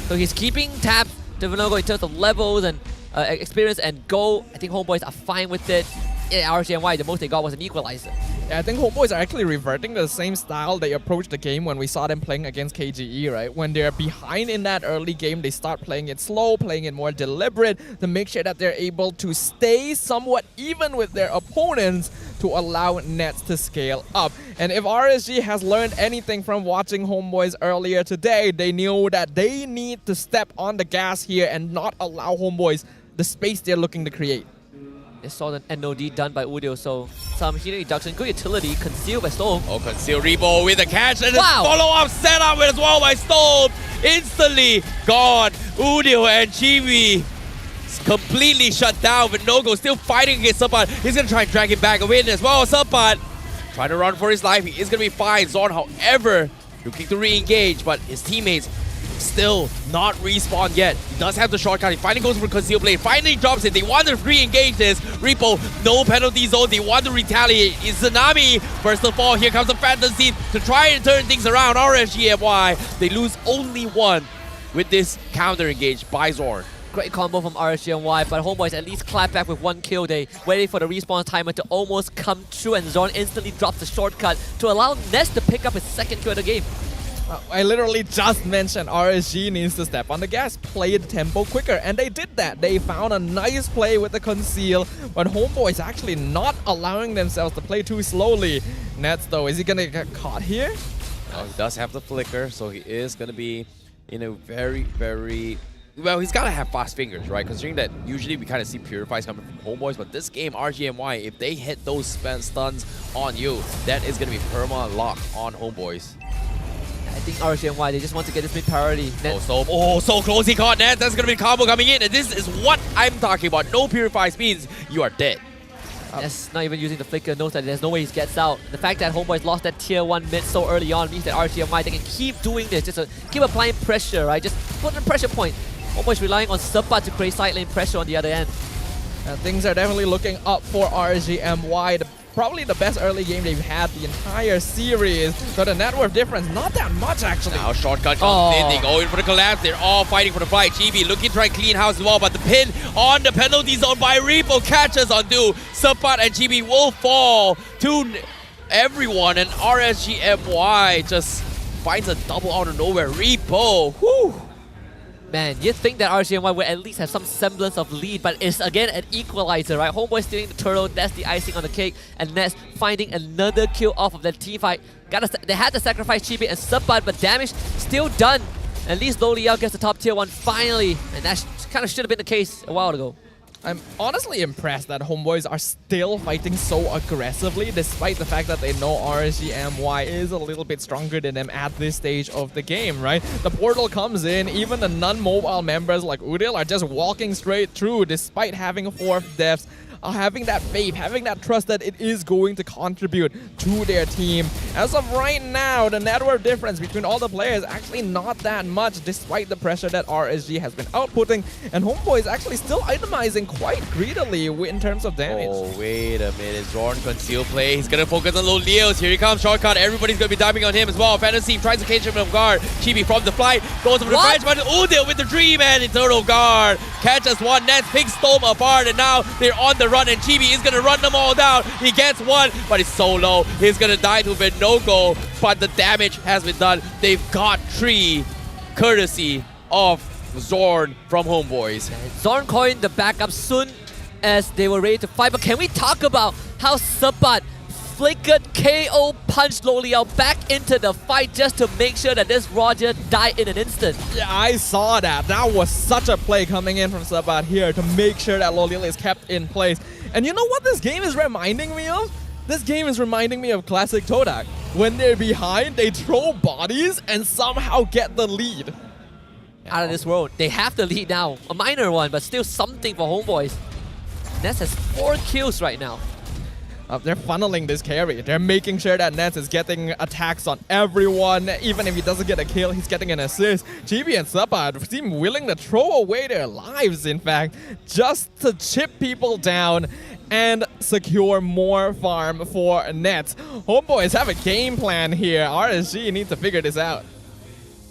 So he's keeping tabs to Vinogo in terms of levels and experience and gold. I think Homeboys are fine with it. In RCMY, the most they got was an equalizer. Yeah, I think Homeboys are actually reverting to the same style they approached the game when we saw them playing against KGE, right? When they're behind in that early game, they start playing it slow, playing it more deliberate to make sure that they're able to stay somewhat even with their opponents to allow nets to scale up. And if RSG has learned anything from watching Homeboys earlier today, they knew that they need to step on the gas here and not allow Homeboys the space they're looking to create. They saw the NOD done by Udio, so some healing reduction, good utility, concealed by Storm. Oh, conceal Rebo with a catch and a follow-up setup as well by Storm. Instantly gone. Udio and Chibi completely shut down, but Nogo still fighting against Sapat. He's going to try and drag him back away as well. Sapat trying to run for his life. He is going to be fine. Zorn, however, looking to re-engage, but his teammates still not respawn yet. He does have the shortcut. He finally goes for Conceal Blade. Finally drops it. They want to re-engage this. Repo, no penalty zone. They want to retaliate. It's Tsunami. First of all, here comes the Phantom Seed to try and turn things around. RSGMY, they lose only 1 with this counter engage by Zorn. Great combo from RSGMY, but Homeboys at least clap back with 1 kill. They waiting for the respawn timer to almost come true, and Zorn instantly drops the shortcut to allow Ness to pick up his 2nd kill of the game. I literally just mentioned RSG needs to step on the gas, play the tempo quicker, and they did that. They found a nice play with the conceal, but Homeboys actually not allowing themselves to play too slowly. Nets though, is he gonna get caught here? Oh, he does have the flicker, so he is gonna be in a very, well, he's gotta have fast fingers, right? Considering that usually we kind of see purifies coming from Homeboys, but this game, RGMY, if they hit those stuns on you, that is gonna be perma lock on Homeboys. I think RSGMY, they just want to get this mid priority. So close he caught Nets. That's going to be a combo coming in. And this is what I'm talking about. No purifies means you are dead. Yes, not even using the flicker, knows that there's no way he gets out. The fact that Homeboys lost that tier 1 mid so early on means that RSGMY, they can keep doing this, just to keep applying pressure, right? Just put the pressure point. Homeboys relying on Sepat to create side lane pressure on the other end. Things are definitely looking up for RSGMY. Probably the best early game they've had the entire series. So the net worth difference, not that much actually. Now shortcut comes in, they go in for the collapse. They're all fighting for the fight. Chibi looking to try and clean house as well, but the pin on the penalty zone by Repo catches onto Sepat, and Chibi will fall to everyone, and RSGMY just finds a double out of nowhere. Repo, whew. Man, you'd think that RSGMY would at least have some semblance of lead, but it's again an equalizer, right? Homeboy stealing the turtle, that's the icing on the cake, and Nets finding another kill off of that team fight. They had to sacrifice Chibi and Sepat, but damage still done. At least Lo Liao gets the top tier 1 finally, and that kind of should have been the case a while ago. I'm honestly impressed that Homeboys are still fighting so aggressively despite the fact that they know RSGMY is a little bit stronger than them at this stage of the game, right? The portal comes in, even the non-mobile members like Udil are just walking straight through despite having 4 deaths. Having that faith, having that trust that it is going to contribute to their team. As of right now, the net worth difference between all the players actually not that much despite the pressure that RSG has been outputting, and Homeboy is actually still itemizing quite greedily in terms of damage. Oh, wait a minute. Zorn conceal play. He's going to focus on Lo Liao's. Here he comes. Shortcut. Everybody's going to be diving on him as well. Fantasy tries to catch him off guard. Chibi from the flight goes over the french, but Udil with the dream and eternal guard catches one. Nets pick Storm apart, and now they're on the run, and Chibi is going to run them all down. He gets one, but it's so low. He's going to die to a no-go, but the damage has been done. They've got 3 courtesy of Zorn from Homeboys. Zorn coined the backup soon as they were ready to fight, but can we talk about how Sepat flickered KO punched Lo Liao back into the fight just to make sure that this Roger died in an instant? Yeah, I saw that. That was such a play coming in from Sepat here to make sure that Lo Liao is kept in place. And you know what this game is reminding me of? This game is reminding me of classic Todak. When they're behind, they throw bodies and somehow get the lead. Out of this world. They have the lead now. A minor one, but still something for Homeboys. Nets has 4 kills right now. They're funneling this carry. They're making sure that Nets is getting attacks on everyone. Even if he doesn't get a kill, he's getting an assist. Chibi and Sepat seem willing to throw away their lives, in fact, just to chip people down and secure more farm for Nets. Homeboys have a game plan here. RSG need to figure this out.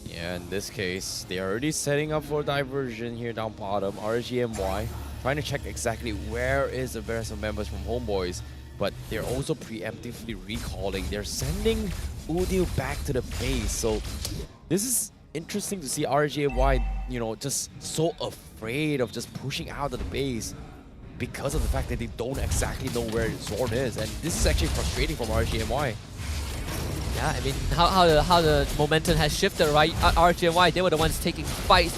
Yeah, in this case, they are already setting up for diversion here down bottom. RSGMY trying to check exactly where is the rest of members from Homeboys. But they're also preemptively recalling. They're sending Udil back to the base. So this is interesting to see RSGMY, just so afraid of just pushing out of the base because of the fact that they don't exactly know where Zorn is. And this is actually frustrating from RSGMY. Yeah, I mean, how the momentum has shifted, right? RSGMY, they were the ones taking fights.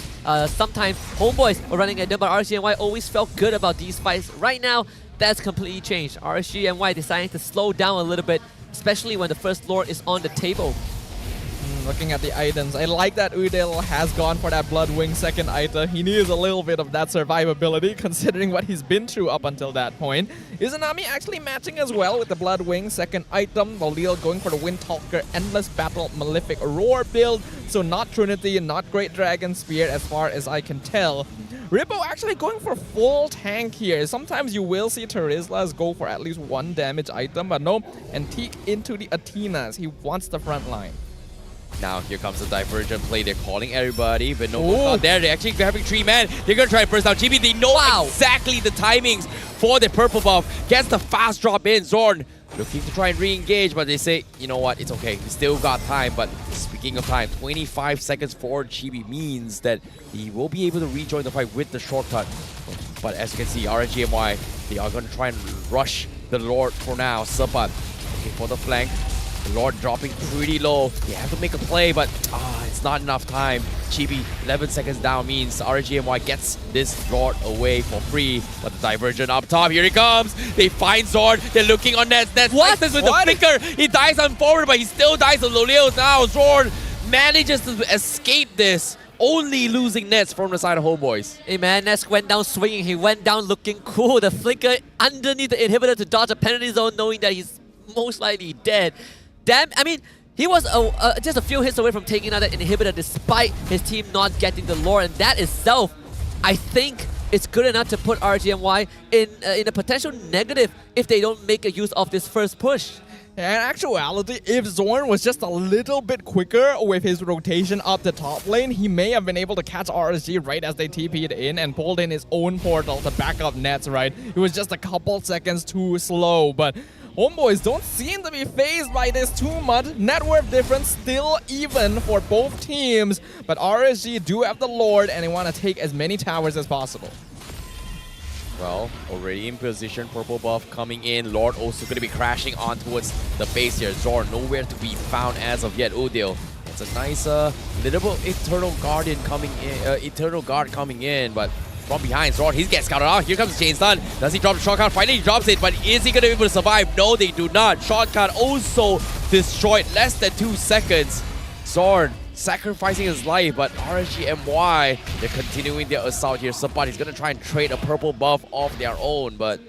Sometimes Homeboys were running at them, but RSGMY always felt good about these fights. Right now, that's completely changed. RSGMY deciding to slow down a little bit, especially when the first lord is on the table. Looking at the items, I like that Udil has gone for that Bloodwing second item. He needs a little bit of that survivability considering what he's been through up until that point. Izanami actually matching as well with the Bloodwing second item. Lil going for the Windtalker Endless Battle Malefic Roar build. So not Trinity, not Great Dragon Spear as far as I can tell. Rippo actually going for full tank here. Sometimes you will see Terizlas go for at least 1 damage item, but no, Antique into the Athenas. He wants the front line. Now here comes the divergent play. They're calling everybody, but no one's out there. They're actually having 3 men. They're going to try and burst down Chibi. They know exactly the timings for the purple buff. Gets the fast drop in. Zorn looking to try and re-engage, but they say, you know what, it's okay. We still got time, but speaking of time, 25 seconds for Chibi means that he will be able to rejoin the fight with the shortcut. But as you can see, RSGMY, they are going to try and rush the Lord for now. Sepat looking for the flank. The Lord dropping pretty low. They have to make a play, but it's not enough time. Chibi, 11 seconds down means RSGMY gets this Lord away for free. But the divergent up top, here he comes. They find Zord. They're looking on Nets. Nets fights this with the flicker. He dies on forward, but he still dies on Lo Liao now. Zord manages to escape this, only losing nets from the side of Homeboys. Hey man, Ness went down swinging. He went down looking cool. The flicker underneath the inhibitor to dodge a penalty zone, knowing that he's most likely dead. Damn, I mean, he was just a few hits away from taking out that inhibitor despite his team not getting the lore, and that itself, I think, it's good enough to put RGMY in a potential negative if they don't make a use of this first push. In actuality, if Zorn was just a little bit quicker with his rotation up the top lane, he may have been able to catch RSG right as they TP'd in and pulled in his own portal to back up nets, right? It was just a couple seconds too slow, but Homeboys don't seem to be fazed by this too much. Net worth difference still even for both teams, but RSG do have the Lord and they want to take as many towers as possible. Well, already in position, purple buff coming in. Lord also going to be crashing on towards the base here. Zorn nowhere to be found as of yet. Udil, it's a nice little Eternal Guardian coming in, Eternal Guard coming in, but from behind Zorn, he gets scouted out. Here comes the chain stun. Does he drop the shotgun? Finally he drops it, but is he going to be able to survive? No, they do not. Shotgun also destroyed less than 2 seconds. Zorn sacrificing his life, but RSG MY, they're continuing their assault here. Sabat, he's going to try and trade a purple buff of their own, but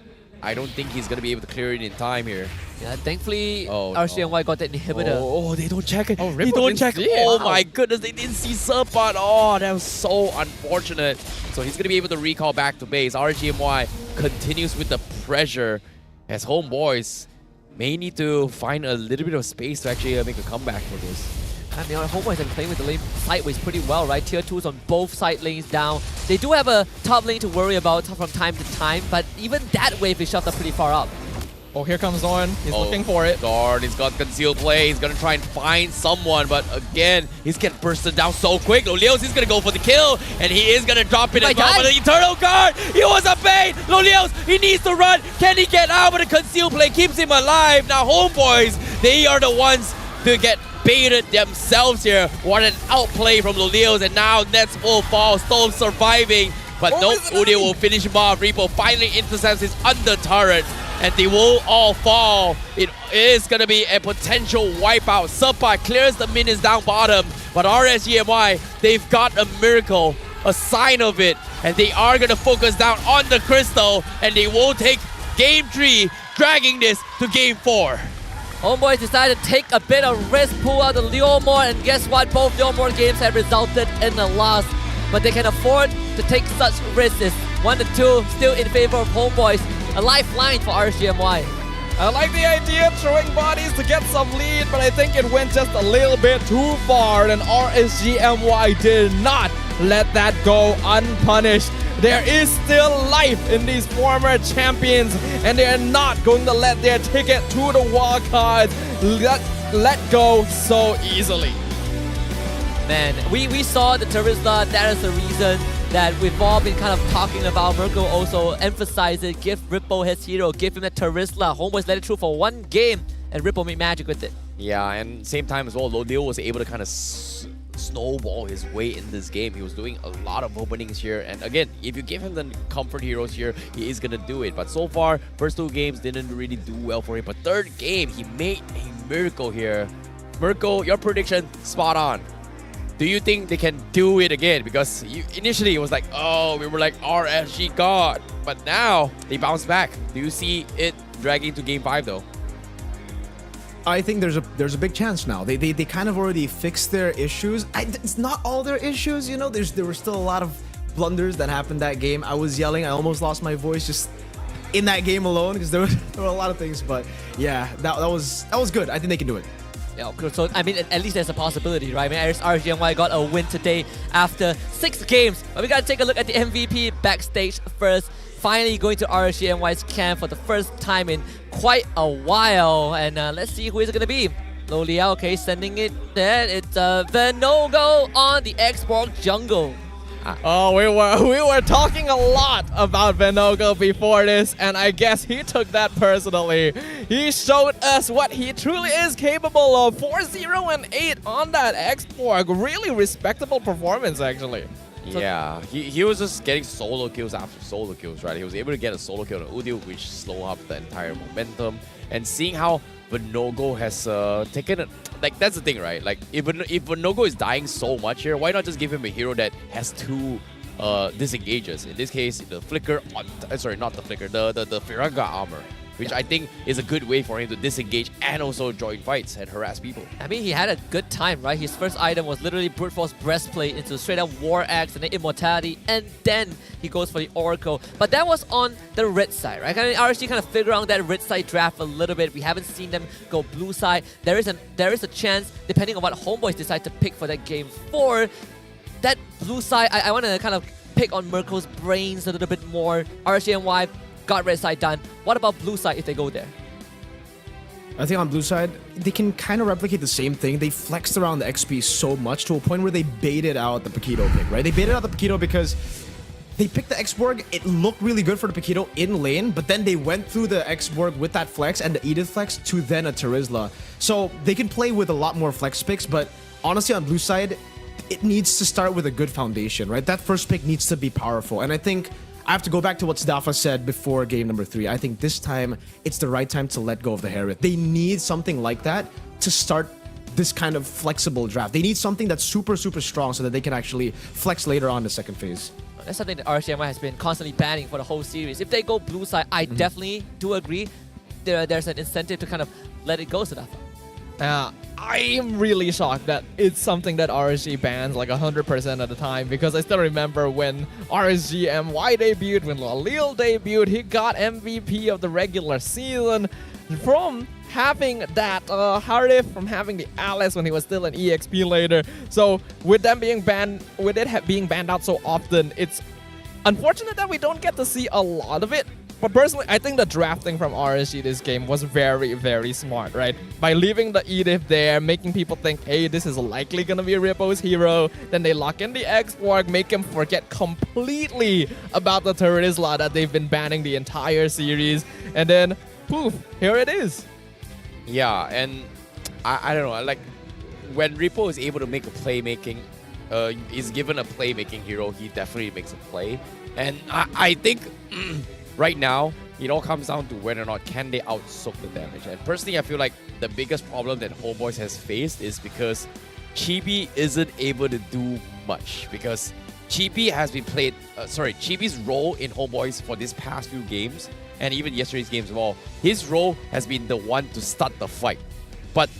I don't think he's going to be able to clear it in time here. Yeah, thankfully, RSG MY got that inhibitor. Oh, they don't check it. Oh, they don't check it. Oh Wow. my goodness, they didn't see Sabat. Oh, that was so unfortunate. So he's going to be able to recall back to base. RSG MY continues with the pressure as Homeboys may need to find a little bit of space to actually make a comeback for this. I mean, Homeboys are playing with the lane sideways pretty well, right? Tier 2s on both side lanes down. They do have a top lane to worry about from time to time, but even that wave is shoved up pretty far up. Oh, here comes Zorn. He's looking for it. Zorn, he's got concealed play. He's going to try and find someone, but again, he's getting bursted down so quick. Lolios, he's going to go for the kill, and he is going to drop it as well. But the Eternal Guard, he was a bait. Lolios, he needs to run. Can he get out? But the concealed play keeps him alive. Now, Homeboys, they are the ones to get baited themselves here. What an outplay from Lolios, and now Nets will fall. Storm surviving, but nope, Udio will finish him off. Reaper finally intercepts his under turret, and they will all fall. It is going to be a potential wipeout. Subpa clears the minions down bottom, but RSGMY, they've got a miracle, a sign of it, and they are going to focus down on the crystal, and they will take Game 3, dragging this to Game 4. Homeboys decided to take a bit of risk, pull out the Leomore, and guess what? Both Leomore games have resulted in a loss. But they can afford to take such risks. 1-2 still in favor of Homeboys. A lifeline for RSGMY. I like the idea of throwing bodies to get some lead, but I think it went just a little bit too far, and RSGMY did not let that go unpunished. There is still life in these former champions, and they are not going to let their ticket to the wildcards let go so easily. Man, we saw the Terizla. That is the reason that we've all been kind of talking about. Merkel also emphasized it. Give Rippo his hero. Give him the Terizla. Homeboys let it through for one game, and Rippo made magic with it. Yeah, and same time as well, Lodeo was able to kind of snowball his way in this game. He was doing a lot of openings here, and again, if you give him the comfort heroes here, he is gonna do it. But so far, first 2 games didn't really do well for him, but third game, he made a miracle here. Merkel, your prediction, spot on. Do you think they can do it again? Because initially it was like, oh, we were like RSG God, but now they bounce back. Do you see it dragging to Game 5 though? I think there's a big chance now. They kind of already fixed their issues. It's not all their issues, you know. There were still a lot of blunders that happened that game. I was yelling. I almost lost my voice just in that game alone because there were a lot of things. But yeah, that was good. I think they can do it. Yeah, so I mean, at least there's a possibility, right? I mean, RSGMY got a win today after 6 games. But we gotta take a look at the MVP backstage first. Finally going to RSGMY's camp for the first time in quite a while. And let's see who is it gonna be. Lolia, okay, sending it there. It's Venogo on the Xbox jungle. Oh, we were talking a lot about Venogo before this, and I guess he took that personally. He showed us what he truly is capable of. 4-0-8 on that Xbox. Really respectable performance, actually. Yeah, he was just getting solo kills after solo kills, right? He was able to get a solo kill on Udil, which slowed up the entire momentum. And seeing how Venogo has taken like that's the thing, right? Like if Nogo is dying so much here, why not just give him a hero that has 2 disengages? In this case, the flicker sorry, not the flicker, the Firaga armor, which I think is a good way for him to disengage and also join fights and harass people. I mean, he had a good time, right? His first item was literally Brute Force Breastplate into straight up War Axe and then Immortality, and then he goes for the Oracle. But that was on the red side, right? I mean, RSG kind of figure out that red side draft a little bit. We haven't seen them go blue side. There is a chance, depending on what Homeboys decide to pick for that game 4, that blue side, I want to kind of pick on Mirko's brains a little bit more. RSGNY got red side done. What about blue side if they go there? I think on blue side, they can kind of replicate the same thing. They flexed around the XP so much to a point where they baited out the Paquito pick, right? They baited out the Paquito because they picked the X-Borg. It looked really good for the Paquito in lane, but then they went through the X-Borg with that flex and the Edith flex to then a Terizla. So they can play with a lot more flex picks, but honestly on blue side, it needs to start with a good foundation, right? That first pick needs to be powerful. And I think I have to go back to what Stafa said before game number 3. I think this time, it's the right time to let go of the Harriet. They need something like that to start this kind of flexible draft. They need something that's super, super strong so that they can actually flex later on in the second phase. That's something that RSGMI has been constantly banning for the whole series. If they go blue side, I definitely do agree. There's an incentive to kind of let it go, Stafa. I'm really shocked that it's something that RSG bans like 100% of the time, because I still remember when RSG MY debuted, when Lalil debuted, he got MVP of the regular season from having that Harif, from having the Alice when he was still an EXP later. So with them being banned, with it being banned out so often, it's unfortunate that we don't get to see a lot of it. But personally, I think the drafting from RSG this game was very, very smart, right? By leaving the Edith there, making people think, hey, this is likely gonna be Rippo's hero. Then they lock in the X-Borg, make him forget completely about the Terizla that they've been banning the entire series. And then, poof, here it is. Yeah, and I don't know, like, when Rippo is able to make a playmaking, is given a playmaking hero, he definitely makes a play. And I think right now, it all comes down to whether or not can they out-soak the damage. And personally, I feel like the biggest problem that Homeboys has faced is because Chibi isn't able to do much. Because Chibi has been played... Chibi's role in Homeboys for these past few games, and even yesterday's games as well, his role has been the one to start the fight. But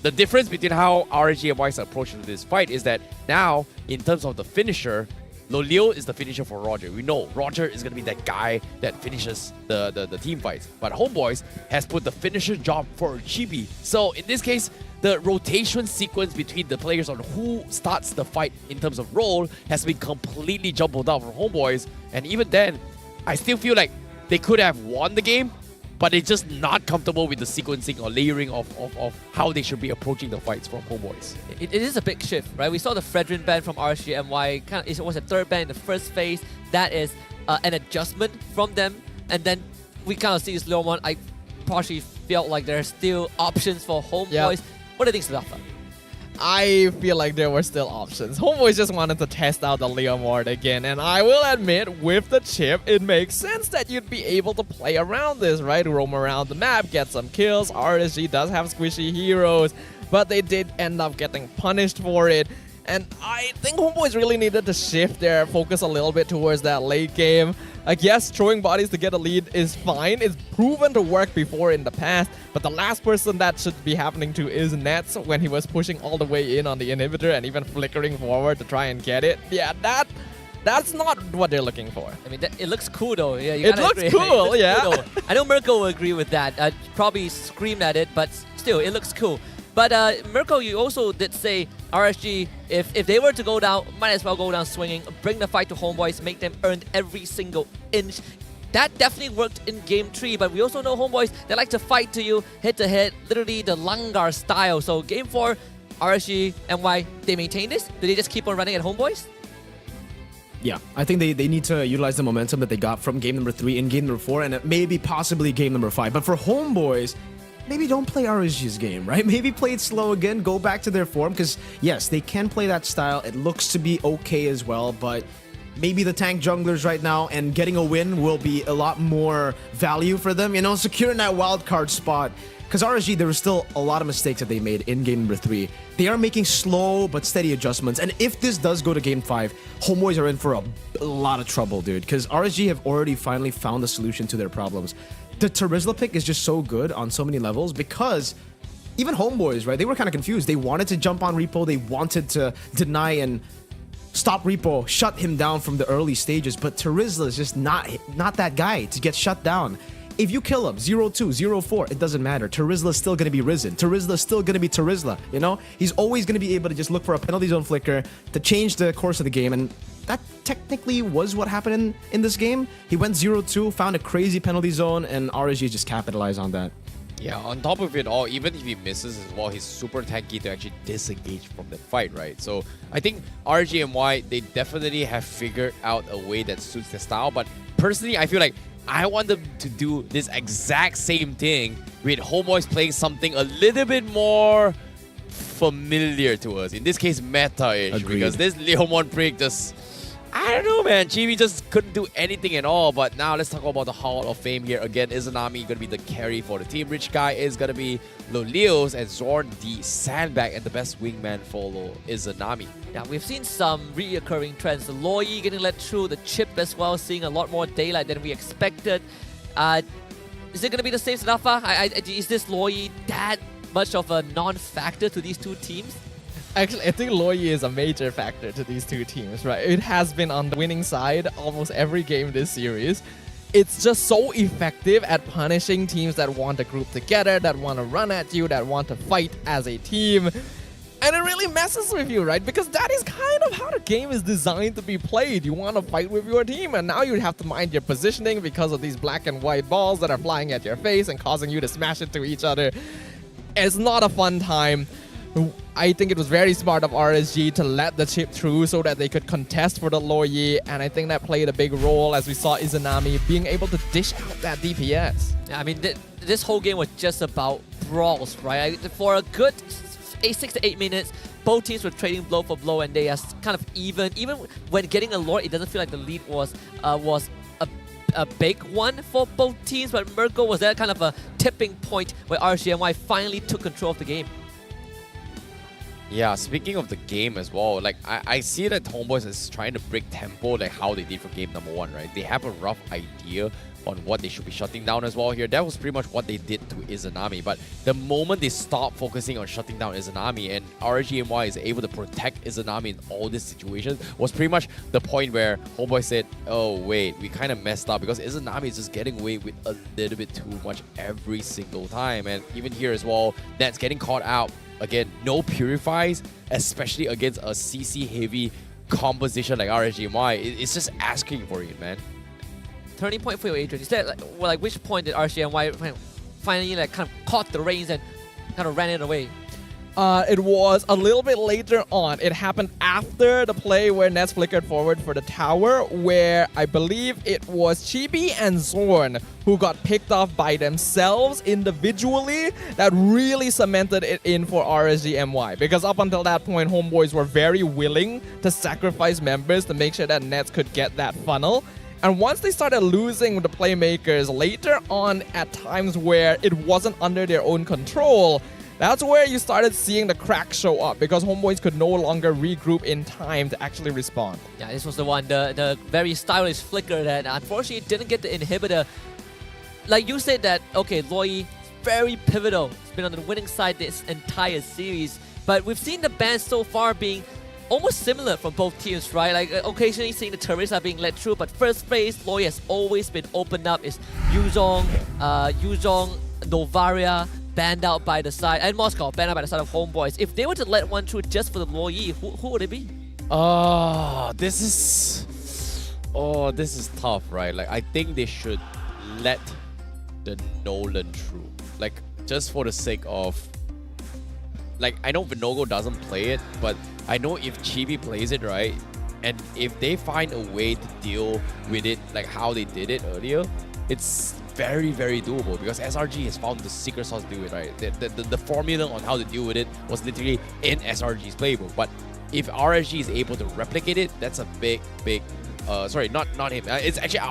the difference between how RSG and Y's approach to this fight is that now, in terms of the finisher, Lolio is the finisher for Roger. We know Roger is going to be that guy that finishes the team fights. But Homeboys has put the finisher job for Chibi. So in this case, the rotation sequence between the players on who starts the fight in terms of role has been completely jumbled out for Homeboys. And even then, I still feel like they could have won the game, but they're just not comfortable with the sequencing or layering of how they should be approaching the fights from Homeboys. It is a big shift, right? We saw the Fredrin ban from RSG MY. It was a third ban in the first phase. That is an adjustment from them. And then we kind of see this little one. I partially felt like there are still options for Homeboys. Yep. What do you think, Sadafa? I feel like there were still options. Homeboys just wanted to test out the Leon Ward again, and I will admit, with the chip, it makes sense that you'd be able to play around this, right? Roam around the map, get some kills. RSG does have squishy heroes, but they did end up getting punished for it. And I think Homeboys really needed to shift their focus a little bit towards that late game. Like, yes, throwing bodies to get a lead is fine. It's proven to work before in the past. But the last person that should be happening to is Nets when he was pushing all the way in on the inhibitor and even flickering forward to try and get it. Yeah, that's not what they're looking for. I mean, it looks cool though. Yeah, it looks cool, yeah. Cool, I know Mirko will agree with that. I'd probably scream at it, but still, it looks cool. But Mirko, you also did say RSG, if they were to go down, might as well go down swinging, bring the fight to Homeboys, make them earn every single inch. That definitely worked in Game 3, but we also know Homeboys, they like to fight to you head-to-head, literally the Langar style. So Game 4, RSG, MY, they maintain this? Do they just keep on running at Homeboys? Yeah, I think they need to utilize the momentum that they got from game number 3 in game number 4 and maybe possibly game number 5. But for Homeboys, maybe don't play RSG's game, right? Maybe play it slow again, go back to their form, because yes, they can play that style. It looks to be okay as well, but maybe the tank junglers right now, and getting a win will be a lot more value for them, you know, securing that wild card spot. Because RSG, there were still a lot of mistakes that they made in game number 3. They are making slow but steady adjustments. And if this does go to game 5, Homeboys are in for a lot of trouble, dude. Because RSG have already finally found a solution to their problems. The Terizla pick is just so good on so many levels because even Homeboys, right, they were kind of confused. They wanted to jump on Repo. They wanted to deny and stop Repo, shut him down from the early stages. But Terizla is just not that guy to get shut down. If you kill him 0-2, 0-4, it doesn't matter. Terizla is still going to be Risen. Terizla is still going to be Terizla, you know? He's always going to be able to just look for a penalty zone flicker to change the course of the game. And that technically was what happened in this game. He went 0-2, found a crazy penalty zone, and RSG just capitalized on that. Yeah, on top of it all, even if he misses as well, he's super tanky to actually disengage from the fight, right? So I think RGMY, they definitely have figured out a way that suits their style. But personally, I feel like I want them to do this exact same thing with Homeboys playing something a little bit more familiar to us. In this case, meta-ish. Because this Leomon prick just... I don't know, man. Chibi just couldn't do anything at all. But now let's talk about the Hall of Fame here. Again, Izanami going to be the carry for the team. Rich Guy is going to be Lolios, and Zorn the sandbag and the best wingman for Izanami. Yeah, we've seen some reoccurring trends. The Loi getting let through, the Chip as well, seeing a lot more daylight than we expected. Is it going to be the same Sadafa? Is this Loi that much of a non-factor to these two teams? Actually, I think Loi is a major factor to these two teams, right? It has been on the winning side almost every game this series. It's just so effective at punishing teams that want to group together, that want to run at you, that want to fight as a team. And it really messes with you, right? Because that is kind of how the game is designed to be played. You want to fight with your team, and now you have to mind your positioning because of these black and white balls that are flying at your face and causing you to smash into each other. It's not a fun time. I think it was very smart of RSG to let the chip through so that they could contest for the Loi, and I think that played a big role as we saw Izanami being able to dish out that DPS. Yeah, I mean, this whole game was just about brawls, right? For a good 6 to 8 minutes, both teams were trading blow for blow, and they are kind of even. Even when getting a Lord, it doesn't feel like the lead was a big one for both teams, but Mirko was that kind of a tipping point where RGMY finally took control of the game. Yeah, speaking of the game as well, like I see that Homeboys is trying to break tempo like how they did for game number 1, right? They have a rough idea on what they should be shutting down as well here. That was pretty much what they did to Izanami. But the moment they stopped focusing on shutting down Izanami and RGMY is able to protect Izanami in all these situations was pretty much the point where Homeboy said, oh wait, we kind of messed up because Izanami is just getting away with a little bit too much every single time. And even here as well, Nat's getting caught out. Again, no purifies, especially against a CC-heavy composition like RSGMY. It's just asking for it, man. Turning point for you, Adrian. Is that like which point did RSGMY finally like kind of caught the reins and kind of ran it away? It was a little bit later on. It happened after the play where Nets flickered forward for the tower, where I believe it was Chibi and Zorn who got picked off by themselves individually that really cemented it in for RSGMY. Because up until that point, Homeboys were very willing to sacrifice members to make sure that Nets could get that funnel. And once they started losing the playmakers later on at times where it wasn't under their own control, that's where you started seeing the cracks show up because Homeboys could no longer regroup in time to actually respond. Yeah, this was the one, the very stylish flicker that unfortunately didn't get the inhibitor. Like you said that, okay, Loi, very pivotal. It's been on the winning side this entire series. But we've seen the bans so far being almost similar from both teams, right? Like occasionally seeing the Teresa being led through, but first phase, Loi has always been opened up. It's Yuzhong, Novaria, banned out by the side, and Moscow banned out by the side of Homeboys. If they were to let one through just for the Loi, who would it be? This is tough, right? Like I think they should let the Nolan through. Like just for the sake of, like I know Vinogo doesn't play it, but I know if Chibi plays it, right, and if they find a way to deal with it like how they did it earlier, it's very, very doable because SRG has found the secret sauce to do it, right? The formula on how to deal with it was literally in SRG's playbook. But if RSG is able to replicate it, that's a big sorry, not him. It's actually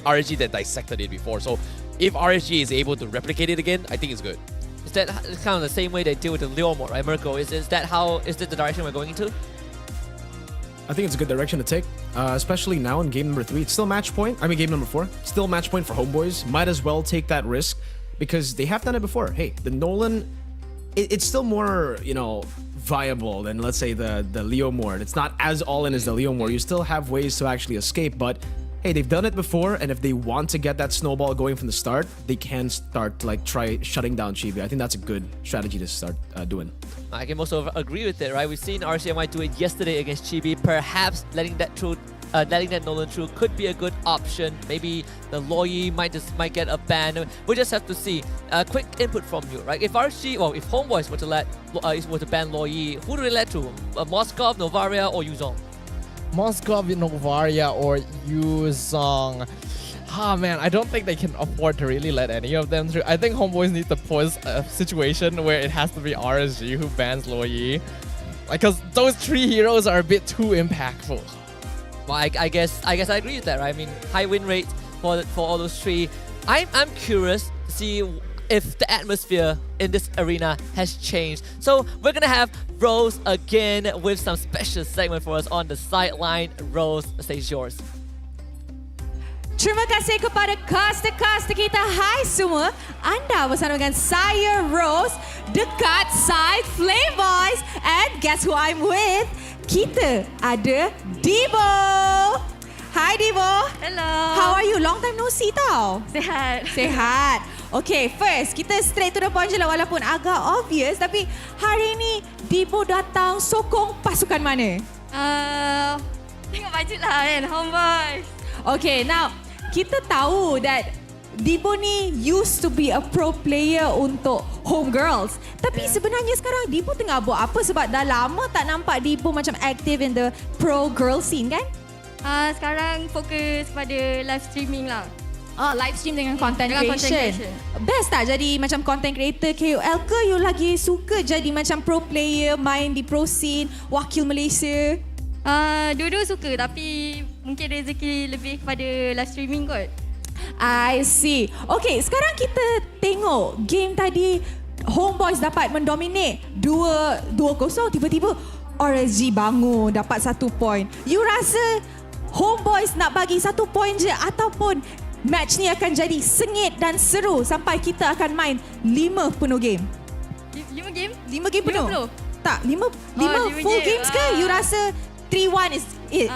RSG that dissected it before. So if RSG is able to replicate it again, I think it's good. Is that kind of the same way they deal with the Leomor, right, Mirko? Is the direction we're going into? I think it's a good direction to take, especially now in game number 3. It's still match point. Game number 4. Still match point for Homeboys. Might as well take that risk because they have done it before. Hey, the Nolan, it's still more, viable than, let's say, the Leomor. It's not as all-in as the Leomor. You still have ways to actually escape, but hey, they've done it before, and if they want to get that snowball going from the start, they can start to try shutting down Chibi. I think that's a good strategy to start doing. I can also agree with it, right? We've seen RCMY do it yesterday against Chibi. Perhaps letting that Nolan through could be a good option. Maybe the Loyi might get a ban. We just have to see. Quick input from you, right? If Homeboys were to ban Loyi, who do they let through? Moskov, Novaria, or Yuzong? Moskov, Novaria, or Yuzong. Man, I don't think they can afford to really let any of them through. I think Homeboys need to pose a situation where it has to be RSG who bans Loyi. Because those 3 heroes are a bit too impactful. Well, I guess I agree with that, right? High win rate for all those 3. I'm curious to see if the atmosphere in this arena has changed. So we're gonna have Rose again with some special segment for us on the sideline. Rose, the stage is yours. Terima kasih kepada caster-caster kita. Hai semua, anda bersama dengan saya Rose dekat side Flame Boys, and guess who I'm with? Kita ada Debo. Hi Debo. Hello. How are you? Long time no see tau. Sehat. Okay, first kita straight to the point je lah, walaupun agak obvious, tapi hari ni Debo datang sokong pasukan mana? Tengok baju lah kan, Homeboys. Okay, now kita tahu that Debo ni used to be a pro player untuk Homegirls. Tapi sebenarnya sekarang Debo tengah buat apa? Sebab dah lama tak nampak Debo macam active in the pro girl scene kan? Sekarang fokus pada live streaming lah. Live stream dengan content creation. Best tak jadi macam content creator KOL ke you lagi suka jadi macam pro player, main di pro scene, wakil Malaysia? Dua-dua suka, tapi mungkin rezeki lebih kepada live streaming kot. I see. Okay, sekarang kita tengok game tadi Homeboys dapat mendominate 2-0, tiba-tiba RSG bangun dapat 1 point. You rasa Homeboys nak bagi 1 point je ataupun match ni akan jadi sengit dan seru sampai kita akan main 5 penuh game? 5 game? 5 game penuh? Tak, 5 full games ke? You rasa 3-1 is it?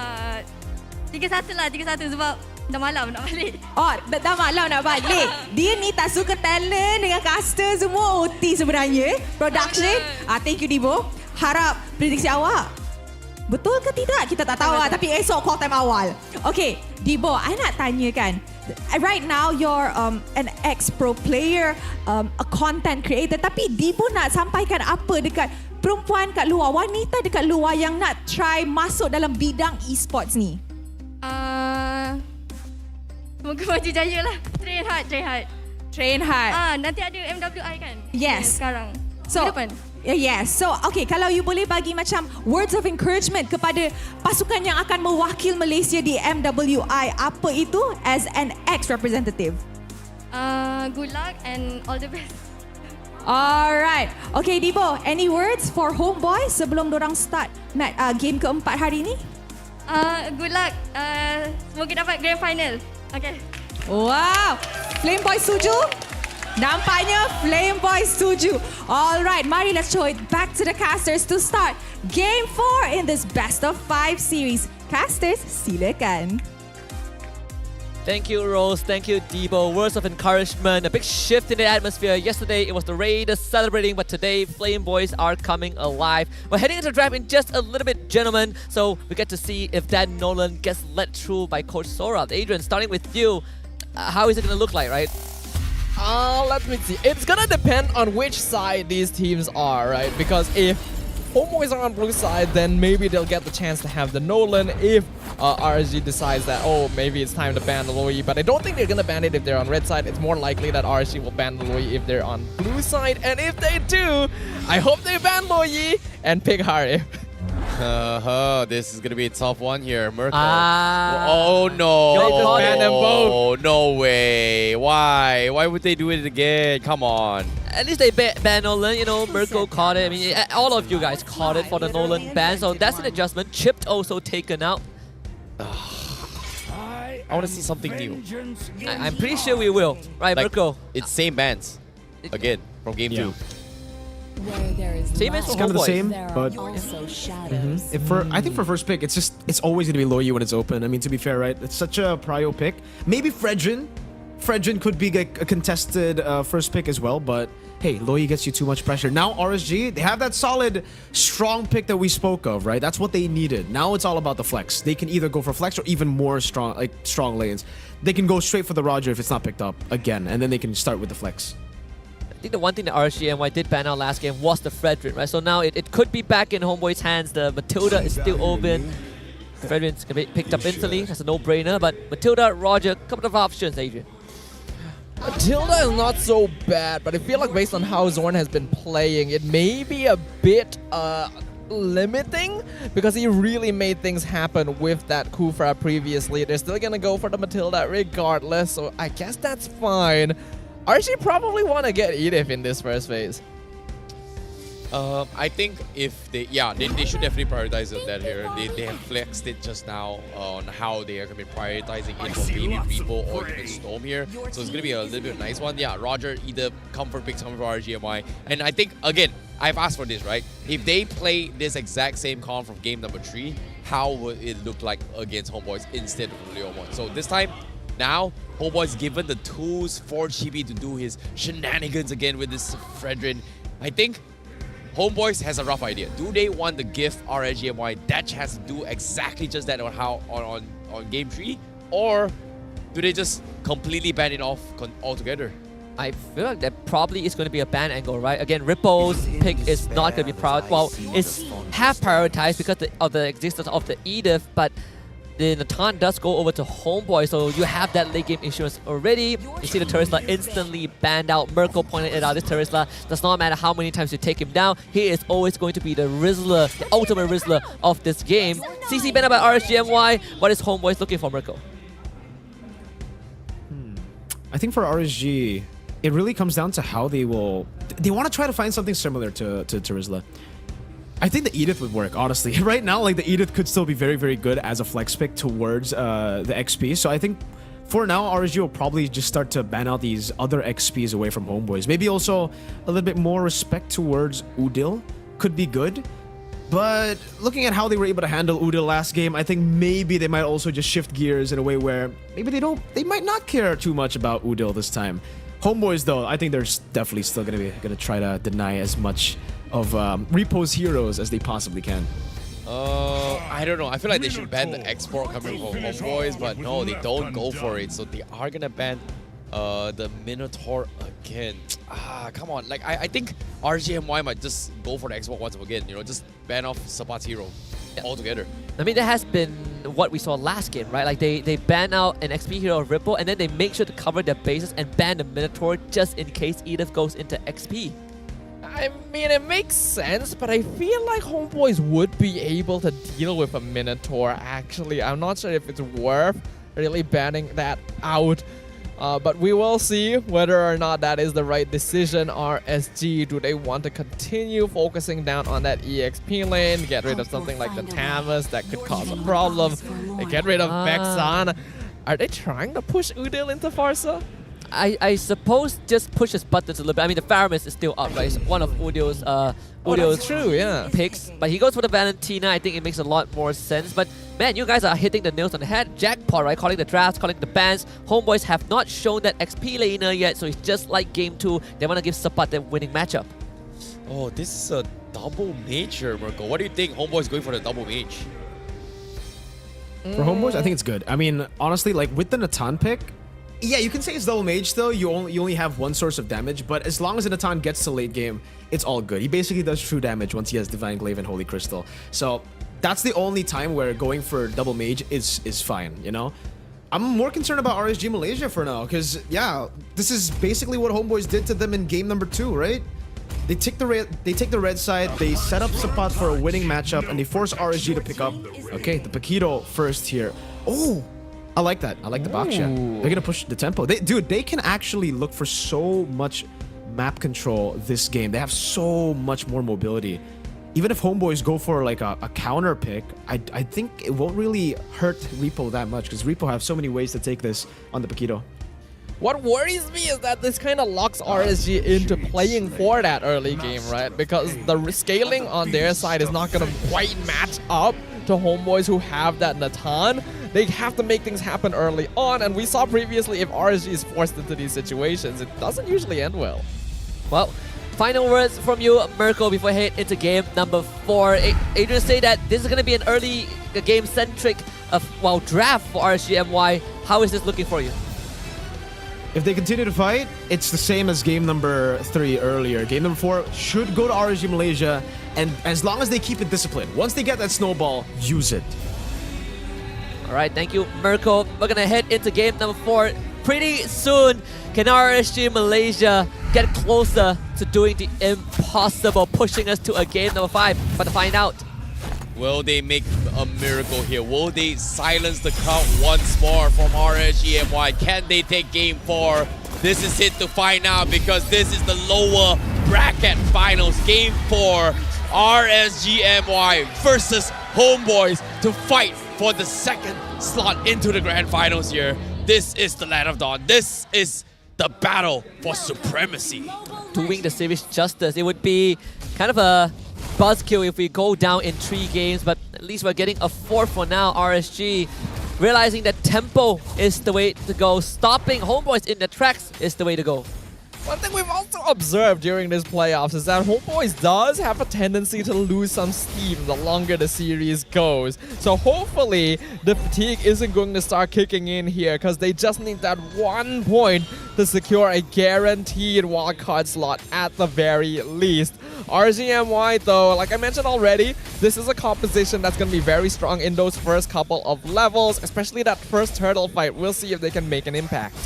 3-1 lah, 3-1 sebab dah malam nak balik. Dah malam nak balik. Dia ni tak suka talent dengan caster semua OT sebenarnya. Production. Thank you Debo. Harap prediksi awak betul ke tidak? Kita tak tahu lah, tapi esok call time awal. Okay, Debo, I nak tanya kan. Right now you're an ex-pro player, a content creator, tapi Debo nak sampaikan apa dekat perempuan kat luar, wanita dekat luar yang nak try masuk dalam bidang e-sports ni? Semoga maju jaya lah. Train hard. Nanti ada MWI kan? Yes. Sekarang. So, yes. So, okay, kalau you boleh bagi macam words of encouragement kepada pasukan yang akan mewakil Malaysia di MWI, apa itu as an ex-representative? Good luck and all the best. Alright. Okay, Debo, any words for Homeboys sebelum dorang start game keempat hari ni? Good luck. Semoga dapat grand final. Okay. Wow. Flame Boys setuju? Nampaknya Flame Boys setuju. Alright, mari let's show it back to the casters to start Game 4 in this best of 5 series. Casters, silakan. Thank you, Rose. Thank you, Debo. Words of encouragement. A big shift in the atmosphere. Yesterday, it was the Raiders celebrating, but today, Flame Boys are coming alive. We're heading into the draft in just a little bit, gentlemen. So we get to see if that Nolan gets led through by Coach Sora. Adrian, starting with you, how is it going to look like, right? Let me see. It's gonna depend on which side these teams are, right? Because if Homeboys are on blue side, then maybe they'll get the chance to have the Nolan. If RSG decides that, maybe it's time to ban the Loyi, but I don't think they're gonna ban it if they're on red side. It's more likely that RSG will ban the Loyi if they're on blue side, and if they do, I hope they ban Loyi and pick Harif. This is gonna be a tough one here, Merkel. Ah. Oh no! They just banned them both. Oh no way! Why? Why would they do it again? Come on. At least they ban Nolan, you know, Merkel caught it. I mean, all of you guys caught it for the Nolan ban, so that's an adjustment. Chipped also taken out. I want to see something new. I'm pretty sure we will. Right, Like, Merkel? It's same bans. Again, from game 2. Same as It's for kind of the Homeboy. same, but I think for first pick, it's always gonna be Loyi when it's open. I mean, to be fair, right? It's such a prio pick. Maybe Fredrin could be a contested first pick as well, but hey, Loyi gets you too much pressure. Now RSG, they have that solid, strong pick that we spoke of, right? That's what they needed. Now it's all about the flex. They can either go for flex or even more strong lanes. They can go straight for the Roger if it's not picked up again, and then they can start with the flex. I think the one thing that RSG did ban out last game was the Fredrin, right? So now it could be back in Homeboy's hands. The Matilda is still open. Fredrin's gonna be picked up instantly. That's a no-brainer. But Matilda, Roger, couple of options, Adrian. Matilda is not so bad, but I feel like based on how Zorn has been playing, it may be a bit limiting because he really made things happen with that Kufra previously. They're still gonna go for the Matilda regardless, so I guess that's fine. RSG probably want to get Edith in this first phase. I think if they should definitely prioritize that here. They have flexed it just now on how they are going to be prioritizing it for maybe Repo or even Storm here. So it's going to be a little bit nice one. Yeah, Roger, either comfort picks coming for RGMY. And I think, again, I've asked for this, right? If they play this exact same comp from game number 3, how would it look like against Homeboys instead of Leomon? So this time, now, Homeboy's given the tools for Chibi to do his shenanigans again with this Fredrin. I think Homeboys has a rough idea. Do they want to give RSGMY that chance to do exactly just that on game 3? Or do they just completely ban it off altogether? I feel like that probably is going to be a ban angle, right? Again, Ripple's pick is not going to be prioritized. Well, it's half prioritized because of the existence of the Edith, but the Natan does go over to Homeboy, so you have that late game insurance already. You see the Terizla instantly banned out. Merkel pointed it out. This Terizla does not matter how many times you take him down. He is always going to be the Rizzler, the ultimate Rizzler of this game. CC banned out by RSGMY. What is Homeboys looking for, Merkel? I think for RSG, it really comes down to how they will... They want to try to find something similar to Terizla. I think the Edith would work, honestly. Right now, like the Edith could still be very, very good as a flex pick towards the XP. So I think for now, RSG will probably just start to ban out these other XPs away from Homeboys. Maybe also a little bit more respect towards Udil could be good. But looking at how they were able to handle Udil last game, I think maybe they might also just shift gears in a way where maybe they might not care too much about Udil this time. Homeboys, though, I think they're definitely still gonna try to deny as much of Repo's heroes as they possibly can. I don't know. I feel like they should ban the export coming from Homeboys, but no, they don't go for it. So they are gonna ban the Minotaur again. Come on. Like I think RGMY might just go for the export once again. You know, just ban off Sapat's hero altogether. I mean, that has been what we saw last game, right? Like they ban out an XP hero of Ripple, and then they make sure to cover their bases and ban the Minotaur just in case Edith goes into XP. I mean, it makes sense, but I feel like Homeboys would be able to deal with a Minotaur, actually. I'm not sure if it's worth really banning that out. But we will see whether or not that is the right decision. RSG, do they want to continue focusing down on that EXP lane, get rid of something like the Tamas that could cause a problem, and get rid of Vexan? Are they trying to push Udil into Farsa? I suppose just push his buttons a little bit. I mean, the Faramis is still up, right? It's one of Udil's true, yeah. picks. But he goes for the Valentina. I think it makes a lot more sense. But man, you guys are hitting the nails on the head. Jackpot, right? Calling the drafts, calling the bans. Homeboys have not shown that XP laner yet, so it's just like game 2. They want to give Sapat the winning matchup. Oh, this is a double mage here, Merkel. What do you think? Homeboy's going for the double mage. For Homeboys, I think it's good. I mean, honestly, like with the Natan pick, yeah, you can say it's double mage though. You only have one source of damage, but as long as the Natan gets to late game, it's all good. He basically does true damage once he has Divine Glaive and Holy Crystal. So that's the only time where going for double mage is fine, you know? I'm more concerned about RSG Malaysia for now, because yeah, this is basically what Homeboys did to them in game number 2, right? They take the red side. They set up Sapat for a winning matchup, and they force RSG to pick up. Okay, the Paquito first here. Oh, I like that. I like the Baksha. They're gonna push the tempo. They can actually look for so much map control this game. They have so much more mobility. Even if Homeboys go for like a counter pick, I think it won't really hurt Repo that much because Repo have so many ways to take this on the Paquito. What worries me is that this kind of locks RSG into playing for that early game, right? Because the scaling on their side is not going to quite match up to Homeboys who have that Natan. They have to make things happen early on, and we saw previously if RSG is forced into these situations, it doesn't usually end well. Well, final words from you, Mirko, before we head into game number 4. Adrian say that this is going to be an early game-centric draft for RSG MY. How is this looking for you? If they continue to fight, it's the same as game number 3 earlier. Game number 4 should go to RSG Malaysia, and as long as they keep it disciplined, once they get that snowball, use it. All right, thank you, Mirko. We're going to head into game number 4 pretty soon. Can RSG Malaysia get closer to doing the impossible, pushing us to a game number 5? But to find out. Will they make a miracle here? Will they silence the crowd once more from RSG MY? Can they take game 4? This is it to find out because this is the lower bracket finals. Game 4, RSG MY versus Homeboys to fight for the second slot into the grand finals here. This is the Land of Dawn. This is the battle for supremacy. Doing the series justice, it would be kind of a buzzkill if we go down in 3 games, but at least we're getting a 4 for now. RSG realizing that tempo is the way to go. Stopping Homeboys in the tracks is the way to go. One thing we've also observed during this playoffs is that Homeboys does have a tendency to lose some steam the longer the series goes. So hopefully the fatigue isn't going to start kicking in here because they just need that 1 point to secure a guaranteed wildcard slot at the very least. RGMY though, like I mentioned already, this is a composition that's going to be very strong in those first couple of levels, especially that first turtle fight. We'll see if they can make an impact.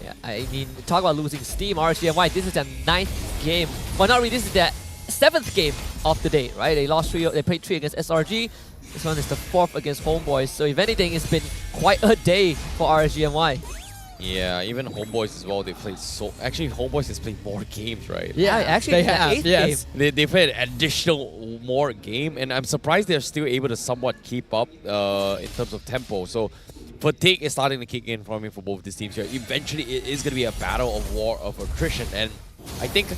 Yeah, I mean, talk about losing steam, RSGMY. This is their 9th game. Well, not really, this is their 7th game of the day, right? They lost 3, they played 3 against SRG. This one is the 4th against Homeboys. So if anything, it's been quite a day for RSGMY. Yeah, even Homeboys as well, they played so... Actually, Homeboys has played more games, right? Yeah, actually, they have, 8th yes. game. They played an additional more game, and I'm surprised they're still able to somewhat keep up in terms of tempo. So fatigue is starting to kick in for both these teams here. Eventually, it is going to be a battle of war of attrition, and I think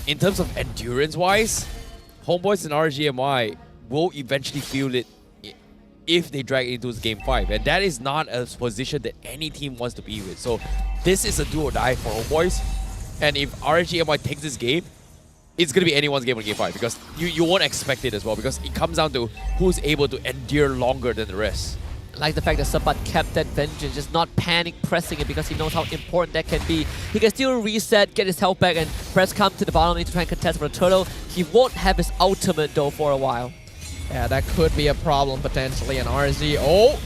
in terms of endurance-wise, Homeboys and RGMY will eventually feel it if they drag into game 5, and that is not a position that any team wants to be with. So this is a do or die for Homeboys, and if RGMY takes this game, it's going to be anyone's game on game 5 because you won't expect it as well because it comes down to who's able to endure longer than the rest. Like the fact that Sapat kept that vengeance, just not panic pressing it because he knows how important that can be. He can still reset, get his health back, and press come to the bottom lane to try and contest for the turtle. He won't have his ultimate though for a while. Yeah, that could be a problem potentially in RSG. Oh,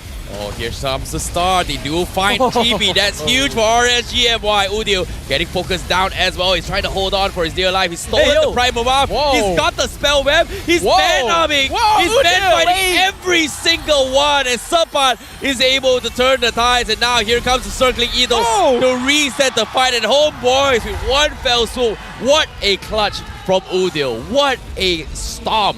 here comes the start. They do find GB. That's huge for RSGMY. Udil getting focused down as well. He's trying to hold on for his dear life. He's stolen the Primal Buff. He's got the Spell Web. He's fan-numbing. He's fan-fighting every single one. And Sapat is able to turn the tides. And now here comes the Circling Eagle to reset the fight. And Homeboys with one fell swoop. What a clutch from Udil. What a stomp.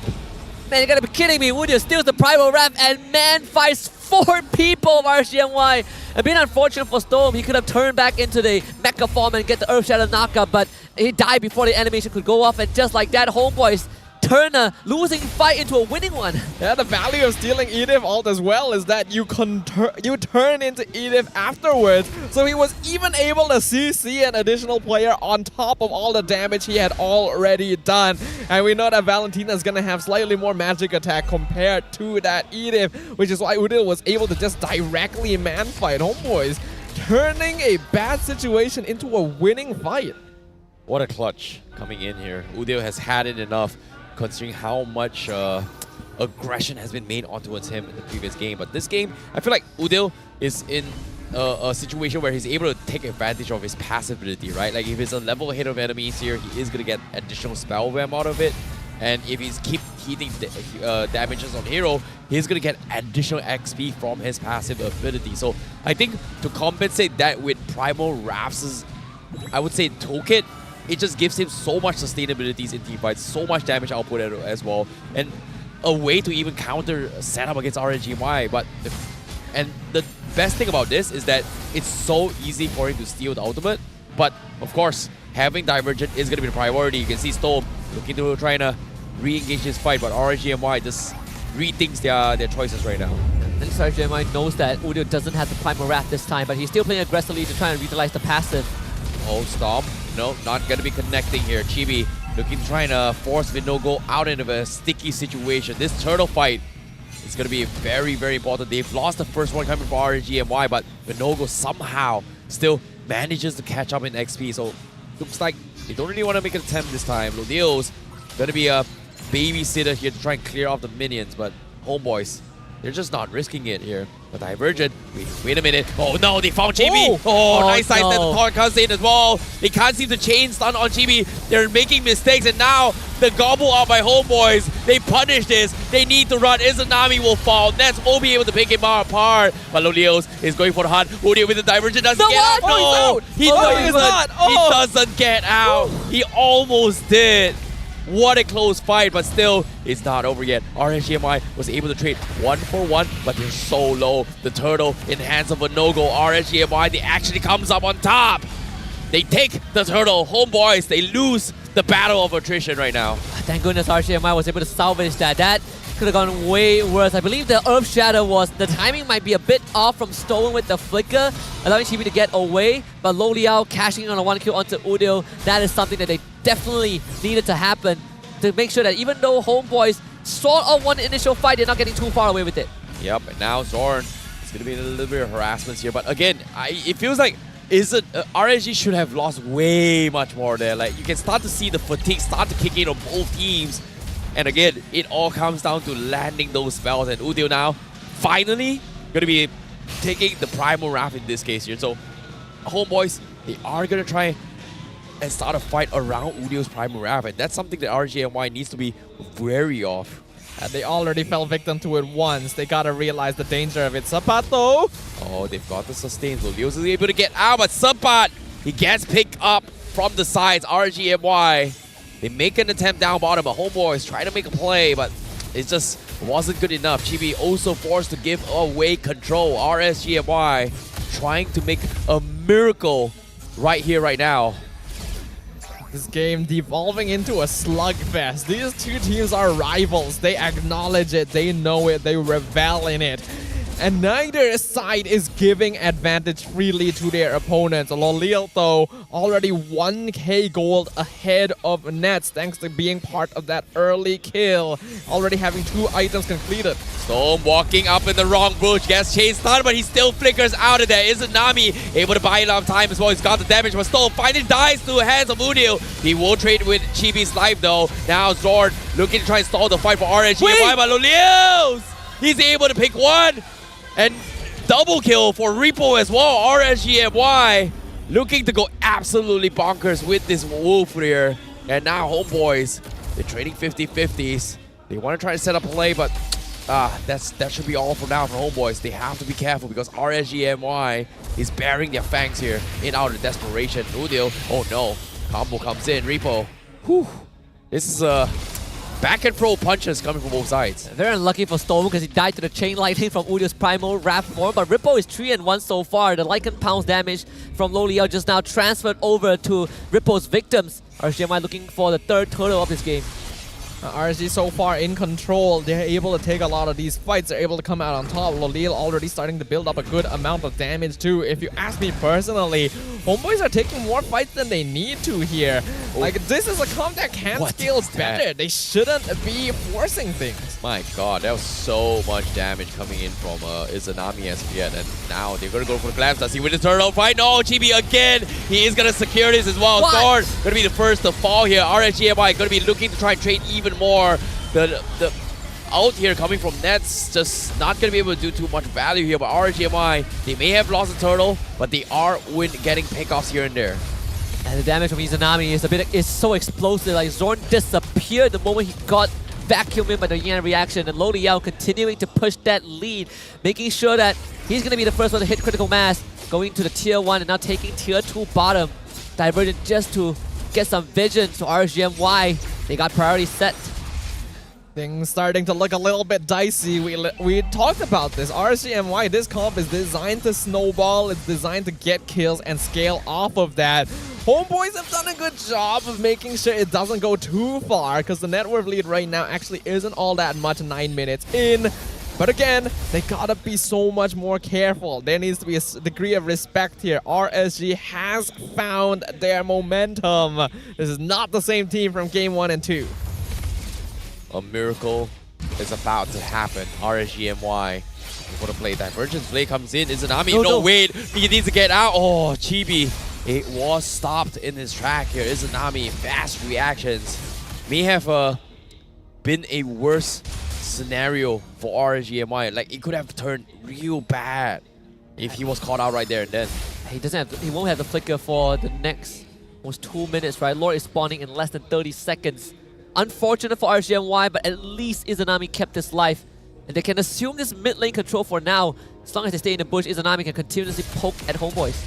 Man, you gotta be kidding me. Udil steals the Primal Wrath and man fights 4 people of RSGMY. A bit unfortunate for Storm. He could have turned back into the mecha form and get the Earth Shadow knockup, but he died before the animation could go off, and just like that, Homeboys turn a losing fight into a winning one. Yeah, the value of stealing Edith ult as well is that you turn into Edith afterwards. So he was even able to CC an additional player on top of all the damage he had already done. And we know that Valentina is going to have slightly more magic attack compared to that Edith, which is why Udil was able to just directly man-fight Homeboys, turning a bad situation into a winning fight. What a clutch coming in here. Udil has had it enough, considering how much aggression has been made onto him in the previous game. But this game, I feel like Udil is in a situation where he's able to take advantage of his passive ability, right? Like if it's a level ahead of enemies here, he is going to get additional spell wham out of it. And if he's keep hitting damages on hero, he's going to get additional XP from his passive ability. So I think to compensate that with Primal Wrath's, I would say, toolkit, it just gives him so much sustainabilities in teamfights, so much damage output as well, and a way to even counter setup against RNGMY. And the best thing about this is that it's so easy for him to steal the ultimate, but of course, having Divergent is going to be the priority. You can see Storm looking to try and re-engage this fight, but RNGMY just rethinks their choices right now. At least RNGMY knows that Udio doesn't have the Primal Wrath this time, but he's still playing aggressively to try and utilize the passive. Oh, Storm. No, not going to be connecting here. Chibi looking to try and force Vinogo out into a sticky situation. This turtle fight is going to be very, very important. They've lost the first one coming from RNGMY, but Vinogo somehow still manages to catch up in XP. So looks like they don't really want to make an attempt this time. Lodio's going to be a babysitter here to try and clear off the minions, but Homeboys, they're just not risking it here. But Divergent, wait a minute. Oh no, they found Chibi. Oh, nice sight that the Thorn comes in as well. They can't seem to chain stun on Chibi. They're making mistakes, and now the gobble out by Homeboys. They punish this. They need to run. Izanami will fall. Nets will be able to pick him apart. But Lolios is going for the hunt. Udio with the Divergent doesn't get out. No, he doesn't get out. He almost did. What a close fight, but still, it's not over yet. RNGMY was able to trade 1-for-1, but they're so low. The turtle in the hands of Vinogo. RNGMY, they actually comes up on top. They take the turtle. Homeboys, they lose the battle of attrition right now. Thank goodness RNGMY was able to salvage that. That could have gone way worse. I believe the Earth Shadow the timing might be a bit off from Stolen with the flicker, allowing Chibi to get away, but Lo Liao cashing in on a 1 kill onto Udio. That is something that they definitely needed to happen to make sure that even though Homeboys sort of won the initial fight, they're not getting too far away with it. Yep, and now Zorn is going to be a little bit of harassments here, but again, it feels like RNG should have lost way much more there. Like, you can start to see the fatigue start to kick in on both teams. And again, it all comes down to landing those spells, and Udio now finally going to be taking the Primal Wrath in this case here. So, Homeboys, they are going to try and start a fight around Udio's Primal Wrath, and that's something that RNGMY needs to be wary of. And they already fell victim to it once. They gotta realize the danger of it. Sapato! Oh, they've got the sustain. Lodios is able to get out, but Sapat, he gets picked up from the sides. RNGMY, they make an attempt down bottom, but Homeboys trying to make a play, but it just wasn't good enough. Chibi also forced to give away control. RNGMY trying to make a miracle right here, right now. This game devolving into a slugfest. These two teams are rivals. They acknowledge it, they know it, they revel in it. And neither side is giving advantage freely to their opponents. Lolil, though, already 1k gold ahead of Nets thanks to being part of that early kill. Already having 2 items completed. Storm walking up in the wrong bush, gets chased down, but he still flickers out of there. Izanami able to buy a lot of time as well. He's got the damage, but Storm finally dies through the hands of Udio. He will trade with Chibi's life though. Now Zord looking to try and stall the fight for RNG. But Lolios, he's able to pick one. And double kill for Repo as well. RNGMY looking to go absolutely bonkers with this Wolf here. And now Homeboys, they're trading 50-50s. They want to try to set up a play, but that should be all for now for Homeboys. They have to be careful because RNGMY is bearing their fangs here in out of desperation. Udio, oh no, combo comes in. Repo, whew. This is back and throw punches coming from both sides. Very unlucky for Storm because he died to the chain lightning from Udio's Primal Wrath form, but Rippo is 3-1 so far. The Lycan pounds damage from Lo Liao just now transferred over to Rippo's victims. RNGMY looking for the 3rd turtle of this game. RSG so far in control. They're able to take a lot of these fights. They're able to come out on top. Lolil already starting to build up a good amount of damage too. If you ask me personally, Homeboys are taking more fights than they need to here. Like, this is a comp that can scale better. They shouldn't be forcing things. My god, that was so much damage coming in from Izanami as of yet. And now they're going to go for the glance. Does he win the turtle fight? No, Chibi again. He is going to secure this as well. Thorn going to be the first to fall here. RNGMY going to be looking to try and trade even more. out here coming from Nets. Just not going to be able to do too much value here. But RGMI, they may have lost a turtle, but they are getting pickoffs here and there. And the damage from Izanami is so explosive. Like Zorn disappeared the moment he got vacuumed in by the Yan reaction, and Lo Liao continuing to push that lead, making sure that he's going to be the first one to hit critical mass, going to the tier 1 and now taking tier 2 bottom. Divergent just to get some vision to RGMY. They got priority set. Things starting to look a little bit dicey. We talked about this. RCMY, this comp is designed to snowball. It's designed to get kills and scale off of that. Homeboys have done a good job of making sure it doesn't go too far, because the net worth lead right now actually isn't all that much 9 minutes in. But again, they gotta be so much more careful. There needs to be a degree of respect here. RSG has found their momentum. This is not the same team from game 1 and 2. A miracle is about to happen. RSGMY for the play. Divergence play comes in. Izanami, no, wait. He needs to get out. Oh, Chibi. It was stopped in his track here. Izanami, fast reactions. May have been a worse scenario for RSGMY. Like, it could have turned real bad if he was caught out right there and then. He won't have the flicker for the next almost 2 minutes, right? Lord is spawning in less than 30 seconds. Unfortunate for RGMY, but at least Izanami kept his life. And they can assume this mid lane control for now. As long as they stay in the bush, Izanami can continuously poke at Homeboys.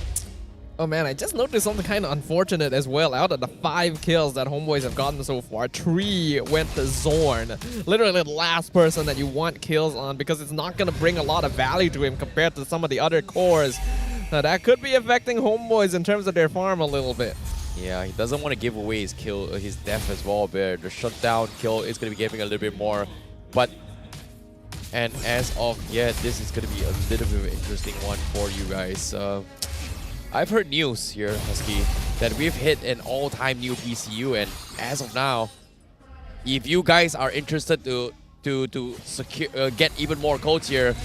Oh man, I just noticed something kind of unfortunate as well. Out of the 5 kills that Homeboys have gotten so far, 3 went to Zorn. Literally the last person that you want kills on, because it's not going to bring a lot of value to him compared to some of the other cores. Now that could be affecting Homeboys in terms of their farm a little bit. Yeah, he doesn't want to give away his kill, his death as well. But the shutdown kill is going to be giving a little bit more. But, and as of yet, this is going to be a little bit of an interesting one for you guys. I've heard news here, Husky, that we've hit an all-time new PCU, and as of now, if you guys are interested to secure, get even more codes here,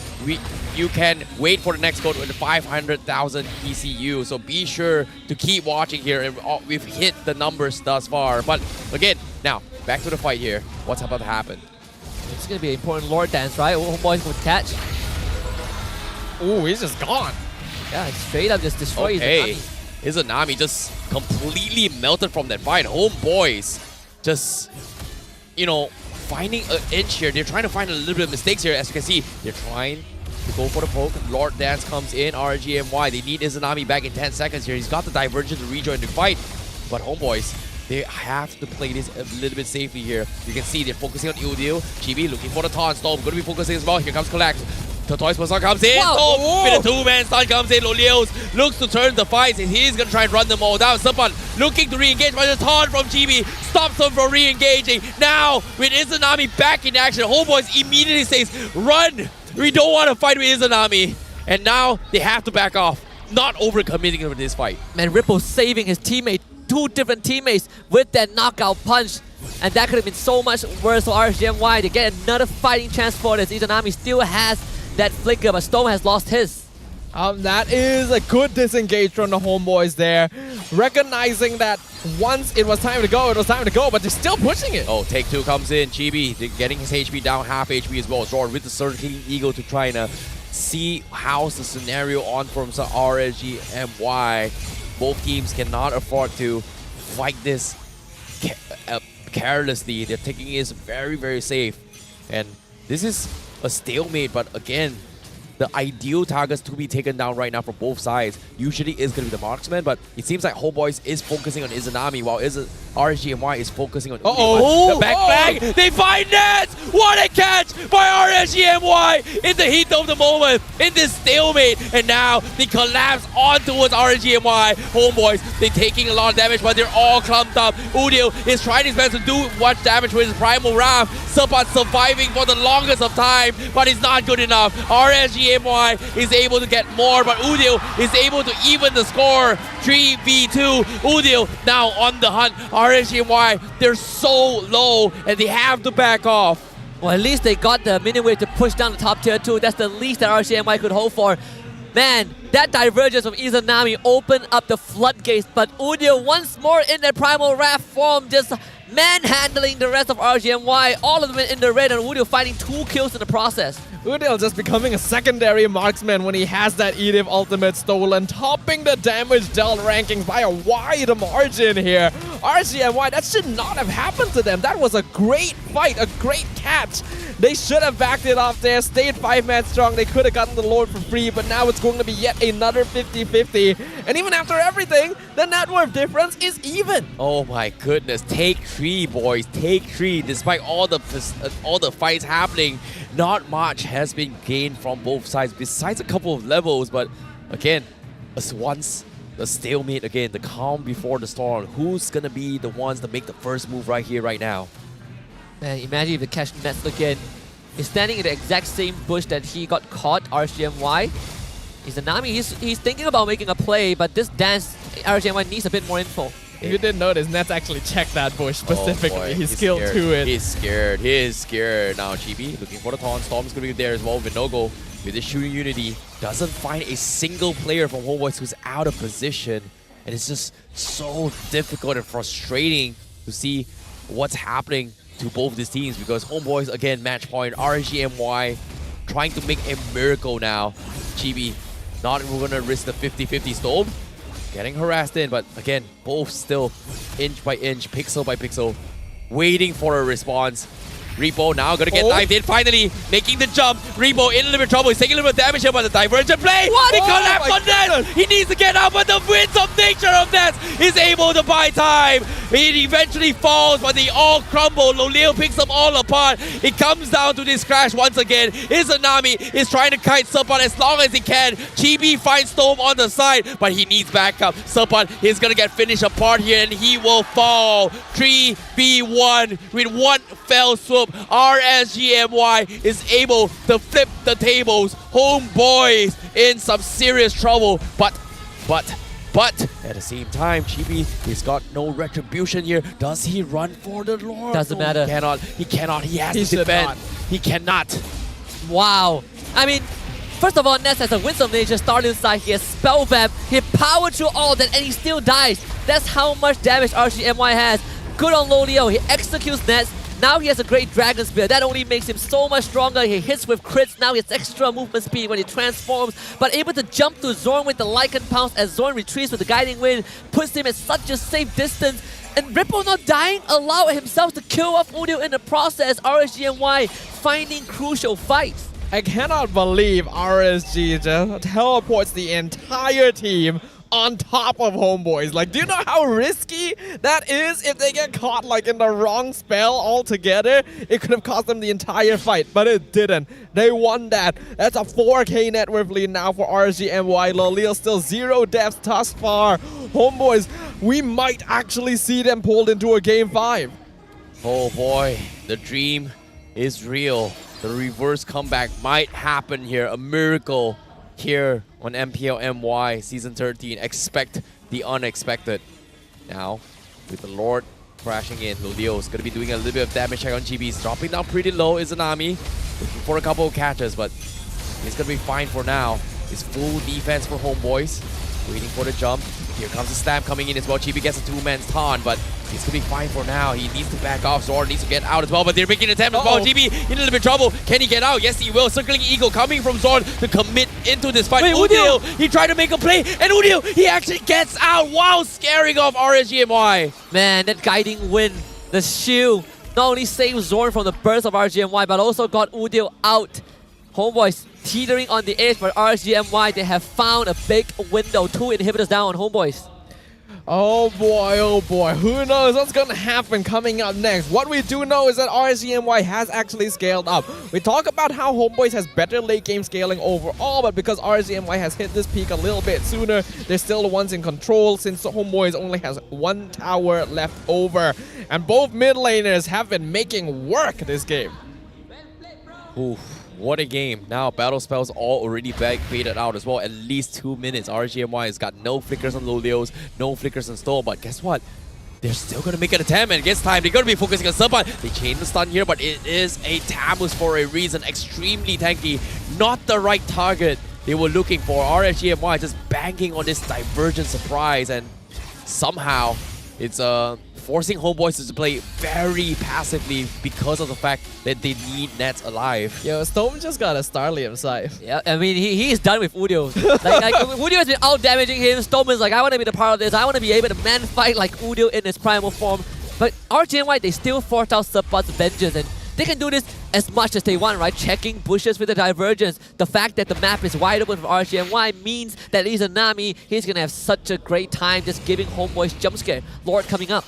you can wait for the next code with 500,000 PCU. So be sure to keep watching here, and we've hit the numbers thus far. But again, now back to the fight here. What's about to happen? It's gonna be an important Lord dance, right? Homeboys would catch. Ooh, he's just gone. Yeah, straight up just destroys Izanami just completely melted from that fight. Homeboys just, you know, finding an inch here. They're trying to find a little bit of mistakes here. As you can see, they're trying to go for the poke. Lord Dance comes in. RGMY, they need Izanami back in 10 seconds here. He's got the divergence to rejoin the fight. But Homeboys, they have to play this a little bit safely here. You can see they're focusing on Udio. Chibi looking for the taunt. Storm going to be focusing as well. Here comes Collect. Tortoise Person comes in. Oh, with a 2-man stun comes in. Lolios looks to turn the fight, and he's going to try and run them all down. Someone looking to re-engage, but the taunt from Chibi stops him from re-engaging. Now, with Izanami back in action, Homeboys immediately says, run! We don't want to fight with Izanami. And now, they have to back off. Not overcommitting with this fight. Man, Ripple saving his teammate, 2 different teammates with that knockout punch. And that could have been so much worse for RSGMY to get another fighting chance for this. Izanami still has that flicker, but Storm has lost his. That is a good disengage from the Homeboys there. Recognizing that once it was time to go, it was time to go, but they're still pushing it. Oh, take 2 comes in. Chibi getting his HP down, half HP as well. Zorn with the Circling Eagle to try and see how's the scenario on from RSGMY. Both teams cannot afford to fight this carelessly. They're taking it very, very safe. And this is a stalemate, but again, the ideal targets to be taken down right now from both sides usually is going to be the marksman, but it seems like Homeboys is focusing on Izanami while RSGMY is focusing on the back flag. They find Nets! What a catch by RSGMY in the heat of the moment in this stalemate, and now they collapse on towards RSGMY. Homeboys, they're taking a lot of damage, but they're all clumped up. Udio is trying his best to do much damage with his Primal Wrath. Sabat surviving for the longest of time, but it's not good enough. RSGMY is able to get more, but Udio is able to even the score. 3v2. Udio now on the hunt. RSGMY, they're so low, and they have to back off. Well, at least they got the minute wave to push down the top tier 2. That's the least that RSGMY could hope for. Man, that divergence from Izanami opened up the floodgates, but Udio once more in their Primal Wrath form just manhandling the rest of RGMY. All of them in the red, and Udil finding 2 kills in the process. Udil just becoming a secondary marksman when he has that Edith ultimate stolen, topping the damage dealt rankings by a wide margin here. RGMY, that should not have happened to them. That was a great fight, a great catch. They should have backed it off there, stayed 5-man strong. They could have gotten the Lord for free, but now it's going to be yet another 50-50. And even after everything, the net worth difference is even. Oh my goodness, take 3, boys, take 3. Despite all the fights happening, not much has been gained from both sides besides a couple of levels. But again, as once the stalemate again, the calm before the storm. Who's gonna be the ones to make the first move right here, right now? Man, imagine if the catch nets again. He's standing in the exact same bush that he got caught, RGMY. Izanami, he's thinking about making a play, but this dance, RGMY needs a bit more info. If you didn't notice, Nets actually checked that bush specifically. Oh boy, he's skilled scared. to it. He's scared. He is scared. Now Chibi looking for the taunt. Storm's going to be there as well. Vinogo with his shooting unity doesn't find a single player from Homeboys who's out of position. And it's just so difficult and frustrating to see what's happening to both these teams, because Homeboys, again, match point. RGMY trying to make a miracle now. Chibi not even going to risk the 50-50 Storm. Getting harassed in, but again, both still inch by inch, pixel by pixel, waiting for a response. Repo now gonna get knifed in, finally making the jump. Repo in a little bit of trouble, he's taking a little bit of damage here, but the divergent play! What? He collapsed on Ness! He needs to get out, but the winds of nature of Ness is able to buy time. He eventually falls, but they all crumble. Loleo picks them all apart. It comes down to this crash once again. Izanami is trying to kite Serpent as long as he can. Chibi finds Storm on the side, but he needs backup. Serpent is gonna get finished apart here, and he will fall. 3v1 with one fell swoop. RSGMY is able to flip the tables. Homeboys in some serious trouble, but at the same time, Chibi, he's got no retribution here. Does he run for the Lord? Doesn't matter. He cannot. He has to defend. He cannot. Wow. I mean, first of all, Ness has a Winds of Nature start inside. He has Spell Vamp. He powered through all that, and he still dies. That's how much damage RGMY has. Good on Loleo. He executes Ness. Now he has a great Dragon Spear. That only makes him so much stronger. He hits with crits. Now he has extra movement speed when he transforms. But able to jump to Zorn with the Lycan Pounce as Zorn retreats with the Guiding Wind. Puts him at such a safe distance. And Ripple not dying, allow himself to kill off Udil in the process. RSGMY finding crucial fights. I cannot believe RSG just teleports the entire team on top of Homeboys. Like, do you know how risky that is? If they get caught like in the wrong spell altogether, it could have cost them the entire fight, but it didn't. They won that. That's a 4k net worth lead now for RGMY. Loleo still 0 deaths thus far. Homeboys, we might actually see them pulled into a game 5. Oh boy, the dream is real. The reverse comeback might happen here. A miracle here on MPL MY Season 13. Expect the unexpected. Now, with the Lord crashing in, Loleo is going to be doing a little bit of damage check on GB. He's dropping down pretty low. Izanami looking for a couple of catches, but he's going to be fine for now. It's full defense for Homeboys. Waiting for the jump. Here comes the stamp coming in as well. Chibi gets a 2-man taunt, but he's going to be fine for now. He needs to back off. Zorn needs to get out as well, but they're making an attempt as well. Chibi in a little bit of trouble. Can he get out? Yes, he will. Circling Eagle coming from Zorn to commit into this fight. Wait, Udil, he tried to make a play, and Udil, he actually gets out while scaring off RSGMY. Man, that Guiding Wind, the shield, not only saved Zorn from the burst of RGMY, but also got Udil out. Homeboys teetering on the edge, but RGMY, they have found a big window. 2 inhibitors down on Homeboys. Oh boy, who knows what's gonna happen coming up next. What we do know is that RGMY has actually scaled up. We talk about how Homeboys has better late game scaling overall, but because RGMY has hit this peak a little bit sooner, they're still the ones in control since Homeboys only has 1 tower left over. And both mid laners have been making work this game. Oof. What a game. Now, battle spells all already baited out as well. At least 2 minutes. RGMY has got no flickers on Loleos, no flickers on Storm. But guess what? They're still going to make an attempt, and it gets time. They're going to be focusing on Serpent. They chain the stun here, but it is a Tamus for a reason. Extremely tanky. Not the right target they were looking for. RGMY just banking on this Divergent surprise, and somehow it's a forcing Homeboys to play very passively because of the fact that they need Nets alive. Yo, Storm just got a Starly himself. Yeah, I mean, he's done with Udio. like Udio has been out-damaging him. Storm is like, I want to be the part of this. I want to be able to man-fight like Udio in his primal form. But RGNY, they still forced out Subpot's Vengeance, and they can do this as much as they want, right? Checking bushes with the Divergence. The fact that the map is wide open for RGNY means that Izanami, he's going to have such a great time just giving Homeboys jump scare. Lord coming up.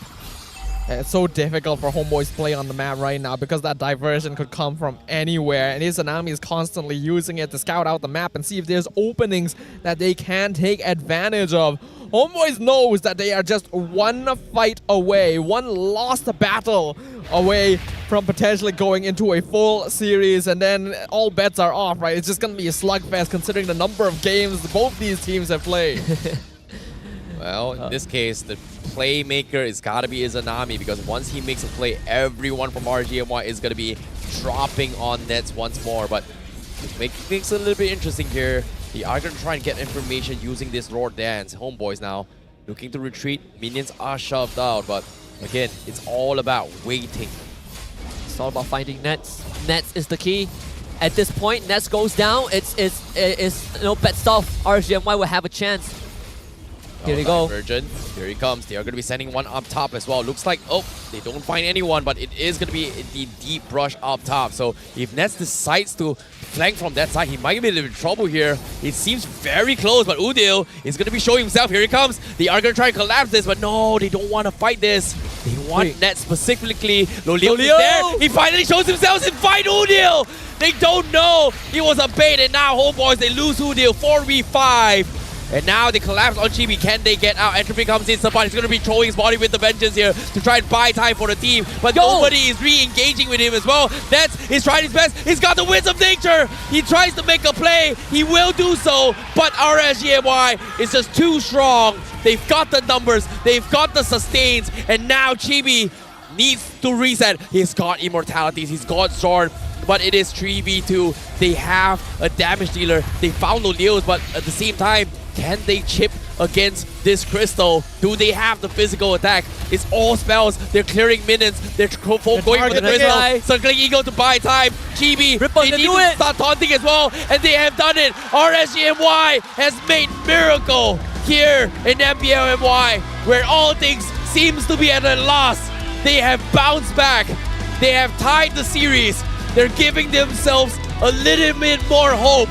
It's so difficult for Homeboys to play on the map right now because that diversion could come from anywhere, and Izanami is constantly using it to scout out the map and see if there's openings that they can take advantage of. Homeboys knows that they are just one fight away, one lost battle away from potentially going into a full series, and then all bets are off, right? It's just going to be a slugfest considering the number of games both these teams have played. Well, in this case, the playmaker is gotta be Izanami, because once he makes a play, everyone from RGMY is gonna be dropping on Nets once more. But to make things a little bit interesting here, they are gonna try and get information using this Lord Dance. Homeboys now looking to retreat. Minions are shoved out, but again, it's all about waiting. It's all about finding Nets. Nets is the key. At this point, Nets goes down. It's bets off. RGMY will have a chance. Here we go. Divergent. Here he comes. They are going to be sending one up top as well. Looks like, oh, they don't find anyone, but it is going to be the deep brush up top. So if Nets decides to flank from that side, he might be in a little bit of trouble here. It seems very close, but Udil is going to be showing himself. Here he comes. They are going to try and collapse this, but no, they don't want to fight this. They want Nets specifically. Lolio is there. He finally shows himself and fight Udil. They don't know. It was a bait, and now Homeboys, they lose Udil 4v5. And now they collapse on Chibi. Can they get out? Entropy comes in. Somebody's going to be throwing his body with the Vengeance here to try and buy time for the team. But nobody is re-engaging with him as well. Nets is trying his best. He's got the Winds of Nature. He tries to make a play. He will do so. But RSGMY is just too strong. They've got the numbers. They've got the sustains. And now Chibi needs to reset. He's got Immortalities. He's got Sword. But it is 3v2. They have a damage dealer. They found Lolios, but at the same time, can they chip against this crystal? Do they have the physical attack? It's all spells. They're clearing minions. They're going for the crystal. Circling Eagle to buy time. Chibi, they need to start taunting as well. And they have done it. RSGMY has made miracle here in MPL MY, where all things seems to be at a loss. They have bounced back. They have tied the series. They're giving themselves a little bit more hope.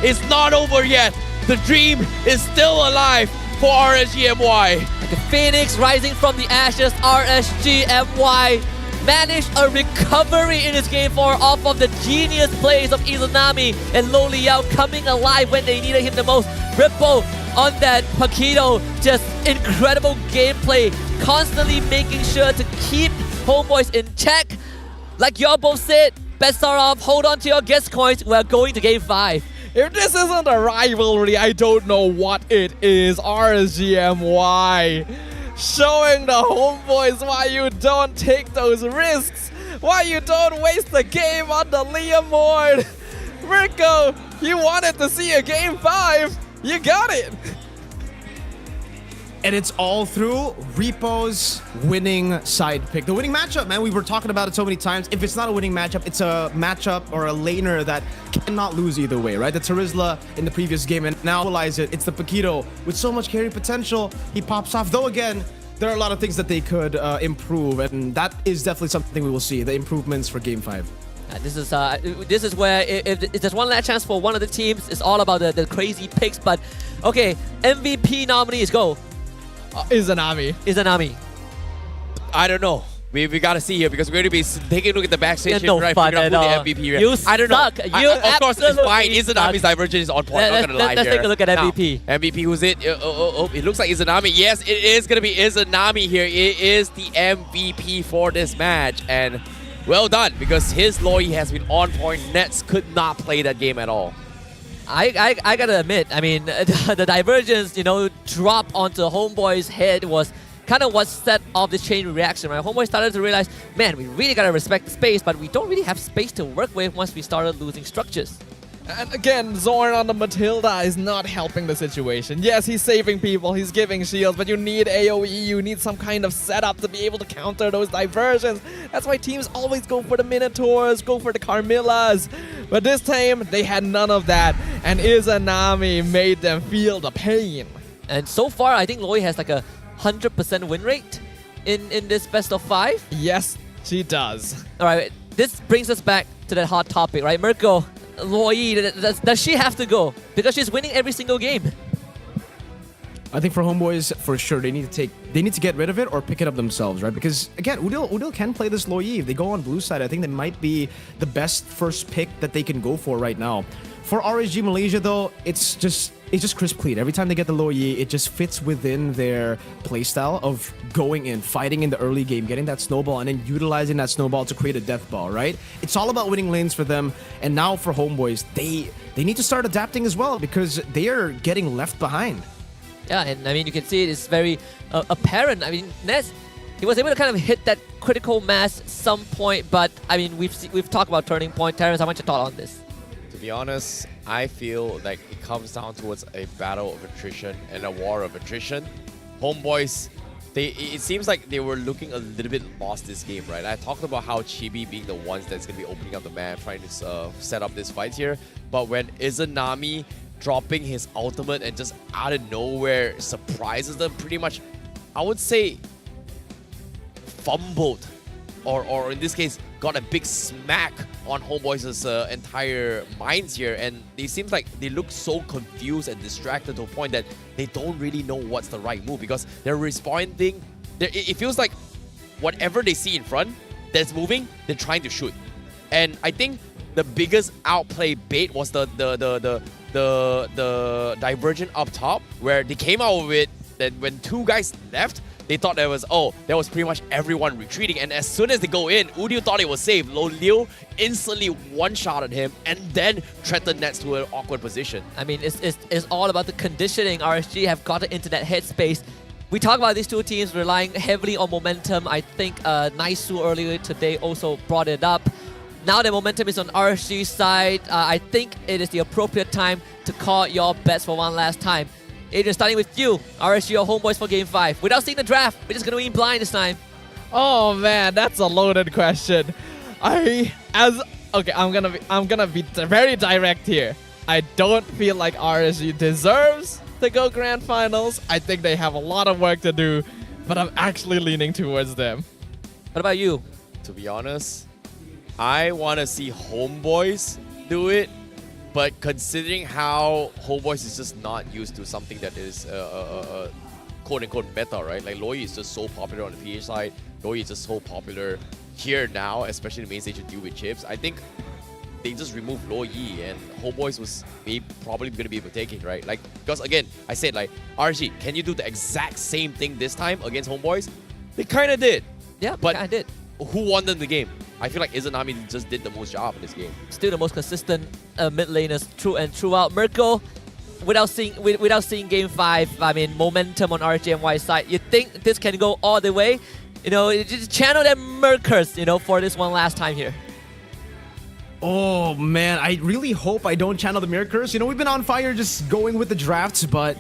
It's not over yet. The dream is still alive for RSGMY. Like a phoenix rising from the ashes, RSGMY managed a recovery in this game 4 off of the genius plays of Izanami and Lo Liao coming alive when they needed him the most. Ripple on that Paquito, just incredible gameplay, constantly making sure to keep Homeboys in check. Like y'all both said, best start off, hold on to your guest coins, we're going to game 5. If this isn't a rivalry, I don't know what it is. RSGMY showing the Homeboys why you don't take those risks, why you don't waste the game on the Leomord. Rico, you wanted to see a game 5. You got it. And it's all through Repo's winning side pick. The winning matchup, man. We were talking about it so many times. If it's not a winning matchup, it's a matchup or a laner that cannot lose either way, right? The Terizla in the previous game, and now realize it. It's the Paquito with so much carry potential. He pops off. Though again, there are a lot of things that they could improve, and that is definitely something we will see. The improvements for Game 5. This is where if there's one last chance for one of the teams, it's all about the crazy picks. But okay, MVP nominees go. Izanami. I don't know. We got to see here because we're going to be taking a look at the backstage no and fun figure out who the MVP here. You I don't suck. know. You of course, it's fine. Izanami's Divergent is on point. I'm not going to lie Let's here. take a look at MVP. Now, MVP, who's it? It looks like Izanami. Yes, it is going to be Izanami here. It is the MVP for this match. And well done, because his Loi has been on point. Nets could not play that game at all. I gotta admit, I mean, the Divergence, drop onto Homeboy's head was kind of what set off this chain reaction, right? Homeboy started to realize, man, we really gotta respect the space, but we don't really have space to work with once we started losing structures. And again, Zorn on the Matilda is not helping the situation. Yes, he's saving people, he's giving shields, but you need AoE, you need some kind of setup to be able to counter those diversions. That's why teams always go for the Minotaurs, go for the Carmillas. But this time, they had none of that, and Izanami made them feel the pain. And so far, I think Loi has like a 100% win rate in this best of 5. Yes, she does. Alright, this brings us back to that hot topic, right? Mirko, Loi, does she have to go? Because she's winning every single game. I think for Homeboys, for sure, they need to get rid of it or pick it up themselves, right? Because again, Udil can play this Loi. If they go on blue side, I think they might be the best first pick that they can go for right now. For RSG Malaysia though, it's just crisp clean. Every time they get the Loi, it just fits within their playstyle of going in, fighting in the early game, getting that snowball, and then utilizing that snowball to create a death ball, right? It's all about winning lanes for them. And now for Homeboys, they need to start adapting as well because they are getting left behind. Yeah, and I mean, you can see it's very apparent. I mean, Nez, he was able to kind of hit that critical mass some point, but I mean, we've talked about turning point. Terrence, how much your thought on this? To be honest, I feel like it comes down towards a battle of attrition and a war of attrition. Homeboys, it seems like they were looking a little bit lost this game, right? I talked about how Chibi being the ones that's going to be opening up the map, trying to set up this fight here. But when Izanami dropping his ultimate and just out of nowhere surprises them, pretty much, I would say, fumbled. Or in this case, got a big smack on Homeboys' entire minds here. And it seems like they look so confused and distracted to a point that they don't really know what's the right move. Because they're responding, it feels like whatever they see in front that's moving, they're trying to shoot. And I think the biggest outplay bait was the divergent up top, where they came out with it that when two guys left, they thought that was pretty much everyone retreating. And as soon as they go in, Udil thought it was safe. Lo Liu instantly one-shotted him and then threatened Nets to an awkward position. I mean, it's all about the conditioning. RSG have gotten into that headspace. We talk about these two teams relying heavily on momentum. I think Naisu earlier today also brought it up. Now the momentum is on RSG's side. I think it is the appropriate time to call your bets for one last time. Adrian, starting with you, RSG or Homeboys for Game 5? Without seeing the draft, we're just going to win blind this time. Oh man, that's a loaded question. I'm gonna be very direct here. I don't feel like RSG deserves to go Grand Finals. I think they have a lot of work to do, but I'm actually leaning towards them. What about you? To be honest, I want to see Homeboys do it, but considering how Homeboys is just not used to something that is quote-unquote meta, right? Like Loi is just so popular on the PH side. Loi is just so popular here now, especially the main stage to deal with chips. I think they just removed Loi and Homeboys was probably going to be able to take it, right? Like, because again, I said like, RG, can you do the exact same thing this time against Homeboys? They kind of did. Yeah, but kind of did. Who won them the game? I feel like Izanami just did the most job in this game. Still the most consistent mid laners through and throughout. Mirko, without seeing Game 5, I mean, momentum on RGMY side, you think this can go all the way? You know, just channel them Merkers, you know, for this one last time here. Oh man, I really hope I don't channel the mirror curse. You know, we've been on fire just going with the drafts, but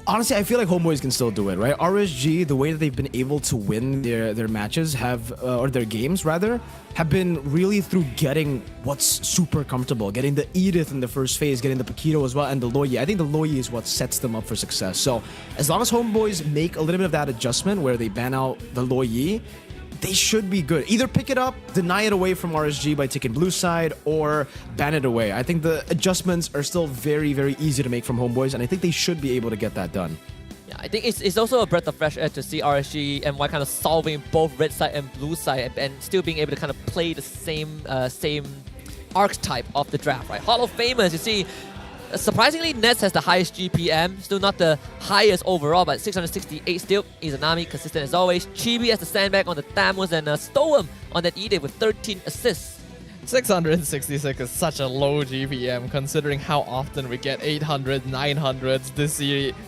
honestly, I feel like Homeboys can still do it, right? RSG, the way that they've been able to win their matches or their games rather, have been really through getting what's super comfortable, getting the Edith in the first phase, getting the Paquito as well, and the Loi. I think the Loi is what sets them up for success. So as long as Homeboys make a little bit of that adjustment where they ban out the Loi, they should be good. Either pick it up, deny it away from RSG by taking blue side, or ban it away. I think the adjustments are still very, very easy to make from Homeboys, and I think they should be able to get that done. Yeah, I think it's also a breath of fresh air to see RSG and MY kind of solving both red side and blue side and still being able to kind of play the same archetype of the draft, right? Hall of Famers, you see, surprisingly, Nets has the highest GPM, still not the highest overall, but 668 still. Izanami consistent as always. Chibi has the sandbag on the Thamus and Stoem on that Edith with 13 assists. 666 is such a low GPM considering how often we get 800, 900s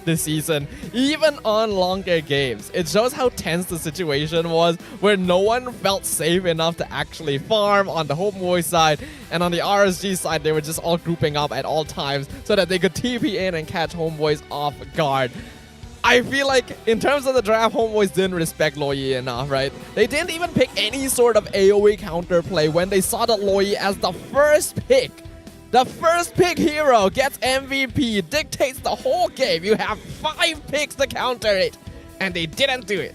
this season, even on longer games. It shows how tense the situation was, where no one felt safe enough to actually farm on the Homeboy side, and on the RSG side they were just all grouping up at all times so that they could TP in and catch Homeboys off guard. I feel like in terms of the draft, Homeboys didn't respect Loyi enough, right? They didn't even pick any sort of AoE counterplay when they saw that Loyi as the first pick. The first pick hero gets MVP, dictates the whole game. You have 5 picks to counter it, and they didn't do it.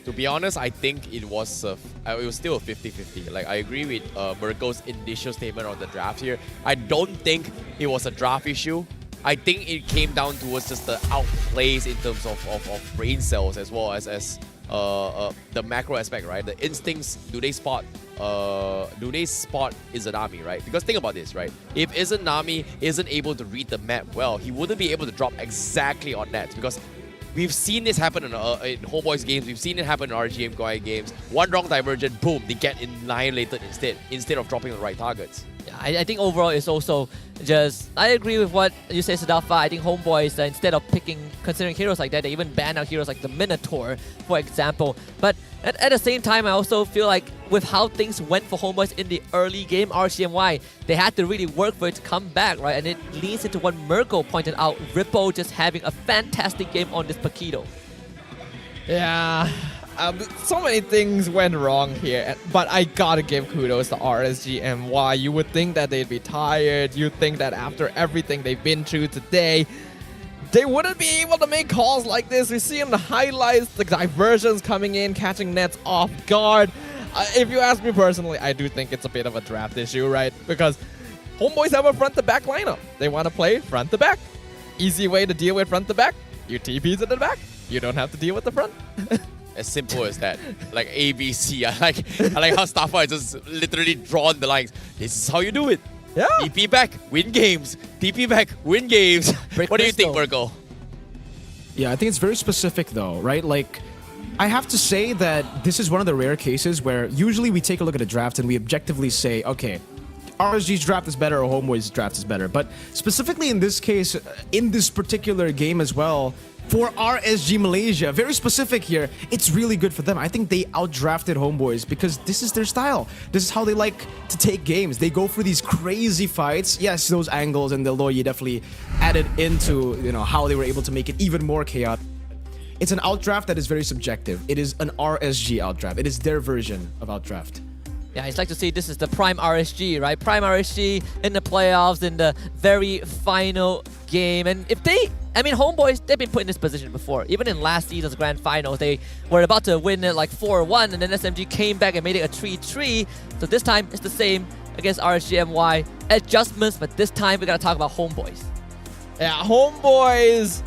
To be honest, I think it was still a 50-50. Like, I agree with Mirko's initial statement on the draft here. I don't think it was a draft issue. I think it came down towards just the outplays in terms of brain cells as well as the macro aspect, right? The instincts, do they spot Izanami, right? Because think about this, right? If Izanami isn't able to read the map well, he wouldn't be able to drop exactly on nets, because we've seen this happen in Homeboys games, we've seen it happen in RGMY games. One wrong divergent, boom, they get annihilated instead of dropping the right targets. I think overall it's also just, I agree with what you say, Sadafa. I think Homeboys, instead of considering heroes like that, they even ban out heroes like the Minotaur, for example. But at the same time, I also feel like with how things went for Homeboys in the early game, RCMY, they had to really work for it to come back, right? And it leads into what Mirko pointed out, Rippo just having a fantastic game on this Paquito. Yeah. So many things went wrong here, but I gotta give kudos to RSG MY. You would think that they'd be tired. You'd think that after everything they've been through today, they wouldn't be able to make calls like this. We see in the highlights, the diversions coming in, catching nets off guard. If you ask me personally, I do think it's a bit of a draft issue, right? Because Homeboys have a front-to-back lineup. They want to play front-to-back. Easy way to deal with front-to-back. You TP to the back. You don't have to deal with the front. As simple as that. Like ABC. I like how Staffa has just literally drawn the lines. This is how you do it. Yeah. TP back, win games. TP back, win games. What do you think, Mirko? Yeah, I think it's very specific though, right? Like, I have to say that this is one of the rare cases where usually we take a look at a draft and we objectively say, okay, RSG's draft is better or Homeboy's draft is better. But specifically in this case, in this particular game as well, for RSG Malaysia, very specific here, it's really good for them. I think they outdrafted Homeboys because this is their style. This is how they like to take games. They go for these crazy fights. Yes, those angles and the Loyi definitely added into, you know, how they were able to make it even more chaotic. It's an outdraft that is very subjective. It is an RSG outdraft. It is their version of outdraft. Yeah, it's like to see this is the prime RSG, right? Prime RSG in the playoffs, in the very final game. And if they, I mean, Homeboys, they've been put in this position before. Even in last season's grand finals, they were about to win it like 4-1, and then SMG came back and made it a 3-3. So this time, it's the same against RSG MY. Adjustments, but this time, we gotta talk about Homeboys. Yeah, Homeboys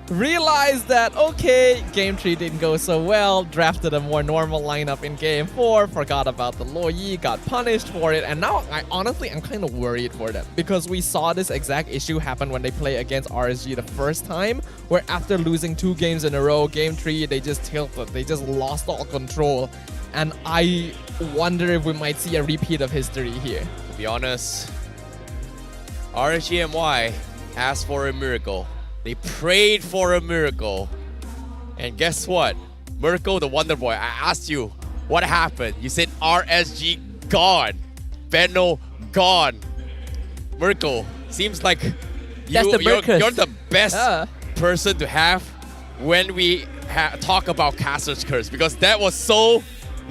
realized that, okay, game 3 didn't go so well, drafted a more normal lineup in game 4, forgot about the Loyi, got punished for it, and now I'm kind of worried for them, because we saw this exact issue happen when they play against RSG the first time, where after losing 2 games in a row, game 3, they just tilted, they just lost all control, and I wonder if we might see a repeat of history here. To be honest, RGMY asked for a miracle. They prayed for a miracle. And guess what? Mirko, the Wonder Boy, I asked you, what happened? You said RSG gone. Benno gone. Mirko, seems like you're the best person to have when we talk about Caster's Curse, because that was so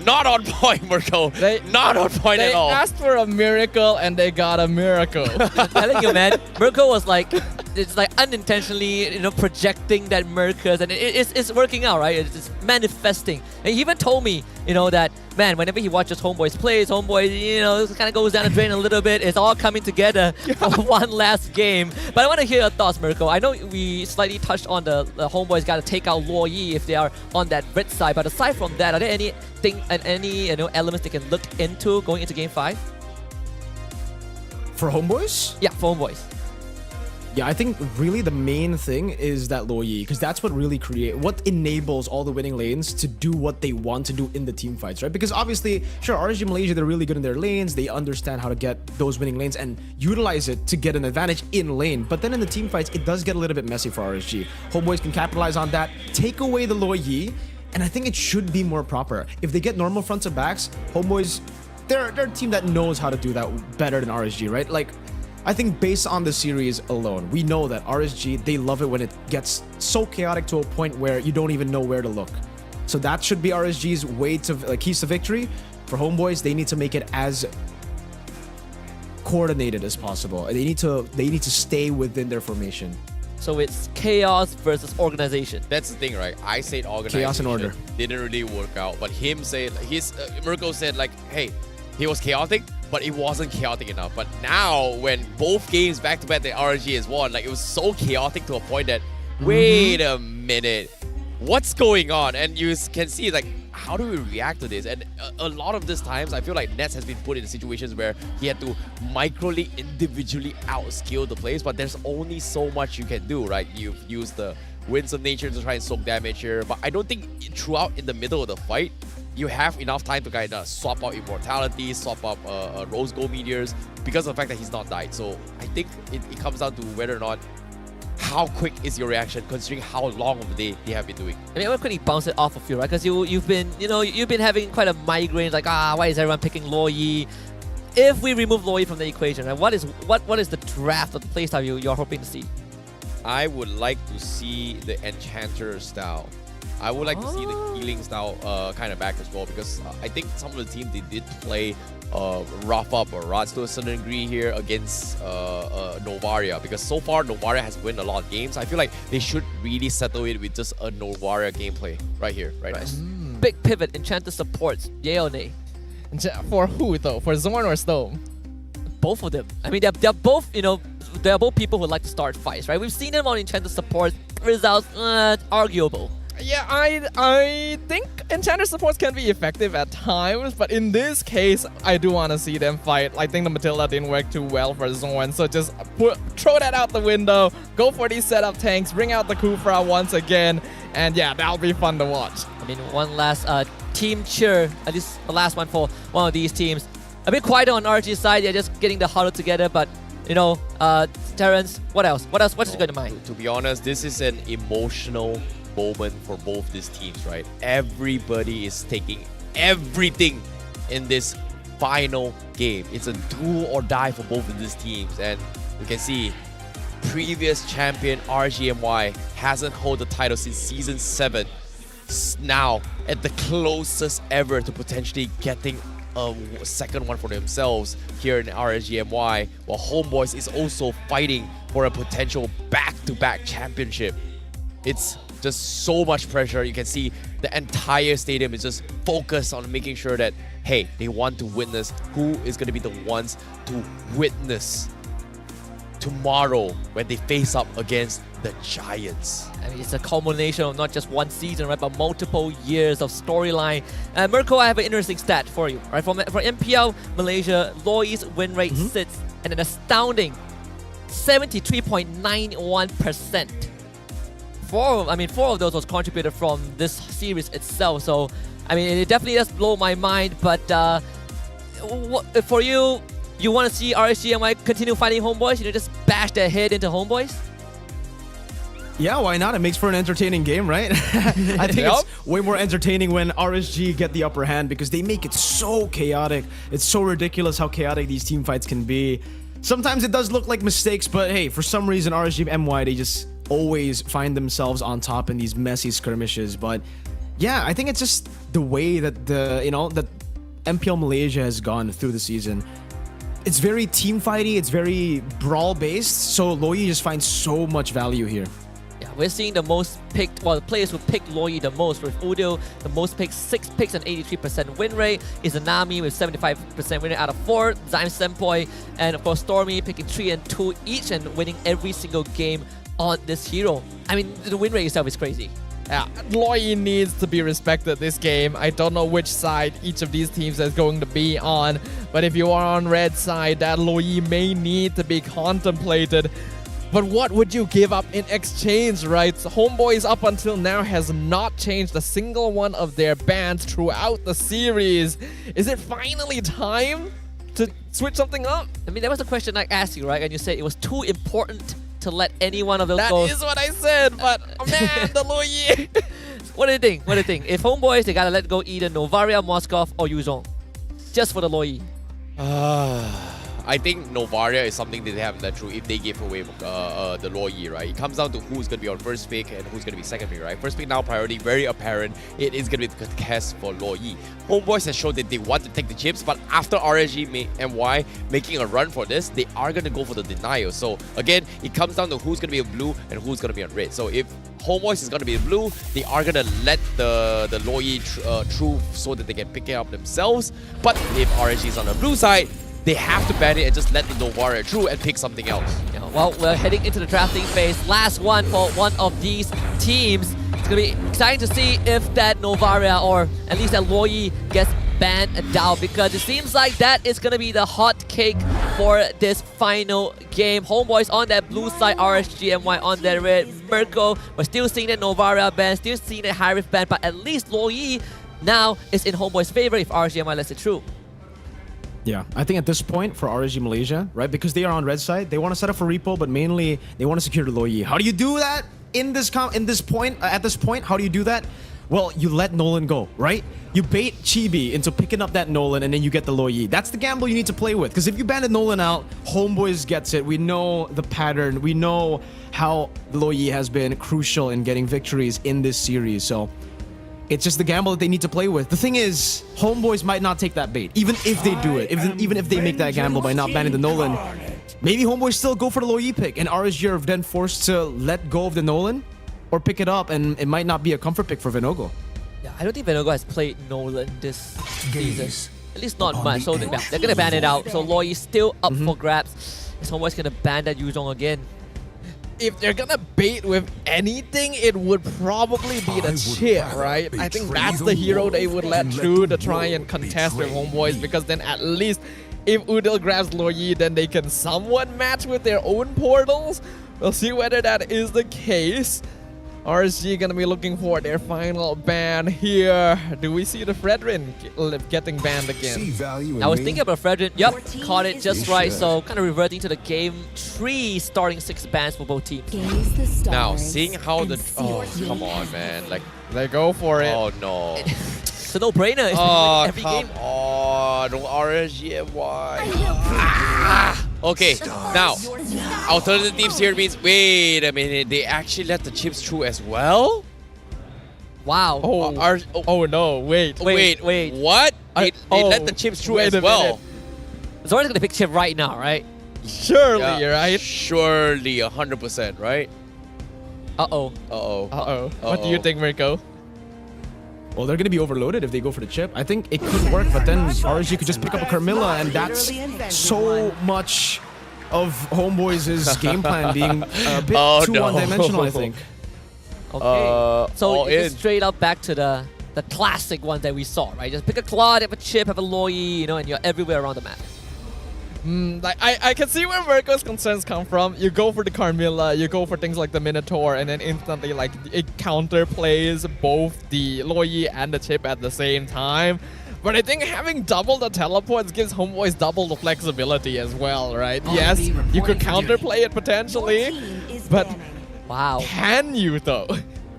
not on point, Mirko. Not on point at all. They asked for a miracle and they got a miracle. I'm telling you, man, Mirko was like, it's like unintentionally, you know, projecting that Mirkus, and it's working out, right? It's manifesting. And he even told me, you know, that, man, whenever he watches Homeboys plays, Homeboys, you know, it kind of goes down the drain a little bit. It's all coming together for one last game. But I want to hear your thoughts, Mirko. I know we slightly touched on the Homeboys got to take out Loyi if they are on that red side. But aside from that, are there any elements they can look into going into game 5? For Homeboys? Yeah, for Homeboys. Yeah, I think really the main thing is that Loyi, because that's what really what enables all the winning lanes to do what they want to do in the team fights, right? Because obviously, sure, RSG Malaysia, they're really good in their lanes. They understand how to get those winning lanes and utilize it to get an advantage in lane. But then in the team fights, it does get a little bit messy for RSG. Homeboys can capitalize on that, take away the Loyi, and I think it should be more proper. If they get normal fronts and backs, Homeboys, they're a team that knows how to do that better than RSG, right? Like, I think based on the series alone, we know that RSG, they love it when it gets so chaotic to a point where you don't even know where to look. So that should be RSG's way to keys to victory. For Homeboys, they need to make it as coordinated as possible. They need to stay within their formation. So it's chaos versus organization. That's the thing, right? I said organization. Chaos and order. Didn't really work out, but him said Mirko said like, hey, he was chaotic, but it wasn't chaotic enough. But now, when both games back-to-back that RSG has won, like it was so chaotic to a point that, wait a minute, what's going on? And you can see like, how do we react to this? And a lot of these times, I feel like Nets has been put in situations where he had to microly, individually outskill the plays, but there's only so much you can do, right? You've used the Winds of Nature to try and soak damage here, but I don't think throughout in the middle of the fight, you have enough time to kind of swap out Immortality, swap up Rose Gold Meteors because of the fact that he's not died. So I think it comes down to whether or not how quick is your reaction considering how long of a day they have been doing. I mean, I want to quickly bounce it off of you, right? Because you've been having quite a migraine, like why is everyone picking Loyi? If we remove Loyi from the equation, right, what is the draft of the playstyle you're hoping to see? I would like to see the Enchanter style. I would like to see the healing style kind of back as well, because I think some of the teams, they did play rough up or Rats to a certain degree here against Novaria, because so far Novaria has won a lot of games. I feel like they should really settle it with just a Novaria gameplay right here, right now. Big pivot, Enchanter supports, yay or nay? For who though? For Zorn or Stone? Both of them. I mean, they're both, they're both people who like to start fights, right? We've seen them on Enchanter support. Results, arguable. Yeah, I think Enchanter supports can be effective at times, but in this case, I do want to see them fight. I think the Matilda didn't work too well for Zorn, so just throw that out the window, go for these setup tanks, bring out the Kufra once again, and yeah, that'll be fun to watch. I mean, one last team cheer, at least the last one for one of these teams. A bit quieter on RG's side, they're just getting the huddle together, but Terrence, what else? What's going to mind? To be honest, this is an emotional moment for both these teams, right? Everybody is taking everything in this final game. It's a do or die for both of these teams, and you can see previous champion RGMY hasn't held the title since season 7. Now at the closest ever to potentially getting a second one for themselves here in RSGMY, while Homeboys is also fighting for a potential back-to-back championship. It's just so much pressure. You can see the entire stadium is just focused on making sure that, hey, they want to witness who is going to be the ones to witness tomorrow when they face up against the Giants. I mean, it's a culmination of not just one season, right, but multiple years of storyline. Mirko, I have an interesting stat for you, right? For MPL Malaysia, Loyi's win rate sits at an astounding 73.91%. Four of those was contributed from this series itself. So, I mean, it definitely does blow my mind. But for you, you want to see RSGMY continue fighting Homeboys? Just bash their head into Homeboys? Yeah, why not? It makes for an entertaining game, right? I think it's way more entertaining when RSG get the upper hand because they make it so chaotic. It's so ridiculous how chaotic these team fights can be. Sometimes it does look like mistakes, but hey, for some reason RSG MY, they just always find themselves on top in these messy skirmishes. But yeah, I think it's just the way that that MPL Malaysia has gone through the season. It's very team fighty, it's very brawl based, so Loyi just finds so much value here. Yeah, we're seeing the most picked, the players who picked Loyi the most, with Udo, the most picked, 6 picks and 83% win rate, Izanami with 75% win rate out of 4, Zyme Senpoi, and of course Stormy picking 3 and 2 each and winning every single game on this hero. I mean, the win rate itself is crazy. Yeah, Loyi needs to be respected this game. I don't know which side each of these teams is going to be on, but if you are on red side, that Loyi may need to be contemplated. But what would you give up in exchange, right? Homeboys up until now has not changed a single one of their bans throughout the series. Is it finally time to switch something up? I mean, that was the question I asked you, right? And you said it was too important to let any one of those go. That is what I said, but man, the Loyi. What do you think? What do you think? If Homeboys, they gotta let go either Novaria, Moskov, or Yuzhong. Just for the Loyi. I think Novaria is something that they haven't let through if they give away the Loyi, right? It comes down to who's going to be on first pick and who's going to be second pick, right? First pick now priority, very apparent. It is going to be the cast for Loyi. Homeboys has shown that they want to take the chips, but after RSG MY making a run for this, they are going to go for the denial. So again, it comes down to who's going to be on blue and who's going to be on red. So if Homeboys is going to be blue, they are going to let the Loyi through so that they can pick it up themselves. But if RSG is on the blue side, they have to ban it and just let the Novaria through and pick something else. Yeah, well, we're heading into the drafting phase. Last one for one of these teams. It's going to be exciting to see if that Novaria or at least that Loyi gets banned down, because it seems like that is going to be the hot cake for this final game. Homeboys on that blue side, RSGMY on that red. Mirko, we're still seeing that Novaria ban, still seeing that High-Rift ban, but at least Loyi now is in Homeboys' favor if RSGMY lets it through. Yeah, I think at this point for RSG Malaysia, right, because they are on red side, they want to set up for repo, but mainly they want to secure the Loyi. How do you do that at this point? How do you do that? Well, you let Nolan go, right? You bait Chibi into picking up that Nolan, and then you get the Loyi. That's the gamble you need to play with, because if you banded Nolan out, Homeboys gets it. We know the pattern. We know how Loyi has been crucial in getting victories in this series. So it's just the gamble that they need to play with. The thing is, Homeboys might not take that bait, even if they do it. Even if they make that gamble by not banning the Nolan, maybe Homeboys still go for the Loyi pick, and RSG are then forced to let go of the Nolan or pick it up, and it might not be a comfort pick for Venogo. Yeah, I don't think Venogo has played Nolan this season. At least not much, so they're going to ban it out. So Loyi is still up for grabs. Is Homeboys going to ban that Yuzhong again? If they're gonna bait with anything, it would probably be the chip, right? I think that's the hero they would let through to try and contest with Homeboys, because then at least if Udil grabs Loyi, then they can somewhat match with their own portals. We'll see whether that is the case. RSG gonna be looking for their final ban here. Do we see the Fredrin getting banned again? I was thinking about Fredrin. Yep, caught it just right. So kind of reverting to the game 3, starting 6 bans for both teams. Now, seeing how the... Oh, come on, man. Like, they go for it. Oh, no. It's a no-brainer. Every game. Oh, no RSGMY. Okay, now, alternative teams here means, wait a minute, they actually let the chips through as well? Wow. Oh no, wait. What? They let the chips through as well. Zora's gonna pick chip right now, right? Surely, right? Surely, 100%, right? Uh-oh. What do you think, Mirko? Well, they're going to be overloaded if they go for the chip. I think it could work, but then RSG could just pick up a Carmilla, and that's so much of Homeboys' game plan being a bit too one-dimensional, I think. Okay, so it's straight up back to the classic one that we saw, right? Just pick a Claude, have a chip, have a Loyi, you know, and you're everywhere around the map. Like I can see where Mirko's concerns come from. You go for the Carmilla, you go for things like the Minotaur, and then instantly like it counterplays both the Loyi and the chip at the same time. But I think having double the teleports gives Homeboys double the flexibility as well, right? Yes, you could counterplay it potentially, but wow, can you though?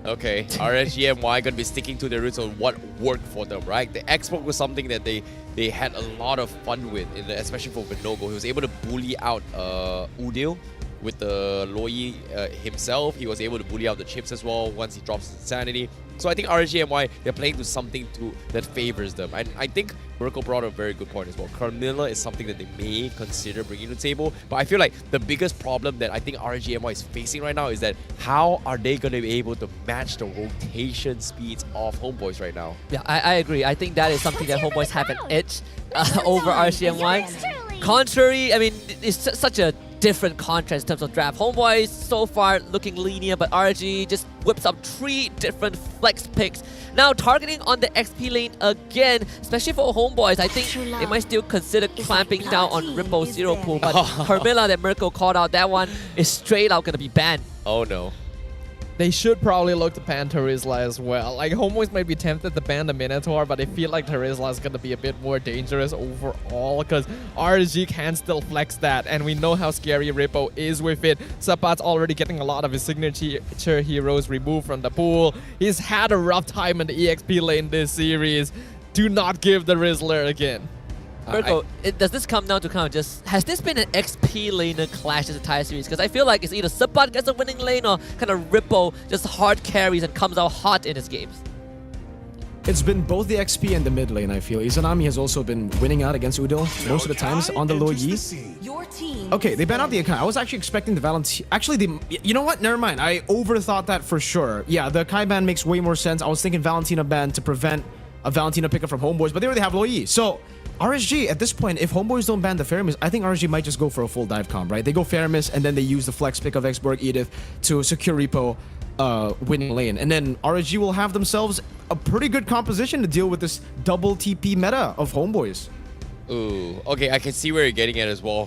Okay, RSGMY gonna be sticking to their roots on what worked for them, right? The Xbox was something that they had a lot of fun with, especially for Venogo. He was able to bully out Udil with the Loyi himself. He was able to bully out the chips as well once he drops Insanity. So I think RSGMY, they're playing to something that favors them. And I think Mirko brought a very good point as well. Carmilla is something that they may consider bringing to the table. But I feel like the biggest problem that I think RSGMY is facing right now is that how are they going to be able to match the rotation speeds of Homeboys right now? Yeah, I agree. I think that is something that Homeboys have an edge over RSGMY. Contrary, I mean, it's such a different contrast in terms of draft. Homeboys so far looking lenient, but RG just whips up 3 different flex picks. Now targeting on the XP lane again, especially for Homeboys. I think they might still consider clamping down on Rippo Zero Pool, but Hermilla that Mirko called out, that one is straight out gonna be banned. Oh no. They should probably look to ban Terizla as well. Like, Homeboys might be tempted to ban the Minotaur, but I feel like Terizla is going to be a bit more dangerous overall because RSG can still flex that, and we know how scary Rippo is with it. Sapat's already getting a lot of his signature heroes removed from the pool. He's had a rough time in the EXP lane this series. Do not give the Rizzler again. Mirko, does this come down to kind of just, has this been an XP laner clash this entire series? Because I feel like it's either Sapat gets a winning lane or kind of Rippo just hard carries and comes out hot in his games. It's been both the XP and the mid lane, I feel. Izanami has also been winning out against Udil most of the times on the low Yi. Okay, they banned out the Akai. I was actually expecting the Valentina. Actually, you know what? Never mind. I overthought that for sure. Yeah, the Akai ban makes way more sense. I was thinking Valentina ban to prevent a Valentina pickup from Homeboys, but they already have low Yi. So, RSG, at this point, if Homeboys don't ban the Faramis, I think RSG might just go for a full dive comp, right? They go Faramis, and then they use the flex pick of Xborg Edith to secure Repo winning lane. And then RSG will have themselves a pretty good composition to deal with this double TP meta of Homeboys. Ooh, okay, I can see where you're getting at as well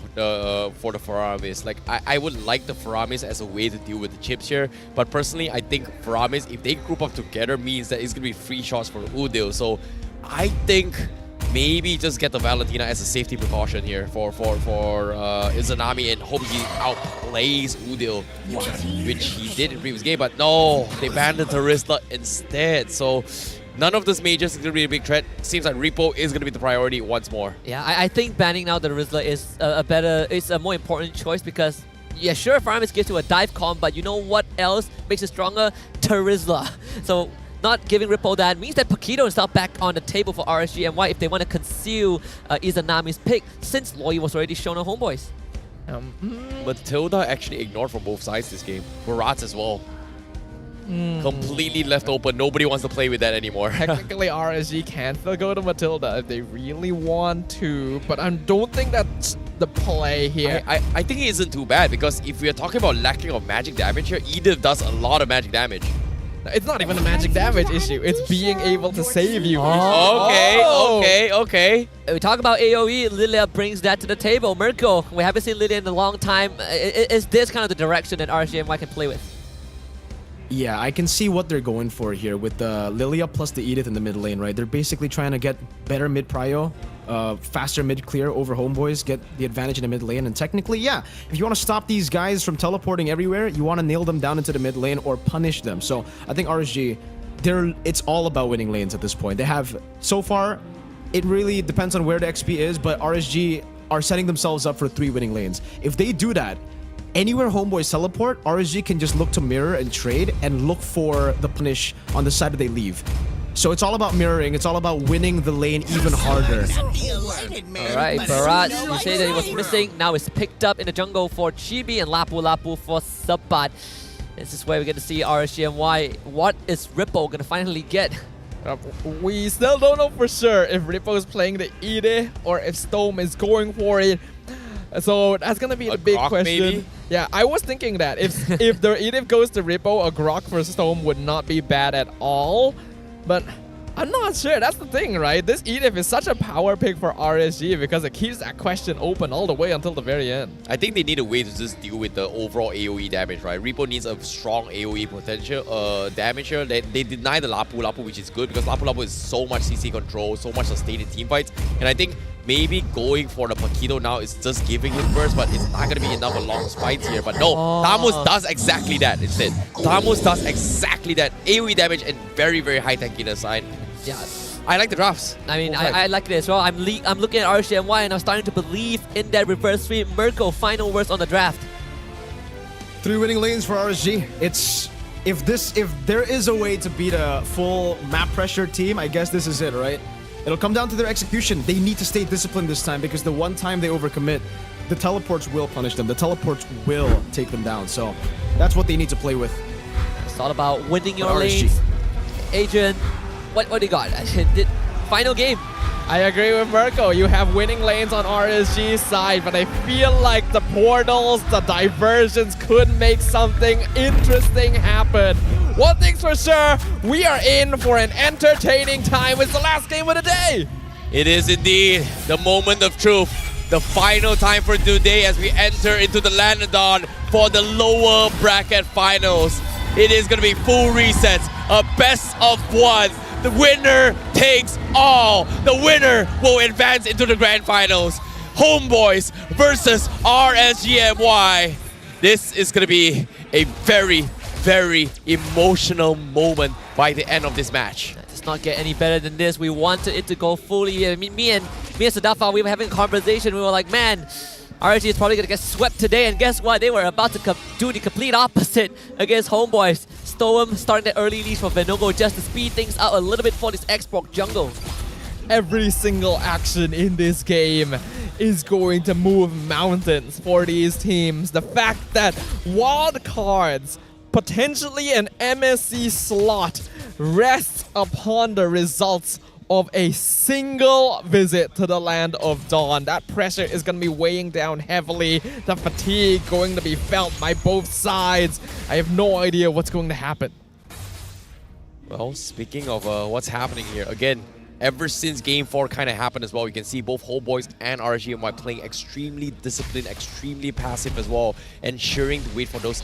for the Faramis. Like, I would like the Faramis as a way to deal with the chips here, but personally, I think Faramis, if they group up together, means that it's going to be free shots for Udil. So, I think maybe just get the Valentina as a safety precaution here for Izanami and hope he outplays Udil, which he did in the previous game, but no, they banned the Terizla instead. So none of this majors is going to be a big threat. Seems like Repo is going to be the priority once more. Yeah, I think banning now the Terizla is a more important choice because, yeah, sure, Faramis gives you a dive comp, but you know what else makes it stronger? Terizla. So not giving Rippo that means that Paquito is now back on the table for RSG MY if they want to conceal Izanami's pick, since Loyi was already shown on Homeboys. Matilda actually ignored from both sides this game. Barat as well. Completely left open. Nobody wants to play with that anymore. Technically, RSG can still go to Matilda if they really want to, but I don't think that's the play here. I think it isn't too bad because if we are talking about lacking of magic damage here, Edith does a lot of magic damage. It's not even a magic damage issue. It's being able to save you. Okay. We talk about AoE. Lilia brings that to the table. Mirko, we haven't seen Lilia in a long time. Is this kind of the direction that RSGMY can play with? Yeah, I can see what they're going for here with the Lilia plus the Edith in the mid lane, right? They're basically trying to get better mid prio, faster mid clear over Homeboys, get the advantage in the mid lane. And technically, yeah, if you want to stop these guys from teleporting everywhere, you want to nail them down into the mid lane or punish them. So I think RSG, it's all about winning lanes at this point. They have, so far, it really depends on where the XP is, but RSG are setting themselves up for 3 winning lanes. If they do that, anywhere Homeboys teleport, RSG can just look to mirror and trade and look for the punish on the side that they leave. So it's all about mirroring. It's all about winning the lane even harder. Alright, Barat, you say that he was missing. Now it's picked up in the jungle for Chibi and Lapu Lapu for Sabat. This is where we get to see RSGMY. What is Rippo going to finally get? We still don't know for sure if Rippo is playing the Edith or if Storm is going for it. So that's gonna be the big question. Maybe? Yeah, I was thinking that if the Edith goes to Rippo, a Grok for Storm would not be bad at all. But I'm not sure. That's the thing, right? This Edith is such a power pick for RSG because it keeps that question open all the way until the very end. I think they need a way to just deal with the overall AoE damage, right? Rippo needs a strong AoE potential damage here. They deny the Lapu Lapu, which is good because Lapu Lapu is so much CC control, so much sustained in teamfights. And I think maybe going for the Paquito now is just giving him burst, but it's not going to be enough of long spikes here. But no, Tamus does exactly that instead. Tamus does exactly that. AoE damage and very, very high tankiness. Yeah, I like the drafts. I mean, I like it as well. I'm looking at RSGMY and I'm starting to believe in that reverse sweep. Mirko, final words on the draft. 3 winning lanes for RSG. If there is a way to beat a full map pressure team, I guess this is it, right? It'll come down to their execution. They need to stay disciplined this time because the one time they overcommit, the teleports will punish them. The teleports will take them down. So that's what they need to play with. It's all about winning your lanes. Adrian, what do you got? Final game. I agree with Mirko. You have winning lanes on RSG's side, but I feel like the portals, the diversions could make something interesting happen. One thing's for sure, we are in for an entertaining time. It's the last game of the day. It is indeed the moment of truth. The final time for today as we enter into the Land of Dawn for the lower bracket finals. It is going to be full resets, a best of one. The winner takes all. The winner will advance into the grand finals. Homeboys versus RSGMY. This is going to be a very, very emotional moment by the end of this match. It does not get any better than this. We wanted it to go fully. I mean, me and Sadafa, we were having a conversation. We were like, man, RSG is probably going to get swept today. And guess what? They were about to do the complete opposite against Homeboys. Stoem starting the early lead for Venogo just to speed things out a little bit for this Xbox jungle. Every single action in this game is going to move mountains for these teams. The fact that wild cards, potentially an MSC slot, rests upon the results of a single visit to the Land of Dawn. That pressure is going to be weighing down heavily. The fatigue going to be felt by both sides. I have no idea what's going to happen. Well, speaking of what's happening here, again, ever since Game 4 kind of happened as well, you can see both Homeboys and RSGMY playing extremely disciplined, extremely passive as well, ensuring to wait for those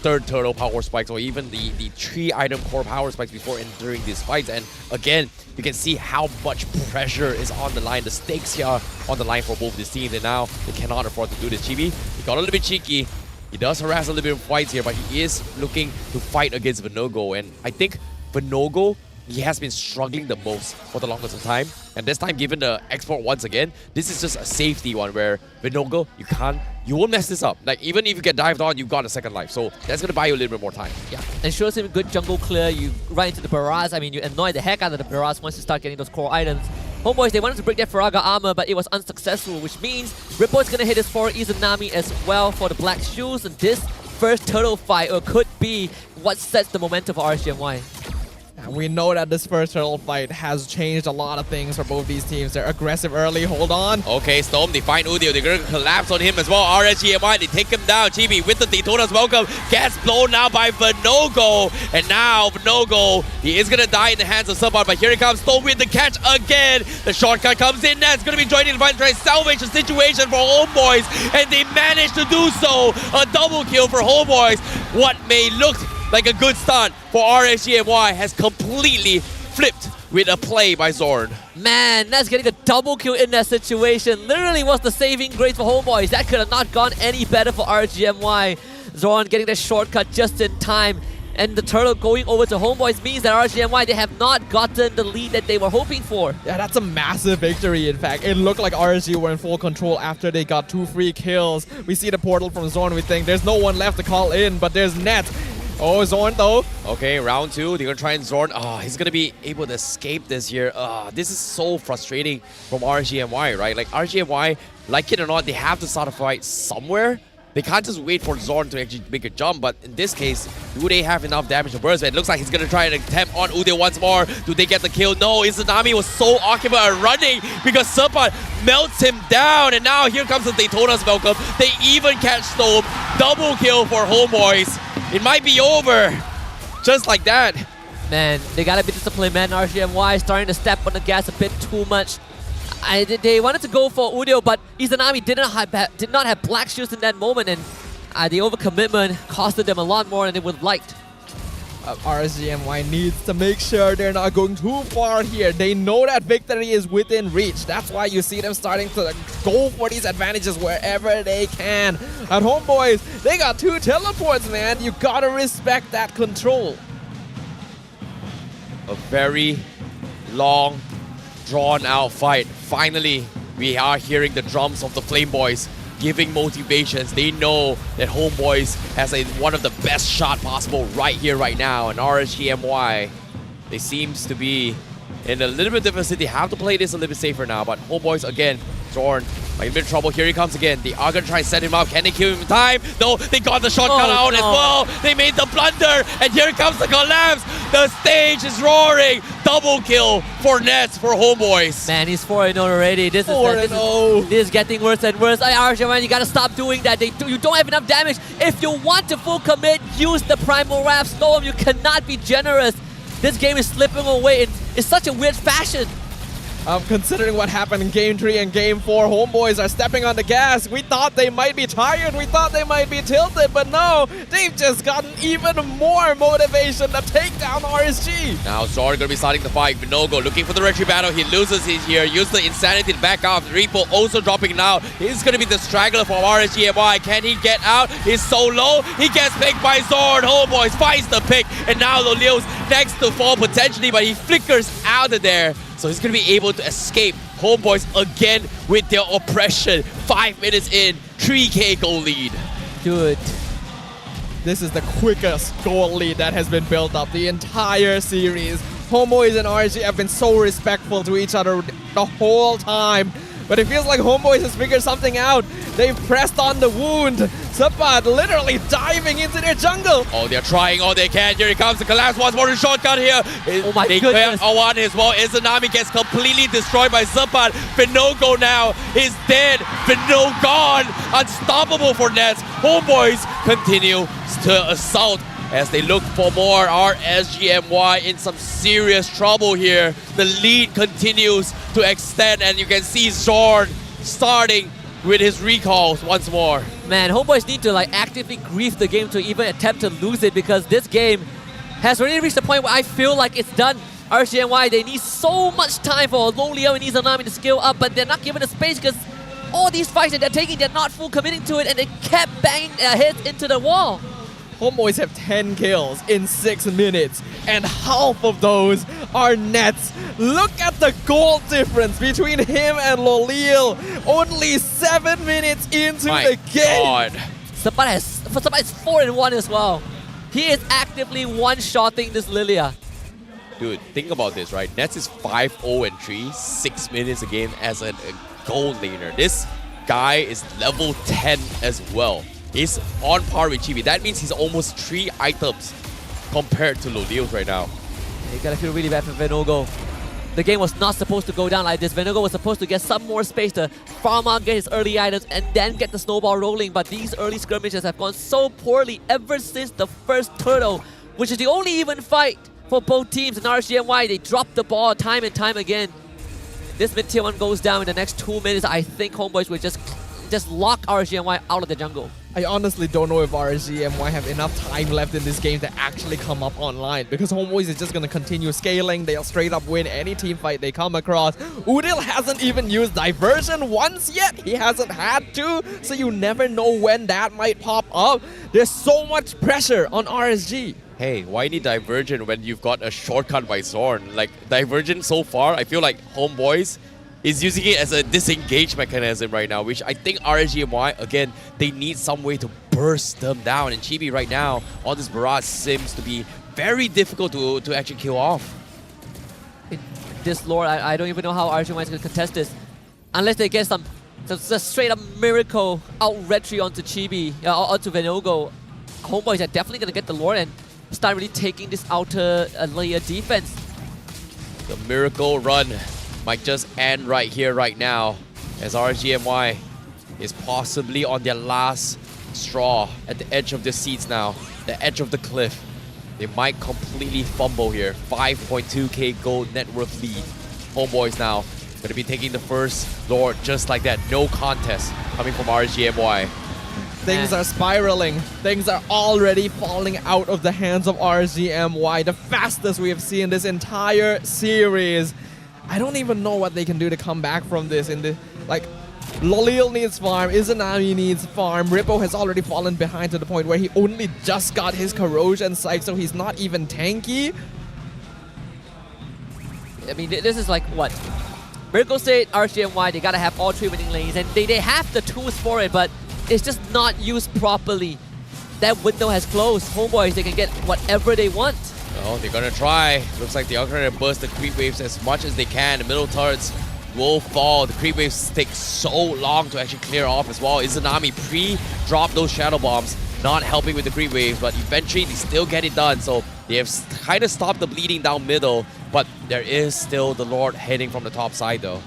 third turtle power spikes or even the 3-item core power spikes before entering these fights. And again, you can see how much pressure is on the line. The stakes here are on the line for both these teams, and now they cannot afford to do this. Chibi, he got a little bit cheeky. He does harass a little bit of fights here, but he is looking to fight against Venogo. And I think Venogo, he has been struggling the most for the longest of time. And this time, given the export once again, this is just a safety one where Venogo, you won't mess this up. Like, even if you get dived on, you've got a second life. So that's going to buy you a little bit more time. Yeah, ensures him good jungle clear. You run into the barrage. I mean, you annoy the heck out of the barrage once you start getting those core items. Homeboys, they wanted to break their Faraga armor, but it was unsuccessful, which means Rippo is going to hit his 4 Izanami as well for the black shoes. And this first turtle fight could be what sets the momentum for RSGMY. And we know that this first turtle fight has changed a lot of things for both these teams. They're aggressive early, hold on. Okay, Storm, they find Udio. They're going to collapse on him as well. RSGMY, they take him down. Chibi with the Daytona's welcome. Gets blown now by Venogo. And now Venogo, he is going to die in the hands of Sabah. But here he comes, Storm with the catch again. The shortcut comes in. That's going to be joining the fight, trying to salvage the situation for Homeboys. And they managed to do so. A double kill for Homeboys. What may look like a good start for RSGMY has completely flipped with a play by Zorn. Man, that's getting a double kill in that situation. Literally was the saving grace for Homeboys. That could have not gone any better for RSGMY. Zorn getting the shortcut just in time. And the turtle going over to Homeboys means that RSGMY, they have not gotten the lead that they were hoping for. Yeah, that's a massive victory, in fact. It looked like RSG were in full control after they got 2 free kills. We see the portal from Zorn. We think there's no one left to call in, but there's Net. Oh, Zorn though. Okay, round 2. They're going to try and Zorn. He's going to be able to escape this here. This is so frustrating from RSGMY, right? Like, RSGMY, like it or not, they have to start a fight somewhere. They can't just wait for Zorn to actually make a jump, but in this case, do they have enough damage to burst? It looks like he's going to try and attempt on Udio once more. Do they get the kill? No, Izanami was so occupied and running because Serpent melts him down. And now here comes the Daytona's welcome. They even catch Storm. Double kill for Homeboys. It might be over just like that. Man, they got to be disciplined, man. RSGMY starting to step on the gas a bit too much. They wanted to go for Udio, but Izanami did not have black shoes in that moment, and the overcommitment costed them a lot more than they would have liked. RSGMY needs to make sure they're not going too far here. They know that victory is within reach. That's why you see them starting to go for these advantages wherever they can. At Homeboys, they got 2 teleports, man. You gotta respect that control. A very long, drawn-out fight. Finally, we are hearing the drums of the Flame Boys giving motivations. They know that Homeboys has one of the best shot possible right here, right now. And RSGMY, they seems to be in a little bit different city. Have to play this a little bit safer now. But Homeboys, again, Zorn, like in bit of trouble. Here he comes again. They are going to try and set him up. Can they kill him in time? No, they got the shotgun out as well. They made the blunder, and here comes the collapse. The stage is roaring. Double kill for Nets for Homeboys. Man, he's 4-0 already. This is getting worse and worse. RSGMY, you gotta stop doing that. You don't have enough damage. If you want to full commit, use the Primal Wrap Storm. You cannot be generous. This game is slipping away in such a weird fashion. Considering what happened in Game 3 and Game 4, Homeboys are stepping on the gas. We thought they might be tired, we thought they might be tilted, but no, they've just gotten even more motivation to take down RSG. Now Zorn gonna be starting the fight. Vinogo looking for the retry battle. He loses his here. Use the insanity to back off. Repo also dropping now. He's gonna be the straggler for RSGMY. Can he get out? He's so low. He gets picked by Zorn. Homeboys finds the pick, and now Lolio's next to fall potentially, but he flickers out of there. So he's going to be able to escape. Homeboys again with their oppression. 5 minutes in, 3K goal lead. Dude, this is the quickest goal lead that has been built up the entire series. Homeboys and RSG have been so respectful to each other the whole time. But it feels like Homeboys has figured something out. They've pressed on the wound. Sapat literally diving into their jungle. Oh, they're trying all they can. Here it comes. The collapse once more. The shotgun here. Oh my goodness. Awan as well. Izanami gets completely destroyed by Zapat. Vinogo now is dead. Vino gone. Unstoppable for Nets. Homeboys continue to assault as they look for more. RSGMY in some serious trouble here. The lead continues to extend, and you can see Zorn starting with his recalls once more. Man, Homeboys need to actively grief the game to even attempt to lose it, because this game has already reached the point where I feel like it's done. RSGMY, they need so much time for Lolio and Izanami to scale up, but they're not given the space because all these fights that they're taking, they're not full committing to it, and they kept banging their heads into the wall. Homeboys have 10 kills in 6 minutes, and half of those are Nets. Look at the goal difference between him and Lolil. Only 7 minutes into the game. God. Sapat is 4-1 as well. He is actively one-shotting this Lilia. Dude, think about this, right? Nets is 5-0-3, 6 minutes a game as a goal laner. This guy is level 10 as well. He's on par with Chibi. That means he's almost 3 items compared to Lolio's right now. You gotta feel really bad for Vinogo. The game was not supposed to go down like this. Vinogo was supposed to get some more space to farm out, get his early items, and then get the snowball rolling. But these early skirmishes have gone so poorly ever since the first turtle, which is the only even fight for both teams. In RSGMY, they drop the ball time and time again. This mid-tier 1 goes down in the next 2 minutes. I think Homeboys will just lock RSGMY out of the jungle. I honestly don't know if RSGMY have enough time left in this game to actually come up online, because Homeboys is just going to continue scaling. They'll straight up win any team fight they come across. Udil hasn't even used diversion once yet. He hasn't had to, so you never know when that might pop up. There's so much pressure on RSG. Hey, why need diversion when you've got a shortcut by Zorn? Like, diversion so far, I feel like Homeboys is using it as a disengage mechanism right now, which I think RSGMY, again, they need some way to burst them down. And Chibi right now, on this barrage seems to be very difficult to actually kill off. This lore, I don't even know how RSGMY is going to contest this. Unless they get some straight up miracle out retry onto Chibi, onto Vinogo. Homeboys are definitely going to get the lore and start really taking this outer layer defense. The miracle run might just end right here, right now, as RSGMY is possibly on their last straw at the edge of the seats now, the edge of the cliff. They might completely fumble here. 5.2k gold net worth lead. Homeboys now going to be taking the first lord just like that. No contest coming from RSGMY. Things are spiraling. Things are already falling out of the hands of RSGMY. The fastest we have seen this entire series. I don't even know what they can do to come back from this. Lolil needs farm, Izanami needs farm. Rippo has already fallen behind to the point where he only just got his corrosion psych, so he's not even tanky. I mean, this is like what? Miracle State, RSGMY, they gotta have all 3 winning lanes, and they have the tools for it, but it's just not used properly. That window has closed. Homeboys, they can get whatever they want. Oh, they're gonna try. Looks like they are gonna burst the creep waves as much as they can. The middle turrets will fall. The creep waves take so long to actually clear off as well. Izanami pre-dropped those shadow bombs, not helping with the creep waves, but eventually they still get it done. So they have kind of stopped the bleeding down middle, but there is still the Lord heading from the top side though.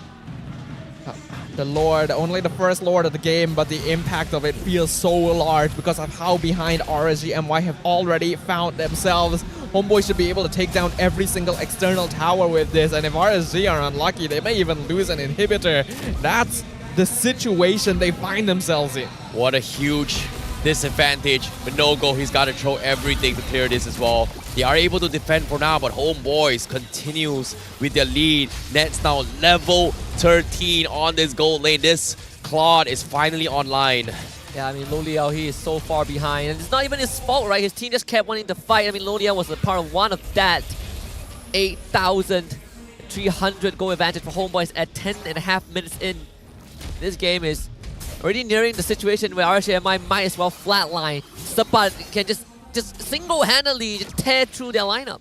The Lord, only the first Lord of the game, but the impact of it feels so large because of how behind RSG MY have already found themselves. Homeboy should be able to take down every single external tower with this, and if RSG are unlucky, they may even lose an inhibitor. That's the situation they find themselves in. What a huge disadvantage. Minogo, he's got to throw everything to clear this as well. They are able to defend for now, but Homeboys continues with their lead. Nets now level 13 on this gold lane. This Claude is finally online. Yeah, I mean, Loliao, he is so far behind. And it's not even his fault, right? His team just kept wanting to fight. I mean, Loliao was a part of one of that. 8,300 goal advantage for Homeboys at 10.5 minutes in. This game is already nearing the situation where RSGMI might as well flatline. Sapat can just single-handedly tear through their lineup.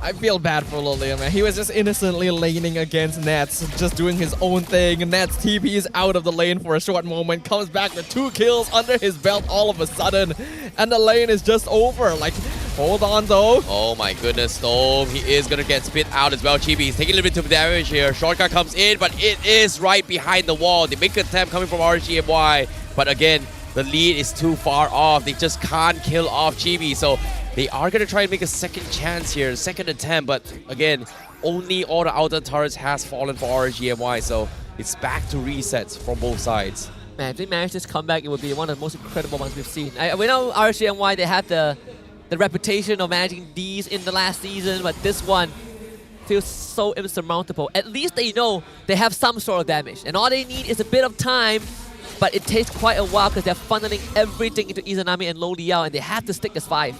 I feel bad for Loliao, man. He was just innocently laning against Nets, just doing his own thing. Nets TP is out of the lane for a short moment, comes back with 2 kills under his belt all of a sudden, and the lane is just over. Like, hold on though. Oh my goodness, Storm. He is gonna get spit out as well. Chibi, he's taking a little bit of damage here. Shortcut comes in, but it is right behind the wall. The big attempt coming from RGMY, but again, the lead is too far off. They just can't kill off Chibi, so they are going to try and make a second chance here, second attempt, but again, only all the outer turrets has fallen for RGMY, so it's back to resets from both sides. Man, if they manage this comeback, it would be one of the most incredible ones we've seen. We know RGMY, they have the reputation of managing these in the last season, but this one feels so insurmountable. At least they know they have some sort of damage, and all they need is a bit of time, but it takes quite a while because they're funneling everything into Izanami and Loliao, and they have to stick as 5.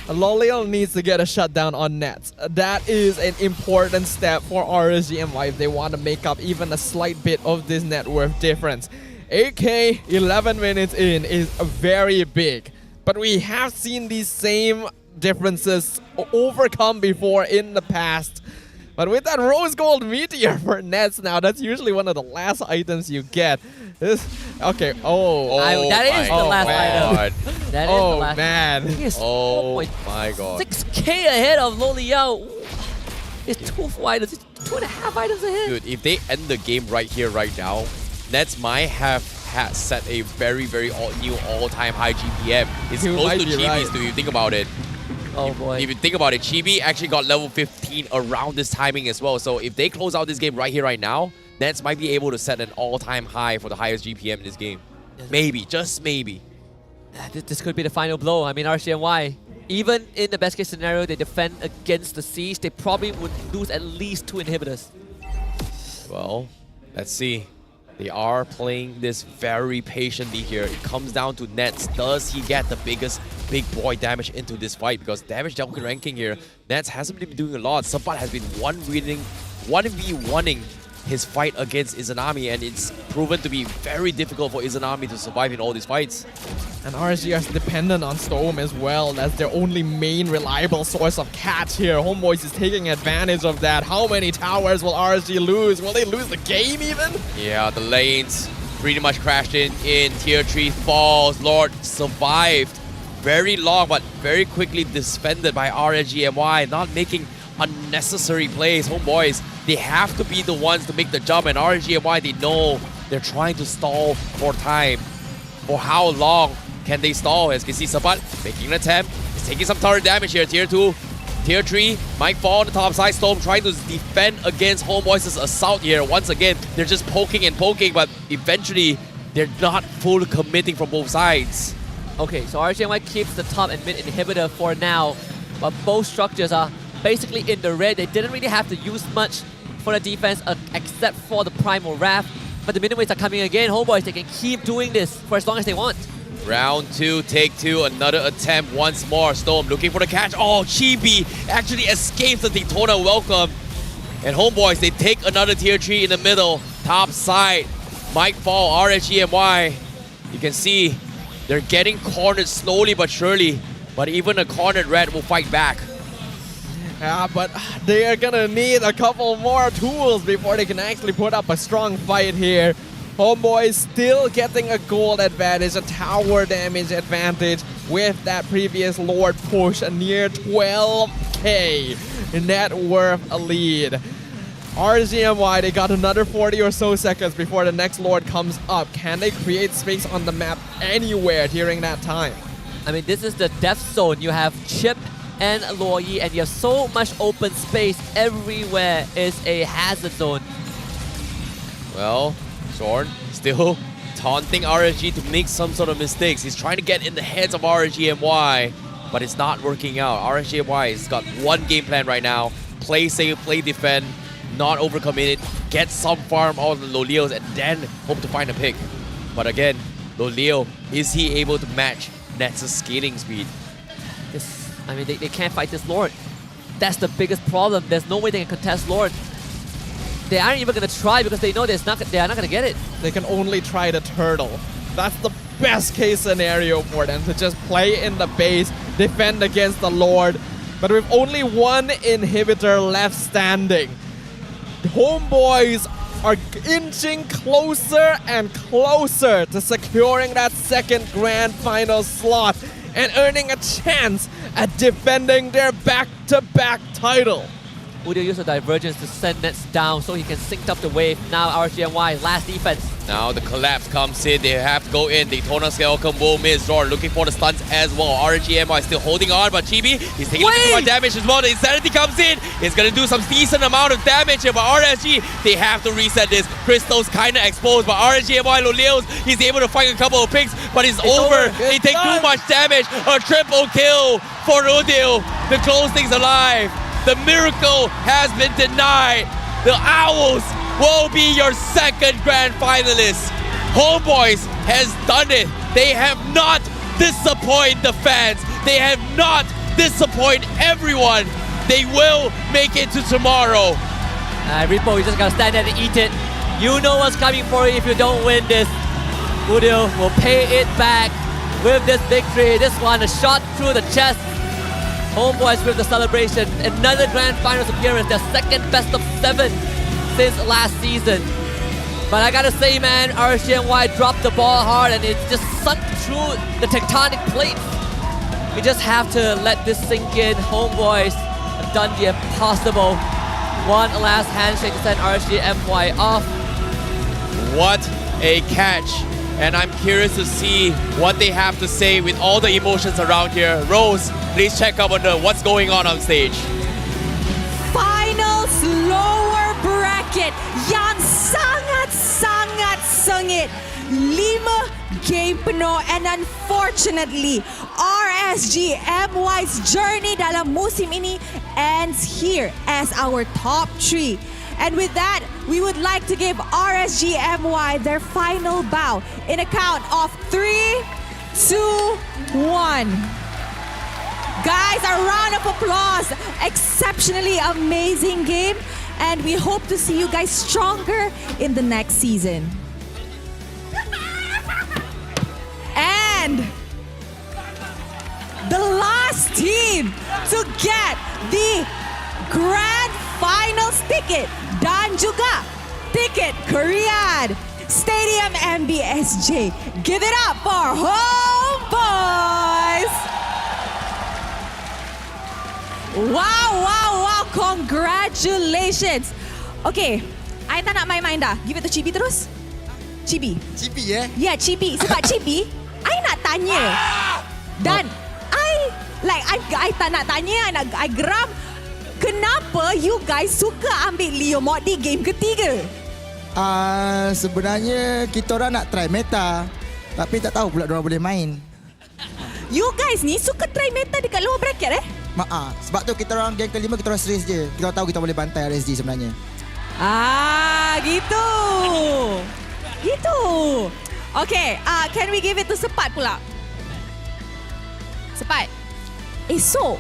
Loliao needs to get a shutdown on Nets. That is an important step for RSGMY if they want to make up even a slight bit of this net worth difference. 8K 11 minutes in is very big, but we have seen these same differences overcome before in the past. But with that rose gold meteor for Nets now, that's usually one of the last items you get. Okay, that is the last item. That is the last. Man. Oh my god. 6K ahead of Loliao. It's 2 items, it's 2.5 items ahead. Dude, if they end the game right here, right now, Nets might have set a very, very new all-time high GPM. It's close to Chibi's too, if you think about it. Oh boy. If you think about it, Chibi actually got level 15 around this timing as well. So if they close out this game right here, right now, Nets might be able to set an all-time high for the highest GPM in this game. Maybe, just maybe. This could be the final blow. I mean, RCNY, even in the best case scenario, they defend against the siege, they probably would lose at least 2 inhibitors. Well, let's see. They are playing this very patiently here. It comes down to Nets. Does he get the biggest big boy damage into this fight? Because damage down ranking here, Nets hasn't been doing a lot. Sabat has been 1v1ing his fight against Izanami, and it's proven to be very difficult for Izanami to survive in all these fights. And RSG is dependent on Storm as well. That's their only main reliable source of catch here. Homeboys is taking advantage of that. How many towers will RSG lose? Will they lose the game even? Yeah, the lanes pretty much crashed in tier 3 falls. Lord survived very long, but very quickly defended by RSGMY, not making unnecessary plays. Homeboys, they have to be the ones to make the jump, and RSGMY, they know they're trying to stall for time. For how long can they stall? As you can see, Sabat making an attempt. He's taking some turret damage here. Tier 2, Tier 3 might fall on the top side. Storm trying to defend against Homeboys' assault here. Once again, they're just poking and poking, but eventually they're not full committing from both sides. Okay, so RSGMY keeps the top and mid inhibitor for now, but both structures are basically in the red. They didn't really have to use much for the defense except for the Primal Wrath. But the minimates are coming again. Homeboys, they can keep doing this for as long as they want. Round 2, take 2, another attempt once more. Storm looking for the catch. Oh, Chibi actually escapes the Daytona welcome. And Homeboys, they take another tier 3 in the middle. Top side might fall. RSGMY, you can see they're getting cornered slowly but surely. But even a cornered red will fight back. Yeah, but they are gonna need a couple more tools before they can actually put up a strong fight here. Homeboys still getting a gold advantage, a tower damage advantage with that previous Lord push, a near 12k net worth a lead. RGMY, they got another 40 or so seconds before the next Lord comes up. Can they create space on the map anywhere during that time? I mean, this is the death zone. You have Chip and Loyi, and you have so much open space everywhere. Is a hazard zone. Well, Zorn still taunting RSG to make some sort of mistakes. He's trying to get in the heads of RSGMY, but it's not working out. RSGMY has got one game plan right now. Play safe, play defend, not overcommit it, get some farm out of the Lolios, and then hope to find a pick. But again, Lolio, is he able to match Nets' skating speed? I mean, they can't fight this Lord. That's the biggest problem. There's no way they can contest Lord. They aren't even going to try because they know they are not going to get it. They can only try the turtle. That's the best case scenario for them, to just play in the base, defend against the Lord. But with only one inhibitor left standing, Homeboys are inching closer and closer to securing that second grand final slot and earning a chance at defending their back-to-back title. Udio used the divergence to send Nets down so he can sync up the wave. Now RGMY, last defense. Now the collapse comes in, they have to go in. Daytona Skeleton will miss. Zor looking for the stunts as well. RGMY still holding on, but Chibi, he's taking a bit more damage as well. The Insanity comes in, it's gonna do some decent amount of damage here, but RSG, they have to reset this. Crystal's kinda exposed, but RGMY Loleos, he's able to find a couple of picks, but it's over. They take too much damage. A triple kill for Udil to close things alive. The miracle has been denied. The Owls will be your second grand finalists. Homeboys has done it. They have not disappointed the fans. They have not disappointed everyone. They will make it to tomorrow. Repo, you just gotta stand there and eat it. You know what's coming for you if you don't win this. Udil will pay it back with this victory. This one, a shot through the chest. Homeboys with the celebration. Another grand finals appearance, their second best of 7 since last season. But I gotta say, man, RSGMY dropped the ball hard and it just sunk through the tectonic plate. We just have to let this sink in. Homeboys have done the impossible. One last handshake to send RSGMY off. What a catch. And I'm curious to see what they have to say with all the emotions around here. Rose, please check up on what's going on stage. Finals lower bracket yang sangat-sangat sengit. 5 game penuh, and unfortunately, RSGMY's journey dalam musim ini ends here as our top 3. And with that, we would like to give RSGMY their final bow in a count of 3, 2, 1. Guys, a round of applause. Exceptionally amazing game. And we hope to see you guys stronger in the next season. And the last team to get the grand finals ticket dan juga tiket Korean Stadium MBSJ. Give it up for Homeboys! Wow, congratulations. Okay, I tak nak main-main dah. Give it to Chibi terus. Chibi. Chibi Yeah, Chibi. Sebab Chibi, I nak tanya. Dan I tak nak tanya, I geram. Kenapa you guys suka ambil Leo mod di game ketiga? Sebenarnya kita orang nak try meta, tapi tak tahu pula diorang boleh main. You guys ni suka try meta dekat lower bracket Sebab tu kita orang game kelima kita orang serius je. Kita orang tahu kita boleh bantai RSG sebenarnya. Gitu. Okay, can we give it to Sepat pula? Sepat. Esok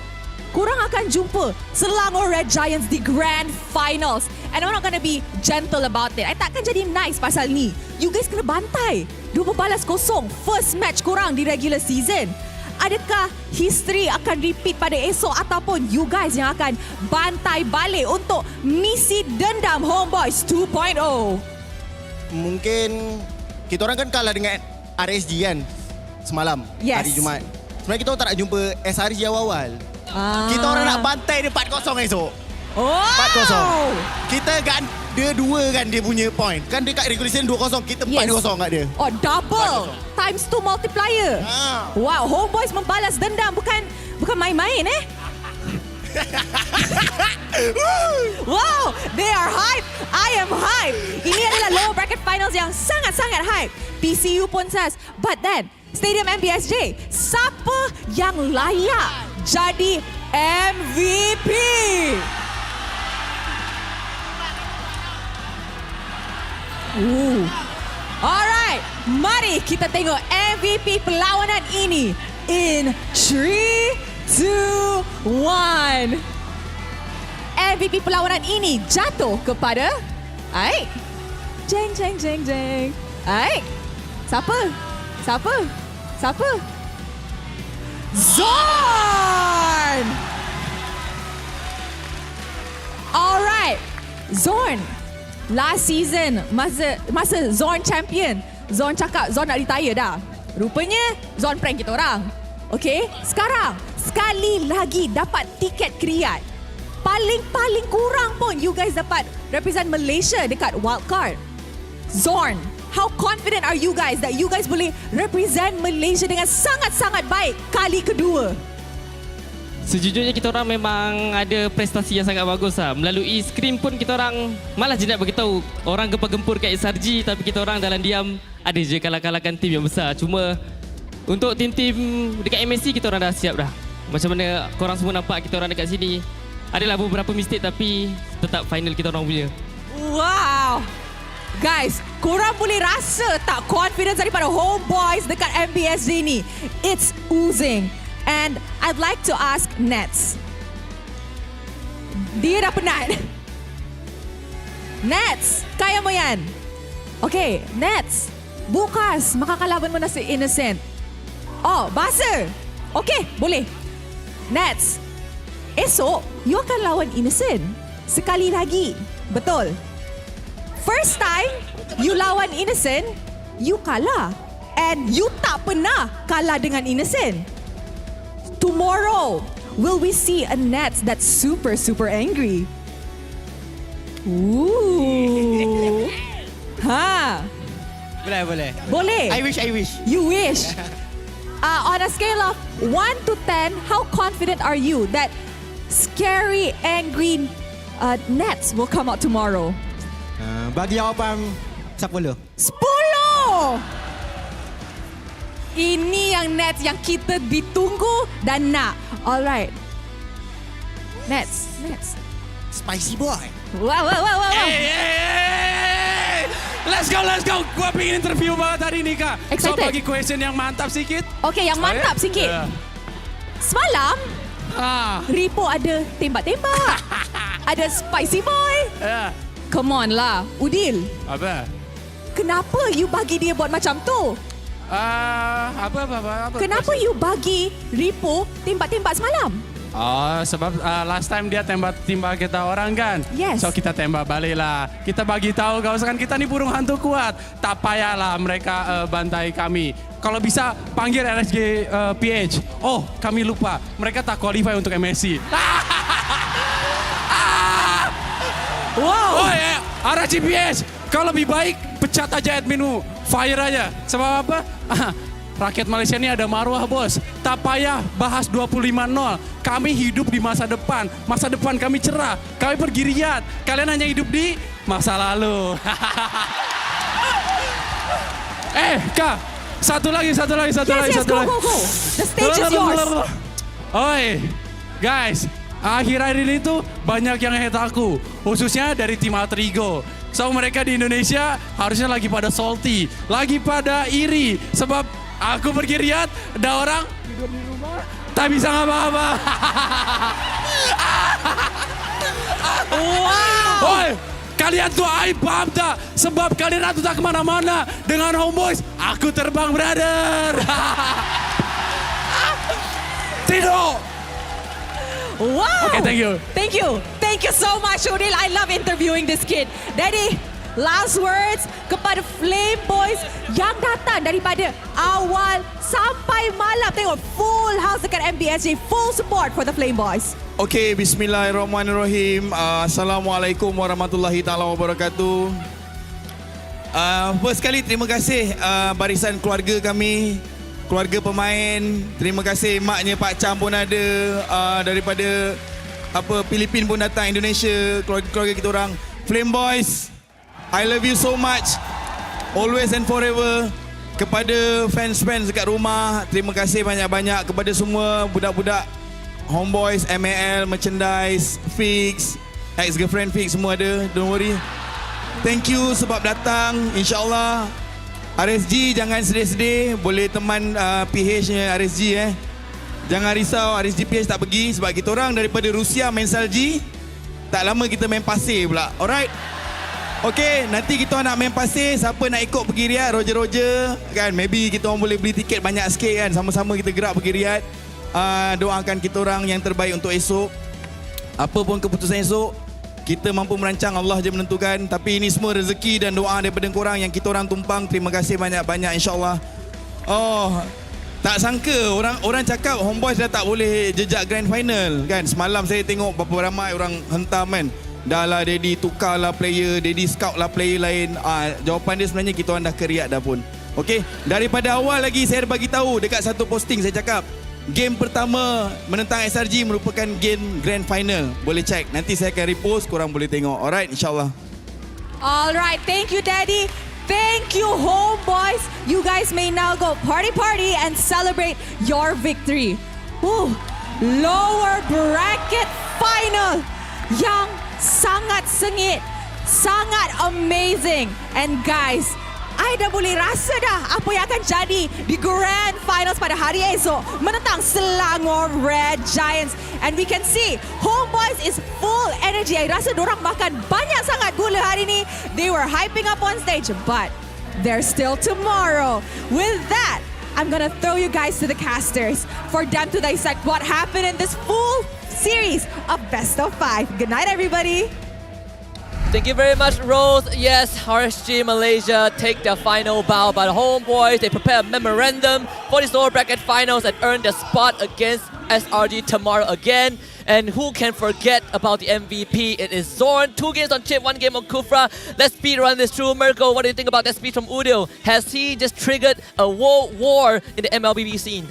korang akan jumpa Selangor Red Giants di Grand Finals. And I'm not gonna be gentle about it. I takkan jadi nice pasal ni. You guys kena bantai. 2-0 first match korang di regular season. adakah history akan repeat pada esok ataupun you guys yang akan bantai balik untuk misi dendam Homeboys 2.0? Mungkin kita orang kan kalah dengan RSG kan semalam, hari Jumaat. Sebenarnya kita orang tak nak jumpa SRG awal-awal. Kita orang nak bantai dia 4-0 esok. 4-0. Kita kan dia 2 kan dia punya point. Kan dia kat regulation 2-0, kita 4-0 kat dia. Oh, double. Times 2 multiplier. Wow, Homeboys membalas dendam bukan main-main Wow, they are hype. I am hype. Ini adalah lower bracket finals yang sangat-sangat hype. PCU pun sas. But then, Stadium MBSJ, siapa yang layak jadi MVP? Alright, mari kita tengok MVP perlawanan ini in 3, 2, 1. MVP perlawanan ini jatuh kepada Jeng. Siapa? Zorn! Alright, Zorn. Last season, masa Zorn champion, Zorn cakap Zorn nak retire dah. Rupanya Zorn prank kita orang. Okay, sekarang sekali lagi dapat tiket kriat. Paling kurang pun you guys dapat represent Malaysia dekat wildcard. Zorn, how confident are you guys that you guys boleh represent Malaysia dengan sangat-sangat baik kali kedua? Sejujurnya kita orang memang ada prestasi yang sangat bagus lah. Melalui skrin pun kita orang malas je nak beritahu orang gempur-gempur kat SRG, tapi kita orang dalam diam ada je kalah-kalahkan tim yang besar. Cuma untuk tim-tim dekat MSC kita orang dah siap dah. Macam mana korang semua nampak kita orang dekat sini, adalah beberapa mistake tapi tetap final kita orang punya. Wow! Guys, korang boleh rasa tak confidence daripada Homeboys dekat MBSJ ni? It's oozing. And I'd like to ask Nets. Dia dah penat. Nets, kaya mo yan. Okay, Nets. Bukas, makakalaban mo na si Innocent. Oh, buzzer. Okay, boleh. Nets, esok, you akan lawan Innocent. Sekali lagi. Betul. First time, you lawan Innocent, you kalah. And you tak pernah kalah dengan Innocent. Tomorrow, will we see a Nets that's super angry? Ooh. Boleh. I wish. You wish. On a scale of 1 to 10, how confident are you that scary, angry Nets will come out tomorrow? Bagi jawapan 10. 10! Ini yang Nets yang kita ditunggu dan nak. Alright. Nets. Spicy boy. Wow. Hey. Let's go. Gua pengen interview banget hari ini, Kak. Excited. So bagi question yang mantap sikit. Okay, yang mantap sikit. Semalam, Ripo ada tembak-tembak. Ada spicy boy. Come on lah, Udil. Apa? Kenapa you bagi dia buat macam tu? Apa? Kenapa you bagi Ripo tembak-tembak semalam? Sebab last time dia tembak kita orang kan. Yes. So kita tembak balik lah. Kita bagi tahu kalau kan kita ni burung hantu kuat. Tak payahlah mereka bantai kami. Kalau bisa panggil RSG PH. Oh, kami lupa. Mereka tak qualify untuk MSC. Wow. Oh ya, RSG PH. Kau lebih baik pecat aja adminmu. Fire aja. Sebab apa? Rakyat Malaysia ini ada maruah, bos. Tak payah bahas 25-0. Kami hidup di masa depan. Masa depan kami cerah. Kami pergi Riyadh. Kalian hanya hidup di masa lalu. Kak. Satu lagi. Go. The stage is yours. Oi, guys. Akhir-akhir ini tuh banyak yang hate aku. Khususnya dari tim Atrigo. So mereka di Indonesia harusnya lagi pada salty. Lagi pada iri. Sebab aku pergi Riyadh, ada orang tidur di rumah, tak bisa ngapa-ngapa. Wow. Oi, kalian tuh aib paham tak? Sebab kalian tuh tak kemana-mana. Dengan Homeboys, aku terbang, brother. Tido! Wow! Okay, thank you. Thank you. Thank you so much, Udil. I love interviewing this kid. Daddy, last words kepada Flame Boys yang datang daripada awal sampai malam. Tengok, full house dekat MBSJ. Full support for the Flame Boys. Okay, bismillahirrahmanirrahim. Assalamualaikum warahmatullahi taala wabarakatuh. First sekali terima kasih barisan keluarga kami, keluarga pemain. Terima kasih maknya Pak Cham pun ada, daripada Filipin pun datang, Indonesia, keluarga kita orang. Flame Boys, I love you so much, always and forever. Kepada fans-fans dekat rumah, terima kasih banyak-banyak. Kepada semua budak-budak Homeboys, MAL, merchandise, Fix, ex-girlfriend Fix, semua ada, don't worry. Thank you sebab datang. InsyaAllah RSG jangan sedih-sedih. Boleh teman PH-nya RSG Jangan risau, RSG PH tak pergi. Sebab kita orang daripada Rusia main salji. Tak lama kita main pasir pula. Alright. Okay, nanti kita nak main pasir. Siapa nak ikut pergi Riyadh, Roger kan, maybe kita orang boleh beli tiket banyak sikit kan. Sama-sama kita gerak pergi Riyadh. Doakan kita orang yang terbaik untuk esok. Apa pun keputusan esok, kita mampu merancang, Allah je menentukan. Tapi ini semua rezeki dan doa daripada korang yang kita orang tumpang. Terima kasih banyak-banyak, insyaAllah. Oh, tak sangka orang cakap Homeboys dah tak boleh jejak grand final kan. Semalam saya tengok berapa ramai orang hentam kan. Dah lah Daddy tukar lah player, Daddy scout lah player lain. Jawapan dia sebenarnya kita orang dah keriak dah pun. Okay, daripada awal lagi saya bagi tahu dekat satu posting saya cakap, game pertama menentang SRG merupakan game grand final. Boleh check. Nanti saya akan repost, korang boleh tengok. Alright, insyaAllah. Alright, thank you, Daddy. Thank you, Homeboys. You guys may now go party and celebrate your victory. Lower bracket final yang sangat sengit, sangat amazing. And guys, I dah boleh rasa dah apa yang akan jadi di Grand Finals pada hari esok menentang Selangor Red Giants. And we can see Homeboys is full energy. I rasa dorang makan banyak sangat gula hari ni. They were hyping up on stage, but there's still tomorrow. With that, I'm gonna throw you guys to the casters for them to dissect what happened in this full series of Best of 5. Good night, everybody. Thank you very much, Rose. Yes, RSG Malaysia take their final bow, but the Homeboys, they prepare a memorandum for this lower bracket finals and earn their spot against SRG tomorrow again. And who can forget about the MVP? It is Zorn. 2 games on Chip, 1 game on Kufra. Let's speed run this through. Mirko, what do you think about that speech from Udil? Has he just triggered a world war in the MLBB scene?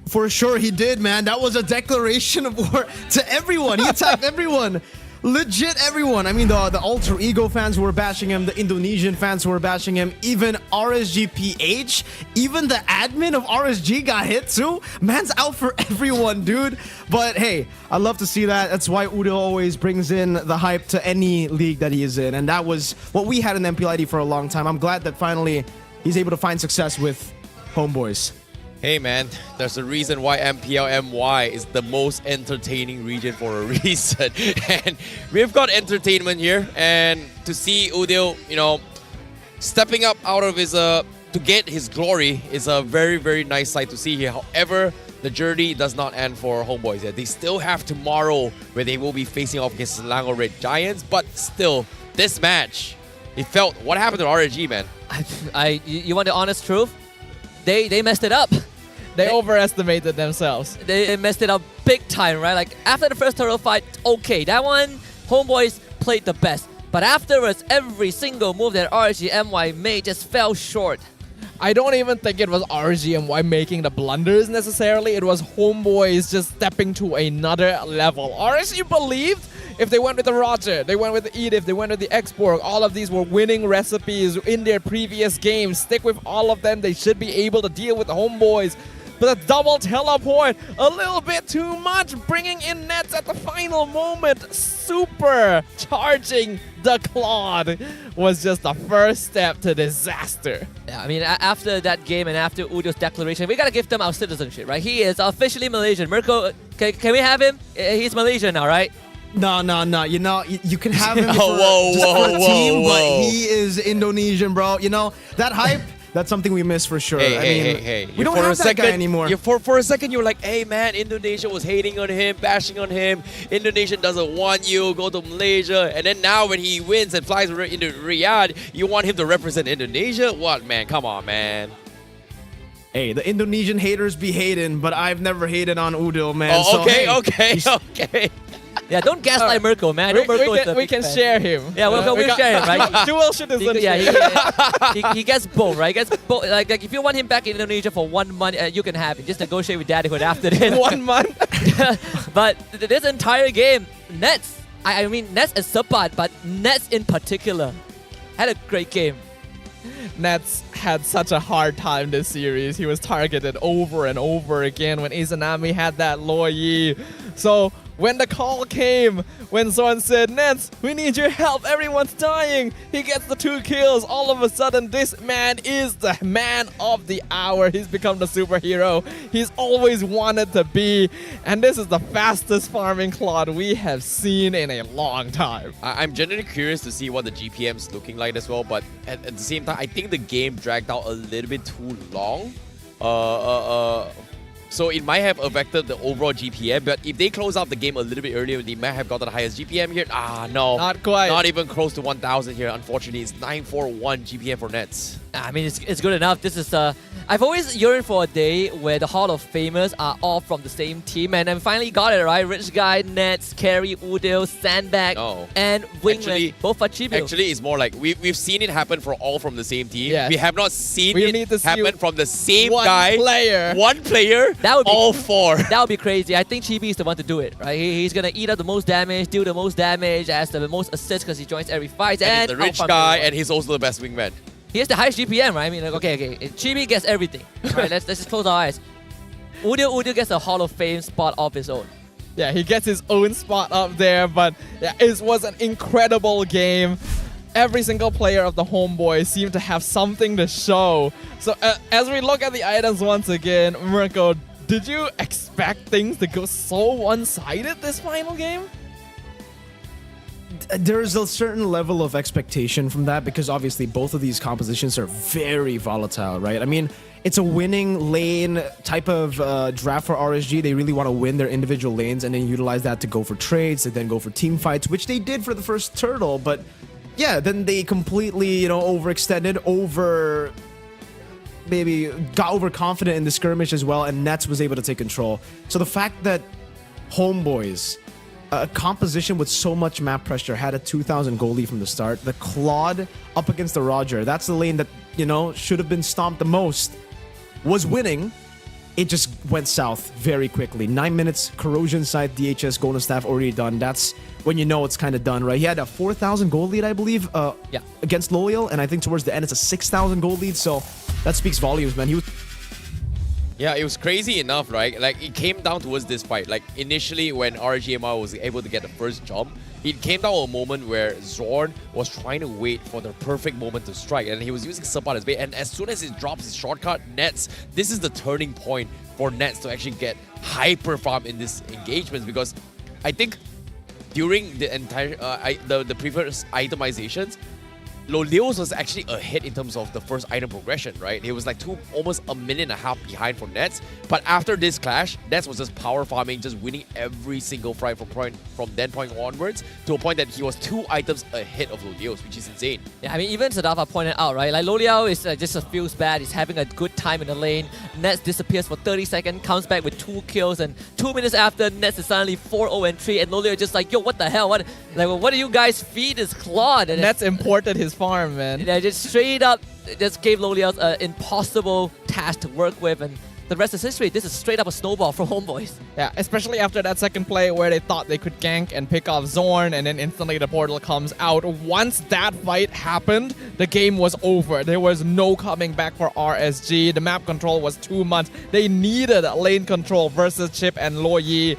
For sure he did, man. That was a declaration of war to everyone. He attacked everyone. Legit everyone. I mean, the Alter Ego fans were bashing him. The Indonesian fans were bashing him. Even RSG PH, even the admin of RSG got hit too. Man's out for everyone, dude. But hey, I love to see that. That's why Udil always brings in the hype to any league that he is in. And that was what we had in MPLID for a long time. I'm glad that finally he's able to find success with Homeboys. Hey man, there's a reason why MPL MY is the most entertaining region for a reason. And we've got entertainment here. And to see Udil, you know, stepping up out of his, to get his glory is a very, very nice sight to see here. However, the journey does not end for Homeboys yet. They still have tomorrow where they will be facing off against Selangor Red Giants. But still, this match, it felt, what happened to RSG, man? You want the honest truth? They messed it up. They overestimated themselves. They messed it up big time, right? Like, after the first turtle fight, okay, that one, Homeboys played the best. But afterwards, every single move that RSG MY made just fell short. I don't even think it was RSG MY making the blunders necessarily. It was Homeboys just stepping to another level. RSG believed if they went with the Roger, they went with the Edith, they went with the Exborg, all of these were winning recipes in their previous games. Stick with all of them. They should be able to deal with the Homeboys. But a double teleport, a little bit too much, bringing in nets at the final moment. Super charging the Claude was just the first step to disaster. Yeah, I mean, after that game and after Udil's declaration, we gotta give them our citizenship, right? He is officially Malaysian. Mirko, can we have him? He's Malaysian now, right? No. You know, you can have him for a team, whoa. but he is Indonesian, bro. You know, that hype That's something we miss for sure. Hey. We don't have that guy anymore. For a second, you were like, hey man, Indonesia was hating on him, bashing on him. Indonesia doesn't want you, go to Malaysia. And then now when he wins and flies into Riyadh, you want him to represent Indonesia? What, man? Come on, man. Hey, the Indonesian haters be hating, but I've never hated on Udil, man. Oh, okay, so, okay. Yeah, don't gaslight Mirko, man. We can share him. Yeah, we'll share him, right? Dual citizenship. He gets both, right? He gets both. Like if you want him back in Indonesia for 1 month, you can have it. Just negotiate with Daddyhood after this. 1 month. But this entire game, Nets. I mean Nets and Sepat, but Nets in particular had a great game. Nets had such a hard time this series. He was targeted over and over again when Izanami had that Lo Yi. So when the call came, when Zorn said, Nets, we need your help, everyone's dying, he gets the 2 kills. All of a sudden, this man is the man of the hour. He's become the superhero he's always wanted to be. And this is the fastest farming Claude we have seen in a long time. I'm genuinely curious to see what the GPM's looking like as well, but at the same time, I think the game dragged out a little bit too long. So it might have affected the overall GPM, but if they close out the game a little bit earlier, they might have gotten the highest GPM here. No. Not quite. Not even close to 1,000 here, unfortunately. It's 941 GPM for Nets. I mean, it's good enough. This is I've always yearned for a day where the Hall of Famers are all from the same team, and I finally got it, right? Rich Guy, Nets, Carry, Udil, Sandbag, and Wingman, both are Chibu. Actually, it's more like we've seen it happen for all from the same team. Yes. We have not seen We it need to see happen from the same one guy. player. One player, That would be, all 4. That would be crazy. I think Chibi is the one to do it, right? He's going to eat up the most damage, deal the most damage, has the most assists because he joins every fight. And he's the rich guy, and he's also the best wingman. He has the highest GPM, right? I mean, like, okay. Chibi gets everything. Right, let's just close our eyes. Udil gets a Hall of Fame spot of his own. Yeah, he gets his own spot up there, but yeah, it was an incredible game. Every single player of the Homeboys seemed to have something to show. So as we look at the items once again, Mirko, did you expect things to go so one-sided this final game? There's a certain level of expectation from that because obviously both of these compositions are very volatile, right? I mean, it's a winning lane type of draft for RSG. They really want to win their individual lanes and then utilize that to go for trades and then go for team fights, which they did for the first turtle. But yeah, then they completely, overextended, maybe got overconfident in the skirmish as well, and Nets was able to take control. So the fact that Homeboys, a composition with so much map pressure, had a 2,000 goal lead from the start. The Claude up against the Roger, that's the lane that, should have been stomped the most, was winning. It just went south very quickly. 9 minutes, Corrosion side, DHS, Golden Staff already done. That's when you know it's kind of done, right? He had a 4,000 goal lead, I believe, against Loyal, and I think towards the end it's a 6,000 goal lead, so that speaks volumes, man. Yeah, it was crazy enough, right? Like, it came down towards this fight. Like, initially, when RGMR was able to get the first jump, it came down to a moment where Zorn was trying to wait for the perfect moment to strike, and he was using Sepat as bait. And as soon as he drops his shortcut, Nets, this is the turning point for Nets to actually get hyper farm in this engagement, because I think during the entire the previous itemizations, Lolios was actually ahead in terms of the first item progression, right? It was like almost a minute and a half behind for Nets. But after this clash, Nets was just power farming, just winning every single fight from that point onwards, to a point that he was 2 items ahead of Lolios, which is insane. Yeah, I mean, even Sadafa pointed out, right? Like, Loliao is just feels bad. He's having a good time in the lane. Nets disappears for 30 seconds, comes back with 2 kills, and 2 minutes after, Nets is suddenly 4-0-3, and Loliao just like, yo, what the hell? What do you guys feed this Claude? And Nets imported his farm, man. Yeah, just straight up just gave Loliao an impossible task to work with, and the rest is history. This is straight up a snowball from Homeboys. Yeah, especially after that second play where they thought they could gank and pick off Zorn, and then instantly the portal comes out. Once that fight happened, the game was over. There was no coming back for RSG. The map control was too much. They needed lane control versus Chip and Lo Yi.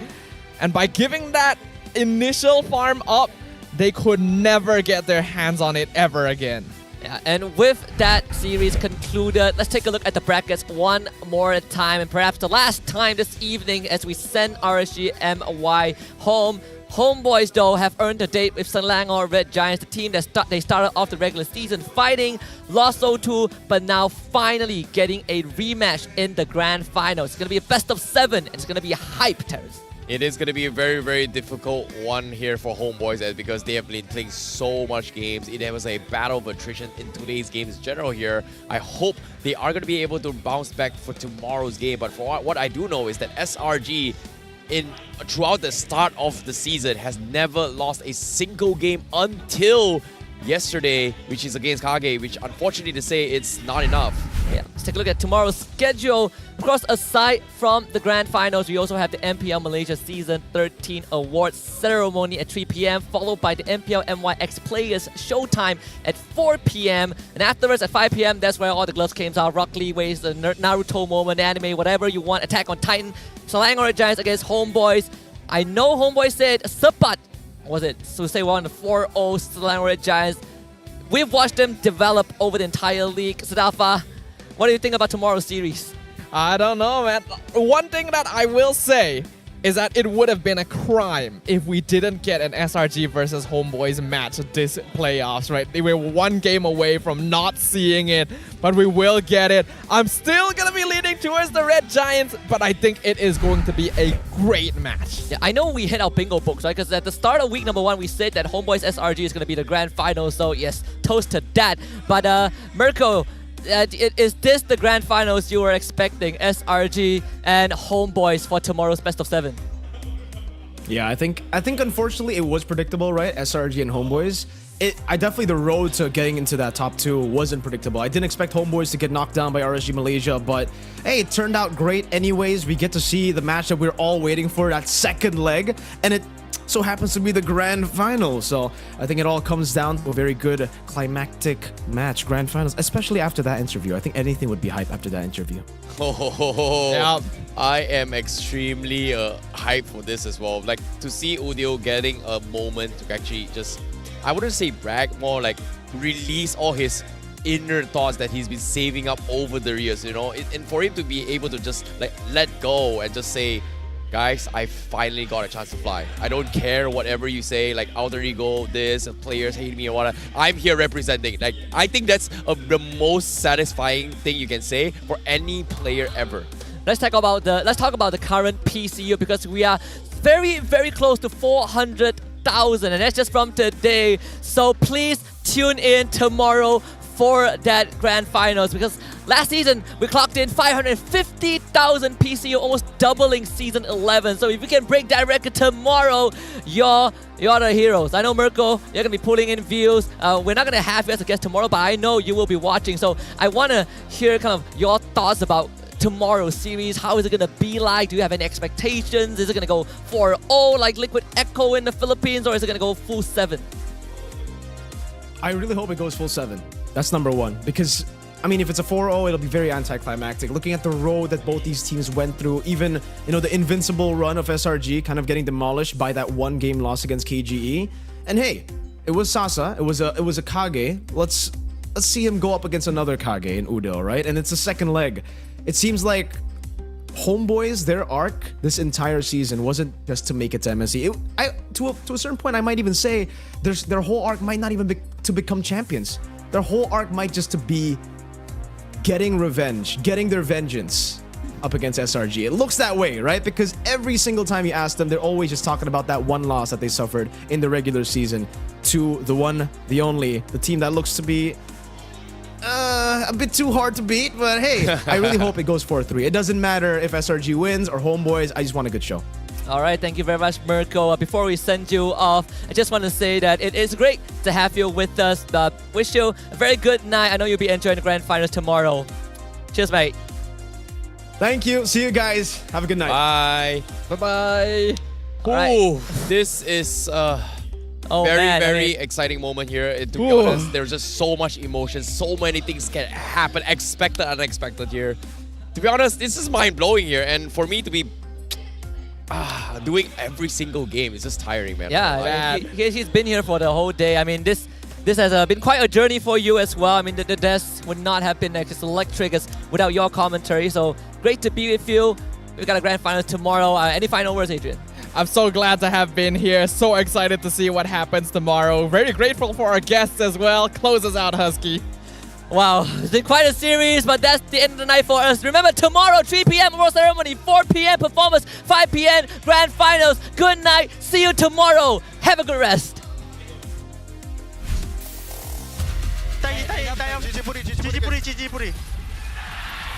And by giving that initial farm up, they could never get their hands on it ever again. Yeah, and with that series concluded, let's take a look at the brackets one more time, and perhaps the last time this evening as we send RSG MY home. Homeboys, though, have earned a date with Selangor Red Giants, the team that they started off the regular season fighting, lost 0-2, but now finally getting a rematch in the grand final. It's going to be a best of 7, and it's going to be hype, Terrace. It is going to be a very, very difficult one here for Homeboys because they have been playing so much games. It was a battle of attrition in today's games in general here. I hope they are going to be able to bounce back for tomorrow's game. But for what I do know is that SRG throughout the start of the season has never lost a single game until yesterday, which is against Kage, which unfortunately to say it's not enough. Yeah, let's take a look at tomorrow's schedule. Of course, aside from the grand finals, we also have the MPL Malaysia Season 13 Awards ceremony at 3 p.m, followed by the MPL MY X Players Showtime at 4 p.m. And afterwards at 5 p.m, that's where all the gloves came out. Rock Lee Ways, the Naruto moment, anime, whatever you want. Attack on Titan, Selangor Giants against Homeboys. I know Homeboys said Sepat. Was it? So say one 4-0 Selangor Giants. We've watched them develop over the entire league. Sadafa, what do you think about tomorrow's series? I don't know, man. One thing that I will say is that it would have been a crime if we didn't get an SRG versus Homeboys match this playoffs, right? We were one game away from not seeing it, but we will get it. I'm still going to be leaning towards the Red Giants, but I think it is going to be a great match. Yeah, I know we hit our bingo books, right? Because at the start of week number 1, we said that Homeboys SRG is going to be the grand final, so yes, toast to that. But Mirko, is this the grand finals you were expecting, SRG and Homeboys for tomorrow's best of 7? Yeah, I think unfortunately it was predictable, right? SRG and Homeboys. The road to getting into that top 2 wasn't predictable. I didn't expect Homeboys to get knocked down by RSG Malaysia, but hey, it turned out great anyways. We get to see the match that we're all waiting for, that second leg, and it so happens to be the grand final. So I think it all comes down to a very good climactic match, grand finals, especially after that interview. I think anything would be hype after that interview. Yeah. I am extremely hyped for this as well. Like, to see Udio getting a moment to actually just, I wouldn't say brag, more like release all his inner thoughts that he's been saving up over the years, you know, and for him to be able to just like let go and just say, guys, I finally got a chance to fly. I don't care whatever you say, like alter ego, this, players hate me or whatever. I'm here representing. Like, I think that's the most satisfying thing you can say for any player ever. Let's talk about the current PCU, because we are very, very close to 400,000, and that's just from today. So please tune in tomorrow for that grand finals, because last season we clocked in 550,000 PCU, almost doubling season 11. So if you can break that record tomorrow, you're the heroes. I know, Mirko, you're gonna be pulling in views. We're not gonna have you as a guest tomorrow, but I know you will be watching. So I wanna hear kind of your thoughts about tomorrow's series. How is it gonna be like? Do you have any expectations? Is it gonna go 4-0 like Liquid Echo in the Philippines, or is it gonna go full 7? I really hope it goes full 7. That's number 1, because I mean, if it's a 4-0, it'll be very anticlimactic. Looking at the road that both these teams went through, even, you know, the invincible run of SRG kind of getting demolished by that 1-game loss against KGE. And hey, it was Sasa, it was a Kage. Let's see him go up against another Kage in Udo, right? And it's the second leg. It seems like Homeboys, their arc this entire season wasn't just to make it to MSC. To a certain point, I might even say their whole arc might not even be to become champions. Their whole arc might just to be getting revenge, getting their vengeance up against SRG. It looks that way, right? Because every single time you ask them, they're always just talking about that one loss that they suffered in the regular season to the one, the only, the team that looks to be a bit too hard to beat. But hey, I really hope it goes 4-3. It doesn't matter if SRG wins or Homeboys. I just want a good show. All right, thank you very much, Mirko. Before we send you off, I just want to say that it is great to have you with us. Wish you a very good night. I know you'll be enjoying the grand finals tomorrow. Cheers, mate. Thank you. See you guys. Have a good night. Bye. Bye-bye. Right. This is very exciting moment here. To be honest, there's just so much emotion. So many things can happen. Expected, unexpected here. To be honest, this is mind-blowing here. And for me to be doing every single game is just tiring, man. Yeah, he's been here for the whole day. I mean, this has been quite a journey for you as well. I mean, the desk would not have been as electric as without your commentary. So great to be with you. We've got a grand final tomorrow. Any final words, Adrian? I'm so glad to have been here. So excited to see what happens tomorrow. Very grateful for our guests as well. Close us out, Husky. Wow, it's been quite a series, but that's the end of the night for us. Remember, tomorrow, 3 p.m. Award Ceremony, 4 p.m. Performance, 5 p.m. Grand Finals. Good night. See you tomorrow. Have a good rest. GG Puri.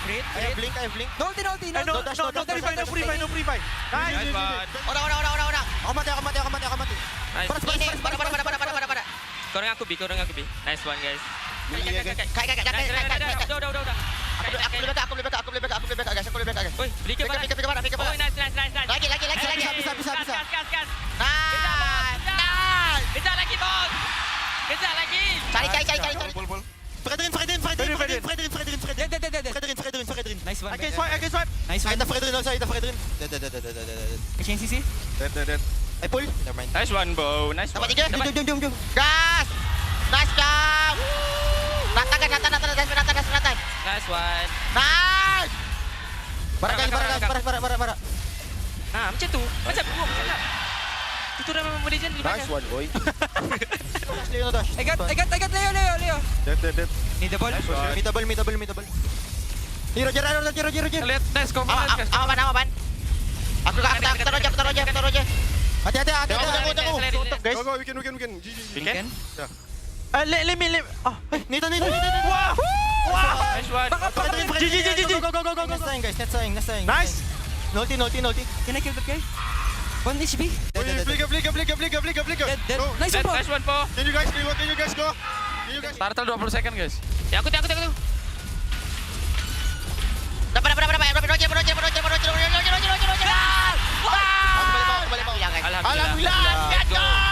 I have blink. No ulti. No pre-buy. Nice. Orang. Aku mati. Pada. Korang aku B. Nice one, guys. Aku boleh back guys. Oi, beli ke mana? Oh, nice. Lagi. Bisa. Nice. Kejar lagi, bos. Kejar lagi. Cari. Fredrin. Nice one. I can swipe. Nice one. Ada Fredrin. Dead. Change CC. Dead. I pull. Never mind. Nice one, bro. Nice one. Dapat 3. Jom. Gas. Nice gas. Rata. Nice one. Nice. Barak. Ah, macam tu. Macam itu dah memang Malaysian di mana? Nice one, boy. I got Leo. Dead. Need the ball. Middle. Hero. Lihat, nice combo. Aman. Aku taruh aja. Hati. Guys. Go, we can. GG. Can? Let me. Nita. Wow. Nice one. GG. Go. Next time. Nice. Nolti. Can I kill that guy? 1 HP. Flicker. Dead. Go. Nice one, bro. Nice one, po. Can you guys go? Turtle 20 second, guys. Ya, aku. Dapat. Roger. Alhamdulillah.